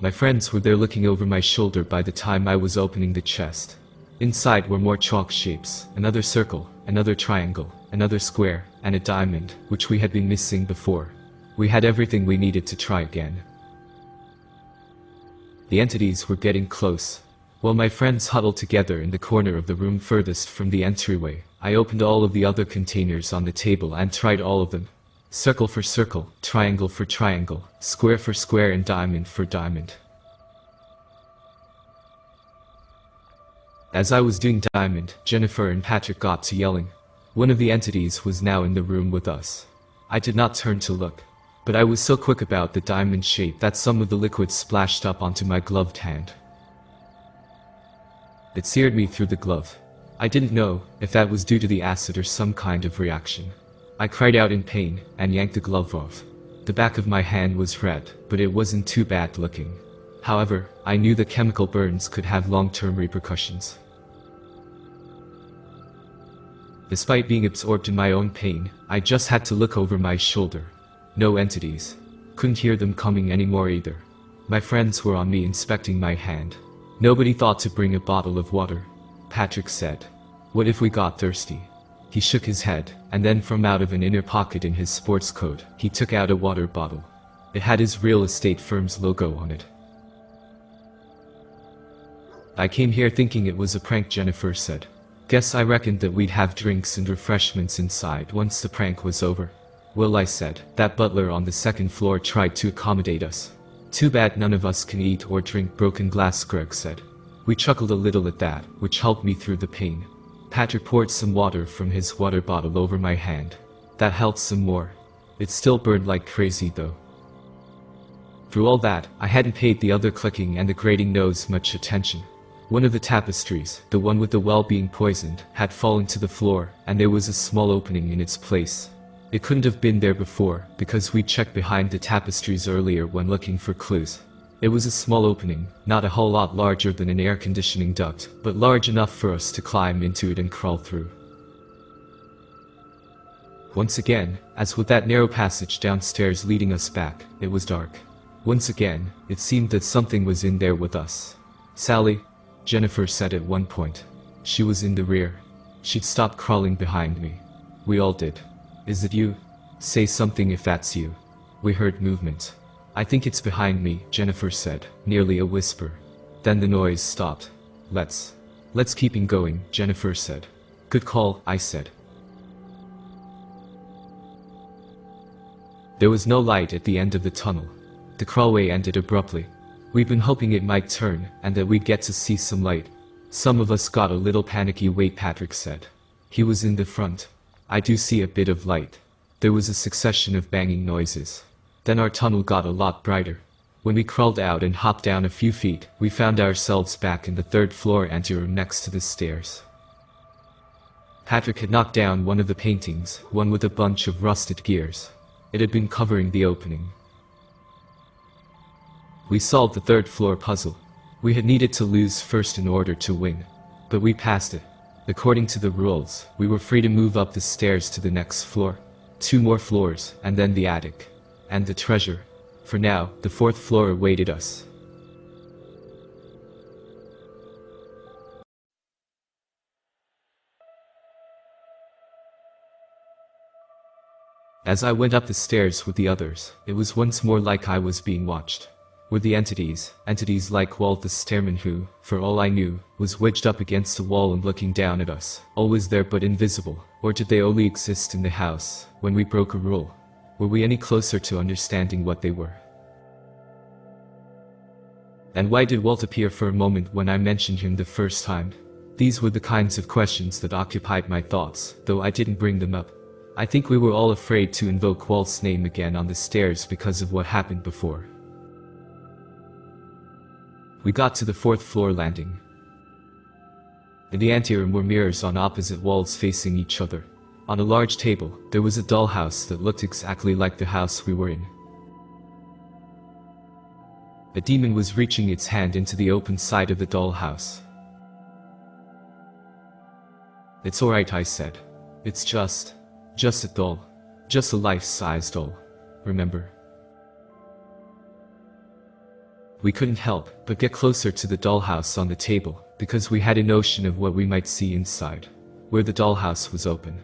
My friends were there looking over my shoulder by the time I was opening the chest. Inside were more chalk shapes, another circle, another triangle, another square, and a diamond, which we had been missing before. We had everything we needed to try again. The entities were getting close. While my friends huddled together in the corner of the room furthest from the entryway, I opened all of the other containers on the table and tried all of them. Circle for circle, triangle for triangle, square for square, and diamond for diamond. As I was doing diamond, Jennifer and Patrick got to yelling. One of the entities was now in the room with us. I did not turn to look, but I was so quick about the diamond shape that some of the liquid splashed up onto my gloved hand. It seared me through the glove. I didn't know if that was due to the acid or some kind of reaction. I cried out in pain and yanked the glove off. The back of my hand was red, but it wasn't too bad looking. However, I knew the chemical burns could have long-term repercussions. Despite being absorbed in my own pain, I just had to look over my shoulder. No entities. Couldn't hear them coming anymore either. My friends were on me inspecting my hand. Nobody thought to bring a bottle of water, Patrick said. What if we got thirsty? He shook his head, and then from out of an inner pocket in his sports coat, he took out a water bottle. It had his real estate firm's logo on it. I came here thinking it was a prank, Jennifer said. Guess I reckoned that we'd have drinks and refreshments inside once the prank was over. Well, I said, that butler on the second floor tried to accommodate us. Too bad none of us can eat or drink broken glass, Greg said. We chuckled a little at that, which helped me through the pain. Patrick poured some water from his water bottle over my hand. That helped some more. It still burned like crazy though. Through all that, I hadn't paid the other clicking and the grating nose much attention. One of the tapestries, the one with the well being poisoned, had fallen to the floor, and there was a small opening in its place. It couldn't have been there before, because we checked behind the tapestries earlier when looking for clues. It was a small opening, not a whole lot larger than an air conditioning duct, but large enough for us to climb into it and crawl through. Once again, as with that narrow passage downstairs leading us back, it was dark. Once again, it seemed that something was in there with us. "Sally," Jennifer said at one point. She was in the rear. She'd stopped crawling behind me. We all did. "Is it you? Say something if that's you." We heard movement. "I think it's behind me," Jennifer said, nearly a whisper. Then the noise stopped. Let's keep going," Jennifer said. "Good call," I said. There was no light at the end of the tunnel. The crawlway ended abruptly. We'd been hoping it might turn, and that we'd get to see some light. Some of us got a little panicky. "Wait," Patrick said. He was in the front. "I do see a bit of light." There was a succession of banging noises. Then our tunnel got a lot brighter. When we crawled out and hopped down a few feet, we found ourselves back in the third-floor anteroom next to the stairs. Patrick had knocked down one of the paintings, one with a bunch of rusted gears. It had been covering the opening. We solved the third-floor puzzle. We had needed to lose first in order to win. But we passed it. According to the rules, we were free to move up the stairs to the next floor. 2 more floors, and then the attic. And the treasure. For now, the 4th floor awaited us. As I went up the stairs with the others, it was once more like I was being watched. Were the entities like Walt the Stairman who, for all I knew, was wedged up against the wall and looking down at us, always there but invisible, or did they only exist in the house, when we broke a rule? Were we any closer to understanding what they were? And why did Walt appear for a moment when I mentioned him the first time? These were the kinds of questions that occupied my thoughts, though I didn't bring them up. I think we were all afraid to invoke Walt's name again on the stairs because of what happened before. We got to the 4th floor landing. In the anteroom were mirrors on opposite walls facing each other. On a large table, there was a dollhouse that looked exactly like the house we were in. A demon was reaching its hand into the open side of the dollhouse. "It's alright," I said. "It's just a doll. Just a life-size doll. Remember?" We couldn't help but get closer to the dollhouse on the table, because we had a notion of what we might see inside, where the dollhouse was open.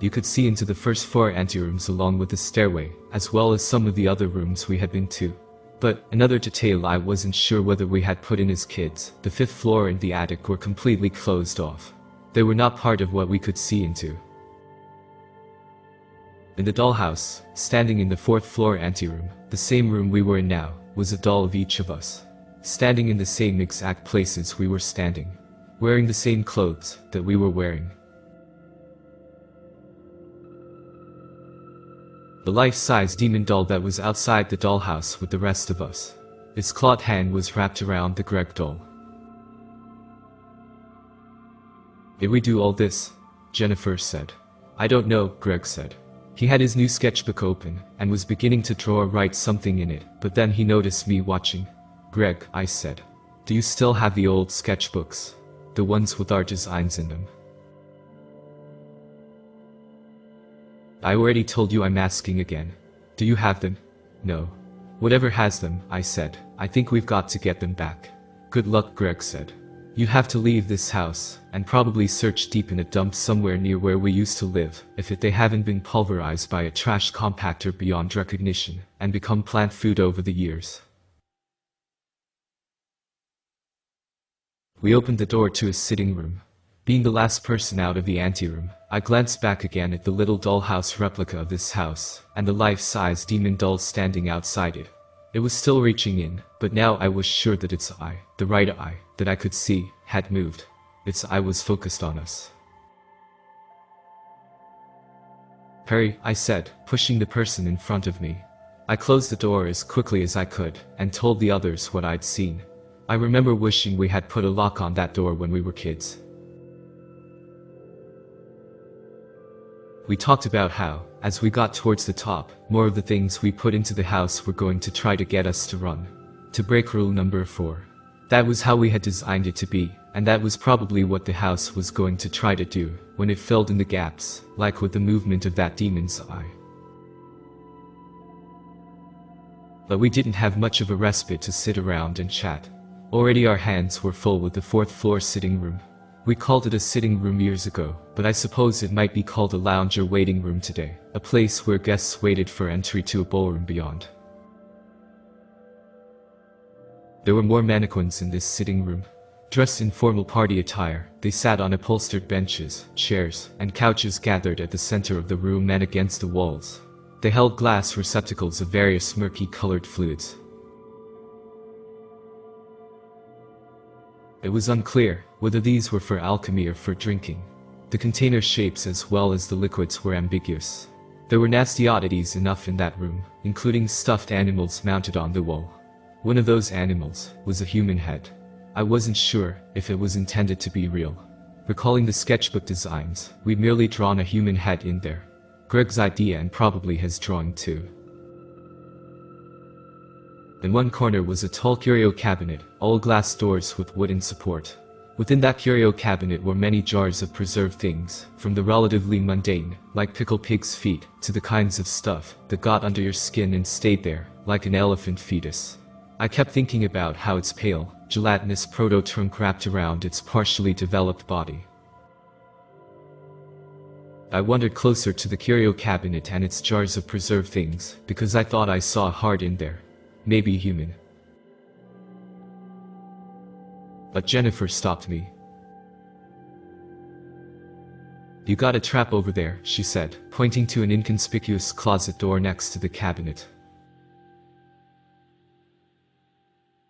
You could see into the 1st floor anterooms along with the stairway, as well as some of the other rooms we had been to. But another detail I wasn't sure whether we had put in as kids, the 5th floor and the attic were completely closed off. They were not part of what we could see into. In the dollhouse, standing in the 4th floor anteroom, the same room we were in now, was a doll of each of us. Standing in the same exact places we were standing. Wearing the same clothes that we were wearing. The life-size demon doll that was outside the dollhouse with the rest of us. Its clawed hand was wrapped around the Greg doll. "Did we do all this?" Jennifer said. "I don't know," Greg said. He had his new sketchbook open, and was beginning to draw or write something in it, but then he noticed me watching. "Greg," I said, "do you still have the old sketchbooks? The ones with our designs in them?" "I already told you I'm asking again. Do you have them?" "No." "Whatever has them," I said, "I think we've got to get them back." "Good luck," Greg said. "You'd have to leave this house, and probably search deep in a dump somewhere near where we used to live, if they haven't been pulverized by a trash compactor beyond recognition, and become plant food over the years." We opened the door to a sitting room. Being the last person out of the anteroom, I glanced back again at the little dollhouse replica of this house, and the life-size demon doll standing outside it. It was still reaching in, but now I was sure that its eye, the right eye, that I could see, had moved. Its eye was focused on us. "Perry," I said, pushing the person in front of me. I closed the door as quickly as I could, and told the others what I'd seen. I remember wishing we had put a lock on that door when we were kids. We talked about how, as we got towards the top, more of the things we put into the house were going to try to get us to run. To break rule number 4. That was how we had designed it to be, and that was probably what the house was going to try to do, when it filled in the gaps, like with the movement of that demon's eye. But we didn't have much of a respite to sit around and chat. Already our hands were full with the 4th floor sitting room. We called it a sitting room years ago, but I suppose it might be called a lounge or waiting room today, a place where guests waited for entry to a ballroom beyond. There were more mannequins in this sitting room. Dressed in formal party attire, they sat on upholstered benches, chairs, and couches gathered at the center of the room and against the walls. They held glass receptacles of various murky-colored fluids. It was unclear whether these were for alchemy or for drinking. The container shapes as well as the liquids were ambiguous. There were nasty oddities enough in that room, including stuffed animals mounted on the wall. One of those animals was a human head. I wasn't sure if it was intended to be real. Recalling the sketchbook designs, we'd merely drawn a human head in there. Greg's idea and probably his drawing too. In one corner was a tall curio cabinet, all glass doors with wooden support. Within that curio cabinet were many jars of preserved things, from the relatively mundane, like pickled pig's feet, to the kinds of stuff that got under your skin and stayed there, like an elephant fetus. I kept thinking about how its pale, gelatinous proto-trunk wrapped around its partially developed body. I wandered closer to the curio cabinet and its jars of preserved things, because I thought I saw a heart in there. Maybe human. But Jennifer stopped me. "You got a trap over there," she said, pointing to an inconspicuous closet door next to the cabinet.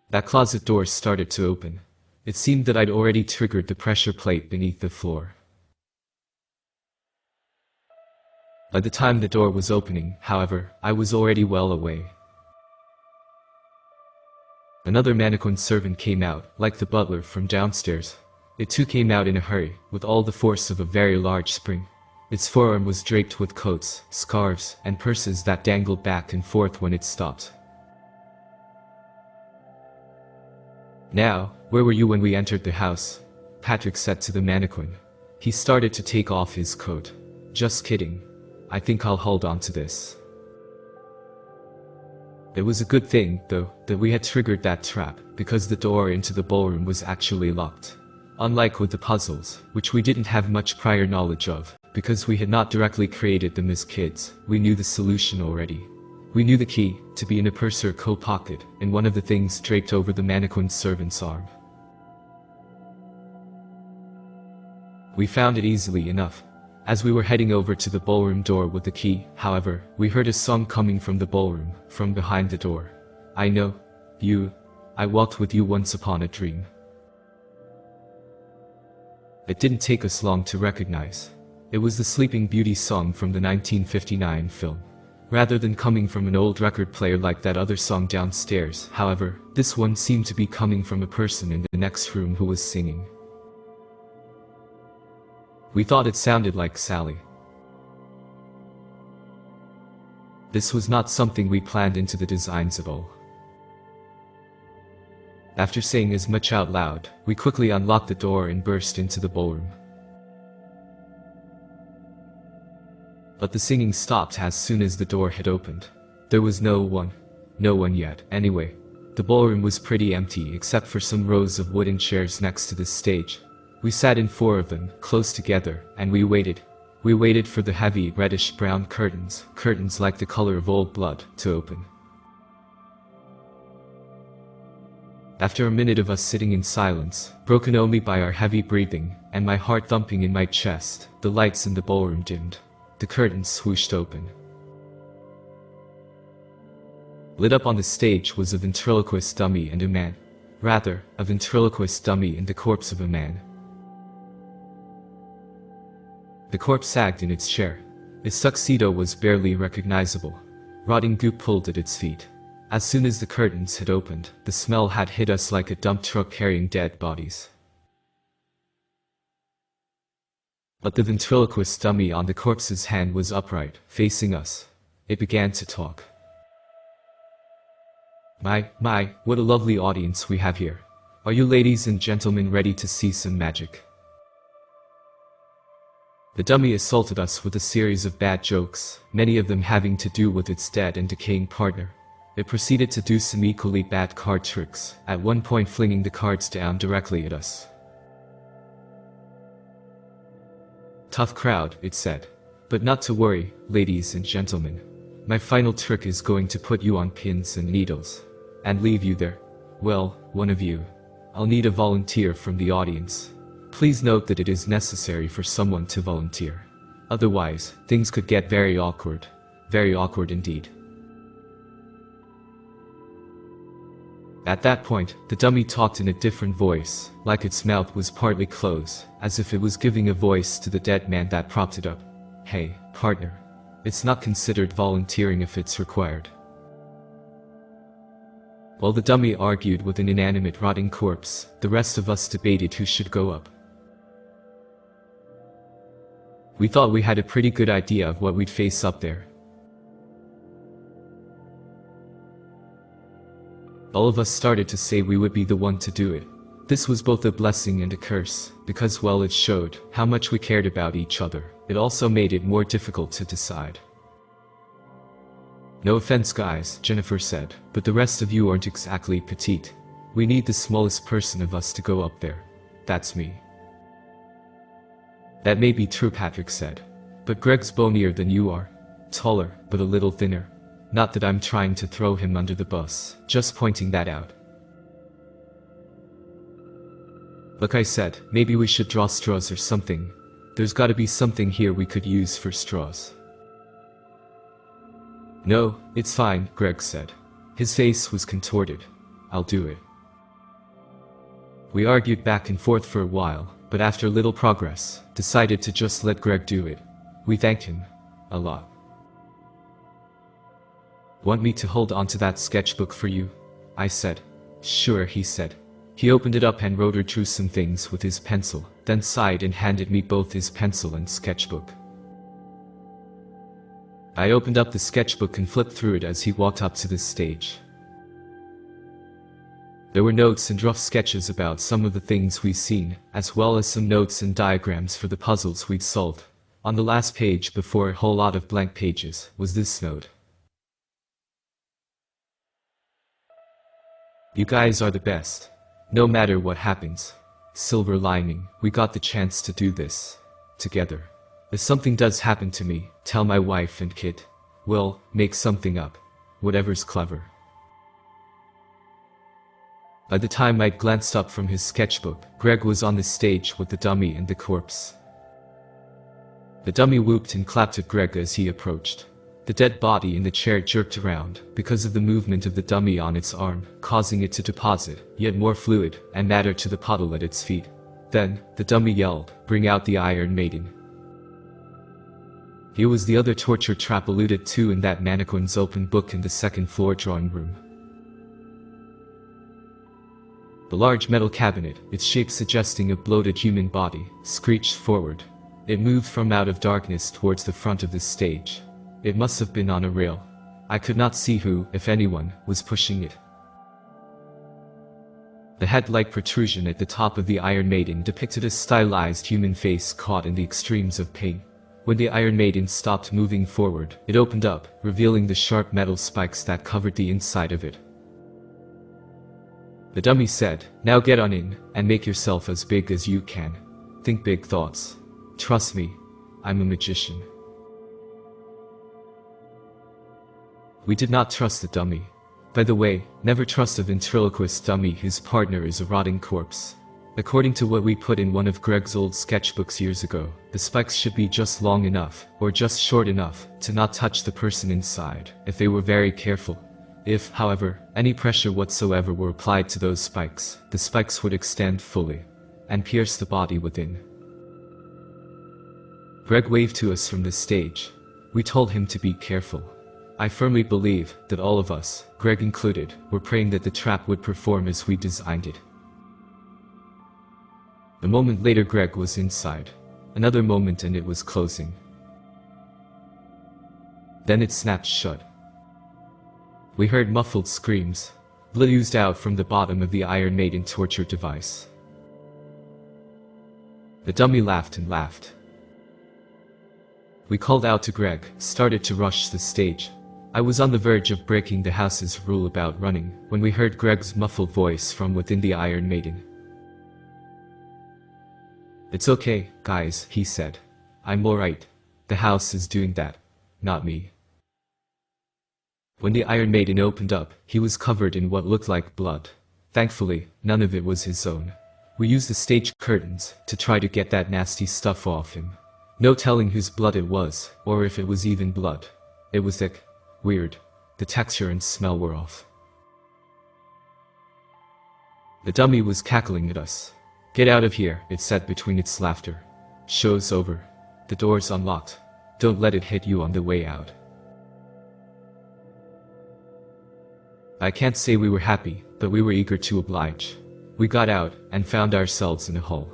That closet door started to open. It seemed that I'd already triggered the pressure plate beneath the floor. By the time the door was opening, however, I was already well away. Another mannequin servant came out, like the butler from downstairs. It too came out in a hurry, with all the force of a very large spring. Its forearm was draped with coats, scarves, and purses that dangled back and forth when it stopped. "Now, where were you when we entered the house?" Patrick said to the mannequin. He started to take off his coat. "Just kidding. I think I'll hold on to this." It was a good thing, though, that we had triggered that trap, because the door into the ballroom was actually locked. Unlike with the puzzles, which we didn't have much prior knowledge of, because we had not directly created them as kids, we knew the solution already. We knew the key to be in a purse or coat pocket, in one of the things draped over the mannequin servant's arm. We found it easily enough. As we were heading over to the ballroom door with the key, however, we heard a song coming from the ballroom, from behind the door. "I know. You. I walked with you once upon a dream." It didn't take us long to recognize. It was the Sleeping Beauty song from the 1959 film. Rather than coming from an old record player like that other song downstairs, however, this one seemed to be coming from a person in the next room who was singing. We thought it sounded like Sally. This was not something we planned into the designs at all. After saying as much out loud, we quickly unlocked the door and burst into the ballroom. But the singing stopped as soon as the door had opened. There was no one yet, anyway. The ballroom was pretty empty except for some rows of wooden chairs next to the stage. We sat in 4 of them, close together, and we waited. We waited for the heavy, reddish-brown curtains like the color of old blood, to open. After a minute of us sitting in silence, broken only by our heavy breathing, and my heart thumping in my chest, the lights in the ballroom dimmed. The curtains swooshed open. Lit up on the stage was a ventriloquist dummy and a man. Rather, a ventriloquist dummy and the corpse of a man. The corpse sagged in its chair. Its tuxedo was barely recognizable. Rotting goop pulled at its feet. As soon as the curtains had opened, the smell had hit us like a dump truck carrying dead bodies. But the ventriloquist dummy on the corpse's hand was upright, facing us. It began to talk. My, what a lovely audience we have here. Are you ladies and gentlemen ready to see some magic? The dummy assaulted us with a series of bad jokes, many of them having to do with its dead and decaying partner. It proceeded to do some equally bad card tricks, at one point flinging the cards down directly at us. Tough crowd, it said. But not to worry, ladies and gentlemen. My final trick is going to put you on pins and needles. And leave you there. Well, one of you. I'll need a volunteer from the audience. Please note that it is necessary for someone to volunteer. Otherwise, things could get very awkward. Very awkward indeed. At that point, the dummy talked in a different voice, like its mouth was partly closed, as if it was giving a voice to the dead man that propped it up. Hey, partner. It's not considered volunteering if it's required. While the dummy argued with an inanimate rotting corpse, the rest of us debated who should go up. We thought we had a pretty good idea of what we'd face up there. All of us started to say we would be the one to do it. This was both a blessing and a curse, because while it showed how much we cared about each other, it also made it more difficult to decide. No offense guys, Jennifer said, but the rest of you aren't exactly petite. We need the smallest person of us to go up there. That's me. That may be true, Patrick said. But Greg's bonier than you are. Taller, but a little thinner. Not that I'm trying to throw him under the bus, just pointing that out. Like I said, maybe we should draw straws or something. There's gotta be something here we could use for straws. No, it's fine, Greg said. His face was contorted. I'll do it. We argued back and forth for a while, but after little progress, decided to just let Greg do it. We thanked him. A lot. Want me to hold onto that sketchbook for you? I said. Sure, he said. He opened it up and wrote or drew some things with his pencil, then sighed and handed me both his pencil and sketchbook. I opened up the sketchbook and flipped through it as he walked up to the stage. There were notes and rough sketches about some of the things we'd seen, as well as some notes and diagrams for the puzzles we'd solved. On the last page, before a whole lot of blank pages, was this note. You guys are the best. No matter what happens. Silver lining, we got the chance to do this. Together. If something does happen to me, tell my wife and kid. Well, make something up. Whatever's clever. By the time I'd glanced up from his sketchbook, Greg was on the stage with the dummy and the corpse. The dummy whooped and clapped at Greg as he approached. The dead body in the chair jerked around, because of the movement of the dummy on its arm, causing it to deposit, yet more fluid, and matter to the puddle at its feet. Then, the dummy yelled, "Bring out the Iron Maiden." Here was the other torture trap alluded to in that mannequin's open book in the second-floor drawing room. The large metal cabinet, its shape suggesting a bloated human body, screeched forward. It moved from out of darkness towards the front of the stage. It must have been on a rail. I could not see who, if anyone, was pushing it. The head-like protrusion at the top of the Iron Maiden depicted a stylized human face caught in the extremes of pain. When the Iron Maiden stopped moving forward, it opened up, revealing the sharp metal spikes that covered the inside of it. The dummy said, "Now get on in, and make yourself as big as you can. Think big thoughts. Trust me, I'm a magician." We did not trust the dummy. By the way, never trust a ventriloquist dummy whose partner is a rotting corpse. According to what we put in one of Greg's old sketchbooks years ago, the spikes should be just long enough, or just short enough, to not touch the person inside, if they were very careful. If, however, any pressure whatsoever were applied to those spikes, the spikes would extend fully, and pierce the body within. Greg waved to us from the stage. We told him to be careful. I firmly believe that all of us, Greg included, were praying that the trap would perform as we designed it. A moment later Greg was inside. Another moment and it was closing. Then it snapped shut. We heard muffled screams. Blood oozed out from the bottom of the Iron Maiden torture device. The dummy laughed and laughed. We called out to Greg, started to rush the stage. I was on the verge of breaking the house's rule about running, when we heard Greg's muffled voice from within the Iron Maiden. "It's okay, guys," he said. "I'm alright. The house is doing that, not me." When the Iron Maiden opened up, he was covered in what looked like blood. Thankfully, none of it was his own. We used the stage curtains to try to get that nasty stuff off him. No telling whose blood it was, or if it was even blood. It was thick, weird. The texture and smell were off. The dummy was cackling at us. "Get out of here," it said between its laughter. "Show's over. The door's unlocked. Don't let it hit you on the way out." I can't say we were happy, but we were eager to oblige. We got out, and found ourselves in a hole.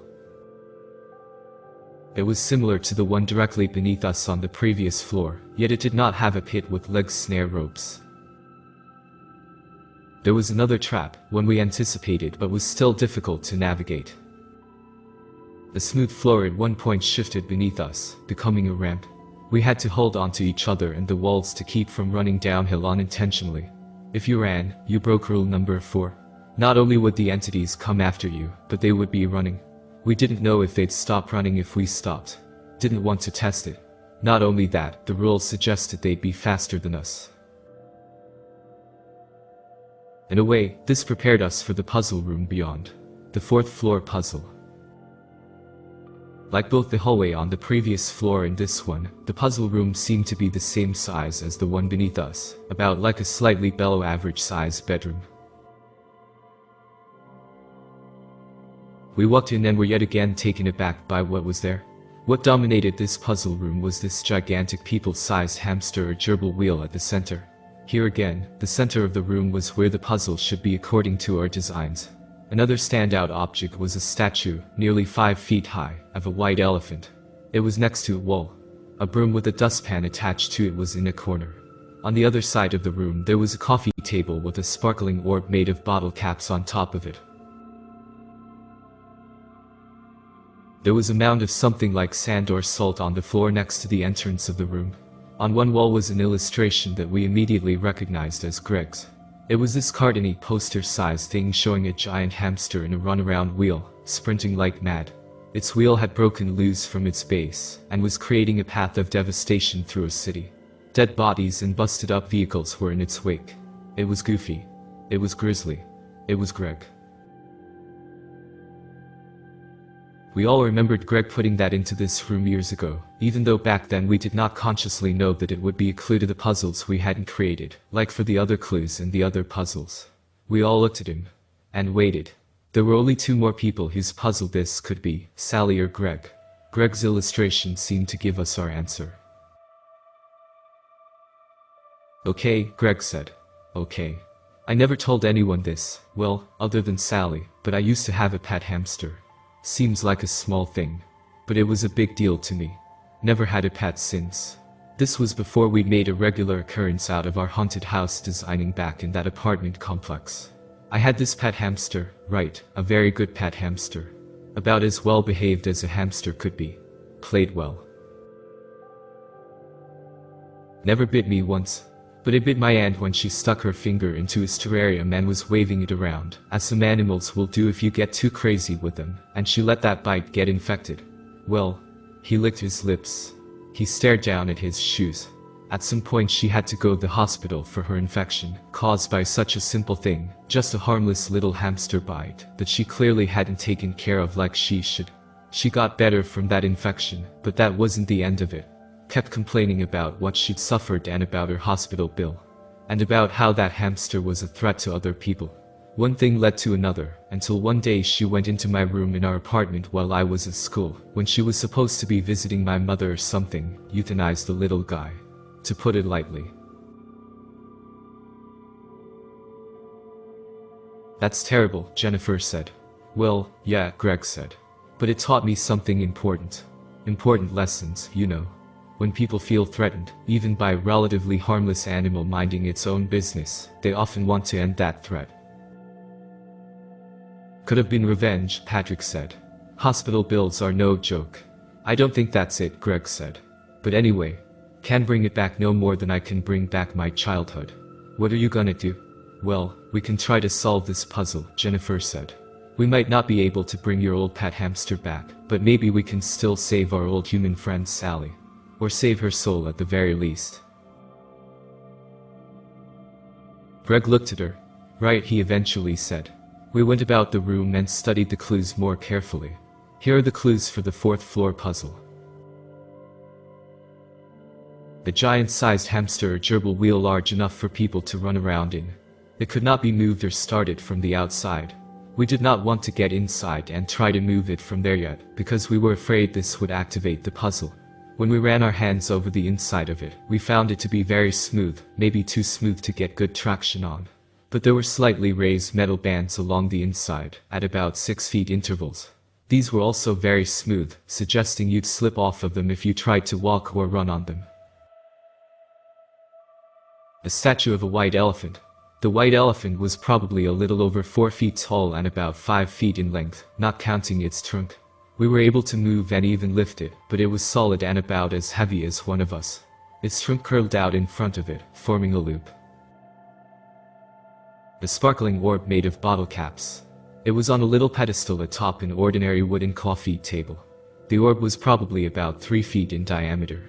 It was similar to the one directly beneath us on the previous floor, yet it did not have a pit with leg snare ropes. There was another trap, one we anticipated but was still difficult to navigate. The smooth floor at one point shifted beneath us, becoming a ramp. We had to hold onto each other and the walls to keep from running downhill unintentionally. If you ran, you broke rule number 4. Not only would the entities come after you, but they would be running. We didn't know if they'd stop running if we stopped. Didn't want to test it. Not only that, the rules suggested they'd be faster than us. In a way, this prepared us for the puzzle room beyond. The 4th floor puzzle. Like both the hallway on the previous floor and this one, the puzzle room seemed to be the same size as the one beneath us, about like a slightly below average size bedroom. We walked in and were yet again taken aback by what was there. What dominated this puzzle room was this gigantic people-sized hamster or gerbil wheel at the center. Here again, the center of the room was where the puzzle should be according to our designs. Another standout object was a statue, nearly 5 feet high, of a white elephant. It was next to a wall. A broom with a dustpan attached to it was in a corner. On the other side of the room there was a coffee table with a sparkling orb made of bottle caps on top of it. There was a mound of something like sand or salt on the floor next to the entrance of the room. On one wall was an illustration that we immediately recognized as Greg's. It was this cartoony poster-sized thing showing a giant hamster in a runaround wheel, sprinting like mad. Its wheel had broken loose from its base, and was creating a path of devastation through a city. Dead bodies and busted-up vehicles were in its wake. It was goofy. It was grisly. It was Greg. We all remembered Greg putting that into this room years ago, even though back then we did not consciously know that it would be a clue to the puzzles we hadn't created, like for the other clues and the other puzzles. We all looked at him. And waited. There were only 2 more people whose puzzle this could be, Sally or Greg. Greg's illustration seemed to give us our answer. "Okay," Greg said. "Okay. I never told anyone this, well, other than Sally, but I used to have a pet hamster. Seems like a small thing, but it was a big deal to me. Never had a pet since. This was before we made a regular occurrence out of our haunted house designing back in that apartment complex. I had this pet hamster, right, a very good pet hamster. About as well behaved as a hamster could be. Played well. Never bit me once. But it bit my aunt when she stuck her finger into his terrarium and was waving it around, as some animals will do if you get too crazy with them, and she let that bite get infected. Well, he licked his lips. He stared down at his shoes. At some point she had to go to the hospital for her infection, caused by such a simple thing, just a harmless little hamster bite, that she clearly hadn't taken care of like she should. She got better from that infection, but that wasn't the end of it. Kept complaining about what she'd suffered and about her hospital bill. And about how that hamster was a threat to other people. One thing led to another, until one day she went into my room in our apartment while I was at school, when she was supposed to be visiting my mother or something, euthanized the little guy. To put it lightly. "That's terrible," Jennifer said. "Well, yeah," Greg said. "But it taught me something important. Important lessons, you know. When people feel threatened, even by a relatively harmless animal minding its own business, they often want to end that threat. Could have been revenge, Patrick said. Hospital bills are no joke. I don't think that's it, Greg said. But anyway, can't bring it back no more than I can bring back my childhood. What are you gonna do? Well, we can try to solve this puzzle, Jennifer said. We might not be able to bring your old pet hamster back, but maybe we can still save our old human friend Sally. Or save her soul at the very least. Greg looked at her. Right, he eventually said. We went about the room and studied the clues more carefully. Here are the clues for the 4th floor puzzle. A giant-sized hamster or gerbil wheel large enough for people to run around in. It could not be moved or started from the outside. We did not want to get inside and try to move it from there yet, because we were afraid this would activate the puzzle. When we ran our hands over the inside of it, we found it to be very smooth, maybe too smooth to get good traction on. But there were slightly raised metal bands along the inside, at about 6 feet intervals. These were also very smooth, suggesting you'd slip off of them if you tried to walk or run on them. A statue of a white elephant. The white elephant was probably a little over 4 feet tall and about 5 feet in length, not counting its trunk. We were able to move and even lift it, but it was solid and about as heavy as one of us. Its trunk curled out in front of it, forming a loop. A sparkling orb made of bottle caps. It was on a little pedestal atop an ordinary wooden coffee table. The orb was probably about 3 feet in diameter.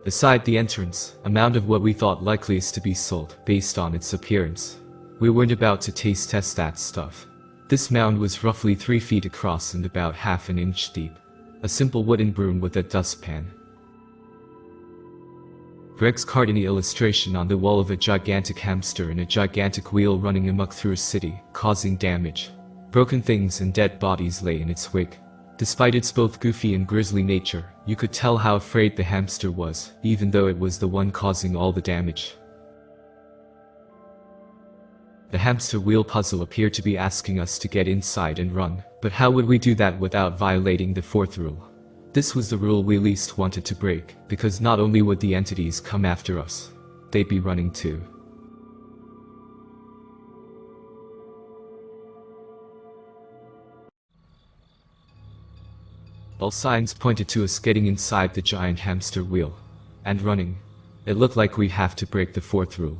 Beside the entrance, a mound of what we thought likeliest to be salt, based on its appearance. We weren't about to taste test that stuff. This mound was roughly 3 feet across and about half an inch deep. A simple wooden broom with a dustpan. Greg's cartoony illustration on the wall of a gigantic hamster and a gigantic wheel running amok through a city, causing damage. Broken things and dead bodies lay in its wake. Despite its both goofy and grisly nature, you could tell how afraid the hamster was, even though it was the one causing all the damage. The hamster wheel puzzle appeared to be asking us to get inside and run, but how would we do that without violating the 4th rule? This was the rule we least wanted to break, because not only would the entities come after us, they'd be running too. All signs pointed to us getting inside the giant hamster wheel. And running. It looked like we'd have to break the 4th rule.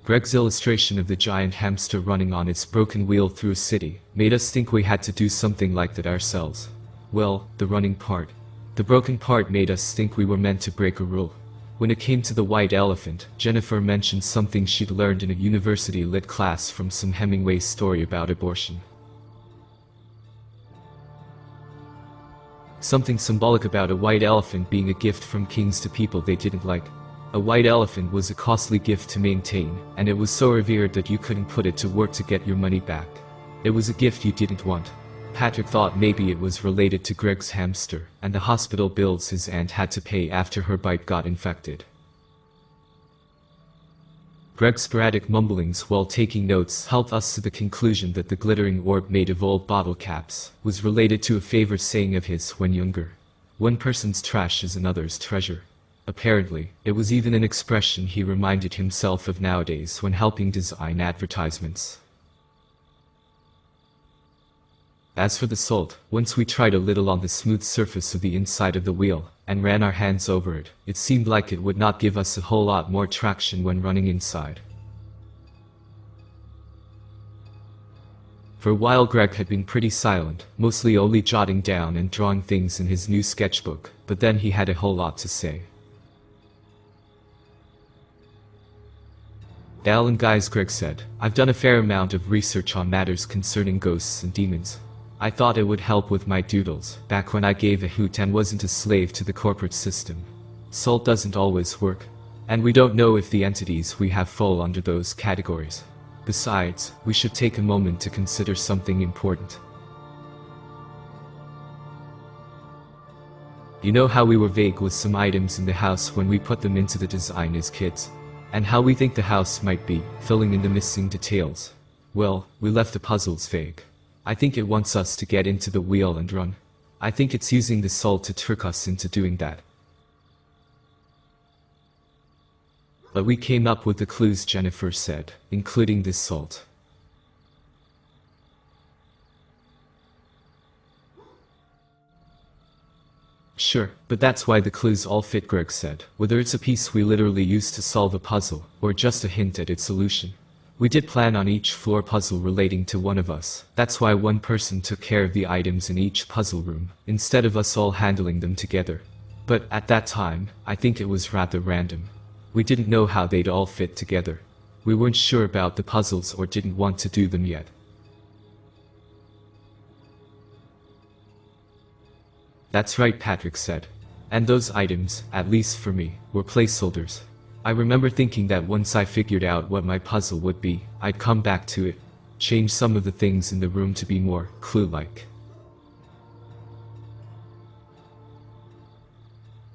Greg's illustration of the giant hamster running on its broken wheel through a city made us think we had to do something like that ourselves. Well, the running part. The broken part made us think we were meant to break a rule. When it came to the white elephant, Jennifer mentioned something she'd learned in a university lit class from some Hemingway story about abortion. Something symbolic about a white elephant being a gift from kings to people they didn't like. A white elephant was a costly gift to maintain, and it was so revered that you couldn't put it to work to get your money back. It was a gift you didn't want. Patrick thought maybe it was related to Greg's hamster, and the hospital bills his aunt had to pay after her bite got infected. Greg's sporadic mumblings while taking notes helped us to the conclusion that the glittering orb made of old bottle caps was related to a favorite saying of his when younger. One person's trash is another's treasure. Apparently, it was even an expression he reminded himself of nowadays when helping design advertisements. As for the salt, once we tried a little on the smooth surface of the inside of the wheel, and ran our hands over it, it seemed like it would not give us a whole lot more traction when running inside. For a while Greg had been pretty silent, mostly only jotting down and drawing things in his new sketchbook, but then he had a whole lot to say. Alan guys, Greg said, I've done a fair amount of research on matters concerning ghosts and demons. I thought it would help with my doodles, back when I gave a hoot and wasn't a slave to the corporate system. Salt doesn't always work. And we don't know if the entities we have fall under those categories. Besides, we should take a moment to consider something important. You know how we were vague with some items in the house when we put them into the design as kids? And how we think the house might be, filling in the missing details. Well, we left the puzzles vague. I think it wants us to get into the wheel and run. I think it's using the salt to trick us into doing that. But we came up with the clues, Jennifer said, including this salt. Sure, but that's why the clues all fit, Greg said. Whether it's a piece we literally use to solve a puzzle, or just a hint at its solution. We did plan on each floor puzzle relating to one of us. That's why one person took care of the items in each puzzle room, instead of us all handling them together. But at that time, I think it was rather random. We didn't know how they'd all fit together. We weren't sure about the puzzles or didn't want to do them yet. That's right, Patrick said. And those items, at least for me, were placeholders. I remember thinking that once I figured out what my puzzle would be, I'd come back to it, change some of the things in the room to be more clue-like.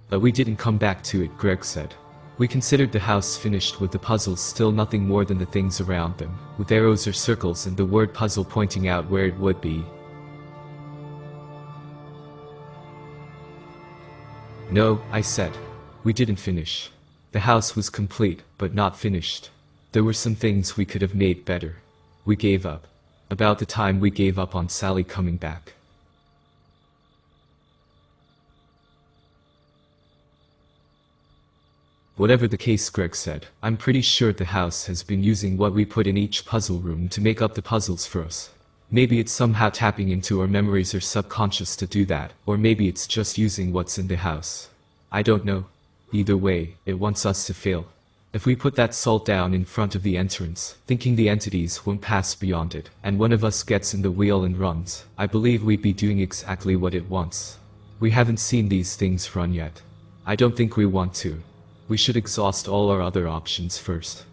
But we didn't come back to it, Greg said. We considered the house finished with the puzzles still nothing more than the things around them, with arrows or circles and the word puzzle pointing out where it would be. No, I said. We didn't finish. The house was complete, but not finished. There were some things we could have made better. We gave up. About the time we gave up on Sally coming back. Whatever the case, Greg said, I'm pretty sure the house has been using what we put in each puzzle room to make up the puzzles for us. Maybe it's somehow tapping into our memories or subconscious to do that, or maybe it's just using what's in the house. I don't know. Either way, it wants us to fail. If we put that salt down in front of the entrance, thinking the entities won't pass beyond it, and one of us gets in the wheel and runs, I believe we'd be doing exactly what it wants. We haven't seen these things run yet. I don't think we want to. We should exhaust all our other options first.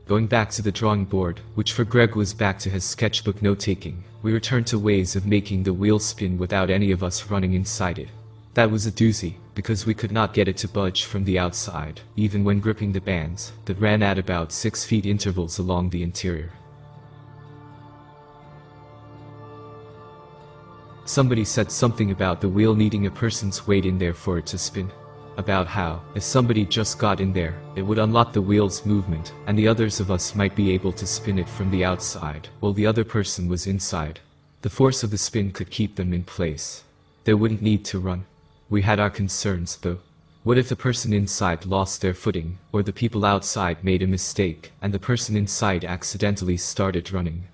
Going back to the drawing board, which for Greg was back to his sketchbook note-taking, we returned to ways of making the wheel spin without any of us running inside it. That was a doozy, because we could not get it to budge from the outside, even when gripping the bands, that ran at about 6 feet intervals along the interior. Somebody said something about the wheel needing a person's weight in there for it to spin. About how, if somebody just got in there, it would unlock the wheel's movement, and the others of us might be able to spin it from the outside, while the other person was inside. The force of the spin could keep them in place. They wouldn't need to run. We had our concerns, though. What if the person inside lost their footing, or the people outside made a mistake, and the person inside accidentally started running?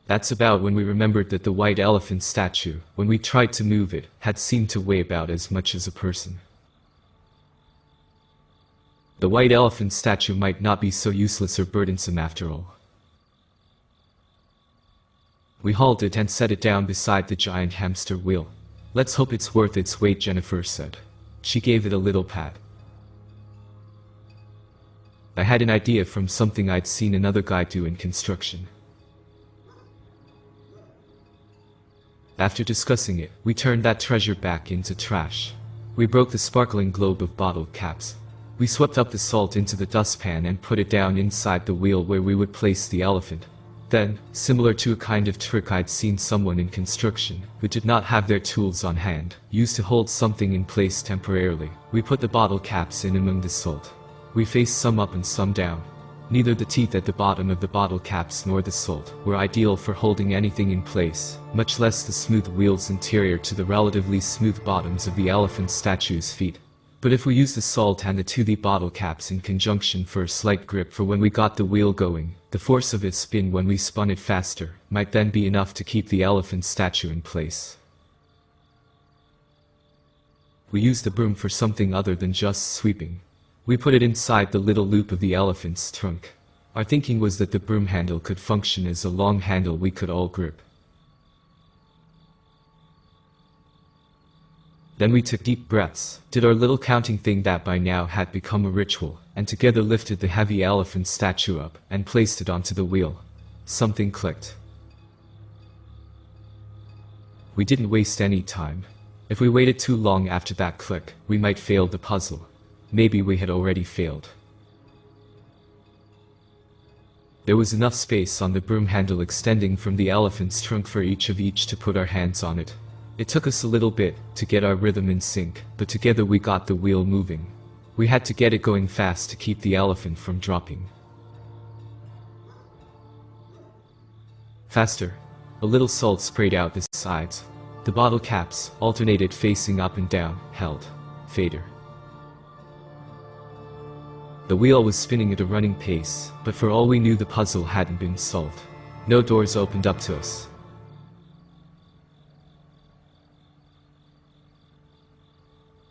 That's about when we remembered that the white elephant statue, when we tried to move it, had seemed to weigh about as much as a person. The white elephant statue might not be so useless or burdensome after all. We hauled it and set it down beside the giant hamster wheel. Let's hope it's worth its weight, Jennifer said. She gave it a little pat. I had an idea from something I'd seen another guy do in construction. After discussing it, we turned that treasure back into trash. We broke the sparkling globe of bottle caps. We swept up the salt into the dustpan and put it down inside the wheel where we would place the elephant. Then, similar to a kind of trick I'd seen someone in construction, who did not have their tools on hand, use to hold something in place temporarily, we put the bottle caps in among the salt. We faced some up and some down. Neither the teeth at the bottom of the bottle caps nor the salt were ideal for holding anything in place, much less the smooth wheel's interior to the relatively smooth bottoms of the elephant statue's feet. But if we used the salt and the toothy bottle caps in conjunction for a slight grip for when we got the wheel going, the force of its spin when we spun it faster might then be enough to keep the elephant statue in place. We used the broom for something other than just sweeping. We put it inside the little loop of the elephant's trunk. Our thinking was that the broom handle could function as a long handle we could all grip. Then we took deep breaths, did our little counting thing that by now had become a ritual, and together lifted the heavy elephant statue up and placed it onto the wheel. Something clicked. We didn't waste any time. If we waited too long after that click, we might fail the puzzle. Maybe we had already failed. There was enough space on the broom handle extending from the elephant's trunk for each to put our hands on it. It took us a little bit to get our rhythm in sync, but together we got the wheel moving. We had to get it going fast to keep the elephant from dropping. Faster. A little salt sprayed out the sides. The bottle caps alternated facing up and down, held. Fader. The wheel was spinning at a running pace, but for all we knew the puzzle hadn't been solved. No doors opened up to us.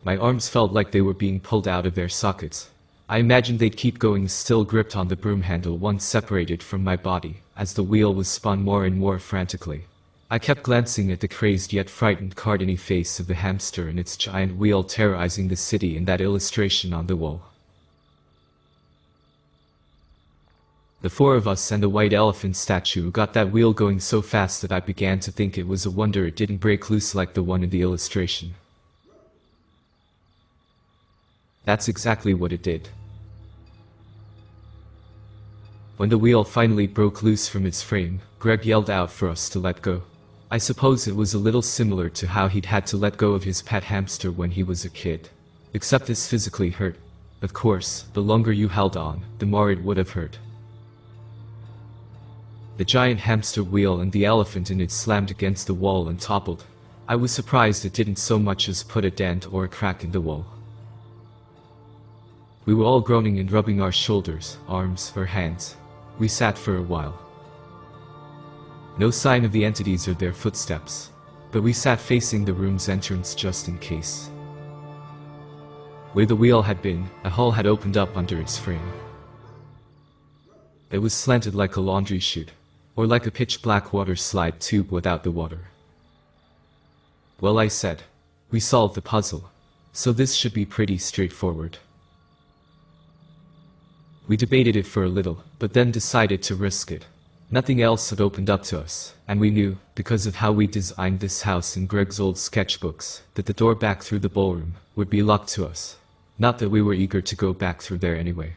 My arms felt like they were being pulled out of their sockets. I imagined they'd keep going, still gripped on the broom handle once separated from my body, as the wheel was spun more and more frantically. I kept glancing at the crazed yet frightened cartoony face of the hamster and its giant wheel terrorizing the city in that illustration on the wall. The four of us and the white elephant statue got that wheel going so fast that I began to think it was a wonder it didn't break loose like the one in the illustration. That's exactly what it did. When the wheel finally broke loose from its frame, Greg yelled out for us to let go. I suppose it was a little similar to how he'd had to let go of his pet hamster when he was a kid. Except this physically hurt. Of course, the longer you held on, the more it would have hurt. The giant hamster wheel and the elephant in it slammed against the wall and toppled. I was surprised it didn't so much as put a dent or a crack in the wall. We were all groaning and rubbing our shoulders, arms, or hands. We sat for a while. No sign of the entities or their footsteps, but we sat facing the room's entrance just in case. Where the wheel had been, a hole had opened up under its frame. It was slanted like a laundry chute, or like a pitch-black water slide tube without the water. Well, I said, we solved the puzzle, so this should be pretty straightforward. We debated it for a little, but then decided to risk it. Nothing else had opened up to us, and we knew, because of how we designed this house in Greg's old sketchbooks, that the door back through the ballroom would be locked to us. Not that we were eager to go back through there anyway.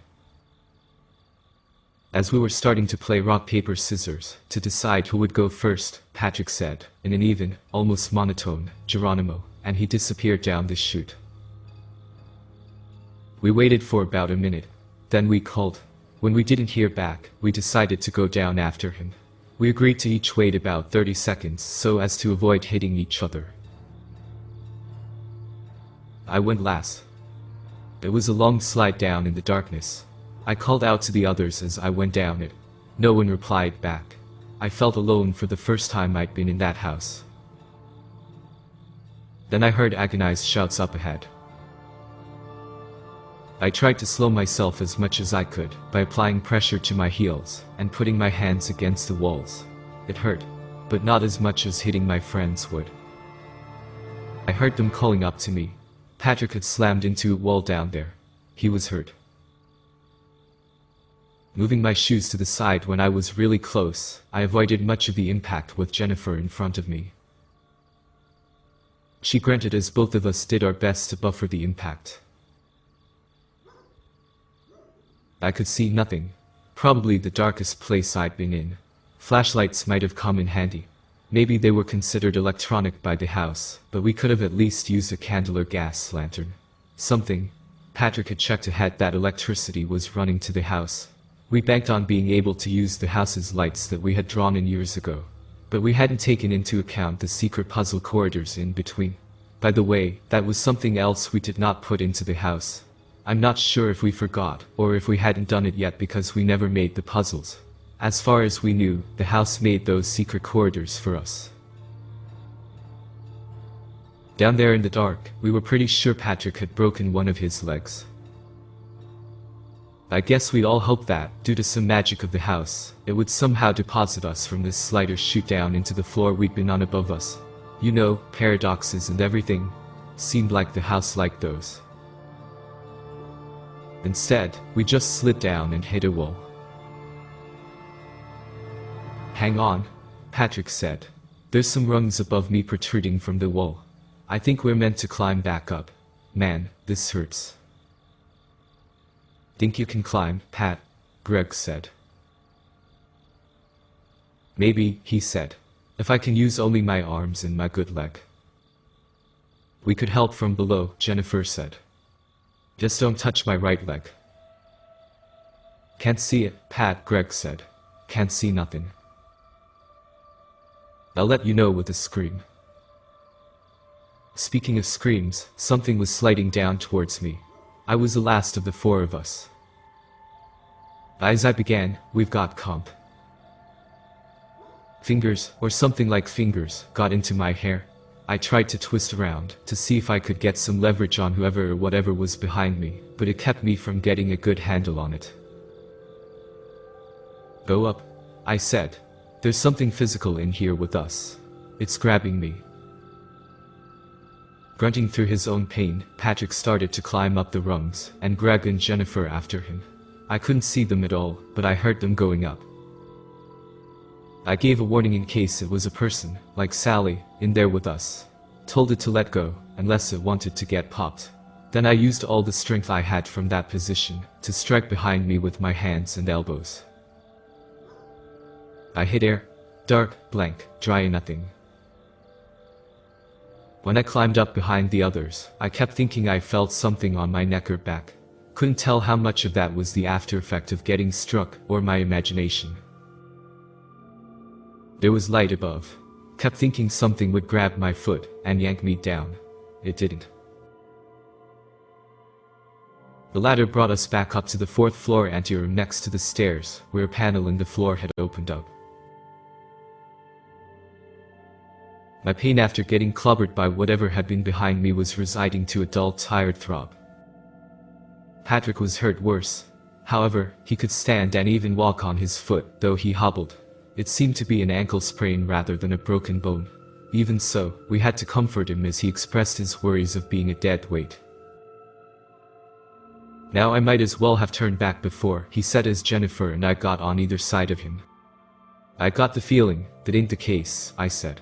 As we were starting to play rock, paper, scissors, to decide who would go first, Patrick said, in an even, almost monotone, Geronimo, and he disappeared down the chute. We waited for about a minute. Then we called. When we didn't hear back, we decided to go down after him. We agreed to each wait about 30 seconds so as to avoid hitting each other. I went last. It was a long slide down in the darkness. I called out to the others as I went down it. No one replied back. I felt alone for the first time I'd been in that house. Then I heard agonized shouts up ahead. I tried to slow myself as much as I could by applying pressure to my heels and putting my hands against the walls. It hurt, but not as much as hitting my friends would. I heard them calling up to me. Patrick had slammed into a wall down there. He was hurt. Moving my shoes to the side when I was really close, I avoided much of the impact with Jennifer in front of me. She grunted as both of us did our best to buffer the impact. I could see nothing. Probably the darkest place I'd been in. Flashlights might have come in handy. Maybe they were considered electronic by the house, but we could have at least used a candle or gas lantern. Something. Patrick had checked ahead that electricity was running to the house. We banked on being able to use the house's lights that we had drawn in years ago. But we hadn't taken into account the secret puzzle corridors in between. By the way, that was something else we did not put into the house. I'm not sure if we forgot, or if we hadn't done it yet because we never made the puzzles. As far as we knew, the house made those secret corridors for us. Down there in the dark, we were pretty sure Patrick had broken one of his legs. I guess we all hoped that, due to some magic of the house, it would somehow deposit us from this slider chute down into the floor we'd been on above us. You know, paradoxes and everything. Seemed like the house liked those. Instead, we just slid down and hit a wall. Hang on, Patrick said. There's some rungs above me protruding from the wall. I think we're meant to climb back up. Man, this hurts. Think you can climb, Pat? Greg said. Maybe, he said, if I can use only my arms and my good leg. We could help from below, Jennifer said. Just don't touch my right leg. Can't see it, Pat, Greg said. Can't see nothing. I'll let you know with a scream. Speaking of screams, something was sliding down towards me. I was the last of the four of us. As I began, we've got comp. Fingers, or something like fingers, got into my hair. I tried to twist around, to see if I could get some leverage on whoever or whatever was behind me, but it kept me from getting a good handle on it. Go up, I said. There's something physical in here with us. It's grabbing me. Grunting through his own pain, Patrick started to climb up the rungs, and Greg and Jennifer after him. I couldn't see them at all, but I heard them going up. I gave a warning in case it was a person, like Sally, in there with us. Told it to let go, unless it wanted to get popped. Then I used all the strength I had from that position, to strike behind me with my hands and elbows. I hit air. Dark, blank, dry and nothing. When I climbed up behind the others, I kept thinking I felt something on my neck or back. Couldn't tell how much of that was the after effect of getting struck, or my imagination. There was light above. Kept thinking something would grab my foot, and yank me down. It didn't. The ladder brought us back up to the 4th floor anteroom next to the stairs, where a panel in the floor had opened up. My pain after getting clobbered by whatever had been behind me was residing to a dull, tired throb. Patrick was hurt worse. However, he could stand and even walk on his foot, though he hobbled. It seemed to be an ankle sprain rather than a broken bone. Even so, we had to comfort him as he expressed his worries of being a dead weight. Now I might as well have turned back before, he said as Jennifer and I got on either side of him. I got the feeling, that ain't the case, I said.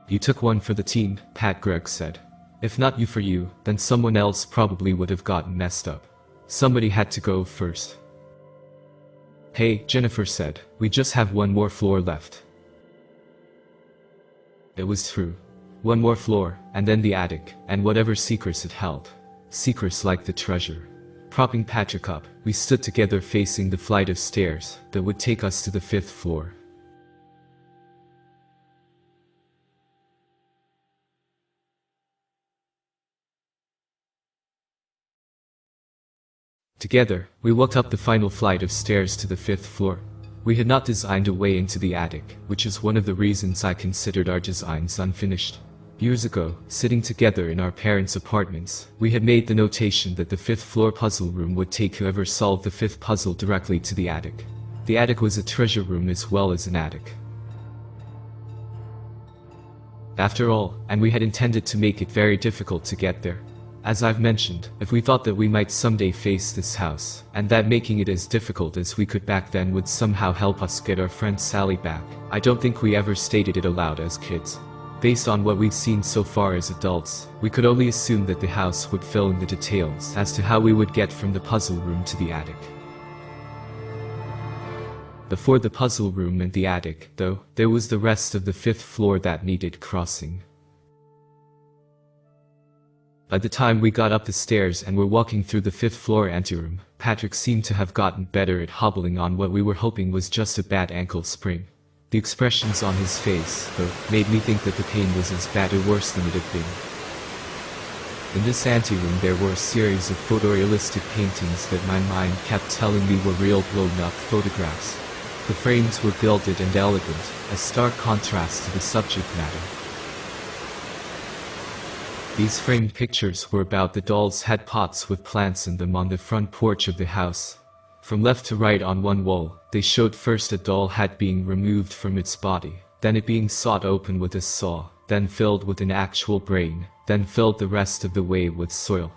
You took one for the team, Pat, Greg said. If not you for you, then someone else probably would have gotten messed up. Somebody had to go first. Hey, Jennifer said, we just have one more floor left. It was true. One more floor, and then the attic, and whatever secrets it held. Secrets like the treasure. Propping Patrick up, we stood together facing the flight of stairs that would take us to the 5th floor. Together, we walked up the final flight of stairs to the 5th floor. We had not designed a way into the attic, which is one of the reasons I considered our designs unfinished. Years ago, sitting together in our parents' apartments, we had made the notation that the 5th floor puzzle room would take whoever solved the 5th puzzle directly to the attic. The attic was a treasure room as well as an attic. After all, and we had intended to make it very difficult to get there. As I've mentioned, if we thought that we might someday face this house, and that making it as difficult as we could back then would somehow help us get our friend Sally back, I don't think we ever stated it aloud as kids. Based on what we've seen so far as adults, we could only assume that the house would fill in the details as to how we would get from the puzzle room to the attic. Before the puzzle room and the attic, though, there was the rest of the 5th floor that needed crossing. By the time we got up the stairs and were walking through the 5th floor anteroom, Patrick seemed to have gotten better at hobbling on what we were hoping was just a bad ankle sprain. The expressions on his face, though, made me think that the pain was as bad or worse than it had been. In this anteroom there were a series of photorealistic paintings that my mind kept telling me were real blown-up photographs. The frames were gilded and elegant, a stark contrast to the subject matter. These framed pictures were about the dolls had pots with plants in them on the front porch of the house. From left to right on one wall, they showed first a doll head being removed from its body, then it being sawed open with a saw, then filled with an actual brain, then filled the rest of the way with soil.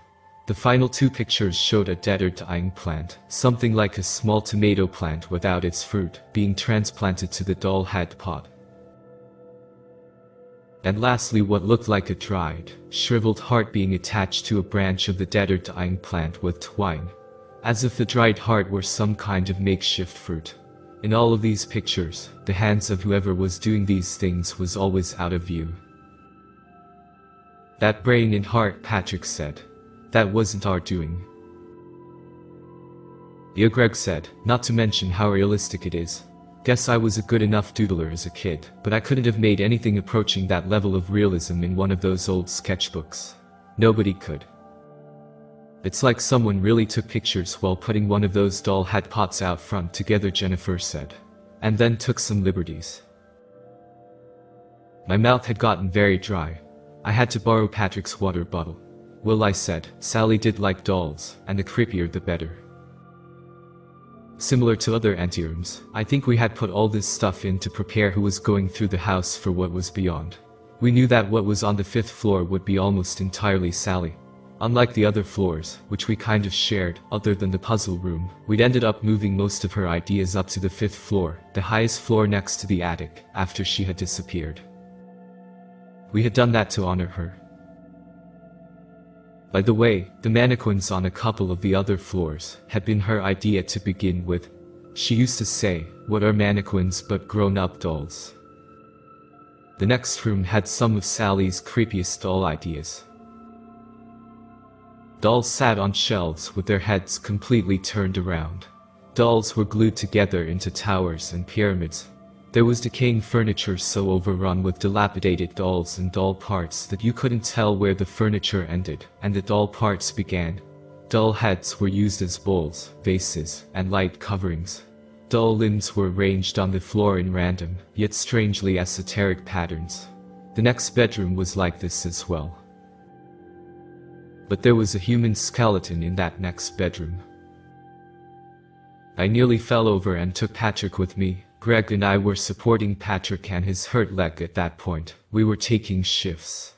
The final 2 pictures showed a dead or dying plant, something like a small tomato plant without its fruit, being transplanted to the doll head pot. And lastly what looked like a dried, shriveled heart being attached to a branch of the dead or dying plant with twine. As if the dried heart were some kind of makeshift fruit. In all of these pictures, the hands of whoever was doing these things was always out of view. That brain and heart, Patrick said. That wasn't our doing. Yeah, Greg said, not to mention how realistic it is. Guess I was a good enough doodler as a kid, but I couldn't have made anything approaching that level of realism in one of those old sketchbooks. Nobody could. It's like someone really took pictures while putting one of those doll hat pots out front together, Jennifer said. And then took some liberties. My mouth had gotten very dry. I had to borrow Patrick's water bottle. Well, I said, Sally did like dolls, and the creepier the better. Similar to other anterooms, I think we had put all this stuff in to prepare who was going through the house for what was beyond. We knew that what was on the 5th floor would be almost entirely Sally. Unlike the other floors, which we kind of shared, other than the puzzle room, we'd ended up moving most of her ideas up to the 5th floor, the highest floor next to the attic, after she had disappeared. We had done that to honor her. By the way, the mannequins on a couple of the other floors had been her idea to begin with. She used to say, what are mannequins but grown-up dolls? The next room had some of Sally's creepiest doll ideas. Dolls sat on shelves with their heads completely turned around. Dolls were glued together into towers and pyramids. There was decaying furniture so overrun with dilapidated dolls and doll parts that you couldn't tell where the furniture ended and the doll parts began. Doll heads were used as bowls, vases, and light coverings. Doll limbs were arranged on the floor in random, yet strangely esoteric patterns. The next bedroom was like this as well. But there was a human skeleton in that next bedroom. I nearly fell over and took Patrick with me. Greg and I were supporting Patrick and his hurt leg at that point. We were taking shifts.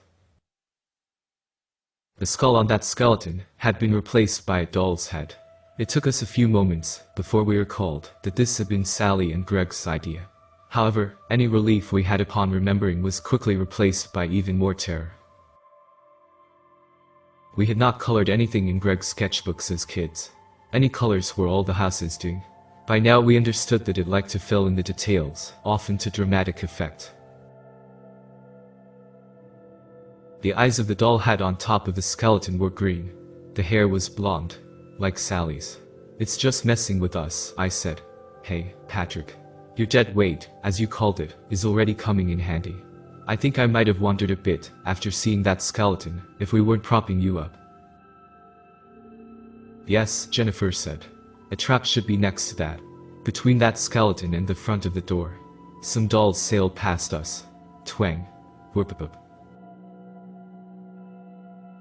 The skull on that skeleton had been replaced by a doll's head. It took us a few moments before we recalled that this had been Sally and Greg's idea. However, any relief we had upon remembering was quickly replaced by even more terror. We had not colored anything in Greg's sketchbooks as kids. Any colors were all the house is doing. By now we understood that it liked to fill in the details, often to dramatic effect. The eyes of the doll head on top of the skeleton were green. The hair was blonde, like Sally's. It's just messing with us, I said. Hey, Patrick. Your dead weight, as you called it, is already coming in handy. I think I might have wondered a bit, after seeing that skeleton, if we weren't propping you up. Yes, Jennifer said. A trap should be next to that. Between that skeleton and the front of the door. Some dolls sailed past us. Twang. Whoop-up.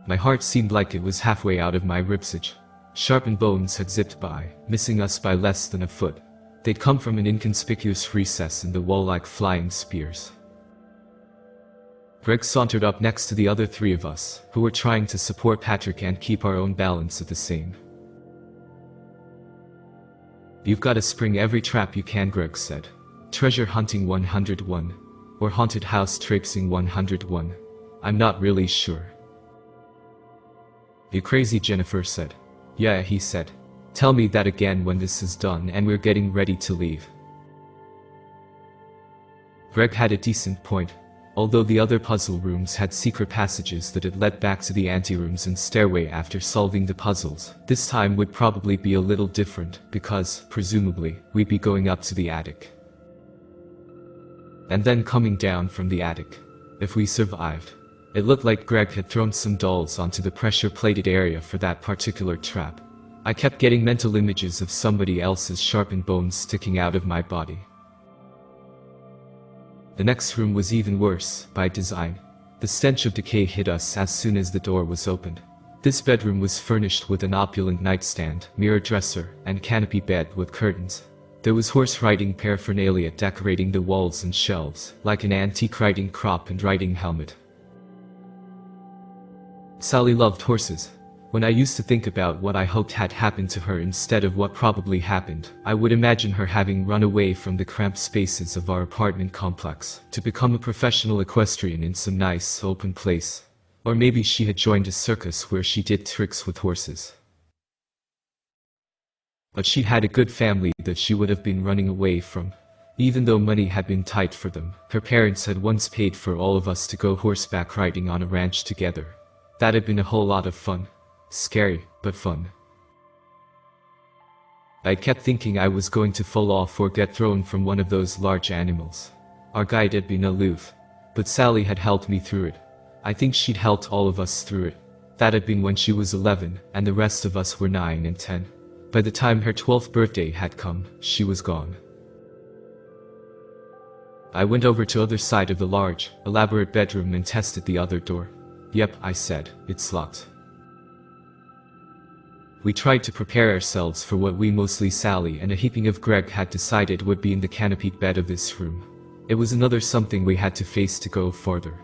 My heart seemed like it was halfway out of my ribsage. Sharpened bones had zipped by, missing us by less than a foot. They'd come from an inconspicuous recess in the wall like flying spears. Greg sauntered up next to the other three of us, who were trying to support Patrick and keep our own balance at the same. You've got to spring every trap you can, Greg said. Treasure hunting 101. Or haunted house traipsing 101. I'm not really sure. You crazy, Jennifer said. Yeah, he said. Tell me that again when this is done and we're getting ready to leave. Greg had a decent point. Although the other puzzle rooms had secret passages that had led back to the anterooms and stairway after solving the puzzles, this time would probably be a little different, because, presumably, we'd be going up to the attic. And then coming down from the attic. If we survived. It looked like Greg had thrown some dolls onto the pressure-plated area for that particular trap. I kept getting mental images of somebody else's sharpened bones sticking out of my body. The next room was even worse, by design. The stench of decay hit us as soon as the door was opened. This bedroom was furnished with an opulent nightstand, mirror dresser, and canopy bed with curtains. There was horse riding paraphernalia decorating the walls and shelves, like an antique riding crop and riding helmet. Sally loved horses. When I used to think about what I hoped had happened to her instead of what probably happened, I would imagine her having run away from the cramped spaces of our apartment complex to become a professional equestrian in some nice, open place. Or maybe she had joined a circus where she did tricks with horses. But she had a good family that she would have been running away from. Even though money had been tight for them, her parents had once paid for all of us to go horseback riding on a ranch together. That had been a whole lot of fun. Scary, but fun. I kept thinking I was going to fall off or get thrown from one of those large animals. Our guide had been aloof, but Sally had helped me through it. I think she'd helped all of us through it. That had been when she was 11, and the rest of us were 9 and 10. By the time her 12th birthday had come, she was gone. I went over to the other side of the large, elaborate bedroom and tested the other door. Yep, I said, it's locked. We tried to prepare ourselves for what we, mostly Sally and a heaping of Greg, had decided would be in the canopied bed of this room. It was another something we had to face to go farther.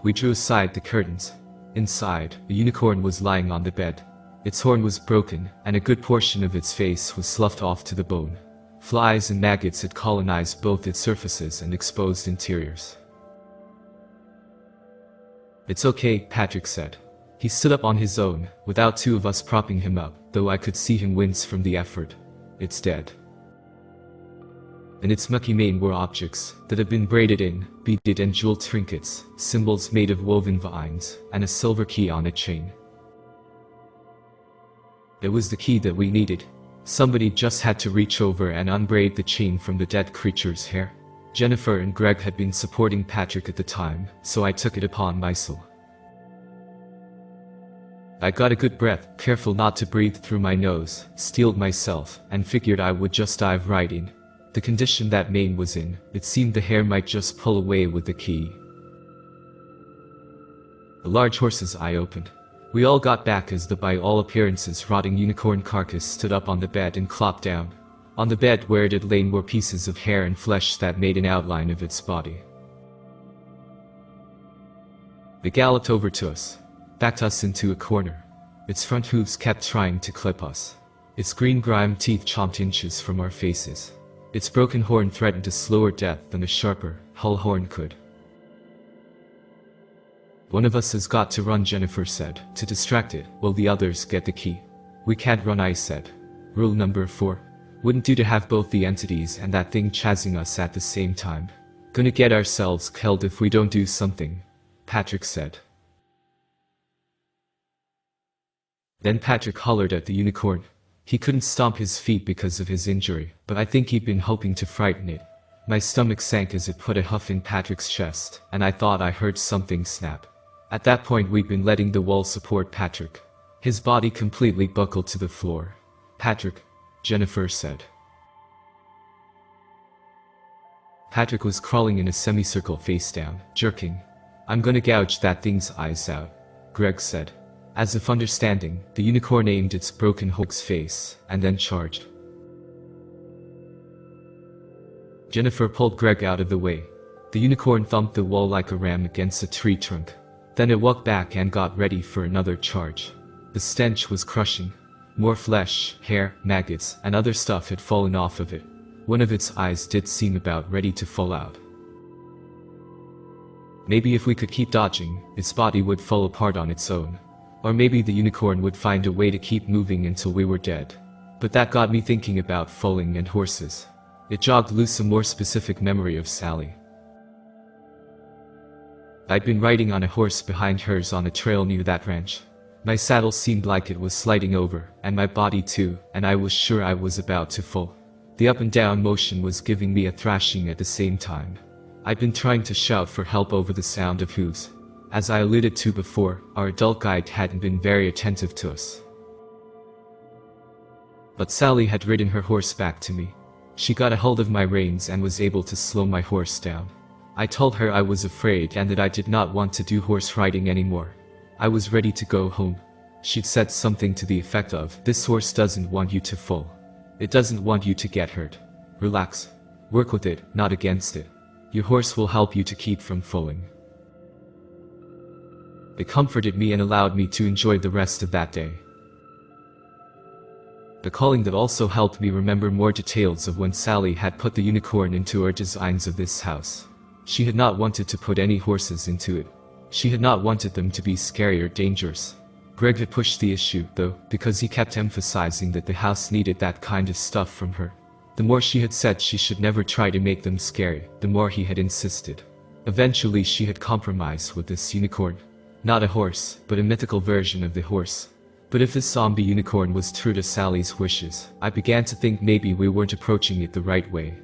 We drew aside the curtains. Inside, a unicorn was lying on the bed. Its horn was broken, and a good portion of its face was sloughed off to the bone. Flies and maggots had colonized both its surfaces and exposed interiors. It's okay, Patrick said. He stood up on his own, without two of us propping him up, though I could see him wince from the effort. It's dead. In its mucky mane were objects that had been braided in, beaded and jeweled trinkets, symbols made of woven vines, and a silver key on a chain. It was the key that we needed. Somebody just had to reach over and unbraid the chain from the dead creature's hair. Jennifer and Greg had been supporting Patrick at the time, so I took it upon myself. I got a good breath, careful not to breathe through my nose, steeled myself, and figured I would just dive right in. The condition that mane was in, it seemed the hair might just pull away with the key. The large horse's eye opened. We all got back as the by all appearances rotting unicorn carcass stood up on the bed and clopped down. On the bed where it had lain were pieces of hair and flesh that made an outline of its body. It galloped over to us, backed us into a corner. Its front hooves kept trying to clip us. Its green-grimed teeth chomped inches from our faces. Its broken horn threatened a slower death than a sharper, hull horn could. One of us has got to run, Jennifer said, to distract it, while the others get the key. We can't run, I said. Rule number 4. Wouldn't do to have both the entities and that thing chasing us at the same time. Gonna get ourselves killed if we don't do something, Patrick said. Then Patrick hollered at the unicorn. He couldn't stomp his feet because of his injury, but I think he'd been hoping to frighten it. My stomach sank as it put a huff in Patrick's chest, and I thought I heard something snap. At that point we'd been letting the wall support Patrick. His body completely buckled to the floor. Patrick, Jennifer said. Patrick was crawling in a semicircle face down, jerking. I'm gonna gouge that thing's eyes out, Greg said. As if understanding, the unicorn aimed its broken hook's face, and then charged. Jennifer pulled Greg out of the way. The unicorn thumped the wall like a ram against a tree trunk. Then it walked back and got ready for another charge. The stench was crushing. More flesh, hair, maggots, and other stuff had fallen off of it. One of its eyes did seem about ready to fall out. Maybe if we could keep dodging, its body would fall apart on its own. Or maybe the unicorn would find a way to keep moving until we were dead. But that got me thinking about falling and horses. It jogged loose a more specific memory of Sally. I'd been riding on a horse behind hers on a trail near that ranch. My saddle seemed like it was sliding over, and my body too, and I was sure I was about to fall. The up and down motion was giving me a thrashing at the same time. I'd been trying to shout for help over the sound of hooves. As I alluded to before, our adult guide hadn't been very attentive to us. But Sally had ridden her horse back to me. She got a hold of my reins and was able to slow my horse down. I told her I was afraid and that I did not want to do horse riding anymore. I was ready to go home. She'd said something to the effect of, "This horse doesn't want you to fall. It doesn't want you to get hurt. Relax. Work with it, not against it. Your horse will help you to keep from falling." It comforted me and allowed me to enjoy the rest of that day. The calling that also helped me remember more details of when Sally had put the unicorn into our designs of this house. She had not wanted to put any horses into it. She had not wanted them to be scary or dangerous. Greg had pushed the issue, though, because he kept emphasizing that the house needed that kind of stuff from her. The more she had said she should never try to make them scary, the more he had insisted. Eventually she had compromised with this unicorn. Not a horse, but a mythical version of the horse. But if this zombie unicorn was true to Sally's wishes, I began to think maybe we weren't approaching it the right way.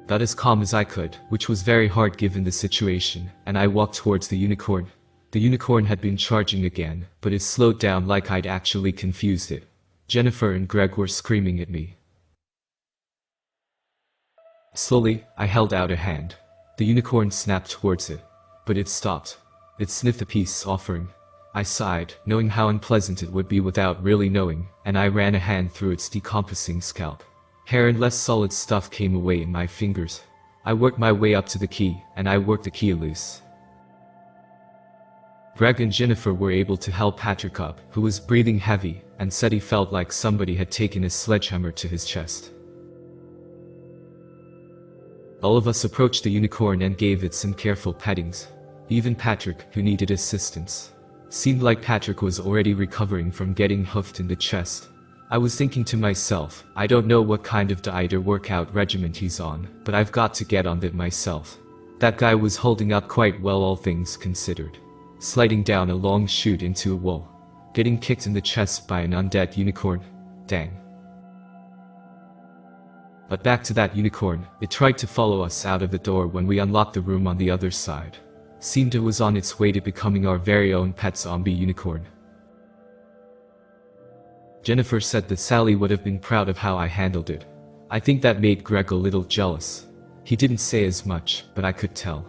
Got as calm as I could, which was very hard given the situation, and I walked towards the unicorn. The unicorn had been charging again, but it slowed down like I'd actually confused it. Jennifer and Greg were screaming at me. Slowly, I held out a hand. The unicorn snapped towards it, but it stopped. It sniffed a peace offering. I sighed, knowing how unpleasant it would be without really knowing, and I ran a hand through its decomposing scalp. Hair and less solid stuff came away in my fingers. I worked my way up to the key, and I worked the key loose. Greg and Jennifer were able to help Patrick up, who was breathing heavy, and said he felt like somebody had taken a sledgehammer to his chest. All of us approached the unicorn and gave it some careful pettings. Even Patrick, who needed assistance. Seemed like Patrick was already recovering from getting hoofed in the chest. I was thinking to myself, I don't know what kind of diet or workout regimen he's on, but I've got to get on that myself. That guy was holding up quite well, all things considered. Sliding down a long chute into a wall. Getting kicked in the chest by an undead unicorn. Dang. But back to that unicorn, it tried to follow us out of the door when we unlocked the room on the other side. Seemed it was on its way to becoming our very own pet zombie unicorn. Jennifer said that Sally would have been proud of how I handled it. I think that made Greg a little jealous. He didn't say as much, but I could tell.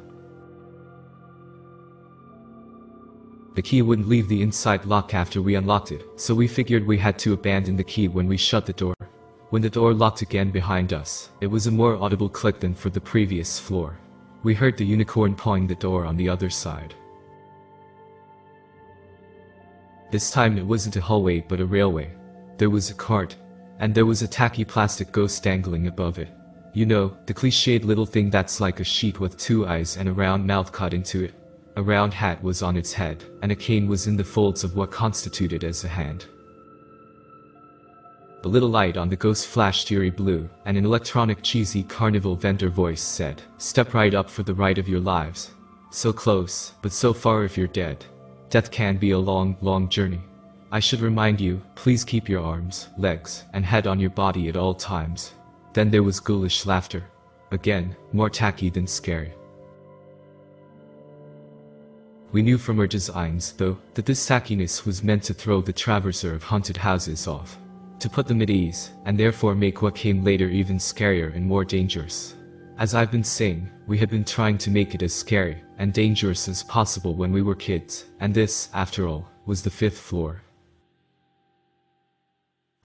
The key wouldn't leave the inside lock after we unlocked it, so we figured we had to abandon the key when we shut the door. When the door locked again behind us, it was a more audible click than for the previous floor. We heard the unicorn pawing the door on the other side. This time it wasn't a hallway but a railway. There was a cart, and there was a tacky plastic ghost dangling above it. You know, the cliched little thing that's like a sheet with two eyes and a round mouth cut into it. A round hat was on its head, and a cane was in the folds of what constituted as a hand. A little light on the ghost flashed eerie blue, and an electronic cheesy carnival vendor voice said, "Step right up for the ride of your lives. So close, but so far if you're dead. Death can be a long, long journey. I should remind you, please keep your arms, legs, and head on your body at all times." Then there was ghoulish laughter. Again, more tacky than scary. We knew from our designs, though, that this tackiness was meant to throw the traverser of haunted houses off. To put them at ease, and therefore make what came later even scarier and more dangerous. As I've been saying, we had been trying to make it as scary and dangerous as possible when we were kids, and this, after all, was the 5th floor.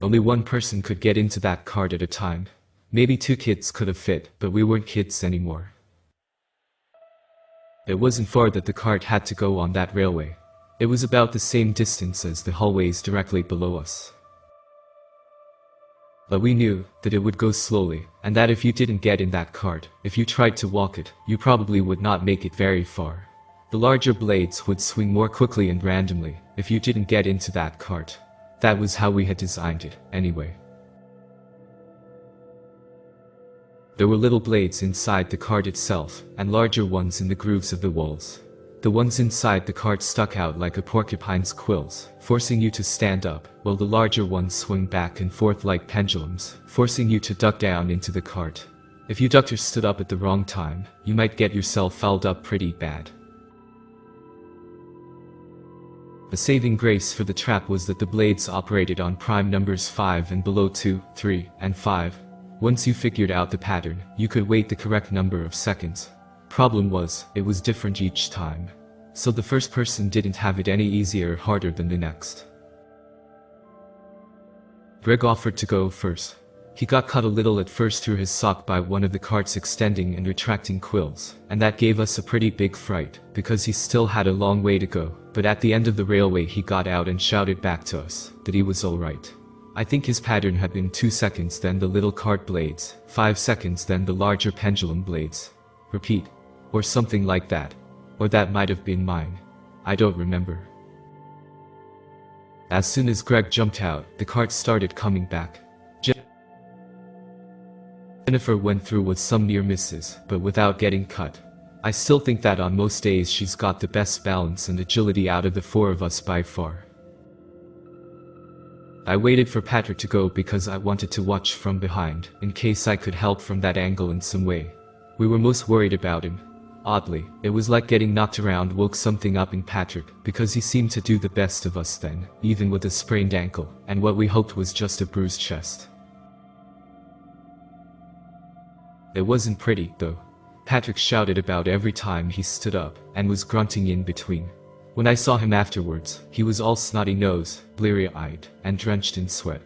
Only one person could get into that cart at a time. Maybe 2 kids could have fit, but we weren't kids anymore. It wasn't far that the cart had to go on that railway. It was about the same distance as the hallways directly below us. But we knew that it would go slowly, and that if you didn't get in that cart, if you tried to walk it, you probably would not make it very far. The larger blades would swing more quickly and randomly, if you didn't get into that cart. That was how we had designed it, anyway. There were little blades inside the cart itself, and larger ones in the grooves of the walls. The ones inside the cart stuck out like a porcupine's quills, forcing you to stand up, while the larger ones swung back and forth like pendulums, forcing you to duck down into the cart. If you ducked or stood up at the wrong time, you might get yourself fouled up pretty bad. The saving grace for the trap was that the blades operated on prime numbers 5 and below 2, 3, and 5. Once you figured out the pattern, you could wait the correct number of seconds. Problem was, it was different each time. So the first person didn't have it any easier or harder than the next. Greg offered to go first. He got cut a little at first through his sock by one of the cart's extending and retracting quills, and that gave us a pretty big fright, because he still had a long way to go, but at the end of the railway he got out and shouted back to us that he was alright. I think his pattern had been 2 seconds, then the little cart blades, 5 seconds, then the larger pendulum blades. Repeat. Or something like that. Or that might have been mine. I don't remember. As soon as Greg jumped out, the cart started coming back. Jennifer went through with some near misses, but without getting cut. I still think that on most days she's got the best balance and agility out of the four of us by far. I waited for Patrick to go because I wanted to watch from behind, in case I could help from that angle in some way. We were most worried about him. Oddly, it was like getting knocked around woke something up in Patrick, because he seemed to do the best of us then, even with a sprained ankle, and what we hoped was just a bruised chest. It wasn't pretty, though. Patrick shouted about every time he stood up, and was grunting in between. When I saw him afterwards, he was all snotty-nosed, bleary-eyed, and drenched in sweat.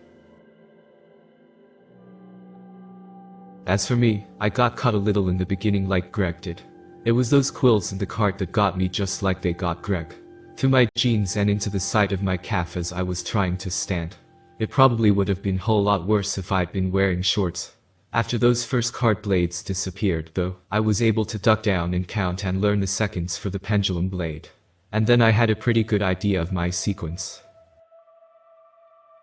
As for me, I got cut a little in the beginning like Greg did. It was those quills in the cart that got me just like they got Greg. Through my jeans and into the side of my calf as I was trying to stand. It probably would have been a whole lot worse if I'd been wearing shorts. After those first cart blades disappeared, though, I was able to duck down and count and learn the seconds for the pendulum blade. And then I had a pretty good idea of my sequence.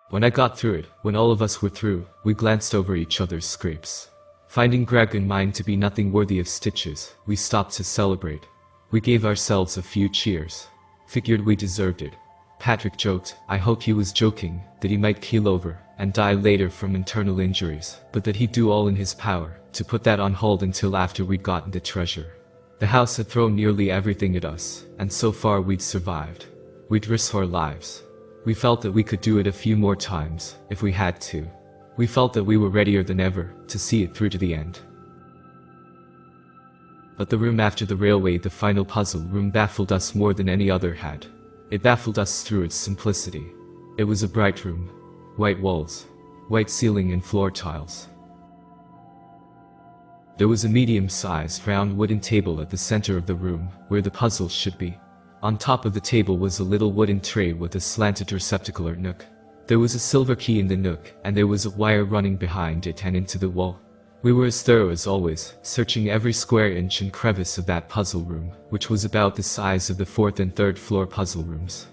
When I got through it, when all of us were through, we glanced over each other's scrapes. Finding Greg and mine to be nothing worthy of stitches, we stopped to celebrate. We gave ourselves a few cheers. Figured we deserved it. Patrick joked, I hoped he was joking, that he might keel over and die later from internal injuries, but that he'd do all in his power to put that on hold until after we'd gotten the treasure. The house had thrown nearly everything at us, and so far we'd survived. We'd risked our lives. We felt that we could do it a few more times, if we had to. We felt that we were readier than ever to see it through to the end. But the room after the railway, the final puzzle room, baffled us more than any other had. It baffled us through its simplicity. It was a bright room. White walls, white ceiling and floor tiles. There was a medium-sized round wooden table at the center of the room, where the puzzle should be. On top of the table was a little wooden tray with a slanted receptacle or nook. There was a silver key in the nook, and there was a wire running behind it and into the wall. We were as thorough as always, searching every square inch and crevice of that puzzle room, which was about the size of the 4th and 3rd floor puzzle rooms.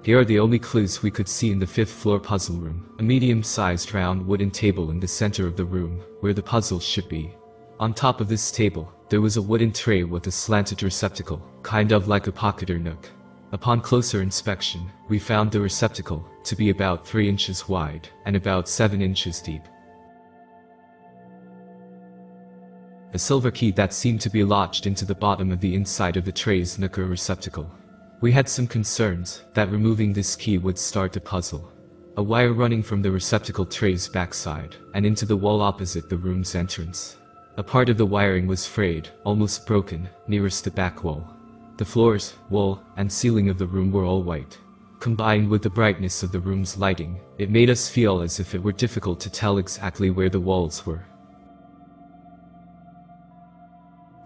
Here are the only clues we could see in the 5th floor puzzle room, a medium-sized round wooden table in the center of the room, where the puzzle should be. On top of this table, there was a wooden tray with a slanted receptacle, kind of like a pocket or nook. Upon closer inspection, we found the receptacle to be about 3 inches wide and about 7 inches deep. A silver key that seemed to be lodged into the bottom of the inside of the tray's nook or receptacle. We had some concerns that removing this key would start the puzzle. A wire running from the receptacle tray's backside and into the wall opposite the room's entrance. A part of the wiring was frayed, almost broken, nearest the back wall. The floors, wall, and ceiling of the room were all white. Combined with the brightness of the room's lighting, it made us feel as if it were difficult to tell exactly where the walls were.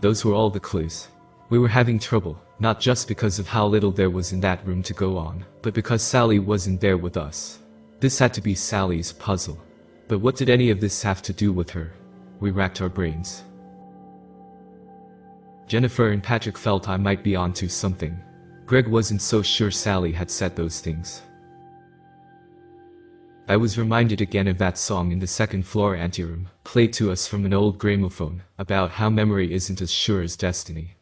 Those were all the clues. We were having trouble, not just because of how little there was in that room to go on, but because Sally wasn't there with us. This had to be Sally's puzzle. But what did any of this have to do with her? We racked our brains. Jennifer and Patrick felt I might be onto something. Greg wasn't so sure Sally had said those things. I was reminded again of that song in the 2nd floor anteroom, played to us from an old gramophone, about how memory isn't as sure as destiny.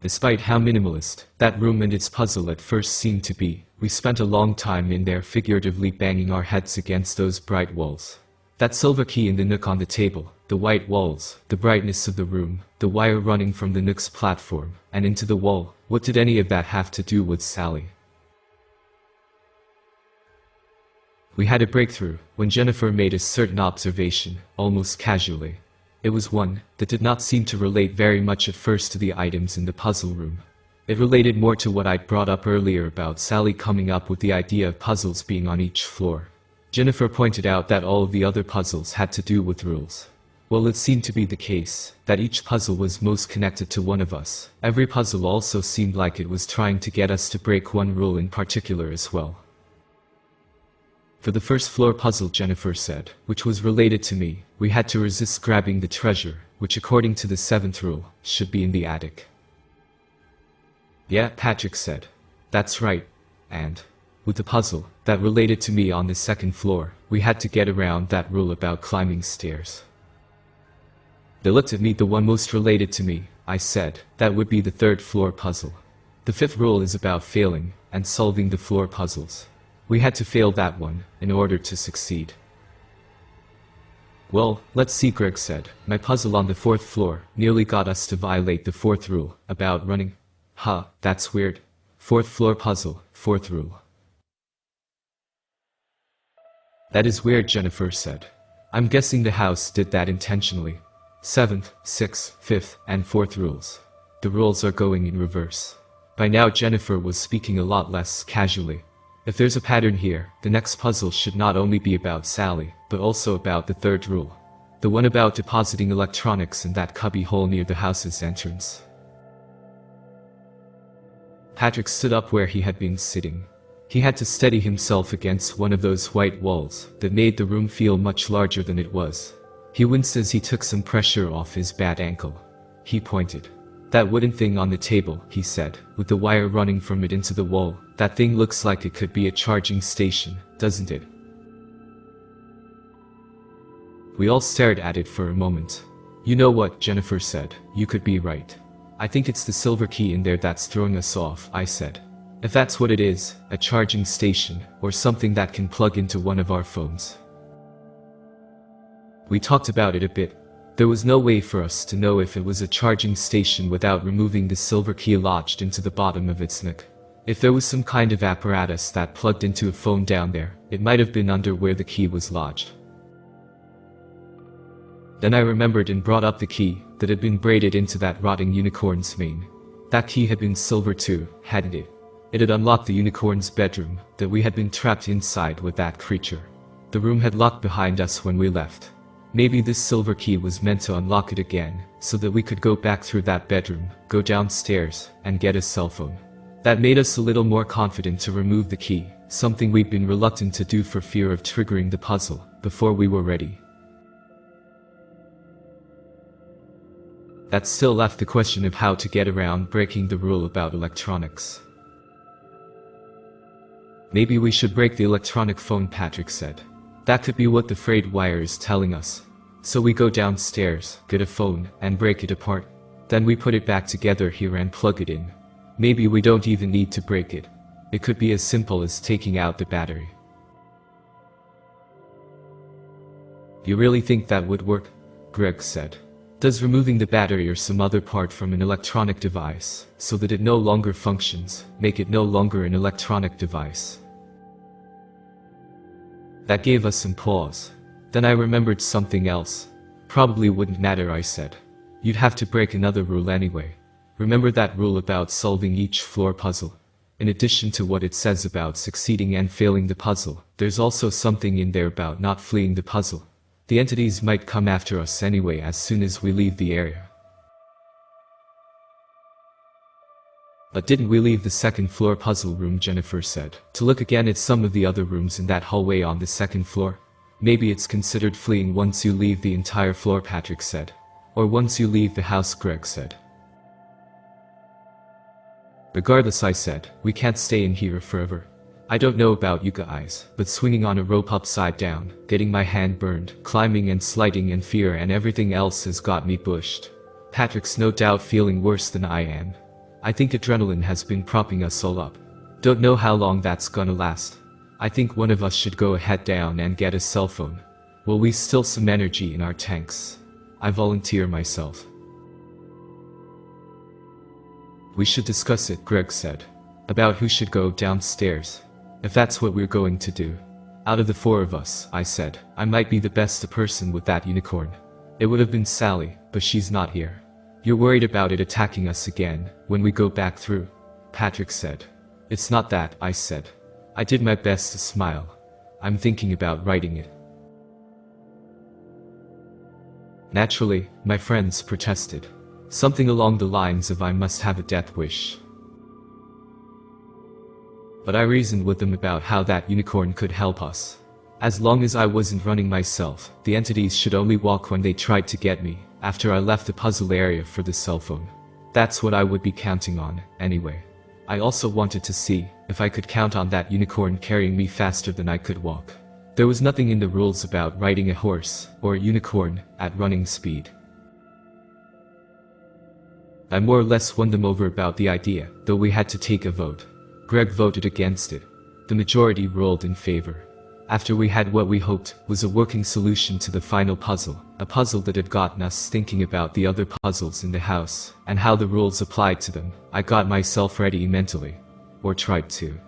Despite how minimalist that room and its puzzle at first seemed to be, we spent a long time in there figuratively banging our heads against those bright walls. That silver key in the nook on the table, the white walls, the brightness of the room, the wire running from the nook's platform and into the wall, what did any of that have to do with Sally? We had a breakthrough when Jennifer made a certain observation, almost casually. It was one that did not seem to relate very much at first to the items in the puzzle room. It related more to what I'd brought up earlier about Sally coming up with the idea of puzzles being on each floor. Jennifer pointed out that all of the other puzzles had to do with rules. Well, it seemed to be the case that each puzzle was most connected to one of us. Every puzzle also seemed like it was trying to get us to break one rule in particular as well. For the first floor puzzle, Jennifer said, which was related to me, we had to resist grabbing the treasure, which according to the 7th rule, should be in the attic. Yeah, Patrick said. That's right. And, with the puzzle, that related to me on the 2nd floor, we had to get around that rule about climbing stairs. They looked at me. The one most related to me, I said, that would be the 3rd floor puzzle. The 5th rule is about failing, and solving the floor puzzles. We had to fail that one, in order to succeed. Well, let's see, Greg said. My puzzle on the 4th floor nearly got us to violate the 4th rule, about running. Huh, that's weird. 4th floor puzzle, 4th rule. That is weird, Jennifer said. I'm guessing the house did that intentionally. 7th, 6th, 5th, and 4th rules. The rules are going in reverse. By now Jennifer was speaking a lot less casually. If there's a pattern here, the next puzzle should not only be about Sally, but also about the 3rd rule. The one about depositing electronics in that cubby hole near the house's entrance. Patrick stood up where he had been sitting. He had to steady himself against one of those white walls that made the room feel much larger than it was. He winced as he took some pressure off his bad ankle. He pointed. That wooden thing on the table, he said, with the wire running from it into the wall. That thing looks like it could be a charging station, doesn't it? We all stared at it for a moment. You know what, Jennifer said, you could be right. I think it's the silver key in there that's throwing us off, I said. If that's what it is, a charging station, or something that can plug into one of our phones. We talked about it a bit. There was no way for us to know if it was a charging station without removing the silver key lodged into the bottom of its neck. If there was some kind of apparatus that plugged into a phone down there, it might have been under where the key was lodged. Then I remembered and brought up the key that had been braided into that rotting unicorn's mane. That key had been silver too, hadn't it? It had unlocked the unicorn's bedroom that we had been trapped inside with that creature. The room had locked behind us when we left. Maybe this silver key was meant to unlock it again, so that we could go back through that bedroom, go downstairs, and get a cell phone. That made us a little more confident to remove the key, something we'd been reluctant to do for fear of triggering the puzzle, before we were ready. That still left the question of how to get around breaking the rule about electronics. Maybe we should break the electronic phone, Patrick said. That could be what the frayed wire is telling us. So we go downstairs, get a phone, and break it apart. Then we put it back together here and plug it in. Maybe we don't even need to break it. It could be as simple as taking out the battery. You really think that would work? Greg said. Does removing the battery or some other part from an electronic device, so that it no longer functions, make it no longer an electronic device? That gave us some pause. Then I remembered something else. Probably wouldn't matter, I said. You'd have to break another rule anyway. Remember that rule about solving each floor puzzle? In addition to what it says about succeeding and failing the puzzle, there's also something in there about not fleeing the puzzle. The entities might come after us anyway as soon as we leave the area. But didn't we leave the 2nd floor puzzle room, Jennifer said, to look again at some of the other rooms in that hallway on the 2nd floor? Maybe it's considered fleeing once you leave the entire floor, Patrick said. Or once you leave the house, Greg said. Regardless, I said, we can't stay in here forever. I don't know about you guys, but swinging on a rope upside down, getting my hand burned, climbing and sliding in fear and everything else has got me bushed. Patrick's no doubt feeling worse than I am. I think adrenaline has been propping us all up. Don't know how long that's gonna last. I think one of us should go ahead down and get a cell phone. Will we still some energy in our tanks? I volunteer myself. We should discuss it, Greg said. About who should go downstairs. If that's what we're going to do. Out of the 4 of us, I said, I might be the best person with that unicorn. It would have been Sally, but she's not here. You're worried about it attacking us again, when we go back through? Patrick said. It's not that, I said. I did my best to smile. I'm thinking about writing it. Naturally, my friends protested. Something along the lines of I must have a death wish. But I reasoned with them about how that unicorn could help us. As long as I wasn't running myself, the entities should only walk when they tried to get me, after I left the puzzle area for the cell phone. That's what I would be counting on, anyway. I also wanted to see if I could count on that unicorn carrying me faster than I could walk. There was nothing in the rules about riding a horse or a unicorn at running speed. I more or less won them over about the idea, though we had to take a vote. Greg voted against it. The majority rolled in favor. After we had what we hoped was a working solution to the final puzzle, a puzzle that had gotten us thinking about the other puzzles in the house and how the rules applied to them, I got myself ready mentally. Or tried to.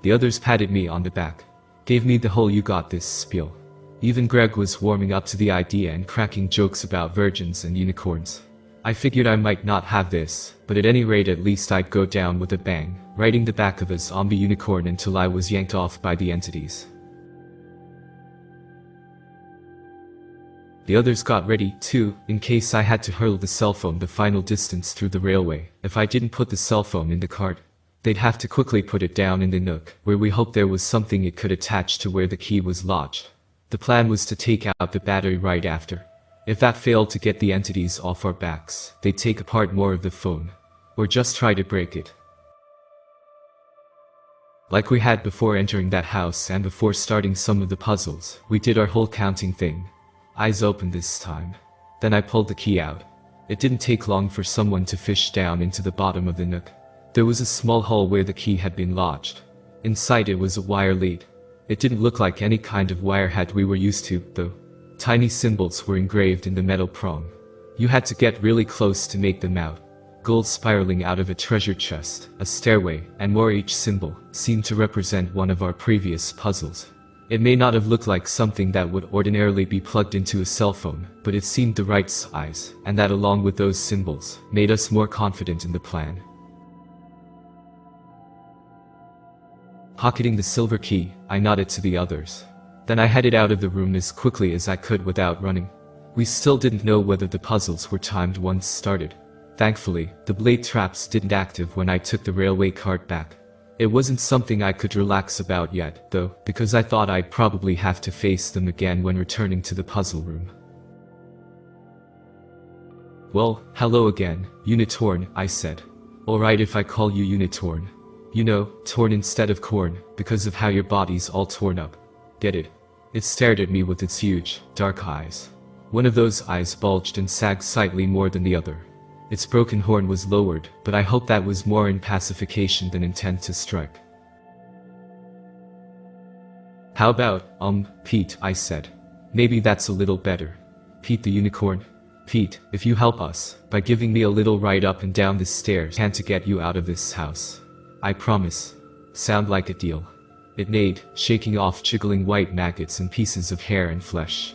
The others patted me on the back, gave me the whole "you got this" spiel. Even Greg was warming up to the idea and cracking jokes about virgins and unicorns. I figured I might not have this, but at any rate at least I'd go down with a bang, riding the back of a zombie unicorn until I was yanked off by the entities. The others got ready, too, in case I had to hurl the cell phone the final distance through the railway. If I didn't put the cell phone in the cart, they'd have to quickly put it down in the nook, where we hoped there was something it could attach to where the key was lodged. The plan was to take out the battery right after. If that failed to get the entities off our backs, they'd take apart more of the phone. Or just try to break it. Like we had before entering that house and before starting some of the puzzles, we did our whole counting thing. Eyes open this time. Then I pulled the key out. It didn't take long for someone to fish down into the bottom of the nook. There was a small hole where the key had been lodged. Inside it was a wire lead. It didn't look like any kind of wire hat we were used to, though. Tiny symbols were engraved in the metal prong. You had to get really close to make them out. Gold spiraling out of a treasure chest, a stairway, and more. Each symbol seemed to represent one of our previous puzzles. It may not have looked like something that would ordinarily be plugged into a cell phone, but it seemed the right size, and that along with those symbols, made us more confident in the plan. Pocketing the silver key, I nodded to the others. Then I headed out of the room as quickly as I could without running. We still didn't know whether the puzzles were timed once started. Thankfully, the blade traps didn't active when I took the railway cart back. It wasn't something I could relax about yet, though, because I thought I'd probably have to face them again when returning to the puzzle room. "Well, hello again, Unitorn," I said. "Alright if I call you Unitorn. You know, torn instead of corn, because of how your body's all torn up. Get it?" It stared at me with its huge, dark eyes. One of those eyes bulged and sagged slightly more than the other. Its broken horn was lowered, but I hope that was more in pacification than intent to strike. "How about, Pete," I said. "Maybe that's a little better." "Pete the Unicorn? Pete, if you help us, by giving me a little ride up and down the stairs and to get you out of this house. I promise. Sound like a deal?" It neighed, shaking off jiggling white maggots and pieces of hair and flesh.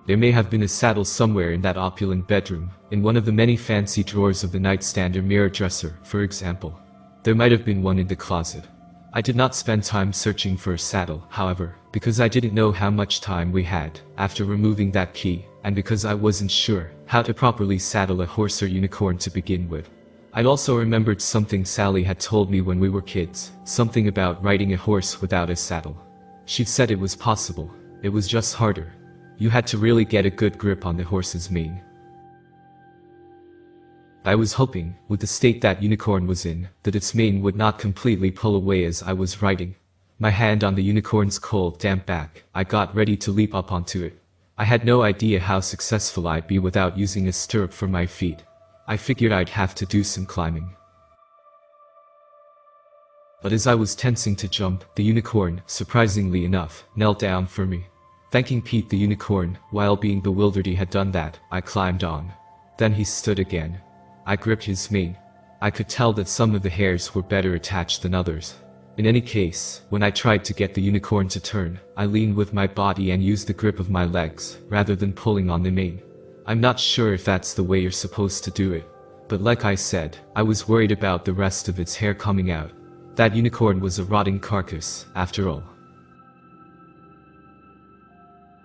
There may have been a saddle somewhere in that opulent bedroom, in one of the many fancy drawers of the nightstand or mirror dresser, for example. There might have been one in the closet. I did not spend time searching for a saddle, however, because I didn't know how much time we had after removing that key, and because I wasn't sure how to properly saddle a horse or unicorn to begin with. I'd also remembered something Sally had told me when we were kids, something about riding a horse without a saddle. She'd said it was possible, it was just harder. You had to really get a good grip on the horse's mane. I was hoping, with the state that unicorn was in, that its mane would not completely pull away as I was riding. My hand on the unicorn's cold, damp back, I got ready to leap up onto it. I had no idea how successful I'd be without using a stirrup for my feet. I figured I'd have to do some climbing. But as I was tensing to jump, the unicorn, surprisingly enough, knelt down for me. Thanking Pete the Unicorn, while being bewildered he had done that, I climbed on. Then he stood again. I gripped his mane. I could tell that some of the hairs were better attached than others. In any case, when I tried to get the unicorn to turn, I leaned with my body and used the grip of my legs, rather than pulling on the mane. I'm not sure if that's the way you're supposed to do it. But like I said, I was worried about the rest of its hair coming out. That unicorn was a rotting carcass, after all.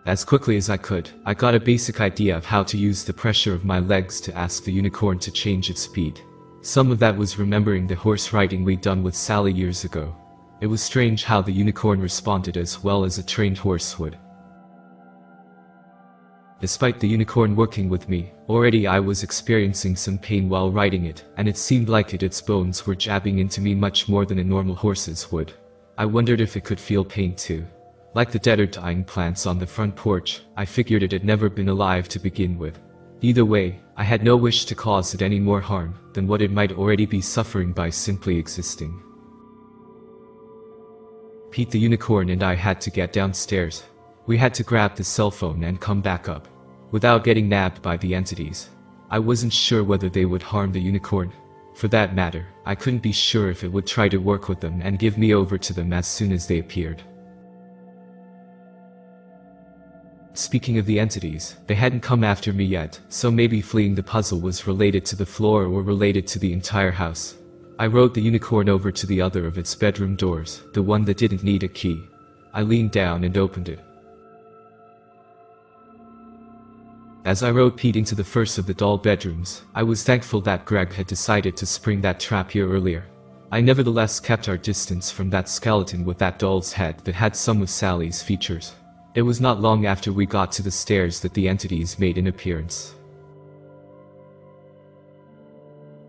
As quickly as I could, I got a basic idea of how to use the pressure of my legs to ask the unicorn to change its speed. Some of that was remembering the horse riding we'd done with Sally years ago. It was strange how the unicorn responded as well as a trained horse would. Despite the unicorn working with me, already I was experiencing some pain while riding it, and it seemed like its bones were jabbing into me much more than a normal horse's would. I wondered if it could feel pain too. Like the dead or dying plants on the front porch, I figured it had never been alive to begin with. Either way, I had no wish to cause it any more harm than what it might already be suffering by simply existing. Pete the unicorn and I had to get downstairs. We had to grab the cell phone and come back up. Without getting nabbed by the entities. I wasn't sure whether they would harm the unicorn. For that matter, I couldn't be sure if it would try to work with them and give me over to them as soon as they appeared. Speaking of the entities, they hadn't come after me yet, so maybe fleeing the puzzle was related to the floor or related to the entire house. I rode the unicorn over to the other of its bedroom doors, the one that didn't need a key. I leaned down and opened it. As I rode Pete into the first of the doll bedrooms, I was thankful that Greg had decided to spring that trap here earlier. I nevertheless kept our distance from that skeleton with that doll's head that had some of Sally's features. It was not long after we got to the stairs that the entities made an appearance.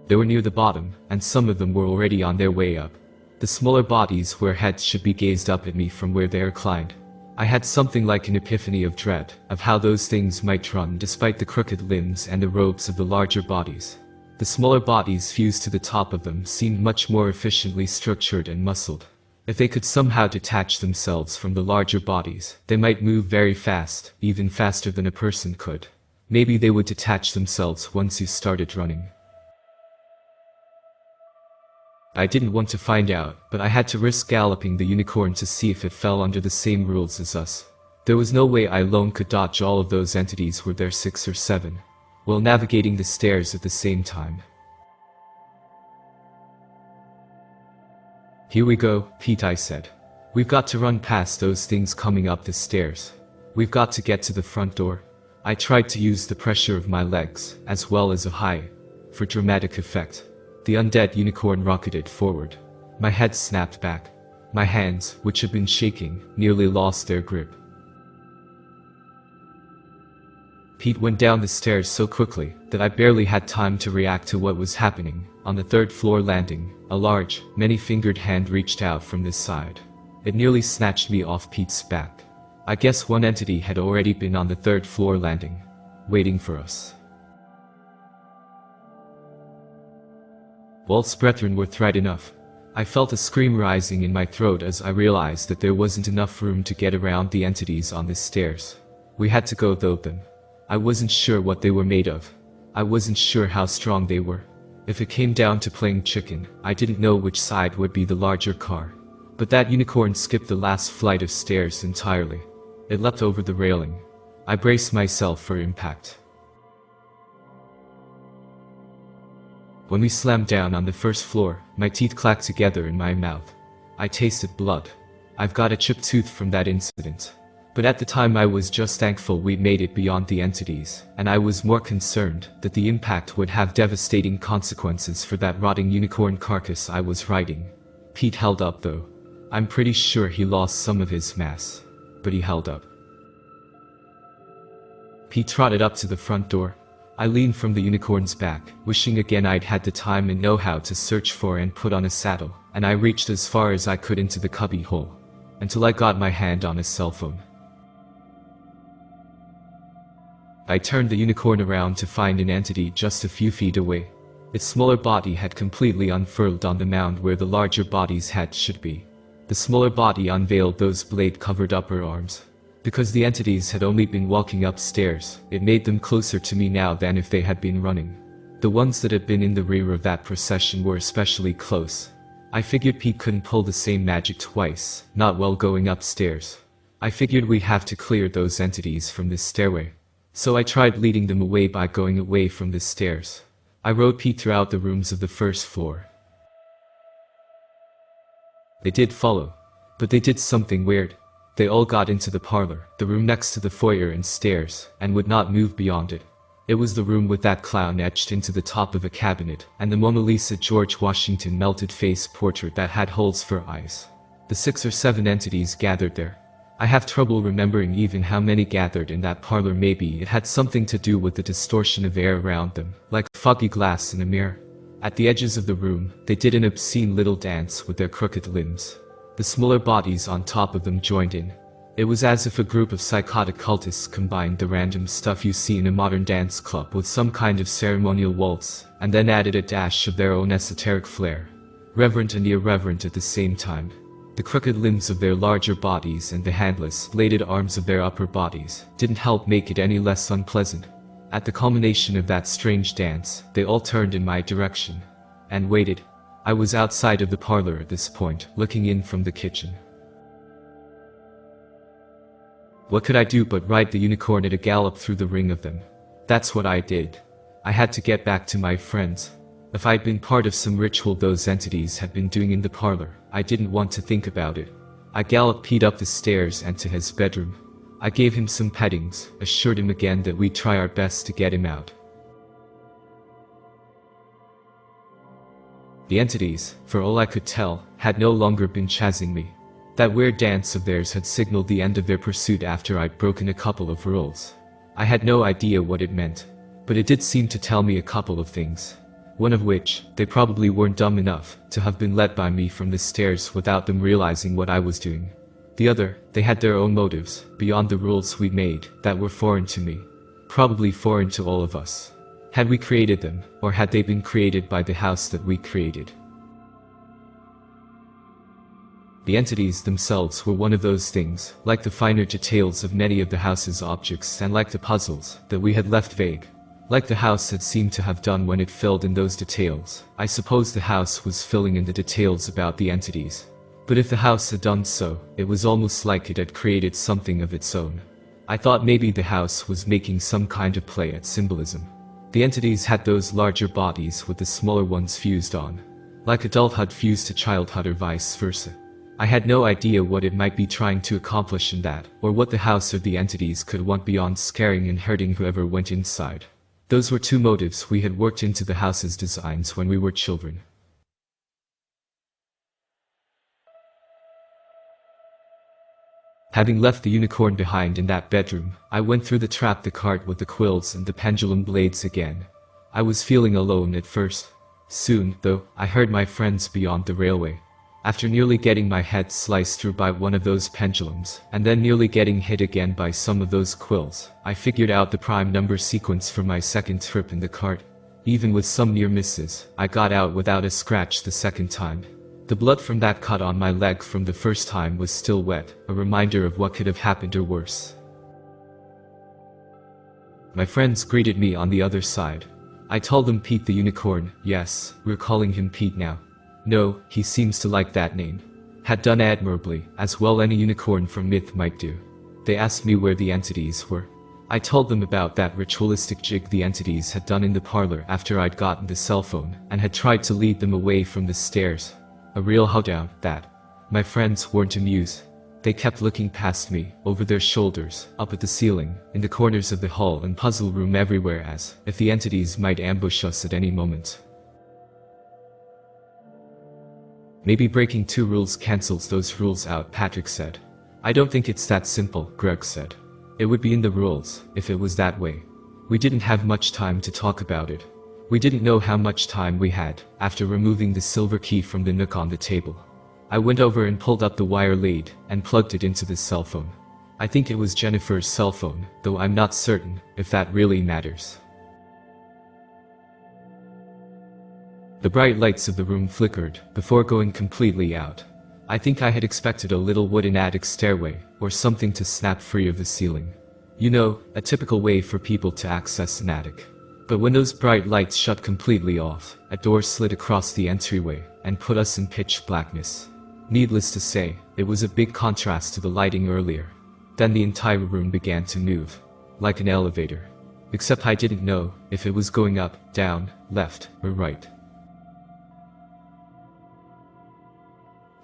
They were near the bottom, and some of them were already on their way up. The smaller bodies where heads should be gazed up at me from where they reclined. I had something like an epiphany of dread, of how those things might run despite the crooked limbs and the robes of the larger bodies. The smaller bodies fused to the top of them seemed much more efficiently structured and muscled. If they could somehow detach themselves from the larger bodies, they might move very fast, even faster than a person could. Maybe they would detach themselves once you started running. I didn't want to find out, but I had to risk galloping the unicorn to see if it fell under the same rules as us. There was no way I alone could dodge all of those entities, were there 6 or 7, while navigating the stairs at the same time. Here we go, Pete, I said. We've got to run past those things coming up the stairs. We've got to get to the front door. I tried to use the pressure of my legs, as well as a high, for dramatic effect. The undead unicorn rocketed forward. My head snapped back. My hands, which had been shaking, nearly lost their grip. Pete went down the stairs so quickly that I barely had time to react to what was happening. On the 3rd floor landing, a large, many-fingered hand reached out from this side. It nearly snatched me off Pete's back. I guess one entity had already been on the 3rd floor landing, waiting for us. Walt's brethren were threat enough. I felt a scream rising in my throat as I realized that there wasn't enough room to get around the entities on the stairs. We had to go though them. I wasn't sure what they were made of. I wasn't sure how strong they were. If it came down to playing chicken, I didn't know which side would be the larger car. But that unicorn skipped the last flight of stairs entirely. It leapt over the railing. I braced myself for impact. When we slammed down on the 1st floor, my teeth clacked together in my mouth. I tasted blood. I've got a chipped tooth from that incident. But at the time I was just thankful we'd made it beyond the entities, and I was more concerned that the impact would have devastating consequences for that rotting unicorn carcass I was riding. Pete held up though. I'm pretty sure he lost some of his mass. But he held up. Pete trotted up to the front door. I leaned from the unicorn's back, wishing again I'd had the time and know-how to search for and put on a saddle, and I reached as far as I could into the cubby hole, until I got my hand on his cell phone. I turned the unicorn around to find an entity just a few feet away. Its smaller body had completely unfurled on the mound where the larger body's head should be. The smaller body unveiled those blade-covered upper arms. Because the entities had only been walking upstairs, it made them closer to me now than if they had been running. The ones that had been in the rear of that procession were especially close. I figured Pete couldn't pull the same magic twice, not while going upstairs. I figured we'd have to clear those entities from this stairway. So I tried leading them away by going away from the stairs. I rode Pete throughout the rooms of the 1st floor. They did follow. But they did something weird. They all got into the parlor, the room next to the foyer and stairs, and would not move beyond it. It was the room with that clown etched into the top of a cabinet, and the Mona Lisa George Washington melted face portrait that had holes for eyes. The 6 or 7 entities gathered there. I have trouble remembering even how many gathered in that parlor. Maybe it had something to do with the distortion of air around them, like foggy glass in a mirror. At the edges of the room, they did an obscene little dance with their crooked limbs. The smaller bodies on top of them joined in. It was as if a group of psychotic cultists combined the random stuff you see in a modern dance club with some kind of ceremonial waltz, and then added a dash of their own esoteric flair. Reverent and irreverent at the same time. The crooked limbs of their larger bodies and the handless, bladed arms of their upper bodies didn't help make it any less unpleasant. At the culmination of that strange dance, they all turned in my direction. And waited. I was outside of the parlor at this point, looking in from the kitchen. What could I do but ride the unicorn at a gallop through the ring of them? That's what I did. I had to get back to my friends. If I'd been part of some ritual those entities had been doing in the parlor, I didn't want to think about it. I galloped Pete up the stairs and to his bedroom. I gave him some pettings, assured him again that we'd try our best to get him out. The entities, for all I could tell, had no longer been chasing me. That weird dance of theirs had signaled the end of their pursuit after I'd broken a couple of rules. I had no idea what it meant, but it did seem to tell me a couple of things. One of which, they probably weren't dumb enough to have been led by me from the stairs without them realizing what I was doing. The other, they had their own motives, beyond the rules we made, that were foreign to me. Probably foreign to all of us. Had we created them, or had they been created by the house that we created? The entities themselves were one of those things, like the finer details of many of the house's objects and like the puzzles that we had left vague. Like the house had seemed to have done when it filled in those details. I suppose the house was filling in the details about the entities. But if the house had done so, it was almost like it had created something of its own. I thought maybe the house was making some kind of play at symbolism. The entities had those larger bodies with the smaller ones fused on. Like adulthood fused to childhood or vice versa. I had no idea what it might be trying to accomplish in that, or what the house or the entities could want beyond scaring and hurting whoever went inside. Those were 2 motives we had worked into the house's designs when we were children. Having left the unicorn behind in that bedroom, I went through the trap the cart with the quills and the pendulum blades again. I was feeling alone at first. Soon, though, I heard my friends beyond the railway. After nearly getting my head sliced through by one of those pendulums, and then nearly getting hit again by some of those quills, I figured out the prime number sequence for my second trip in the cart. Even with some near misses, I got out without a scratch the second time. The blood from that cut on my leg from the first time was still wet, a reminder of what could have happened or worse. My friends greeted me on the other side. I told them Pete the unicorn, yes, we're calling him Pete now. No, he seems to like that name. Had done admirably, as well any unicorn from myth might do. They asked me where the entities were. I told them about that ritualistic jig the entities had done in the parlor after I'd gotten the cell phone, and had tried to lead them away from the stairs. A real hoedown, that. My friends weren't amused. They kept looking past me, over their shoulders, up at the ceiling, in the corners of the hall and puzzle room everywhere as if the entities might ambush us at any moment. Maybe breaking 2 rules cancels those rules out, Patrick said. I don't think it's that simple, Greg said. It would be in the rules, if it was that way. We didn't have much time to talk about it. We didn't know how much time we had, after removing the silver key from the nook on the table. I went over and pulled up the wire lead, and plugged it into the cell phone. I think it was Jennifer's cell phone, though I'm not certain if that really matters. The bright lights of the room flickered, before going completely out. I think I had expected a little wooden attic stairway, or something to snap free of the ceiling. You know, a typical way for people to access an attic. But when those bright lights shut completely off, a door slid across the entryway, and put us in pitch blackness. Needless to say, it was a big contrast to the lighting earlier. Then the entire room began to move. Like an elevator. Except I didn't know if it was going up, down, left, or right.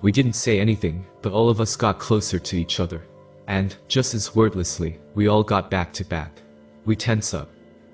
We didn't say anything, but all of us got closer to each other. And, just as wordlessly, we all got back to back. We tense up.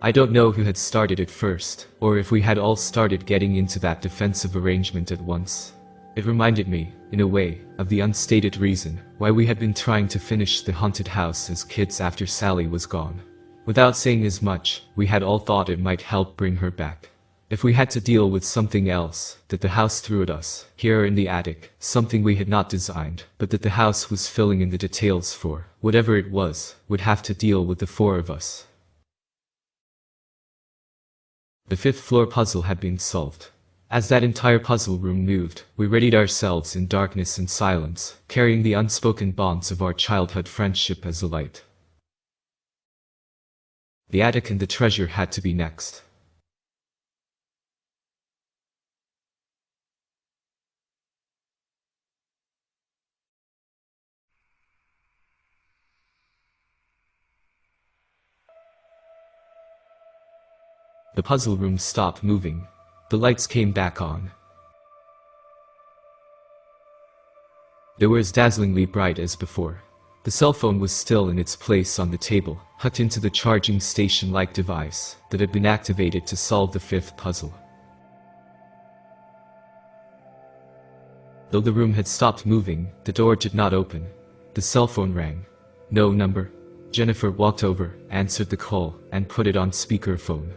I don't know who had started it first, or if we had all started getting into that defensive arrangement at once. It reminded me, in a way, of the unstated reason why we had been trying to finish the haunted house as kids after Sally was gone. Without saying as much, we had all thought it might help bring her back. If we had to deal with something else that the house threw at us, here in the attic, something we had not designed, but that the house was filling in the details for, whatever it was, would have to deal with the four of us. The fifth floor puzzle had been solved. As that entire puzzle room moved, we readied ourselves in darkness and silence, carrying the unspoken bonds of our childhood friendship as a light. The attic and the treasure had to be next. The puzzle room stopped moving. The lights came back on. They were as dazzlingly bright as before. The cell phone was still in its place on the table, hooked into the charging station-like device that had been activated to solve the fifth puzzle. Though the room had stopped moving, the door did not open. The cell phone rang. No number. Jennifer walked over, answered the call, and put it on speakerphone.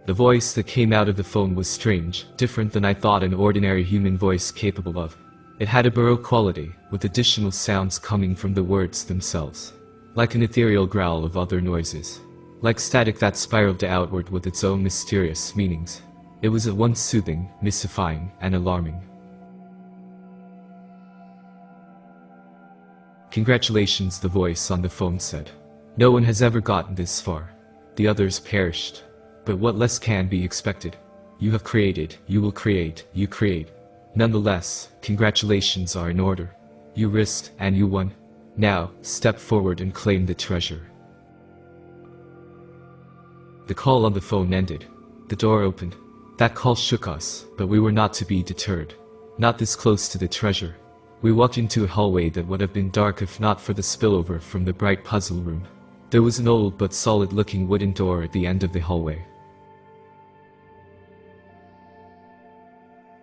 The voice that came out of the phone was strange, different than I thought an ordinary human voice capable of. It had a baroque quality, with additional sounds coming from the words themselves. Like an ethereal growl of other noises. Like static that spiraled outward with its own mysterious meanings. It was at once soothing, mystifying, and alarming. "Congratulations," the voice on the phone said. "No one has ever gotten this far. The others perished. But what less can be expected? You have created, you will create, you create. Nonetheless, congratulations are in order. You risked, and you won. Now, step forward and claim the treasure." The call on the phone ended. The door opened. That call shook us, but we were not to be deterred. Not this close to the treasure. We walked into a hallway that would have been dark if not for the spillover from the bright puzzle room. There was an old but solid-looking wooden door at the end of the hallway.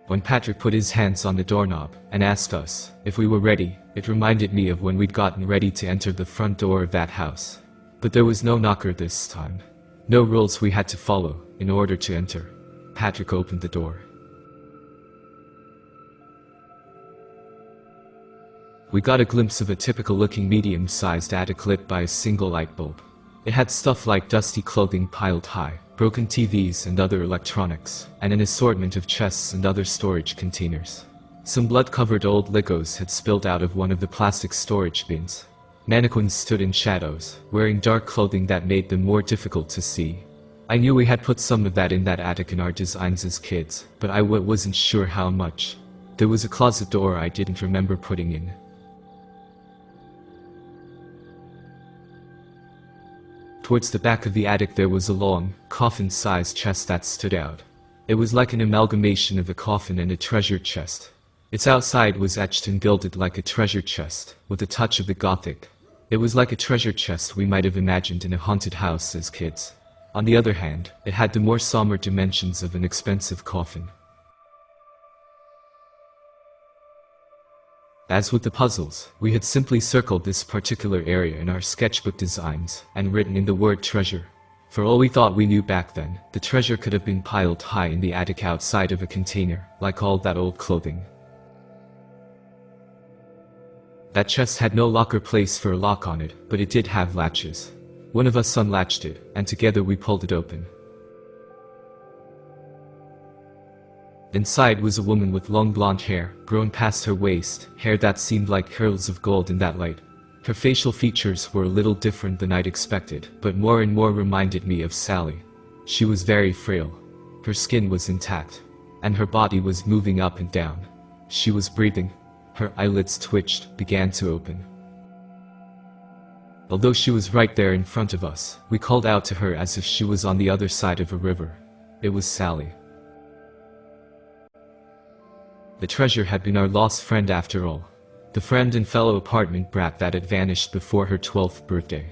When Patrick put his hands on the doorknob and asked us if we were ready, it reminded me of when we'd gotten ready to enter the front door of that house. But there was no knocker this time. No rules we had to follow in order to enter. Patrick opened the door. We got a glimpse of a typical-looking medium-sized attic lit by a single light bulb. It had stuff like dusty clothing piled high, broken TVs and other electronics, and an assortment of chests and other storage containers. Some blood-covered old Legos had spilled out of one of the plastic storage bins. Mannequins stood in shadows, wearing dark clothing that made them more difficult to see. I knew we had put some of that in that attic in our designs as kids, but I wasn't sure how much. There was a closet door I didn't remember putting in. Towards the back of the attic there was a long, coffin-sized chest that stood out. It was like an amalgamation of a coffin and a treasure chest. Its outside was etched and gilded like a treasure chest, with a touch of the Gothic. It was like a treasure chest we might have imagined in a haunted house as kids. On the other hand, it had the more somber dimensions of an expensive coffin. As with the puzzles, we had simply circled this particular area in our sketchbook designs, and written in the word treasure. For all we thought we knew back then, the treasure could have been piled high in the attic outside of a container, like all that old clothing. That chest had no locker place for a lock on it, but it did have latches. One of us unlatched it, and together we pulled it open. Inside was a woman with long blonde hair, grown past her waist, hair that seemed like curls of gold in that light. Her facial features were a little different than I'd expected, but more and more reminded me of Sally. She was very frail. Her skin was intact, and her body was moving up and down. She was breathing. Her eyelids twitched, began to open. Although she was right there in front of us, we called out to her as if she was on the other side of a river. It was Sally. The treasure had been our lost friend after all. The friend and fellow apartment brat that had vanished before her 12th birthday.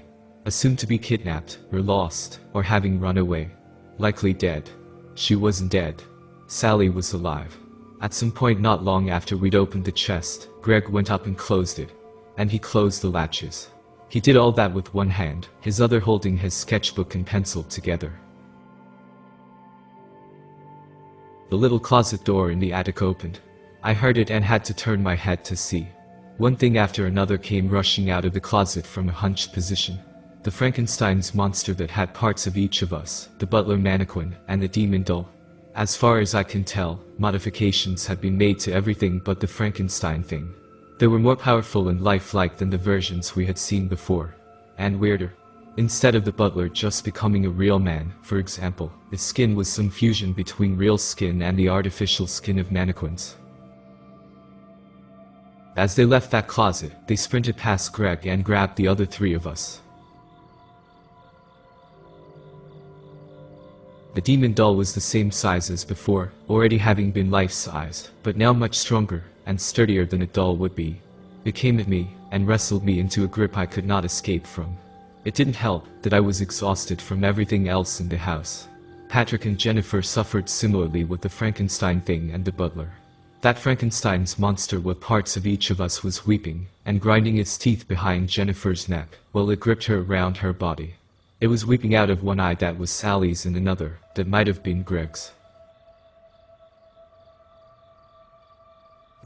Assumed to be kidnapped, or lost, or having run away. Likely dead. She wasn't dead. Sally was alive. At some point not long after we'd opened the chest, Greg went up and closed it. And he closed the latches. He did all that with one hand, his other holding his sketchbook and pencil together. The little closet door in the attic opened. I heard it and had to turn my head to see. One thing after another came rushing out of the closet from a hunched position. The Frankenstein's monster that had parts of each of us, the butler mannequin, and the demon doll. As far as I can tell, modifications had been made to everything but the Frankenstein thing. They were more powerful and lifelike than the versions we had seen before. And weirder. Instead of the butler just becoming a real man, for example, his skin was some fusion between real skin and the artificial skin of mannequins. As they left that closet, they sprinted past Greg and grabbed the other three of us. The demon doll was the same size as before, already having been life-sized, but now much stronger and sturdier than a doll would be. It came at me and wrestled me into a grip I could not escape from. It didn't help that I was exhausted from everything else in the house. Patrick and Jennifer suffered similarly with the Frankenstein thing and the butler. That Frankenstein's monster with parts of each of us was weeping and grinding its teeth behind Jennifer's neck while it gripped her around her body. It was weeping out of one eye that was Sally's and another that might have been Greg's.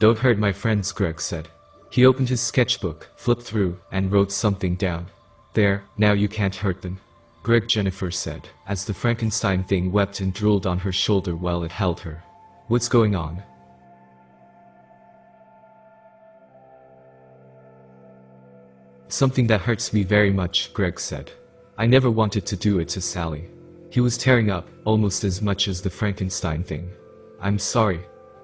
"Don't hurt my friends," Greg said. He opened his sketchbook, flipped through, and wrote something down. "There, now you can't hurt them." Greg, Jennifer said, as the Frankenstein thing wept and drooled on her shoulder while it held her. "What's going on?" "Something that hurts me very much," Greg said. "I never wanted to do it to Sally." He was tearing up, almost as much as the Frankenstein thing. "I'm sorry.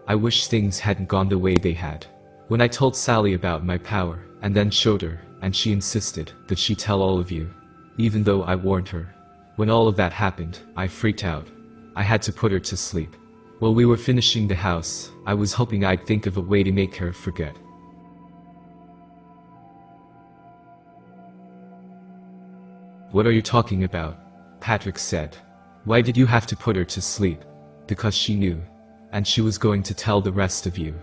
I wish things hadn't gone the way they had. When I told Sally about my power, and then showed her, and she insisted that she tell all of you, even though I warned her. When all of that happened, I freaked out. I had to put her to sleep. While we were finishing the house, I was hoping I'd think of a way to make her forget." "What are you talking about?" Patrick said. "Why did you have to put her to sleep?" "Because she knew. And she was going to tell the rest of you.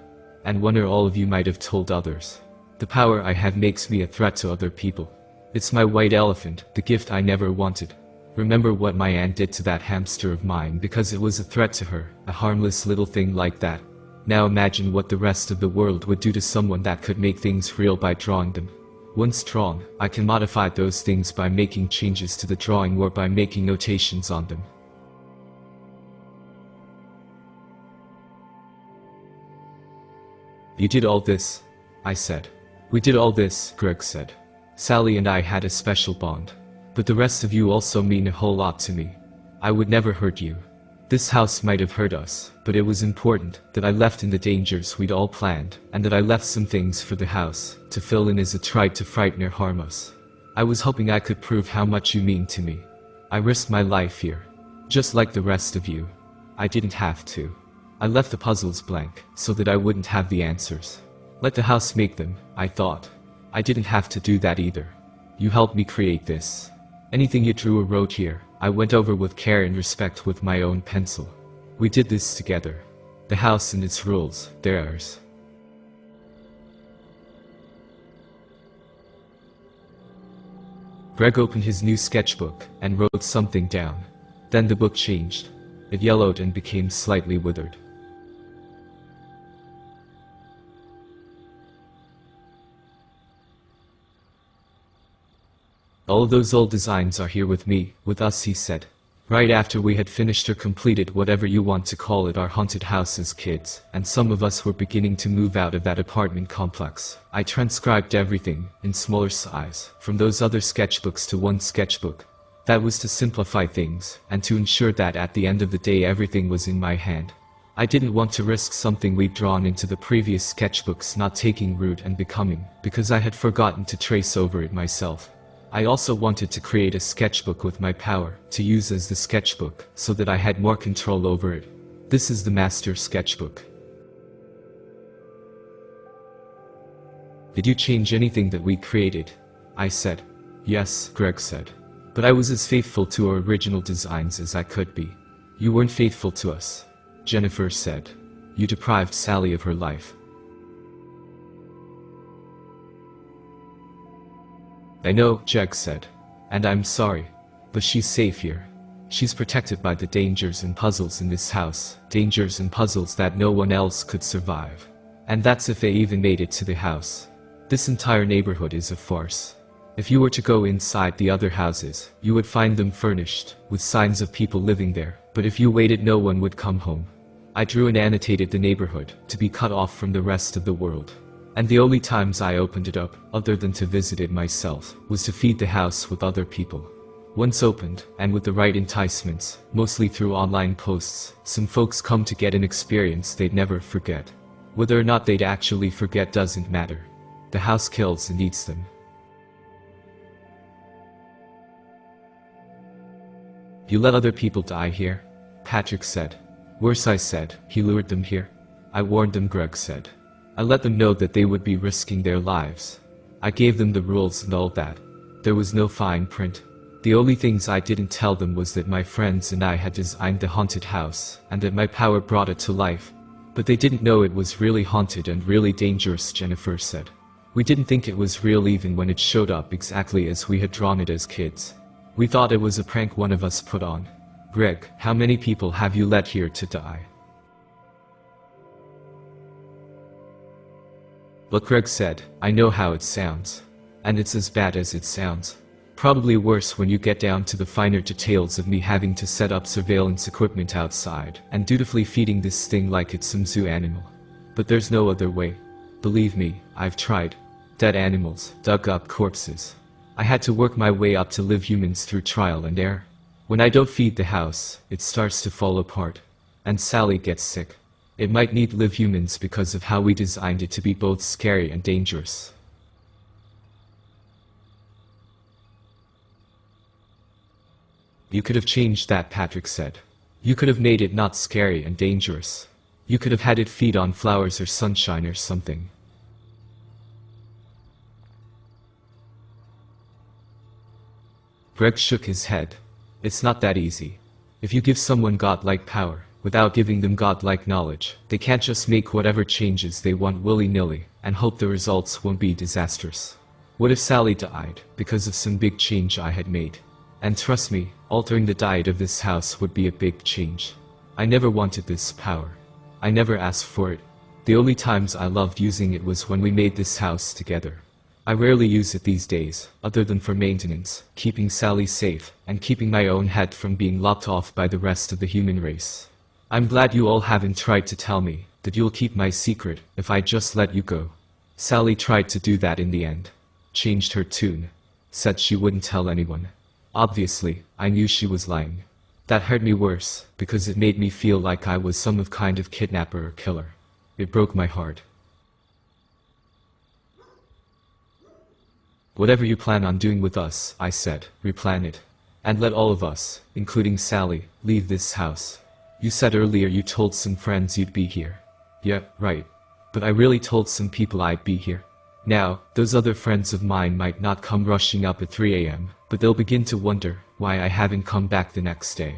And one or all of you might have told others. The power I have makes me a threat to other people. It's my white elephant, the gift I never wanted. Remember what my aunt did to that hamster of mine because it was a threat to her, a harmless little thing like that. Now imagine what the rest of the world would do to someone that could make things real by drawing them. Once drawn, I can modify those things by making changes to the drawing or by making notations on them." "You did all this?" I said. "We did all this," Greg said. "Sally and I had a special bond. But the rest of you also mean a whole lot to me. I would never hurt you. This house might have hurt us, but it was important that I left in the dangers we'd all planned, and that I left some things for the house to fill in as it tried to frighten or harm us. I was hoping I could prove how much you mean to me. I risked my life here. Just like the rest of you. I didn't have to. I left the puzzles blank, so that I wouldn't have the answers. Let the house make them, I thought. I didn't have to do that either. You helped me create this. Anything you drew or wrote here, I went over with care and respect with my own pencil. We did this together. The house and its rules, they're ours." Greg opened his new sketchbook and wrote something down. Then the book changed. It yellowed and became slightly withered. "All of those old designs are here with me, with us," he said. "Right after we had finished or completed whatever you want to call it our haunted house as kids, and some of us were beginning to move out of that apartment complex, I transcribed everything, in smaller size, from those other sketchbooks to one sketchbook. That was to simplify things, and to ensure that at the end of the day everything was in my hand. I didn't want to risk something we'd drawn into the previous sketchbooks not taking root and becoming, because I had forgotten to trace over it myself. I also wanted to create a sketchbook with my power, to use as the sketchbook, so that I had more control over it. This is the master sketchbook." "Did you change anything that we created?" I said. Yes, Greg said. But I was as faithful to our original designs as I could be. You weren't faithful to us, Jennifer said. You deprived Sally of her life. I know, Jeg said. And I'm sorry. But she's safe here. She's protected by the dangers and puzzles in this house, dangers and puzzles that no one else could survive. And that's if they even made it to the house. This entire neighborhood is a farce. If you were to go inside the other houses, you would find them furnished, with signs of people living there, but if you waited no one would come home. I drew and annotated the neighborhood, to be cut off from the rest of the world. And the only times I opened it up, other than to visit it myself, was to feed the house with other people. Once opened, and with the right enticements, mostly through online posts, some folks come to get an experience they'd never forget. Whether or not they'd actually forget doesn't matter. The house kills and eats them. You let other people die here? Patrick said. Worse, I said. He lured them here. I warned them, Greg said. I let them know that they would be risking their lives. I gave them the rules and all that. There was no fine print. The only things I didn't tell them was that my friends and I had designed the haunted house, and that my power brought it to life. But they didn't know it was really haunted and really dangerous, Jennifer said. We didn't think it was real even when it showed up exactly as we had drawn it as kids. We thought it was a prank one of us put on. Greg, how many people have you let here to die? But Greg said, I know how it sounds. And it's as bad as it sounds. Probably worse when you get down to the finer details of me having to set up surveillance equipment outside, and dutifully feeding this thing like it's some zoo animal. But there's no other way. Believe me, I've tried. Dead animals, dug up corpses. I had to work my way up to live humans through trial and error. When I don't feed the house, it starts to fall apart. And Sally gets sick. It might need live humans because of how we designed it to be both scary and dangerous. You could have changed that, Patrick said. You could have made it not scary and dangerous. You could have had it feed on flowers or sunshine or something. Greg shook his head. It's not that easy. If you give someone godlike power, without giving them godlike knowledge, they can't just make whatever changes they want willy-nilly, and hope the results won't be disastrous. What if Sally died, because of some big change I had made? And trust me, altering the diet of this house would be a big change. I never wanted this power. I never asked for it. The only times I loved using it was when we made this house together. I rarely use it these days, other than for maintenance, keeping Sally safe, and keeping my own head from being lopped off by the rest of the human race. I'm glad you all haven't tried to tell me that you'll keep my secret if I just let you go. Sally tried to do that in the end. Changed her tune. Said she wouldn't tell anyone. Obviously, I knew she was lying. That hurt me worse, because it made me feel like I was some kind of kidnapper or killer. It broke my heart. Whatever you plan on doing with us, I said, replan it. And let all of us, including Sally, leave this house. You said earlier you told some friends you'd be here. Yeah, right. But I really told some people I'd be here. Now, those other friends of mine might not come rushing up at 3 a.m., but they'll begin to wonder why I haven't come back the next day.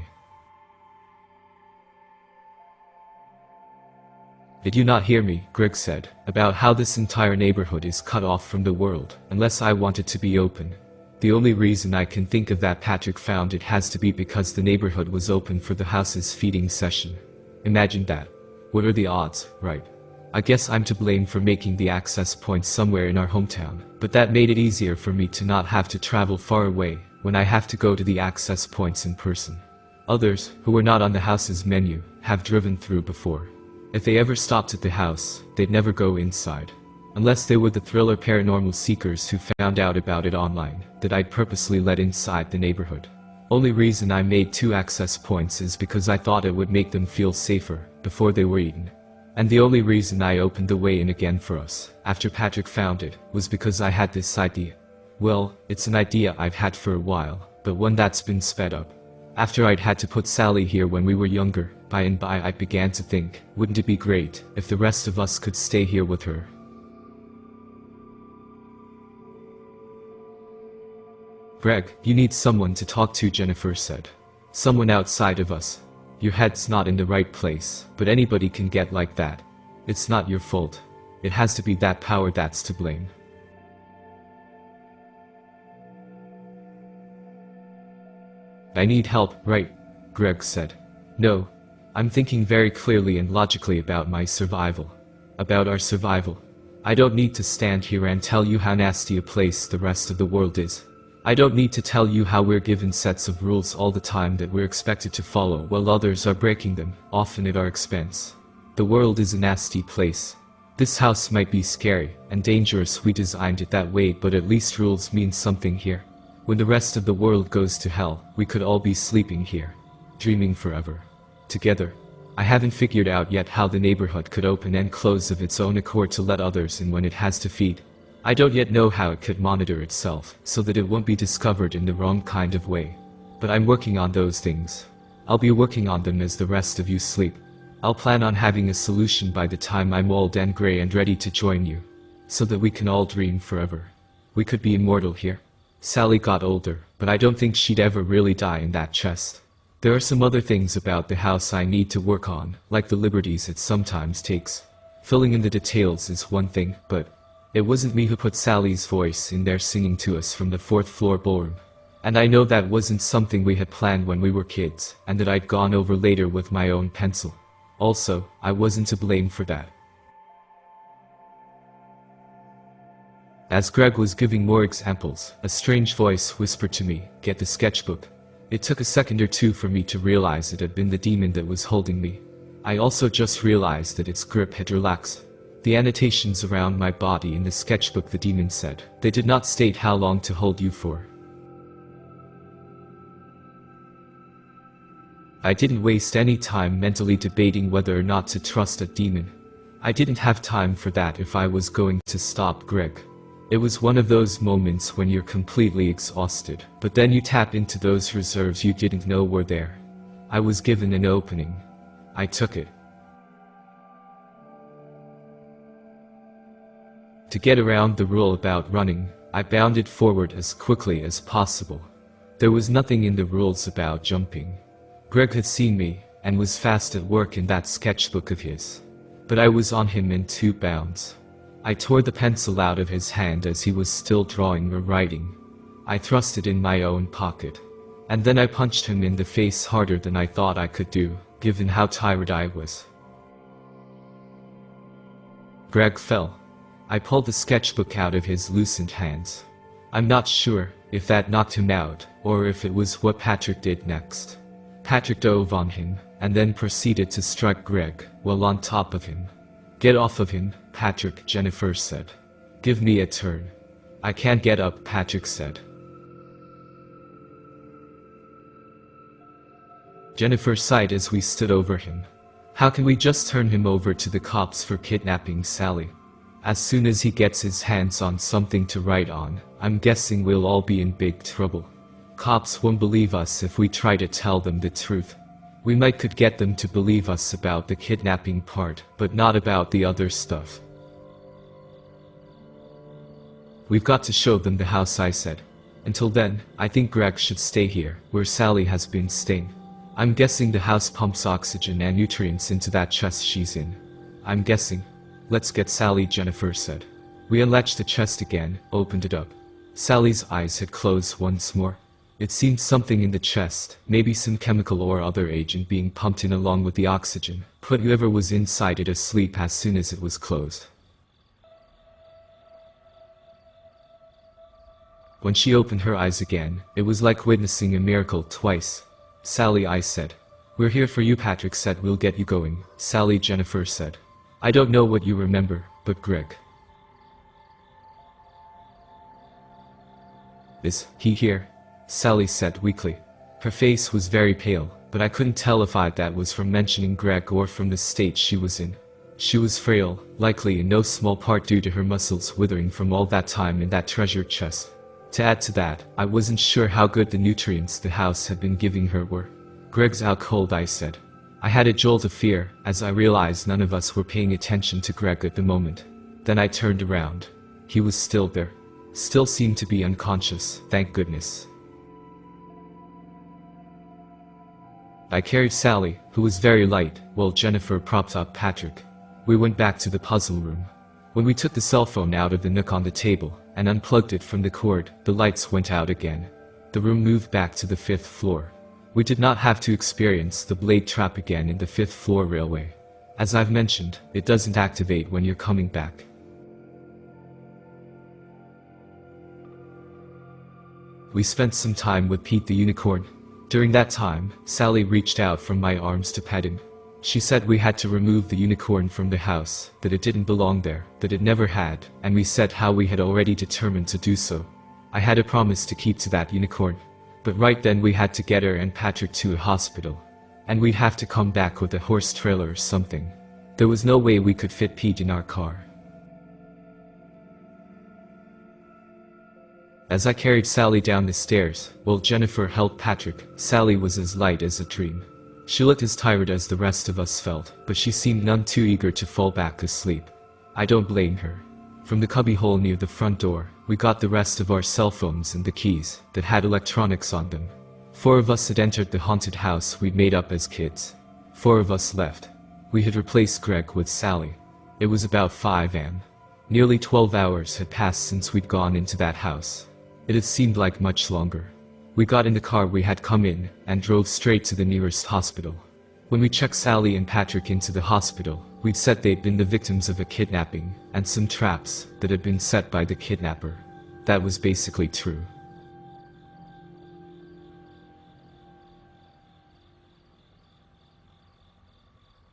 Did you not hear me, Greg said, about how this entire neighborhood is cut off from the world, unless I want it to be open? The only reason I can think of that Patrick found it has to be because the neighborhood was open for the house's feeding session. Imagine that. What are the odds, right? I guess I'm to blame for making the access point somewhere in our hometown, but that made it easier for me to not have to travel far away when I have to go to the access points in person. Others, who were not on the house's menu, have driven through before. If they ever stopped at the house, they'd never go inside. Unless they were the thriller paranormal seekers who found out about it online, that I'd purposely let inside the neighborhood. Only reason I made 2 access points is because I thought it would make them feel safer, before they were eaten. And the only reason I opened the way in again for us, after Patrick found it, was because I had this idea. Well, it's an idea I've had for a while, but one that's been sped up. After I'd had to put Sally here when we were younger, by and by I began to think, wouldn't it be great if the rest of us could stay here with her? Greg, you need someone to talk to, Jennifer said. Someone outside of us. Your head's not in the right place, but anybody can get like that. It's not your fault. It has to be that power that's to blame. I need help, right? Greg said. No. I'm thinking very clearly and logically about my survival. About our survival. I don't need to stand here and tell you how nasty a place the rest of the world is. I don't need to tell you how we're given sets of rules all the time that we're expected to follow while others are breaking them, often at our expense. The world is a nasty place. This house might be scary and dangerous, we designed it that way, but at least rules mean something here. When the rest of the world goes to hell, we could all be sleeping here, dreaming forever. Together. I haven't figured out yet how the neighborhood could open and close of its own accord to let others in when it has to feed. I don't yet know how it could monitor itself, so that it won't be discovered in the wrong kind of way. But I'm working on those things. I'll be working on them as the rest of you sleep. I'll plan on having a solution by the time I'm old and gray and ready to join you. So that we can all dream forever. We could be immortal here. Sally got older, but I don't think she'd ever really die in that chest. There are some other things about the house I need to work on, like the liberties it sometimes takes. Filling in the details is one thing, but it wasn't me who put Sally's voice in there singing to us from the 4th floor ballroom. And I know that wasn't something we had planned when we were kids, and that I'd gone over later with my own pencil. Also, I wasn't to blame for that. As Greg was giving more examples, a strange voice whispered to me, "Get the sketchbook." It took a second or two for me to realize it had been the demon that was holding me. I also just realized that its grip had relaxed. The annotations around my body in the sketchbook, the demon said, they did not state how long to hold you for. I didn't waste any time mentally debating whether or not to trust a demon. I didn't have time for that if I was going to stop Greg. It was one of those moments when you're completely exhausted, but then you tap into those reserves you didn't know were there. I was given an opening. I took it. To get around the rule about running, I bounded forward as quickly as possible. There was nothing in the rules about jumping. Greg had seen me, and was fast at work in that sketchbook of his. But I was on him in 2 bounds. I tore the pencil out of his hand as he was still drawing or writing. I thrust it in my own pocket. And then I punched him in the face harder than I thought I could do, given how tired I was. Greg fell. I pulled the sketchbook out of his loosened hands. I'm not sure if that knocked him out, or if it was what Patrick did next. Patrick dove on him, and then proceeded to strike Greg, while on top of him. "Get off of him, Patrick," Jennifer said. "Give me a turn." "I can't get up," Patrick said. Jennifer sighed as we stood over him. "How can we just turn him over to the cops for kidnapping Sally? As soon as he gets his hands on something to write on, I'm guessing we'll all be in big trouble. Cops won't believe us if we try to tell them the truth. We could get them to believe us about the kidnapping part, but not about the other stuff. We've got to show them the house," I said. "Until then, I think Greg should stay here, where Sally has been staying. I'm guessing the house pumps oxygen and nutrients into that chest she's in. I'm guessing. Let's get Sally," Jennifer said. We unlatched the chest again, opened it up. Sally's eyes had closed once more. It seemed something in the chest, maybe some chemical or other agent being pumped in along with the oxygen, put whoever was inside it asleep as soon as it was closed. When she opened her eyes again, it was like witnessing a miracle twice. "Sally," I said. "We're here for you," Patrick said. "We'll get you going." "Sally," Jennifer said. "I don't know what you remember, but Greg. Is he here?" Sally said weakly. Her face was very pale, but I couldn't tell if that was from mentioning Greg or from the state she was in. She was frail, likely in no small part due to her muscles withering from all that time in that treasure chest. To add to that, I wasn't sure how good the nutrients the house had been giving her were. "Greg's out cold," I said. I had a jolt of fear, as I realized none of us were paying attention to Greg at the moment. Then I turned around. He was still there. Still seemed to be unconscious, thank goodness. I carried Sally, who was very light, while Jennifer propped up Patrick. We went back to the puzzle room. When we took the cell phone out of the nook on the table and unplugged it from the cord, the lights went out again. The room moved back to the 5th floor. We did not have to experience the blade trap again in the 5th floor railway. As I've mentioned, it doesn't activate when you're coming back. We spent some time with Pete the unicorn. During that time, Sally reached out from my arms to pet him. She said we had to remove the unicorn from the house, that it didn't belong there, that it never had, and we said how we had already determined to do so. I had a promise to keep to that unicorn. But right then we had to get her and Patrick to a hospital. And we'd have to come back with a horse trailer or something. There was no way we could fit Pete in our car. As I carried Sally down the stairs, while Jennifer held Patrick, Sally was as light as a dream. She looked as tired as the rest of us felt, but she seemed none too eager to fall back asleep. I don't blame her. From the cubbyhole near the front door, we got the rest of our cell phones and the keys that had electronics on them. 4 of us had entered the haunted house we'd made up as kids. 4 of us left. We had replaced Greg with Sally. It was about 5 am. Nearly 12 hours had passed since we'd gone into that house. It had seemed like much longer. We got in the car we had come in, and drove straight to the nearest hospital. When we checked Sally and Patrick into the hospital, we'd said they'd been the victims of a kidnapping, and some traps that had been set by the kidnapper. That was basically true.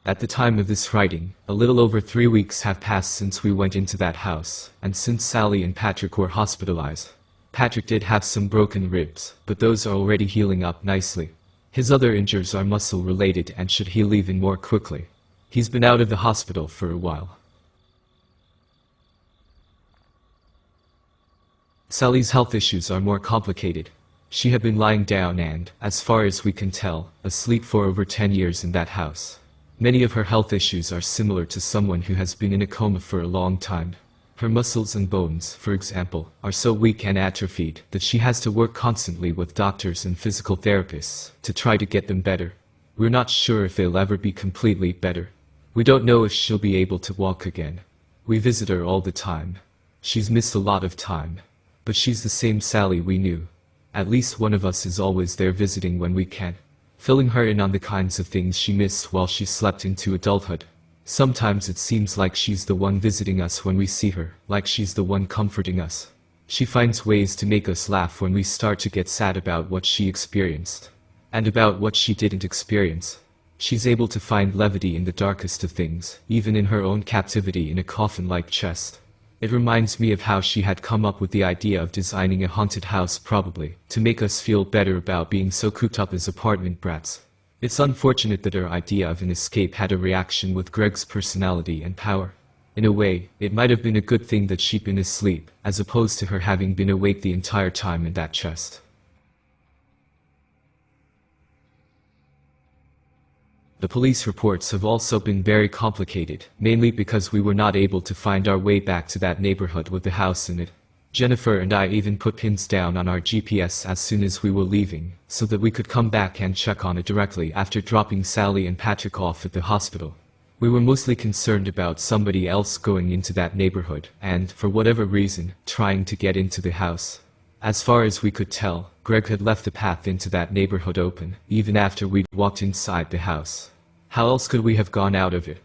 At the time of this writing, a little over 3 weeks have passed since we went into that house, and since Sally and Patrick were hospitalized. Patrick did have some broken ribs, but those are already healing up nicely. His other injuries are muscle related and should heal even more quickly. He's been out of the hospital for a while. Sally's health issues are more complicated. She had been lying down and, as far as we can tell, asleep for over 10 years in that house. Many of her health issues are similar to someone who has been in a coma for a long time. Her muscles and bones, for example, are so weak and atrophied that she has to work constantly with doctors and physical therapists to try to get them better. We're not sure if they'll ever be completely better. We don't know if she'll be able to walk again. We visit her all the time. She's missed a lot of time. But she's the same Sally we knew. At least one of us is always there visiting when we can, filling her in on the kinds of things she missed while she slept into adulthood. Sometimes it seems like she's the one visiting us when we see her, like she's the one comforting us. She finds ways to make us laugh when we start to get sad about what she experienced. And about what she didn't experience. She's able to find levity in the darkest of things, even in her own captivity in a coffin-like chest. It reminds me of how she had come up with the idea of designing a haunted house probably, to make us feel better about being so cooped up as apartment brats. It's unfortunate that her idea of an escape had a reaction with Greg's personality and power. In a way, it might have been a good thing that she'd been asleep, as opposed to her having been awake the entire time in that chest. The police reports have also been very complicated, mainly because we were not able to find our way back to that neighborhood with the house in it. Jennifer and I even put pins down on our GPS as soon as we were leaving, so that we could come back and check on it directly after dropping Sally and Patrick off at the hospital. We were mostly concerned about somebody else going into that neighborhood, and, for whatever reason, trying to get into the house. As far as we could tell, Greg had left the path into that neighborhood open, even after we'd walked inside the house. How else could we have gone out of it?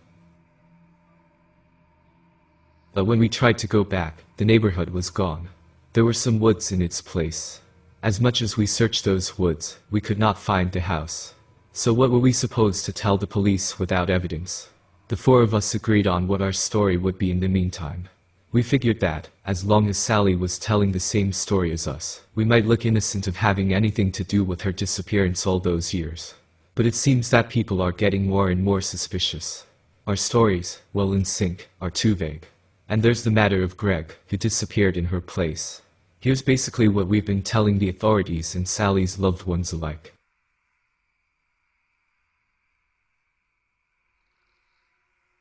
But when we tried to go back, the neighborhood was gone. There were some woods in its place. As much as we searched those woods, we could not find the house. So what were we supposed to tell the police without evidence? The 4 of us agreed on what our story would be in the meantime. We figured that, as long as Sally was telling the same story as us, we might look innocent of having anything to do with her disappearance all those years. But it seems that people are getting more and more suspicious. Our stories, well in sync, are too vague. And there's the matter of Greg, who disappeared in her place. Here's basically what we've been telling the authorities and Sally's loved ones alike.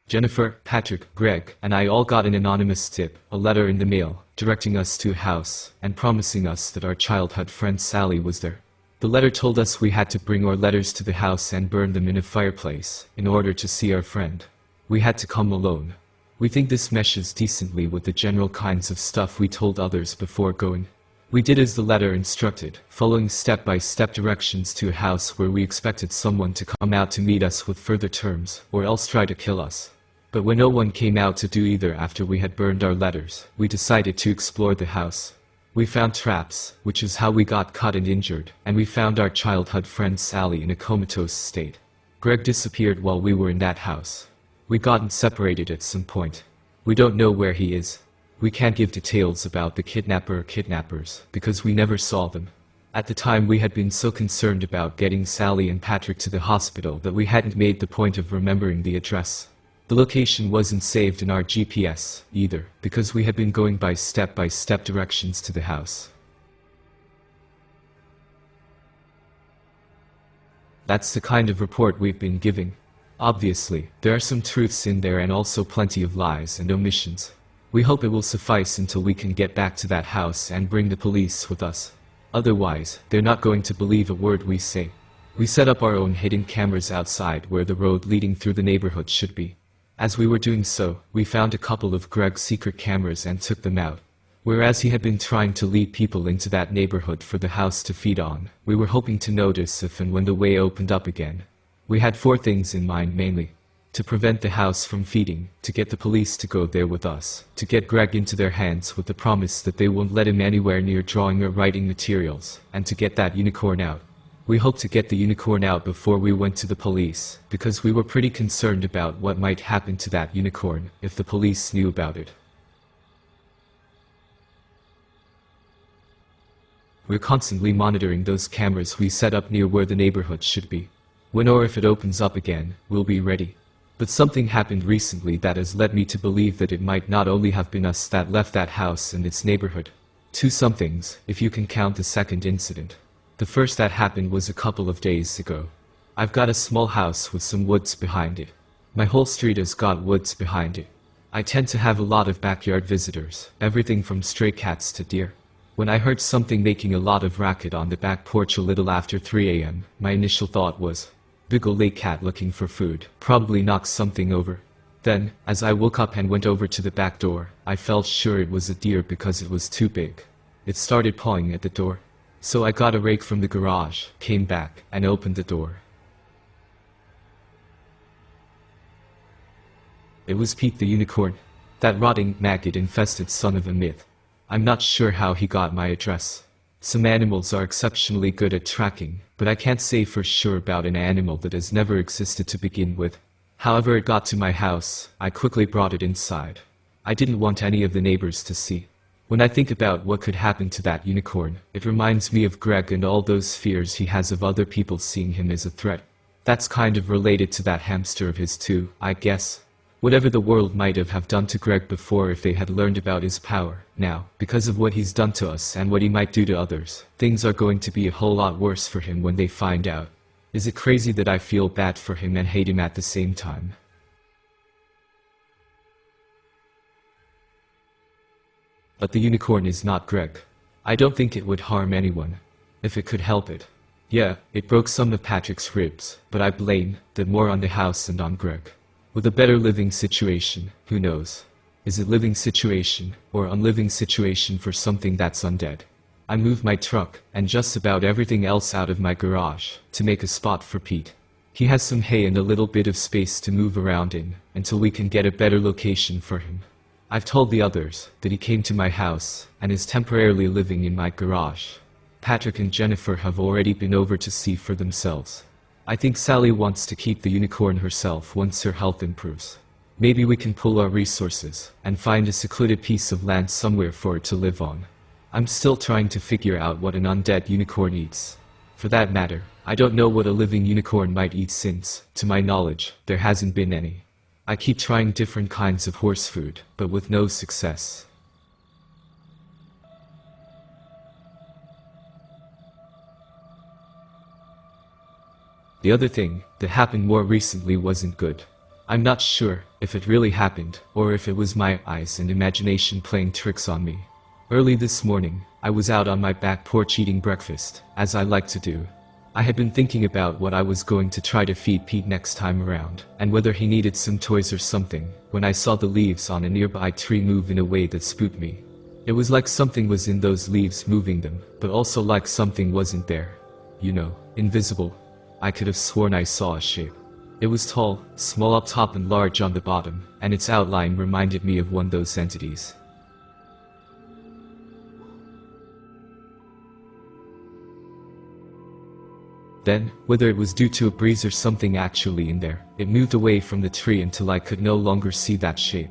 Jennifer, Patrick, Greg, and I all got an anonymous tip, a letter in the mail, directing us to a house, and promising us that our childhood friend Sally was there. The letter told us we had to bring our letters to the house and burn them in a fireplace in order to see our friend. We had to come alone. We think this meshes decently with the general kinds of stuff we told others before going. We did as the letter instructed, following step-by-step directions to a house where we expected someone to come out to meet us with further terms, or else try to kill us. But when no one came out to do either after we had burned our letters, we decided to explore the house. We found traps, which is how we got caught and injured, and we found our childhood friend Sally in a comatose state. Greg disappeared while we were in that house. We gotten separated at some point. We don't know where he is. We can't give details about the kidnapper or kidnappers, because we never saw them. At the time we had been so concerned about getting Sally and Patrick to the hospital that we hadn't made the point of remembering the address. The location wasn't saved in our GPS, either, because we had been going by step-by-step directions to the house. That's the kind of report we've been giving. Obviously, there are some truths in there and also plenty of lies and omissions. We hope it will suffice until we can get back to that house and bring the police with us. Otherwise, they're not going to believe a word we say. We set up our own hidden cameras outside where the road leading through the neighborhood should be. As we were doing so, we found a couple of Greg's secret cameras and took them out. Whereas he had been trying to lead people into that neighborhood for the house to feed on, we were hoping to notice if and when the way opened up again. We had 4 things in mind mainly. To prevent the house from feeding, to get the police to go there with us, to get Greg into their hands with the promise that they won't let him anywhere near drawing or writing materials, and to get that unicorn out. We hoped to get the unicorn out before we went to the police, because we were pretty concerned about what might happen to that unicorn if the police knew about it. We're constantly monitoring those cameras we set up near where the neighborhood should be. When or if it opens up again, we'll be ready. But something happened recently that has led me to believe that it might not only have been us that left that house and its neighborhood. 2 somethings, if you can count the second incident. The first that happened was a couple of days ago. I've got a small house with some woods behind it. My whole street has got woods behind it. I tend to have a lot of backyard visitors, everything from stray cats to deer. When I heard something making a lot of racket on the back porch a little after 3 a.m., my initial thought was, big ol' cat looking for food, probably knocked something over. Then, as I woke up and went over to the back door, I felt sure it was a deer because it was too big. It started pawing at the door. So I got a rake from the garage, came back, and opened the door. It was Pete the unicorn. That rotting, maggot-infested son of a myth. I'm not sure how he got my address. Some animals are exceptionally good at tracking, but I can't say for sure about an animal that has never existed to begin with. However it got to my house, I quickly brought it inside. I didn't want any of the neighbors to see. When I think about what could happen to that unicorn, it reminds me of Greg and all those fears he has of other people seeing him as a threat. That's kind of related to that hamster of his too, I guess. Whatever the world might have done to Greg before, if they had learned about his power, now, because of what he's done to us and what he might do to others, things are going to be a whole lot worse for him when they find out. Is it crazy that I feel bad for him and hate him at the same time? But the unicorn is not Greg. I don't think it would harm anyone, if it could help it. Yeah, it broke some of Patrick's ribs, but I blame that more on the house and on Greg. With a better living situation, who knows? Is it living situation, or unliving situation for something that's undead? I moved my truck, and just about everything else out of my garage, to make a spot for Pete. He has some hay and a little bit of space to move around in, until we can get a better location for him. I've told the others that he came to my house, and is temporarily living in my garage. Patrick and Jennifer have already been over to see for themselves. I think Sally wants to keep the unicorn herself once her health improves. Maybe we can pool our resources, and find a secluded piece of land somewhere for it to live on. I'm still trying to figure out what an undead unicorn eats. For that matter, I don't know what a living unicorn might eat since, to my knowledge, there hasn't been any. I keep trying different kinds of horse food, but with no success. The other thing that happened more recently wasn't good. I'm not sure if it really happened, or if it was my eyes and imagination playing tricks on me. Early this morning, I was out on my back porch eating breakfast, as I like to do. I had been thinking about what I was going to try to feed Pete next time around, and whether he needed some toys or something, when I saw the leaves on a nearby tree move in a way that spooked me. It was like something was in those leaves moving them, but also like something wasn't there. You know, invisible. I could have sworn I saw a shape. It was tall, small up top and large on the bottom, and its outline reminded me of one of those entities. Then, whether it was due to a breeze or something actually in there, it moved away from the tree until I could no longer see that shape.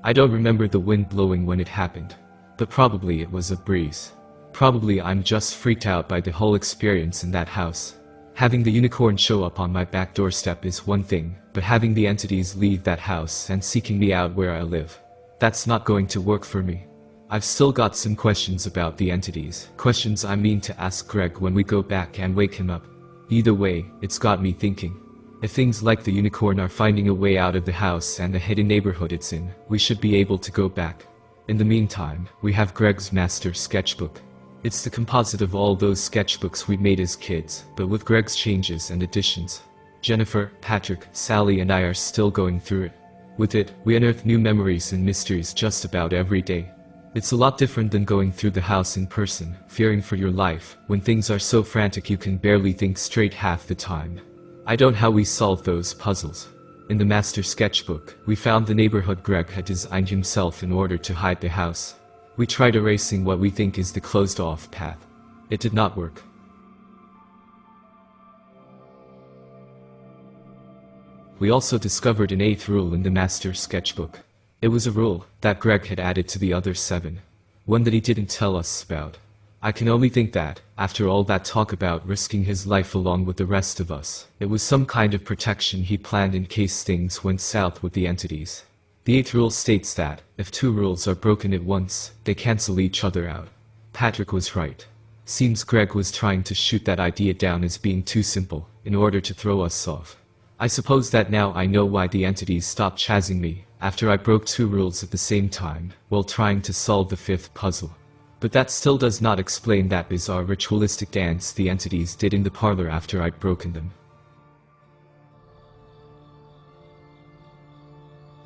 I don't remember the wind blowing when it happened, but probably it was a breeze. Probably I'm just freaked out by the whole experience in that house. Having the unicorn show up on my back doorstep is one thing, but having the entities leave that house and seeking me out where I live, that's not going to work for me. I've still got some questions about the entities, questions I mean to ask Greg when we go back and wake him up. Either way, it's got me thinking. If things like the unicorn are finding a way out of the house and the hidden neighborhood it's in, we should be able to go back. In the meantime, we have Greg's master sketchbook. It's the composite of all those sketchbooks we made as kids, but with Greg's changes and additions. Jennifer, Patrick, Sally and I are still going through it. With it, we unearth new memories and mysteries just about every day. It's a lot different than going through the house in person, fearing for your life, when things are so frantic you can barely think straight half the time. I don't know how we solve those puzzles. In the master sketchbook, we found the neighborhood Greg had designed himself in order to hide the house. We tried erasing what we think is the closed-off path. It did not work. We also discovered an 8th rule in the master sketchbook. It was a rule that Greg had added to the other 7. One that he didn't tell us about. I can only think that, after all that talk about risking his life along with the rest of us, it was some kind of protection he planned in case things went south with the entities. The 8th rule states that, if 2 rules are broken at once, they cancel each other out. Patrick was right. Seems Greg was trying to shoot that idea down as being too simple, in order to throw us off. I suppose that now I know why the entities stopped chasing me, after I broke 2 rules at the same time, while trying to solve the 5th puzzle. But that still does not explain that bizarre ritualistic dance the entities did in the parlor after I'd broken them.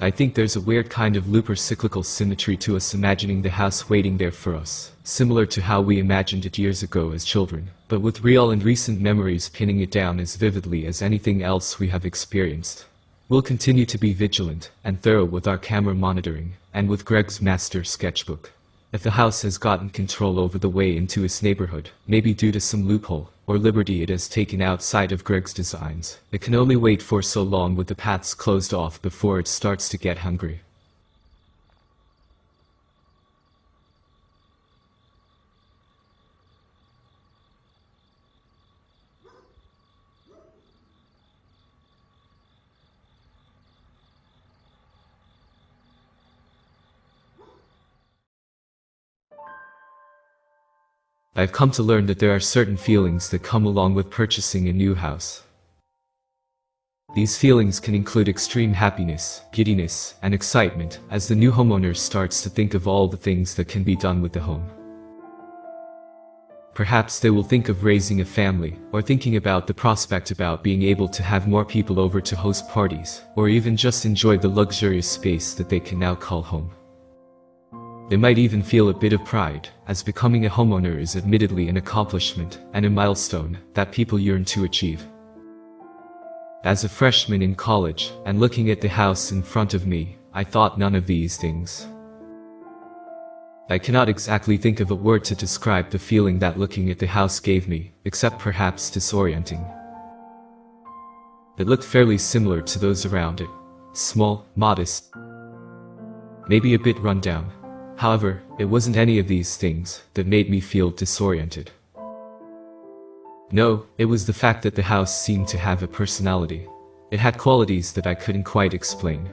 I think there's a weird kind of loop or cyclical symmetry to us imagining the house waiting there for us, similar to how we imagined it years ago as children, but with real and recent memories pinning it down as vividly as anything else we have experienced. We'll continue to be vigilant and thorough with our camera monitoring, and with Greg's master sketchbook. If the house has gotten control over the way into its neighborhood, maybe due to some loophole, or liberty it has taken outside of Greg's designs, it can only wait for so long with the paths closed off before it starts to get hungry. I've come to learn that there are certain feelings that come along with purchasing a new house. These feelings can include extreme happiness, giddiness, and excitement as the new homeowner starts to think of all the things that can be done with the home. Perhaps they will think of raising a family, or thinking about the prospect about being able to have more people over to host parties, or even just enjoy the luxurious space that they can now call home. They might even feel a bit of pride, as becoming a homeowner is admittedly an accomplishment and a milestone that people yearn to achieve. As a freshman in college, and looking at the house in front of me, I thought none of these things. I cannot exactly think of a word to describe the feeling that looking at the house gave me, except perhaps disorienting. It looked fairly similar to those around it. Small, modest, maybe a bit run down. However, it wasn't any of these things that made me feel disoriented. No, it was the fact that the house seemed to have a personality. It had qualities that I couldn't quite explain.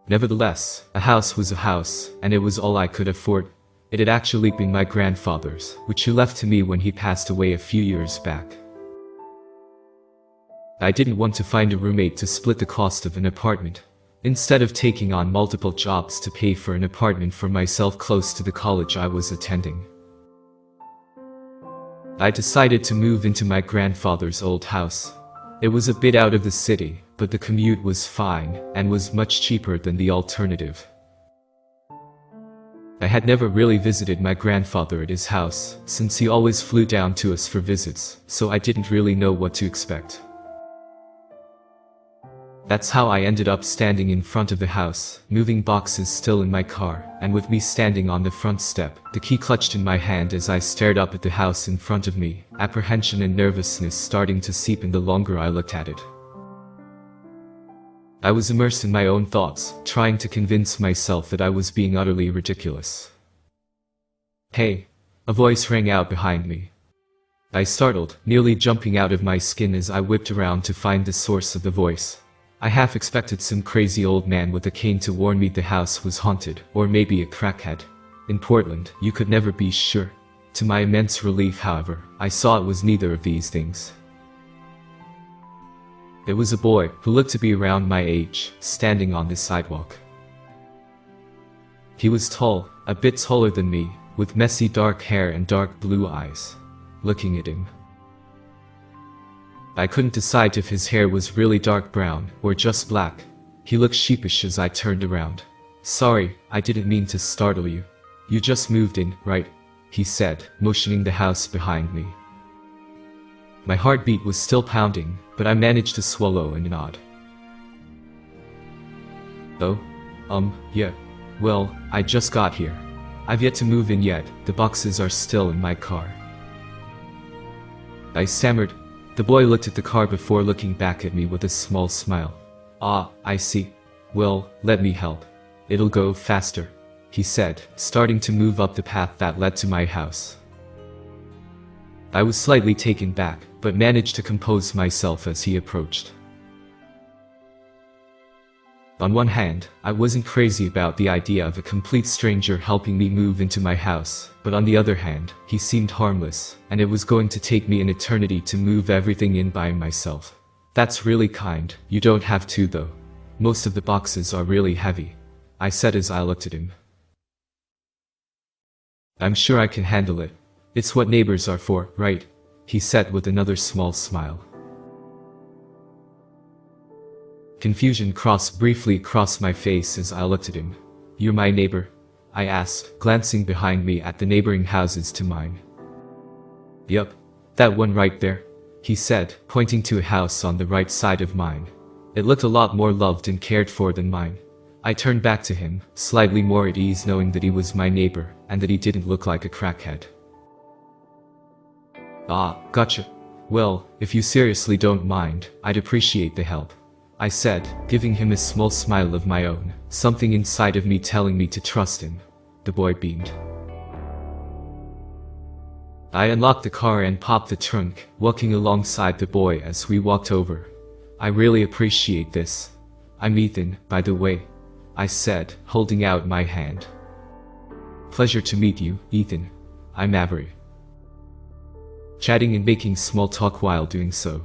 Nevertheless, a house was a house, and it was all I could afford. It had actually been my grandfather's, which he left to me when he passed away a few years back. I didn't want to find a roommate to split the cost of an apartment. instead of taking on multiple jobs to pay for an apartment for myself close to the college I was attending. I decided to move into my grandfather's old house. It was a bit out of the city, but the commute was fine and was much cheaper than the alternative. I had never really visited my grandfather at his house, since he always flew down to us for visits, so I didn't really know what to expect. That's how I ended up standing in front of the house, moving boxes still in my car, and with me standing on the front step, the key clutched in my hand as I stared up at the house in front of me, apprehension and nervousness starting to seep in the longer I looked at it. I was immersed in my own thoughts, trying to convince myself that I was being utterly ridiculous. "Hey!" A voice rang out behind me. I startled, nearly jumping out of my skin as I whipped around to find the source of the voice. I half expected some crazy old man with a cane to warn me the house was haunted, or maybe a crackhead. In Portland, you could never be sure. To my immense relief, however, I saw it was neither of these things. It was a boy, who looked to be around my age, standing on the sidewalk. He was tall, a bit taller than me, with messy dark hair and dark blue eyes. Looking at him, I couldn't decide if his hair was really dark brown, or just black. He looked sheepish as I turned around. "Sorry, I didn't mean to startle you. You just moved in, right?" he said, motioning the house behind me. My heartbeat was still pounding, but I managed to swallow and nod. "Oh? Yeah. Well, I just got here. I've yet to move in yet, the boxes are still in my car," I stammered. The boy looked at the car before looking back at me with a small smile. "Ah, I see. Well, let me help. It'll go faster," he said, starting to move up the path that led to my house. I was slightly taken back, but managed to compose myself as he approached. On one hand, I wasn't crazy about the idea of a complete stranger helping me move into my house, but on the other hand, he seemed harmless, and it was going to take me an eternity to move everything in by myself. "That's really kind, you don't have to though. Most of the boxes are really heavy," I said as I looked at him. "I'm sure I can handle it. It's what neighbors are for, right?" he said with another small smile. Confusion briefly crossed my face as I looked at him. "You're my neighbor?" I asked, glancing behind me at the neighboring houses to mine. "Yup, that one right there," he said, pointing to a house on the right side of mine. It looked a lot more loved and cared for than mine. I turned back to him, slightly more at ease knowing that he was my neighbor, and that he didn't look like a crackhead. "Ah, gotcha. Well, if you seriously don't mind, I'd appreciate the help," I said, giving him a small smile of my own, something inside of me telling me to trust him. The boy beamed. I unlocked the car and popped the trunk, walking alongside the boy as we walked over. "I really appreciate this. I'm Ethan, by the way," I said, holding out my hand. "Pleasure to meet you, Ethan. I'm Avery." Chatting and making small talk while doing so.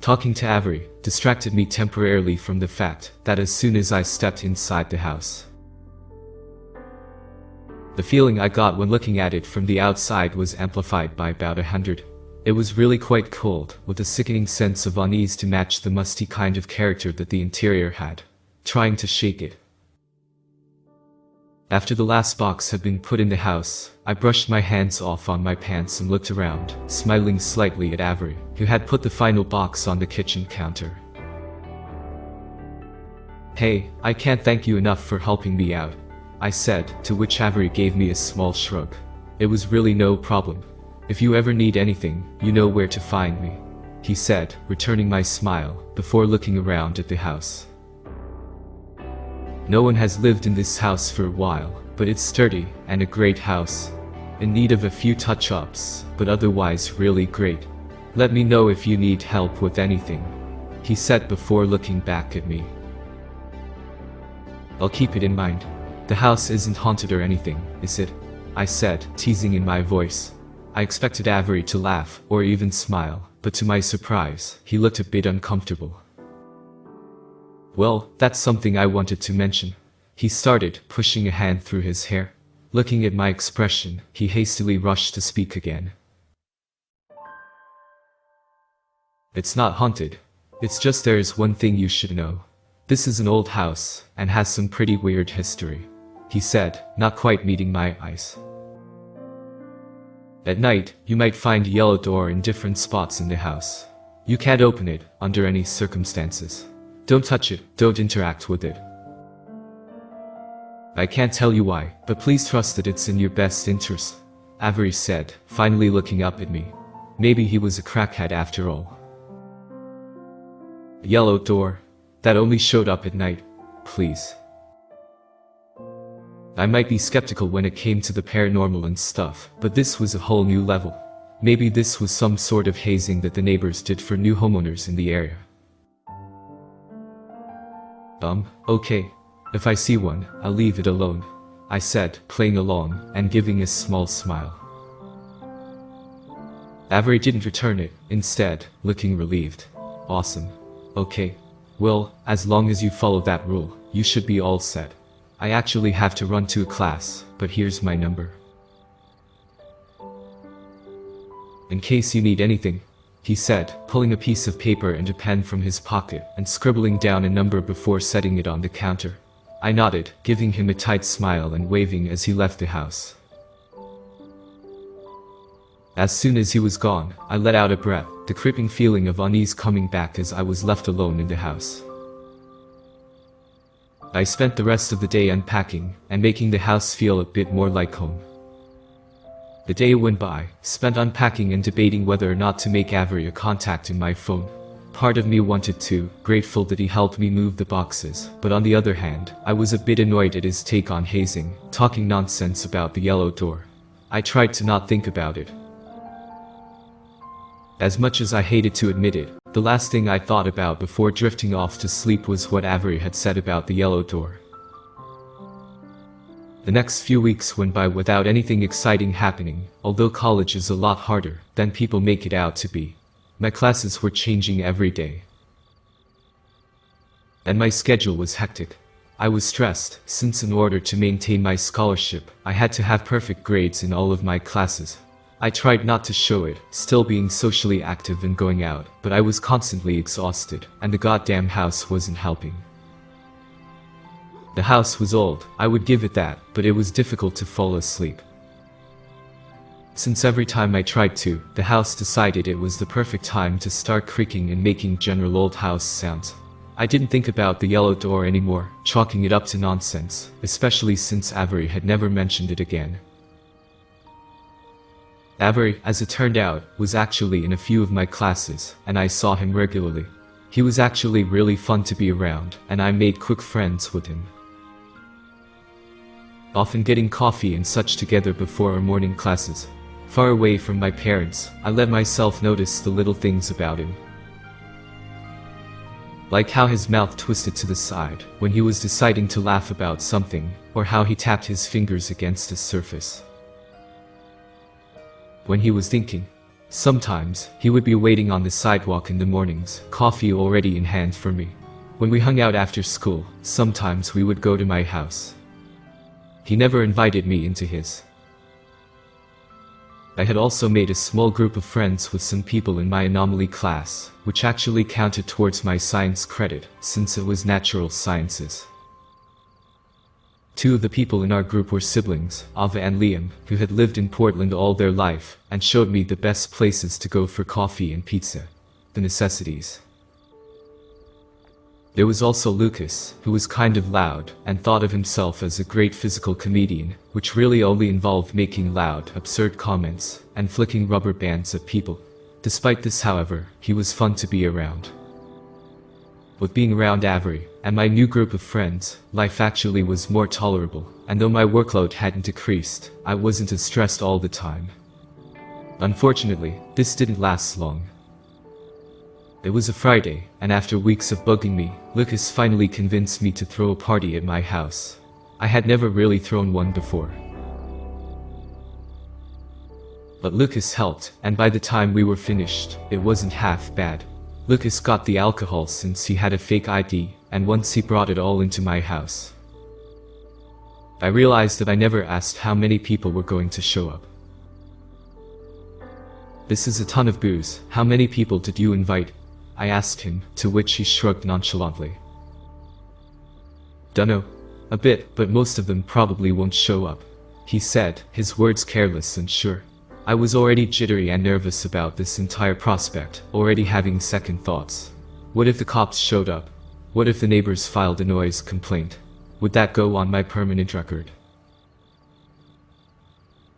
Talking to Avery distracted me temporarily from the fact that as soon as I stepped inside the house, the feeling I got when looking at it from the outside was amplified by about 100. It was really quite cold, with a sickening sense of unease to match the musty kind of character that the interior had. Trying to shake it. After the last box had been put in the house, I brushed my hands off on my pants and looked around, smiling slightly at Avery, who had put the final box on the kitchen counter. "Hey, I can't thank you enough for helping me out," I said, to which Avery gave me a small shrug. "It was really no problem. If you ever need anything, you know where to find me," he said, returning my smile, before looking around at the house. No one has lived in this house for a while, but it's sturdy and a great house. In need of a few touch-ups, but otherwise really great. "Let me know if you need help with anything," he said before looking back at me. "I'll keep it in mind. The house isn't haunted or anything, is it?" I said, teasing in my voice. I expected Avery to laugh, or even smile, but to my surprise, he looked a bit uncomfortable. Well, that's something I wanted to mention. He started, pushing a hand through his hair. Looking at my expression, he hastily rushed to speak again. It's not haunted. It's just there is one thing you should know. This is an old house, and has some pretty weird history, he said, not quite meeting my eyes. At night, you might find a yellow door in different spots in the house. You can't open it, under any circumstances. Don't touch it, don't interact with it. I can't tell you why, but please trust that it's in your best interest, Avery said, finally looking up at me. Maybe he was a crackhead after all. A yellow door that only showed up at night, please. I might be skeptical when it came to the paranormal and stuff, but this was a whole new level. Maybe this was some sort of hazing that the neighbors did for new homeowners in the area. Okay. If I see one, I'll leave it alone, I said, playing along, and giving a small smile. Avery didn't return it, instead, looking relieved. Awesome. Okay. Well, as long as you follow that rule, you should be all set. I actually have to run to a class, but here's my number. In case you need anything, he said, pulling a piece of paper and a pen from his pocket and scribbling down a number before setting it on the counter. I nodded, giving him a tight smile and waving as he left the house. As soon as he was gone, I let out a breath, the creeping feeling of unease coming back as I was left alone in the house. I spent the rest of the day unpacking and making the house feel a bit more like home. The day went by, spent unpacking and debating whether or not to make Avery a contact in my phone. Part of me wanted to, grateful that he helped me move the boxes, but on the other hand, I was a bit annoyed at his take on hazing, talking nonsense about the yellow door. I tried to not think about it. As much as I hated to admit it, the last thing I thought about before drifting off to sleep was what Avery had said about the yellow door. The next few weeks went by without anything exciting happening, although college is a lot harder than people make it out to be. My classes were changing every day, and my schedule was hectic. I was stressed, since in order to maintain my scholarship, I had to have perfect grades in all of my classes. I tried not to show it, still being socially active and going out, but I was constantly exhausted, and the goddamn house wasn't helping. The house was old, I would give it that, but it was difficult to fall asleep. Since every time I tried to, the house decided it was the perfect time to start creaking and making general old house sounds. I didn't think about the yellow door anymore, chalking it up to nonsense, especially since Avery had never mentioned it again. Avery, as it turned out, was actually in a few of my classes, and I saw him regularly. He was actually really fun to be around, and I made quick friends with him. Often getting coffee and such together before our morning classes. Far away from my parents, I let myself notice the little things about him. Like how his mouth twisted to the side when he was deciding to laugh about something, or how he tapped his fingers against a surface when he was thinking. Sometimes, he would be waiting on the sidewalk in the mornings, coffee already in hand for me. When we hung out after school, sometimes we would go to my house. He never invited me into his. I had also made a small group of friends with some people in my anomaly class, which actually counted towards my science credit, since it was natural sciences. Two of the people in our group were siblings, Ava and Liam, who had lived in Portland all their life, and showed me the best places to go for coffee and pizza. The necessities. There was also Lucas, who was kind of loud, and thought of himself as a great physical comedian, which really only involved making loud, absurd comments, and flicking rubber bands at people. Despite this, however, he was fun to be around. With being around Avery, and my new group of friends, life actually was more tolerable, and though my workload hadn't decreased, I wasn't as stressed all the time. Unfortunately, this didn't last long. It was a Friday, and after weeks of bugging me, Lucas finally convinced me to throw a party at my house. I had never really thrown one before. But Lucas helped, and by the time we were finished, it wasn't half bad. Lucas got the alcohol since he had a fake ID, and once he brought it all into my house. I realized that I never asked how many people were going to show up. This is a ton of booze. How many people did you invite? I asked him, to which he shrugged nonchalantly. Dunno. A bit, but most of them probably won't show up, he said, his words careless and sure. I was already jittery and nervous about this entire prospect, already having second thoughts. What if the cops showed up? What if the neighbors filed a noise complaint? Would that go on my permanent record?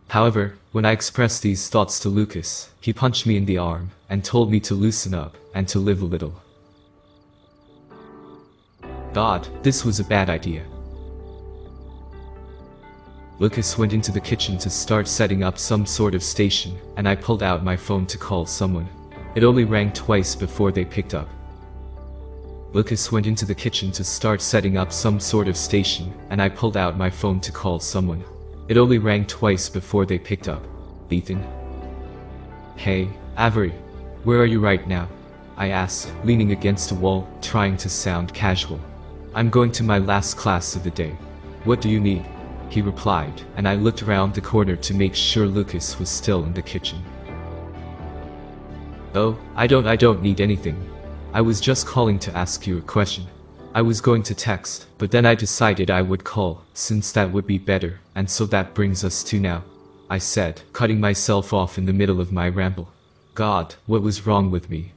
However, when I expressed these thoughts to Lucas, he punched me in the arm and told me to loosen up and to live a little. God, this was a bad idea. Lucas went into the kitchen to start setting up some sort of station, and I pulled out my phone to call someone. It only rang twice before they picked up. Lucas went into the kitchen to start setting up some sort of station, and I pulled out my phone to call someone. It only rang twice before they picked up. Ethan? Hey, Avery. Where are you right now? I asked, leaning against a wall, trying to sound casual. I'm going to my last class of the day. What do you need? He replied, and I looked around the corner to make sure Lucas was still in the kitchen. Oh, I don't need anything. I was just calling to ask you a question. I was going to text, but then I decided I would call, since that would be better, and so that brings us to now, I said, cutting myself off in the middle of my ramble. God, what was wrong with me?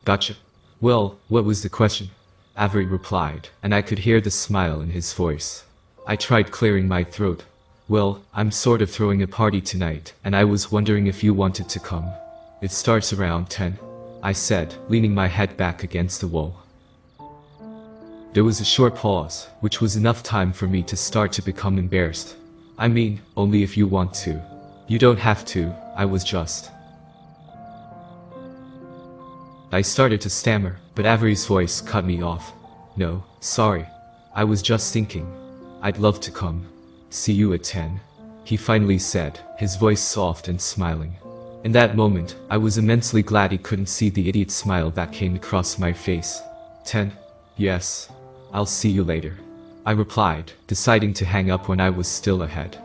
Gotcha. Well, what was the question? Avery replied, and I could hear the smile in his voice. I tried clearing my throat. Well, I'm sort of throwing a party tonight, and I was wondering if you wanted to come. It starts around 10. I said, leaning my head back against the wall. There was a short pause, which was enough time for me to start to become embarrassed. I mean, only if you want to. You don't have to, I was just. I started to stammer, but Avery's voice cut me off. No, sorry. I was just thinking. I'd love to come. See you at 10. He finally said, his voice soft and smiling. In that moment, I was immensely glad he couldn't see the idiot smile that came across my face. 10? Yes. I'll see you later. I replied, deciding to hang up when I was still ahead.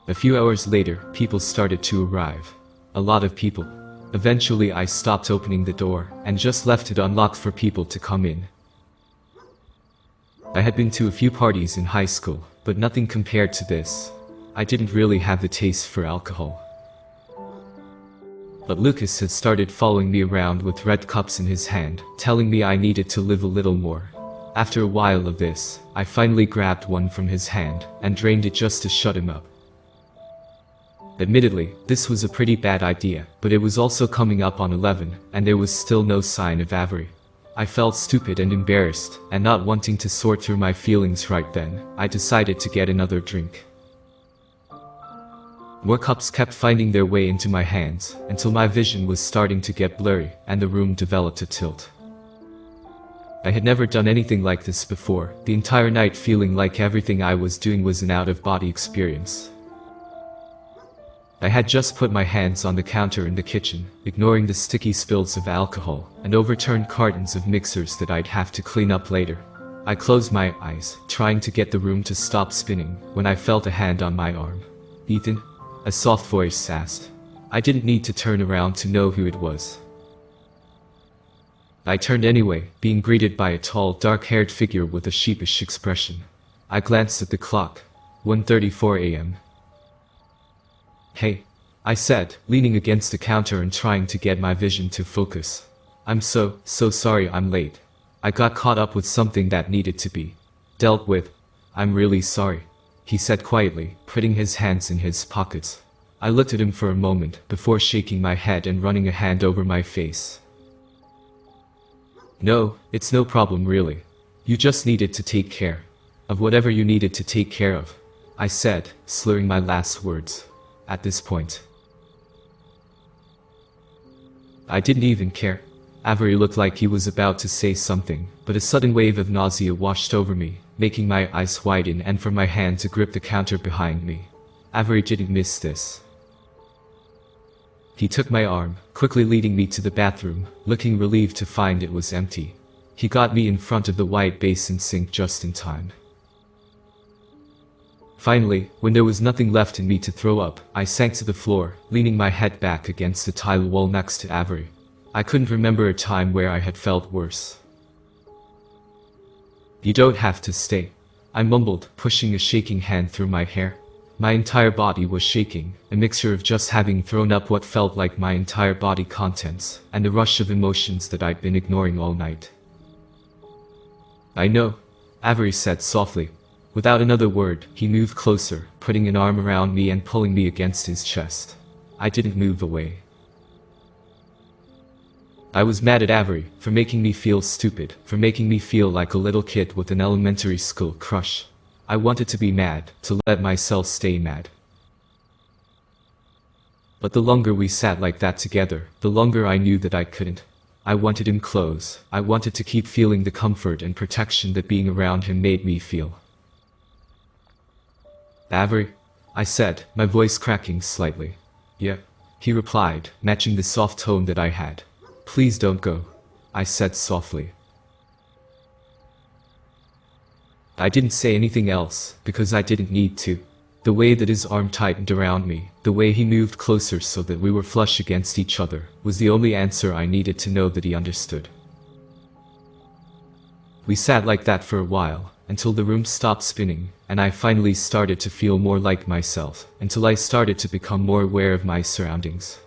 A few hours later, people started to arrive. A lot of people. Eventually I stopped opening the door, and just left it unlocked for people to come in. I had been to a few parties in high school, but nothing compared to this. I didn't really have the taste for alcohol. But Lucas had started following me around with red cups in his hand, telling me I needed to live a little more. After a while of this, I finally grabbed one from his hand, and drained it just to shut him up. Admittedly, this was a pretty bad idea, but it was also coming up on 11, and there was still no sign of Avery. I felt stupid and embarrassed, and not wanting to sort through my feelings right then, I decided to get another drink. More cups kept finding their way into my hands, until my vision was starting to get blurry, and the room developed a tilt. I had never done anything like this before, the entire night feeling like everything I was doing was an out-of-body experience. I had just put my hands on the counter in the kitchen, ignoring the sticky spills of alcohol, and overturned cartons of mixers that I'd have to clean up later. I closed my eyes, trying to get the room to stop spinning, when I felt a hand on my arm. Ethan? A soft voice asked. I didn't need to turn around to know who it was. I turned anyway, being greeted by a tall, dark-haired figure with a sheepish expression. I glanced at the clock. 1:34 a.m. Hey, I said, leaning against the counter and trying to get my vision to focus. I'm so sorry I'm late. I got caught up with something that needed to be dealt with. I'm really sorry, he said quietly, putting his hands in his pockets. I looked at him for a moment, before shaking my head and running a hand over my face. No, it's no problem really. You just needed to take care of whatever you needed to take care of, I said, slurring my last words. At this point, I didn't even care. Avery looked like he was about to say something, but a sudden wave of nausea washed over me, making my eyes widen and for my hand to grip the counter behind me. Avery didn't miss this. He took my arm, quickly leading me to the bathroom, looking relieved to find it was empty. He got me in front of the white basin sink just in time. Finally, when there was nothing left in me to throw up, I sank to the floor, leaning my head back against the tile wall next to Avery. I couldn't remember a time where I had felt worse. "You don't have to stay," I mumbled, pushing a shaking hand through my hair. My entire body was shaking, a mixture of just having thrown up what felt like my entire body contents, and a rush of emotions that I'd been ignoring all night. "I know," Avery said softly. Without another word, he moved closer, putting an arm around me and pulling me against his chest. I didn't move away. I was mad at Avery for making me feel stupid, for making me feel like a little kid with an elementary school crush. I wanted to be mad, to let myself stay mad. But the longer we sat like that together, the longer I knew that I couldn't. I wanted him close. I wanted to keep feeling the comfort and protection that being around him made me feel. "Avery," I said, my voice cracking slightly. "Yeah," he replied, matching the soft tone that I had. "Please don't go," I said softly. I didn't say anything else, because I didn't need to. The way that his arm tightened around me, the way he moved closer so that we were flush against each other, was the only answer I needed to know that he understood. We sat like that for a while, until the room stopped spinning, and I finally started to feel more like myself, until I started to become more aware of my surroundings.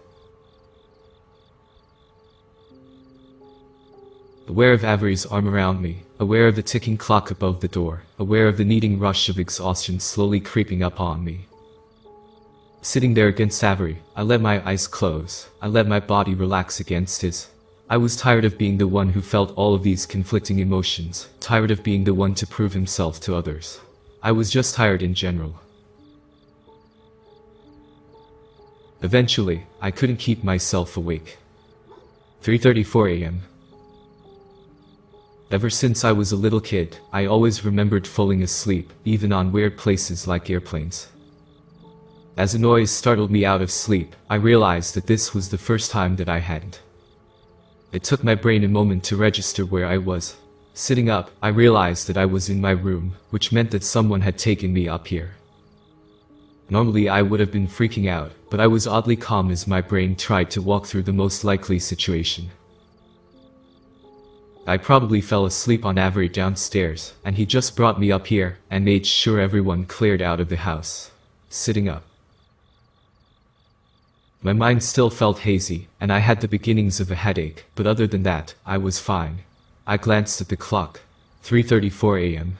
Aware of Avery's arm around me, aware of the ticking clock above the door, aware of the kneading rush of exhaustion slowly creeping up on me. Sitting there against Avery, I let my eyes close, I let my body relax against his. I was tired of being the one who felt all of these conflicting emotions, tired of being the one to prove himself to others. I was just tired in general. Eventually, I couldn't keep myself awake. 3:34 a.m. Ever since I was a little kid, I always remembered falling asleep, even on weird places like airplanes. As a noise startled me out of sleep, I realized that this was the first time that I hadn't. It took my brain a moment to register where I was. Sitting up, I realized that I was in my room, which meant that someone had taken me up here. Normally I would have been freaking out, but I was oddly calm as my brain tried to walk through the most likely situation. I probably fell asleep on Avery downstairs, and he just brought me up here, and made sure everyone cleared out of the house. Sitting up. My mind still felt hazy, and I had the beginnings of a headache, but other than that, I was fine. I glanced at the clock. 3:34 a.m.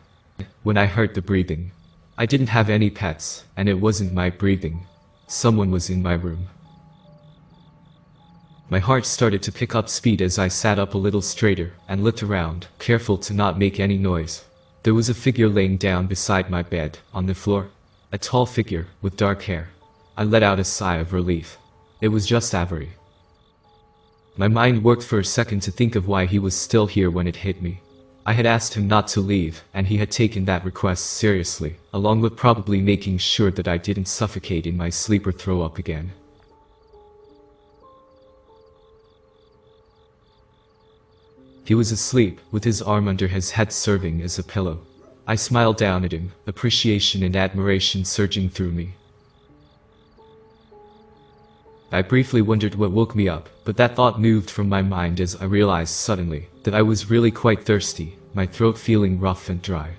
When I heard the breathing. I didn't have any pets, and it wasn't my breathing. Someone was in my room. My heart started to pick up speed as I sat up a little straighter, and looked around, careful to not make any noise. There was a figure laying down beside my bed, on the floor. A tall figure, with dark hair. I let out a sigh of relief. It was just Avery. My mind worked for a second to think of why he was still here when it hit me. I had asked him not to leave, and he had taken that request seriously, along with probably making sure that I didn't suffocate in my sleep or throw up again. He was asleep, with his arm under his head serving as a pillow. I smiled down at him, appreciation and admiration surging through me. I briefly wondered what woke me up, but that thought moved from my mind as I realized suddenly that I was really quite thirsty, my throat feeling rough and dry.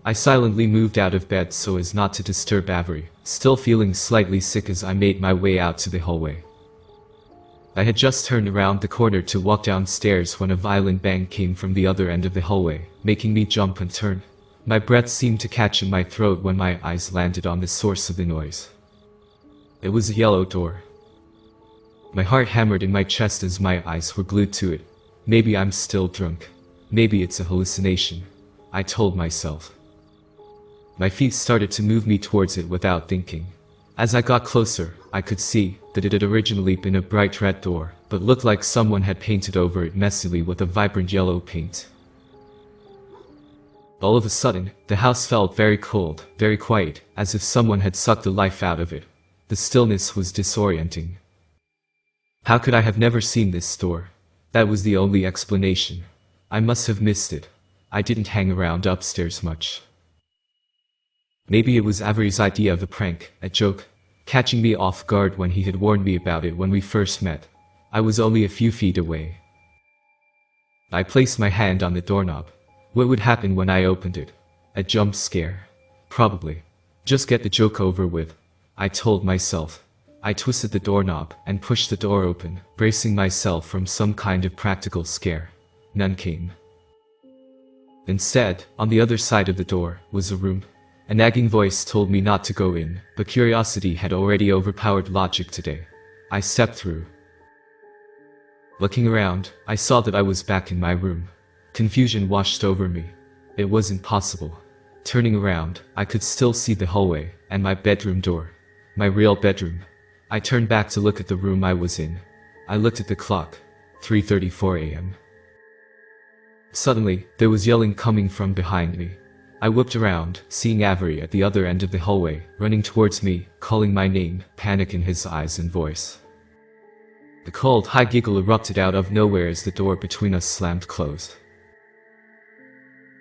I silently moved out of bed so as not to disturb Avery, still feeling slightly sick as I made my way out to the hallway. I had just turned around the corner to walk downstairs when a violent bang came from the other end of the hallway, making me jump and turn. My breath seemed to catch in my throat when my eyes landed on the source of the noise. It was a yellow door. My heart hammered in my chest as my eyes were glued to it. Maybe I'm still drunk. Maybe it's a hallucination, I told myself. My feet started to move me towards it without thinking. As I got closer, I could see that it had originally been a bright red door, but looked like someone had painted over it messily with a vibrant yellow paint. All of a sudden, the house felt very cold, very quiet, as if someone had sucked the life out of it. The stillness was disorienting. How could I have never seen this store? That was the only explanation. I must have missed it. I didn't hang around upstairs much. Maybe it was Avery's idea of a prank, a joke, catching me off guard when he had warned me about it when we first met. I was only a few feet away. I placed my hand on the doorknob. What would happen when I opened it? A jump scare. Probably. Just get the joke over with, I told myself. I twisted the doorknob and pushed the door open, bracing myself from some kind of practical scare. None came. Instead, on the other side of the door, was a room. A nagging voice told me not to go in, but curiosity had already overpowered logic today. I stepped through. Looking around, I saw that I was back in my room. Confusion washed over me. It wasn't possible. Turning around, I could still see the hallway and my bedroom door. My real bedroom. I turned back to look at the room I was in. I looked at the clock. 3:34 a.m. Suddenly, there was yelling coming from behind me. I whipped around, seeing Avery at the other end of the hallway, running towards me, calling my name, panic in his eyes and voice. The cold, high giggle erupted out of nowhere as the door between us slammed closed.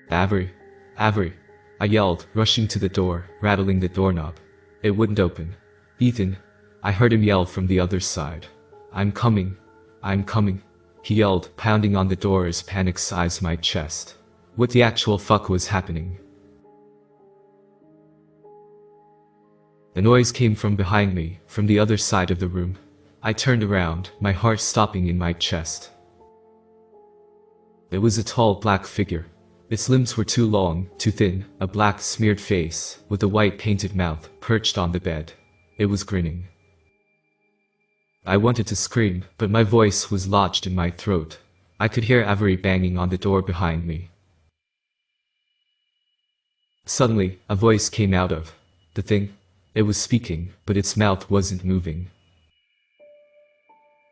Avery! Avery! I yelled, rushing to the door, rattling the doorknob. It wouldn't open. Ethan! I heard him yell from the other side. I'm coming. I'm coming. He yelled, pounding on the door as panic seized my chest. What the actual fuck was happening? The noise came from behind me, from the other side of the room. I turned around, my heart stopping in my chest. It was a tall black figure. Its limbs were too long, too thin, a black smeared face, with a white painted mouth, perched on the bed. It was grinning. I wanted to scream, but my voice was lodged in my throat. I could hear Avery banging on the door behind me. Suddenly, a voice came out of the thing. It was speaking, but its mouth wasn't moving.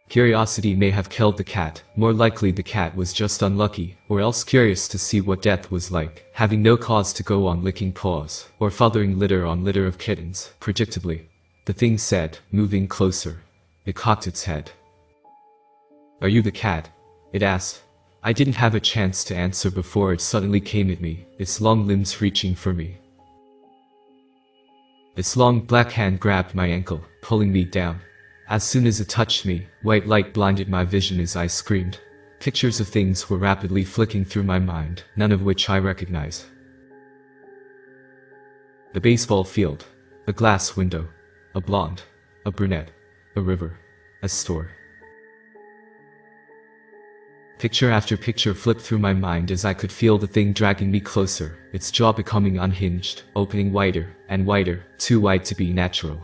Curiosity may have killed the cat. More likely the cat was just unlucky, or else curious to see what death was like, having no cause to go on licking paws, or fathering litter on litter of kittens. Predictably, the thing said, moving closer. It cocked its head. Are you the cat? It asked. I didn't have a chance to answer before it suddenly came at me, its long limbs reaching for me. Its long black hand grabbed my ankle, pulling me down. As soon as it touched me, white light blinded my vision as I screamed. Pictures of things were rapidly flicking through my mind, none of which I recognized. The baseball field. A glass window. A blonde. A brunette. A river. A store. Picture after picture flipped through my mind as I could feel the thing dragging me closer, its jaw becoming unhinged, opening wider and wider, too wide to be natural.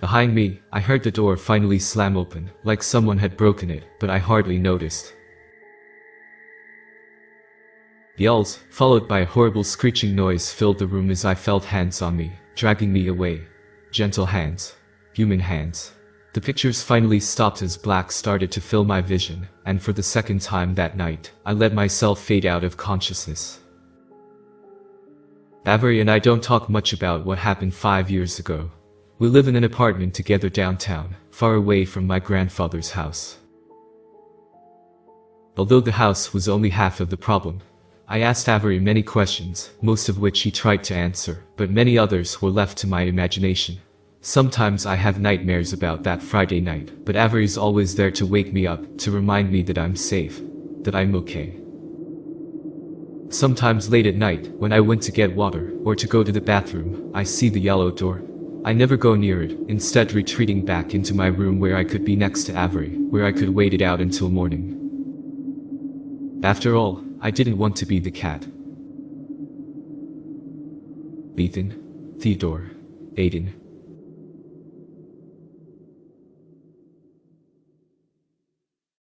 Behind me, I heard the door finally slam open, like someone had broken it, but I hardly noticed. Yells, followed by a horrible screeching noise, filled the room as I felt hands on me, dragging me away. Gentle hands. Human hands. The pictures finally stopped as black started to fill my vision, and for the second time that night, I let myself fade out of consciousness. Avery and I don't talk much about what happened 5 years ago. We live in an apartment together downtown, far away from my grandfather's house. Although the house was only half of the problem, I asked Avery many questions, most of which he tried to answer, but many others were left to my imagination. Sometimes I have nightmares about that Friday night, but Avery's always there to wake me up, to remind me that I'm safe, that I'm okay. Sometimes late at night, when I went to get water, or to go to the bathroom, I see the yellow door. I never go near it, instead retreating back into my room where I could be next to Avery, where I could wait it out until morning. After all, I didn't want to be the cat. Ethan. Theodore. Aiden.